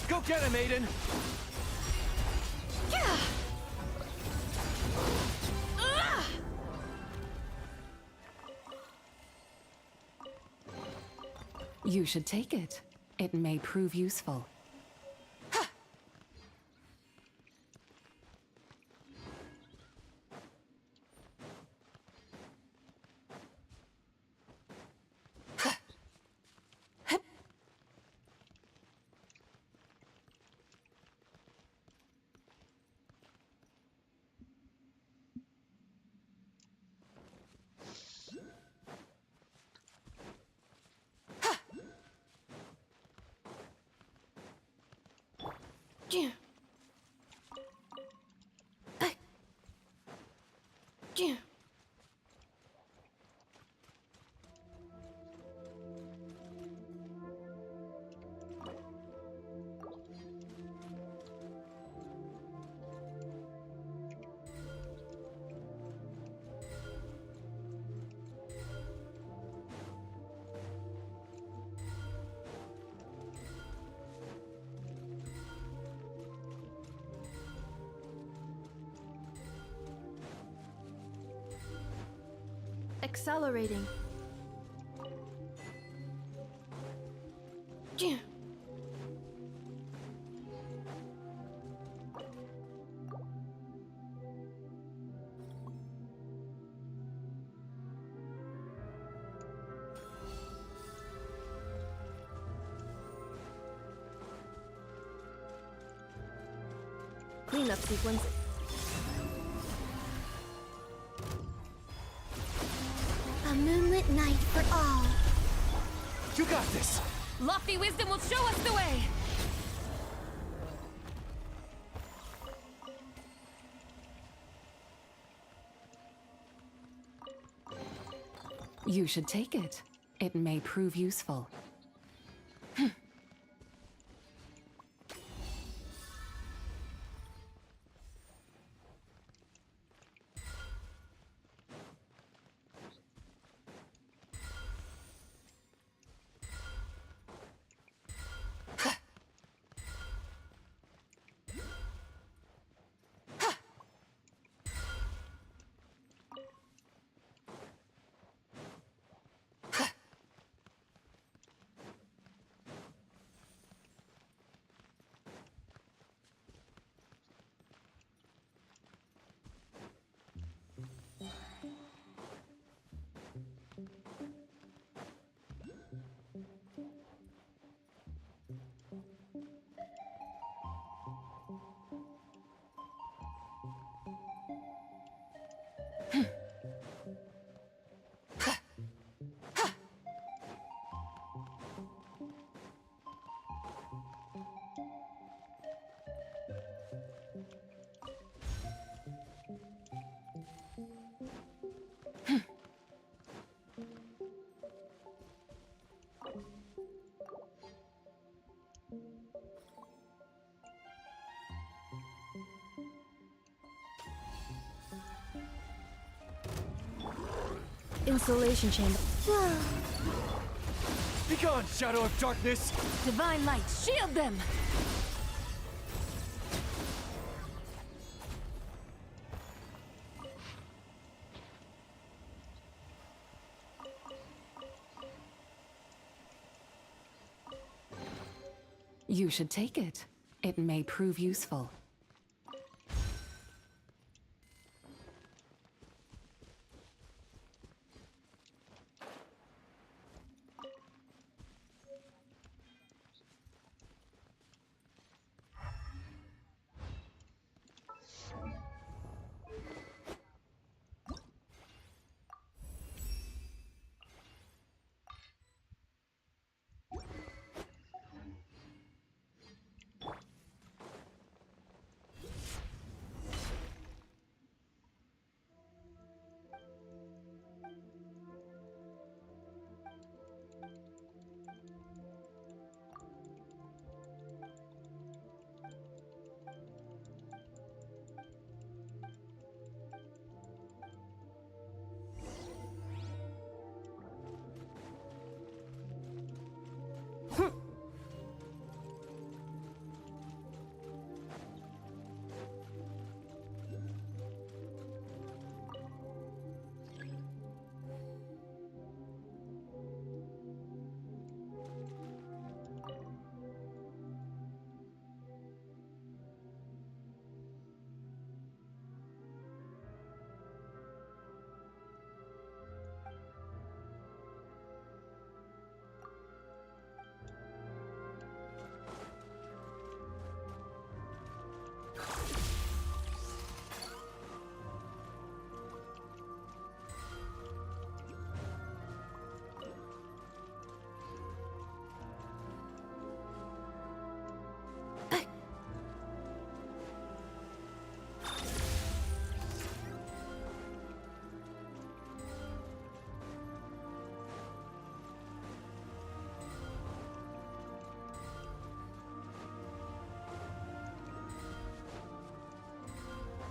Go get him, Aiden! You should take it. It may prove useful. Accelerating. Cleanup sequence. A moonlit night for all. You got this! Lofty wisdom will show us the way! You should take it. It may prove useful. Insulation chamber. Begone, shadow of darkness! Divine light, shield them! You should take it. It may prove useful.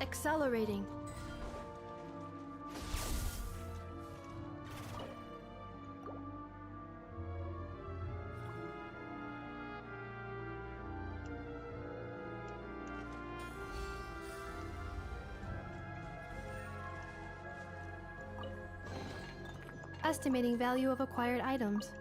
Accelerating. Estimating value of acquired items.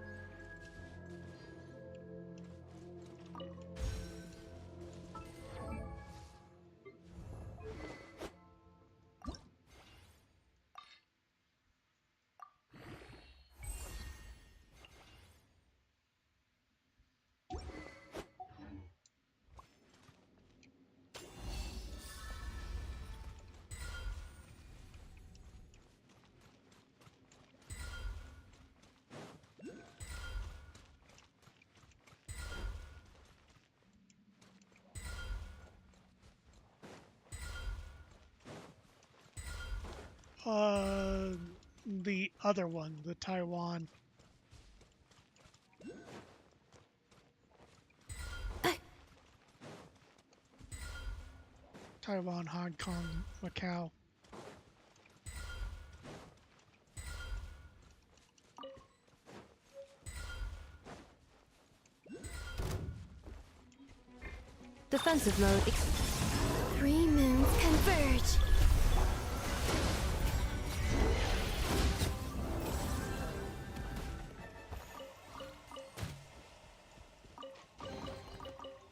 The other one, the Taiwan. Taiwan, Hong Kong, Macau. Defensive mode. Three moons converge.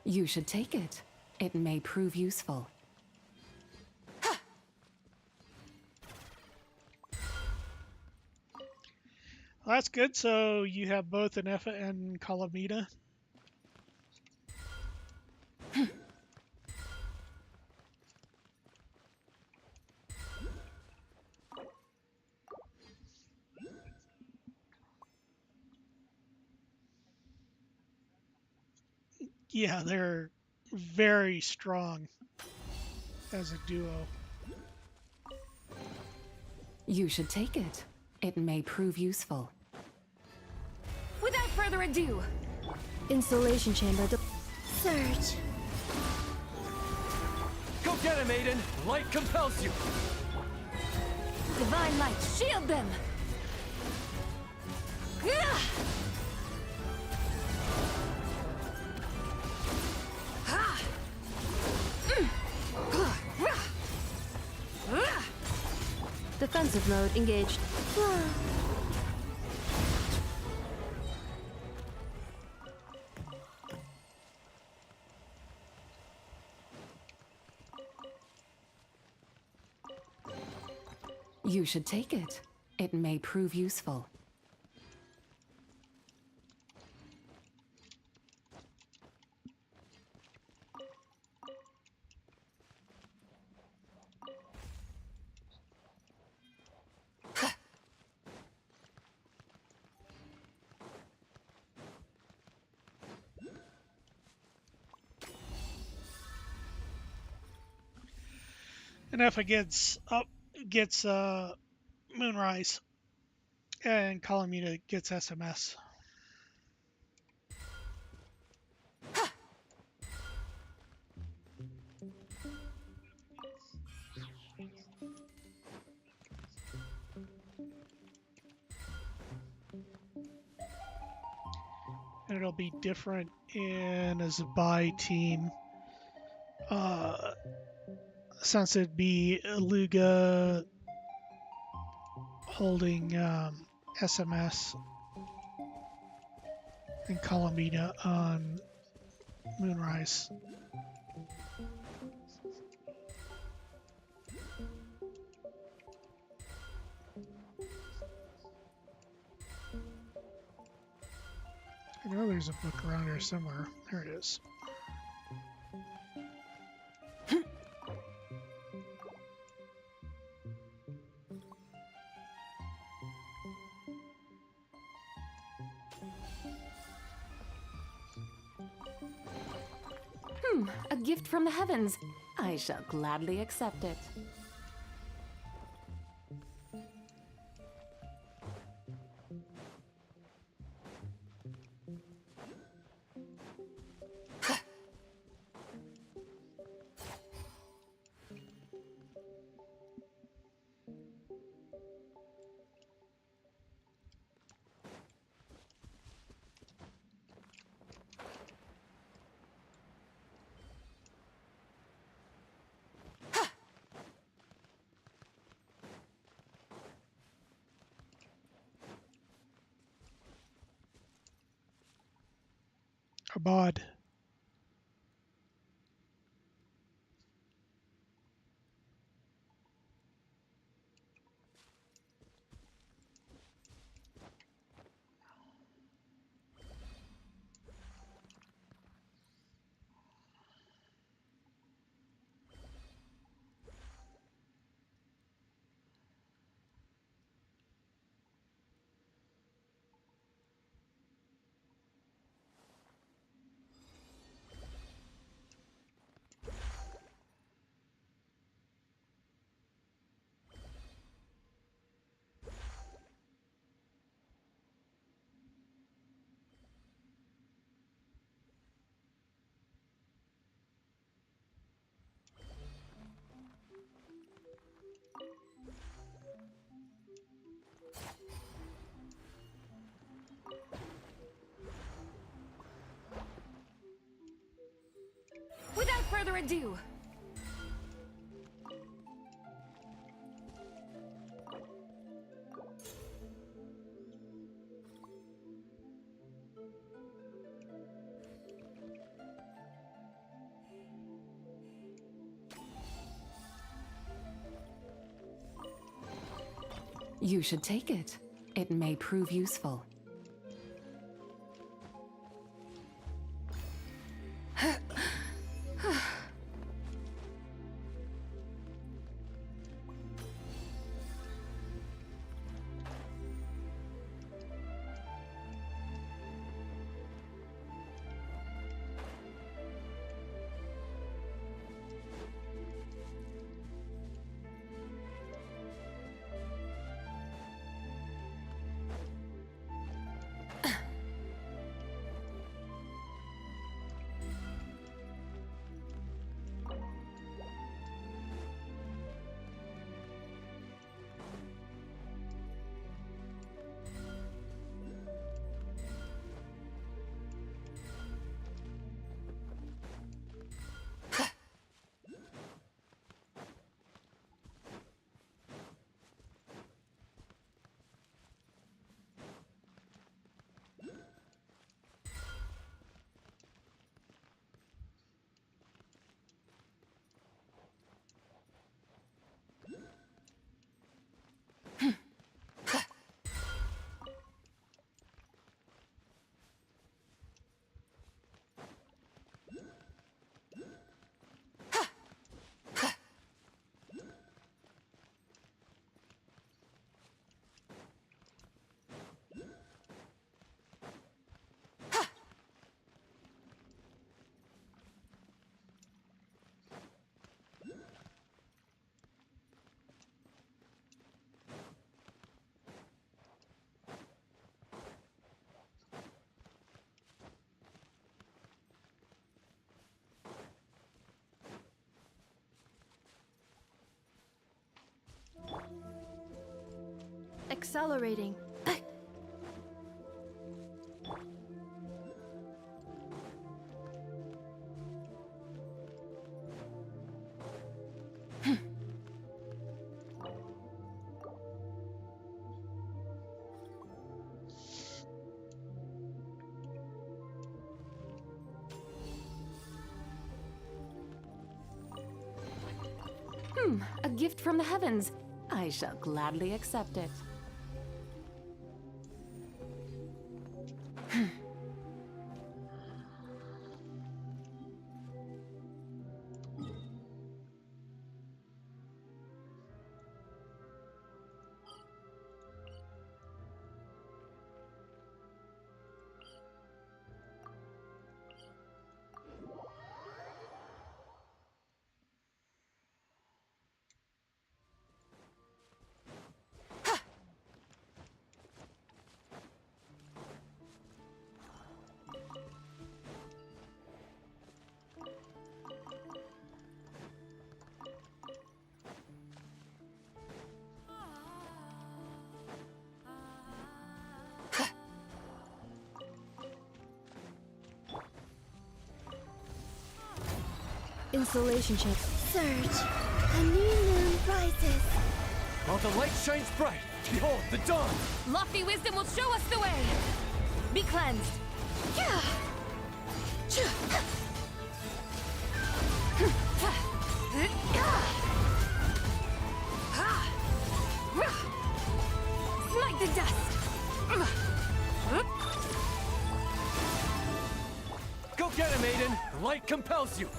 You should take it. It may prove useful. Well, that's good. So you have both an Effa and Calamita. Yeah, they're very strong as a duo. You should take it. It may prove useful. Without further ado, Insulation chamber. Surge. Go get him, Aiden! Light compels you! divine light, shield them! Gah! Defensive mode engaged. You should take it. It may prove useful. And if it gets Moonrise, and Calamita gets SMS. And it'll be different in a Zibai team. Since it'd be Luga holding SMS and Calamita on Moonrise. I know there's a book around here somewhere. There it is. A gift from the heavens. I shall gladly accept it. Abad. Without further ado, you should take it. It may prove useful. Accelerating. A gift from the heavens. I shall gladly accept it. Insulation chip. Surge. A new moon rises. While the light shines bright, behold the dawn! Lofty wisdom will show us the way! Be cleansed! Yeah. Smite the dust! Go get him, Aiden! The light compels you!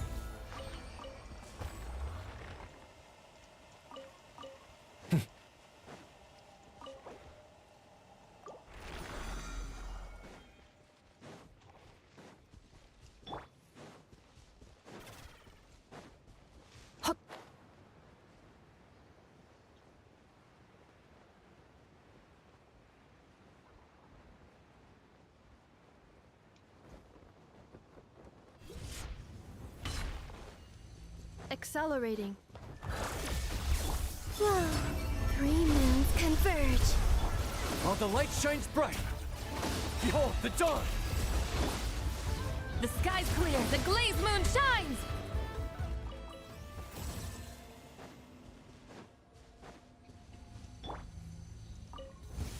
Accelerating. Whoa. 3 moons converge. While the light shines bright, behold the dawn! The sky's clear, the glazed moon shines!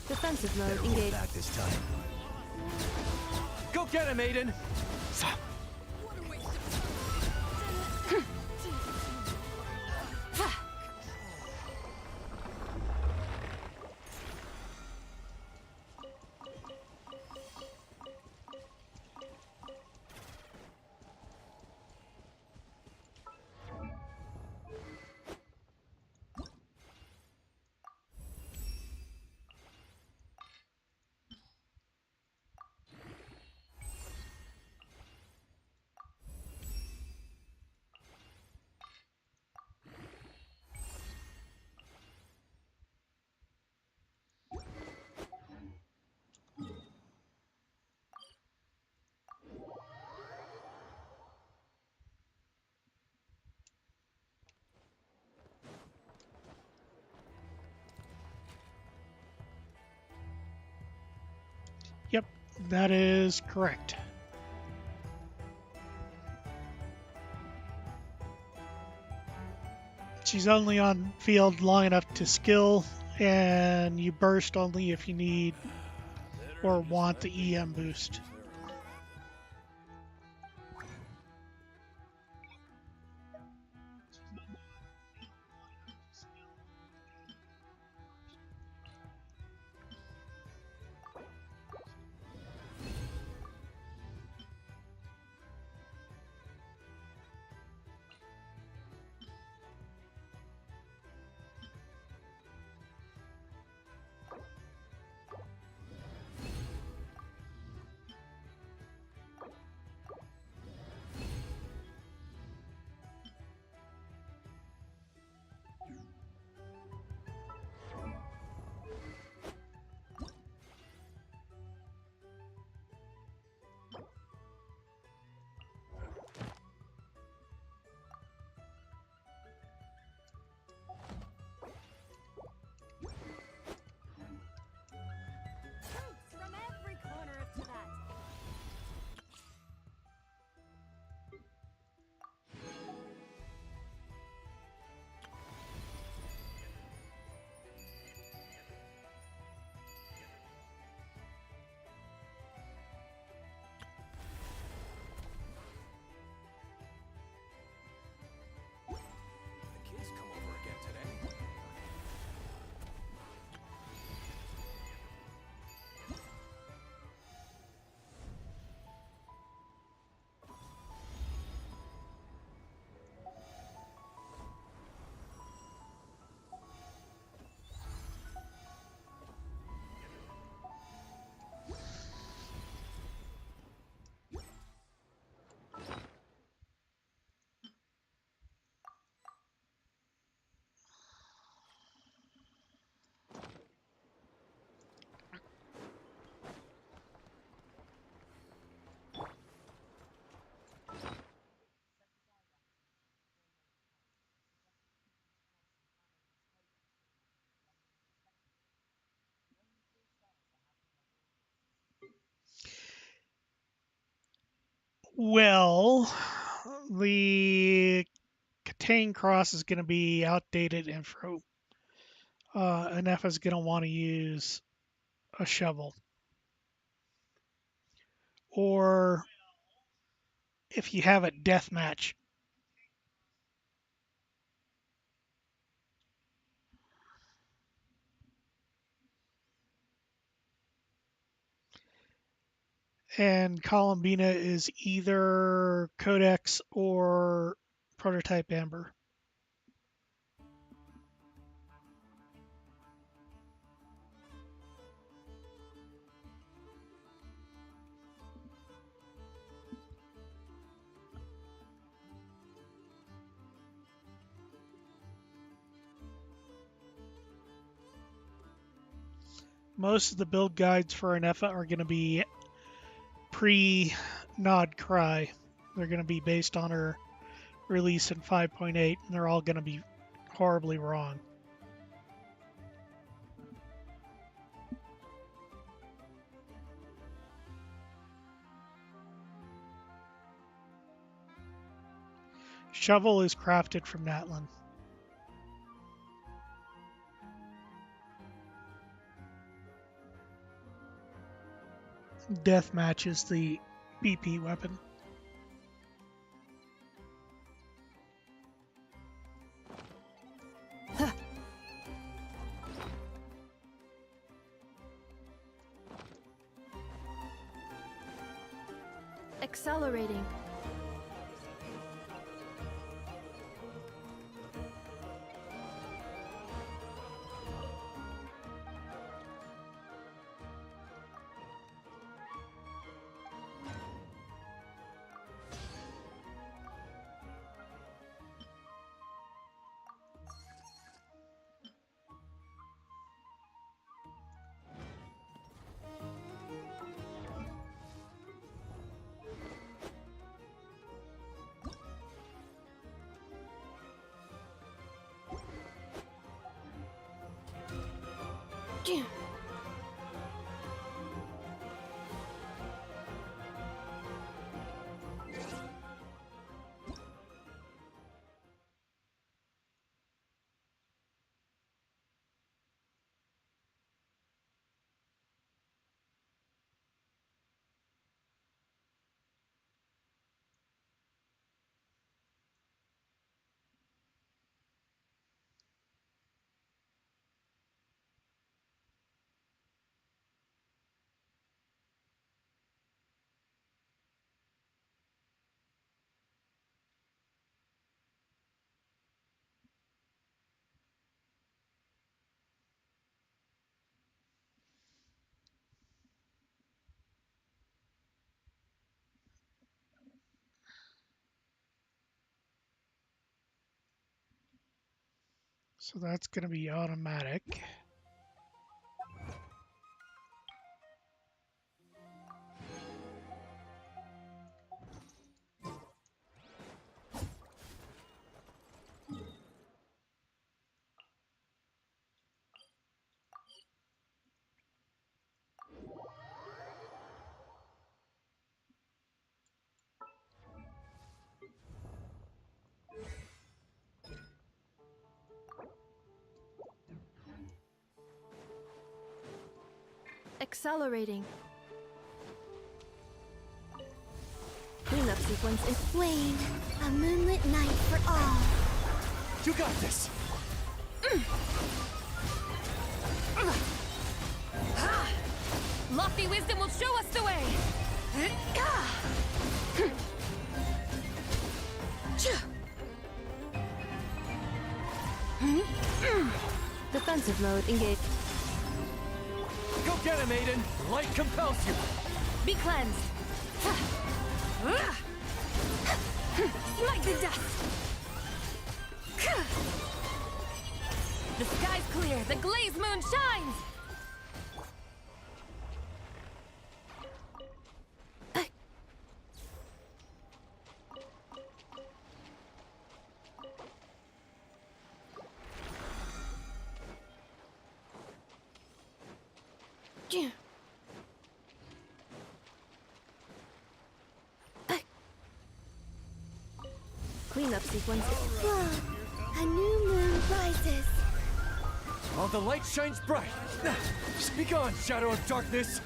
Defensive mode Better hold engaged. back this time. Go get him, Aiden! Yep, that is correct. She's only on field long enough to skill, and you burst only if you need or want the EM boost. From every corner of Tibet. The kids come over again today. Well, the Catane Cross is going to be outdated info. Enough is going to want to use a shovel. Or if you have a death match. And Columbina is either Codex or Prototype Amber. Most of the build guides for Anefa are going to be pre-Nod-Krai. They're going to be based on her release in 5.8, and they're all going to be horribly wrong. Shovel is crafted from Natlan. Deathmatch is the BP weapon. Accelerating. So that's going to be automatic. Accelerating. Cleanup sequence is Wayne, a moonlit night for all. You got this! Lofty wisdom will show us the way! defensive mode engaged. Go get him, Aiden! Light compels you! Be cleansed! Smite the dust! The sky's clear, the glazed moon shines! Cleanup sequence. Whoa, a new moon rises. Oh, the light shines bright! Speak on, shadow of darkness!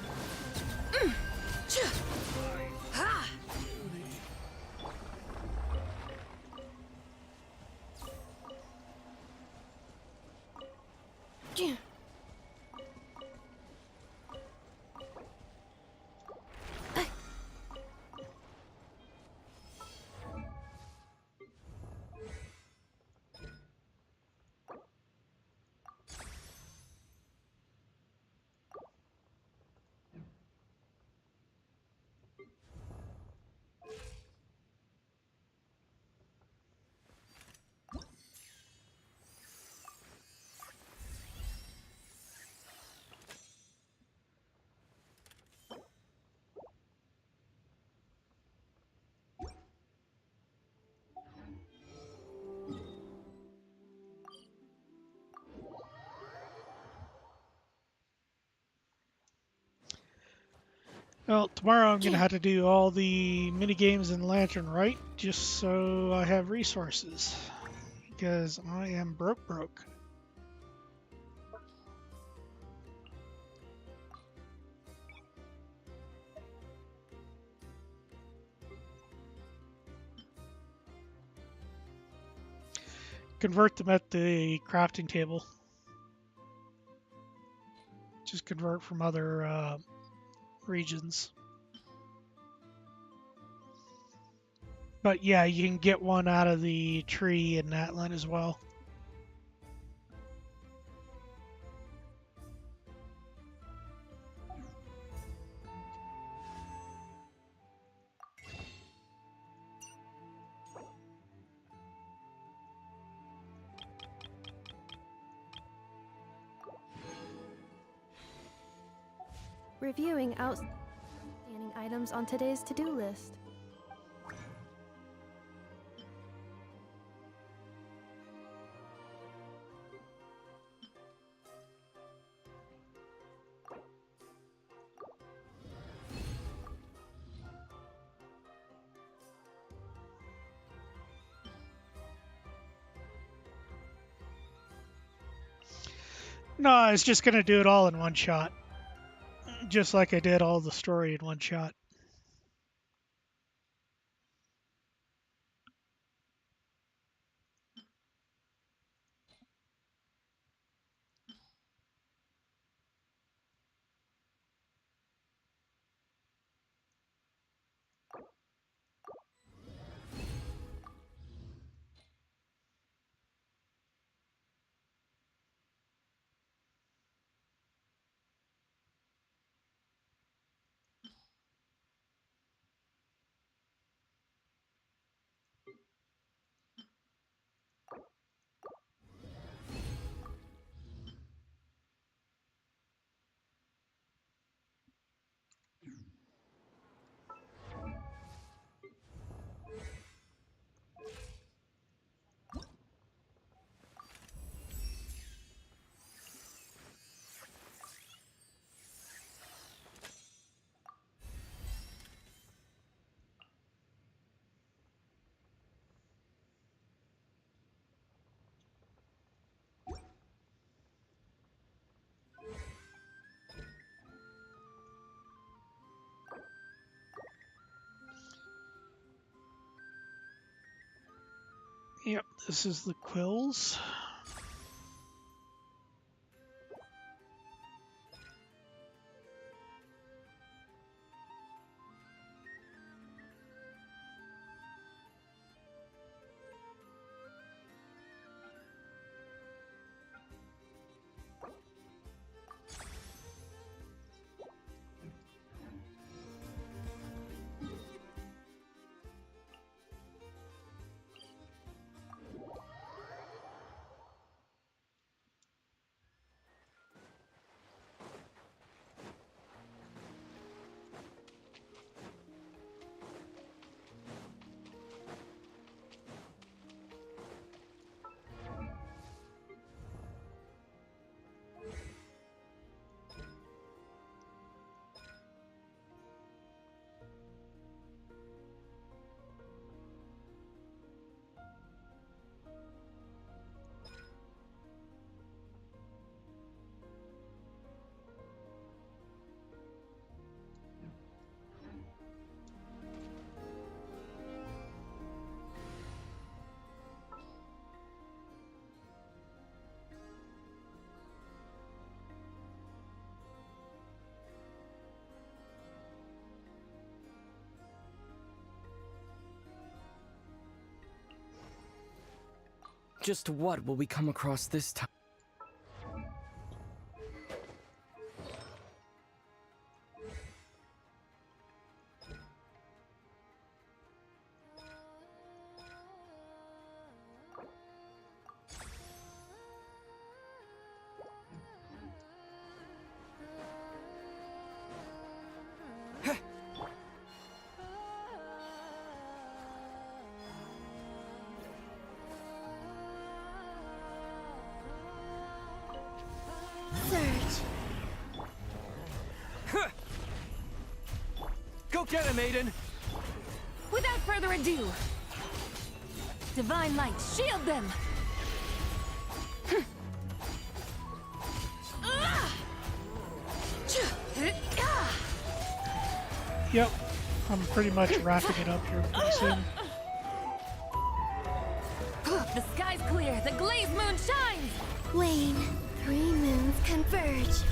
Well, tomorrow I'm going to have to do all the mini games in Lantern Rite just so I have resources. Because I am broke. Convert them at the crafting table. Just convert from other regions. But yeah, you can get one out of the tree in Natlan as well. Reviewing outstanding items on today's to-do list. No, I was just going to do it all in one shot. Just like I did all the story in one shot. Yep, this is the quills. Just what will we come across this time? get him, Aiden! Without further ado, Divine Light, shield them! Yep, I'm pretty much wrapping it up here pretty soon. The sky's clear, the glazed moon shines! Wayne, 3 moons converge.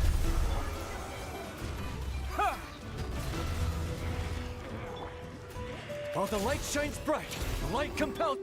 While the light shines bright, the light compels.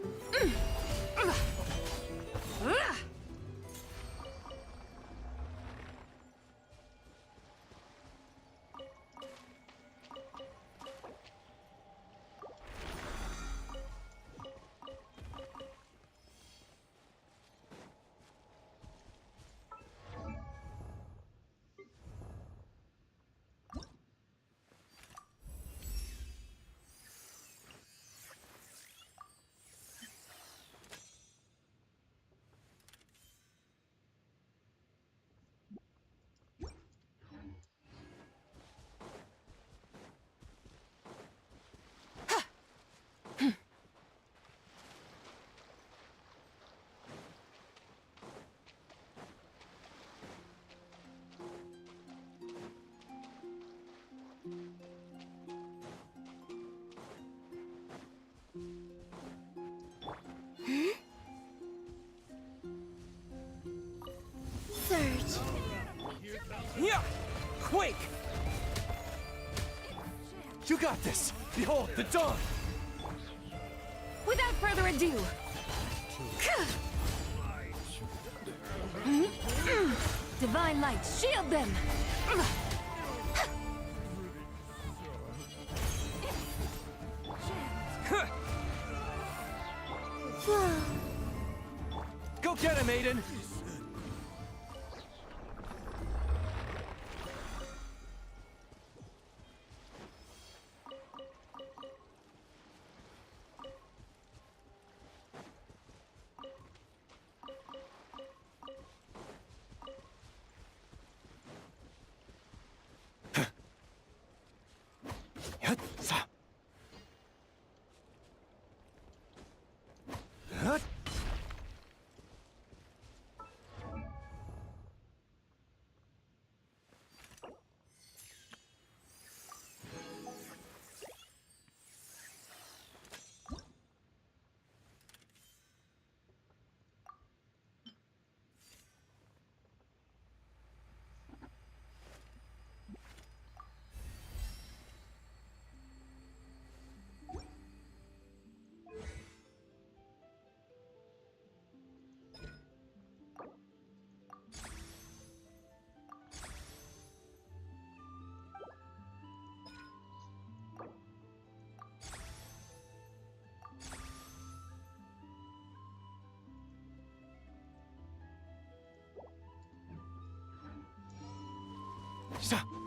Surge. Yeah! Quake! You got this! Behold, the dawn! Without further ado, Divine Light, shield them! Go get him, Aiden! Stop!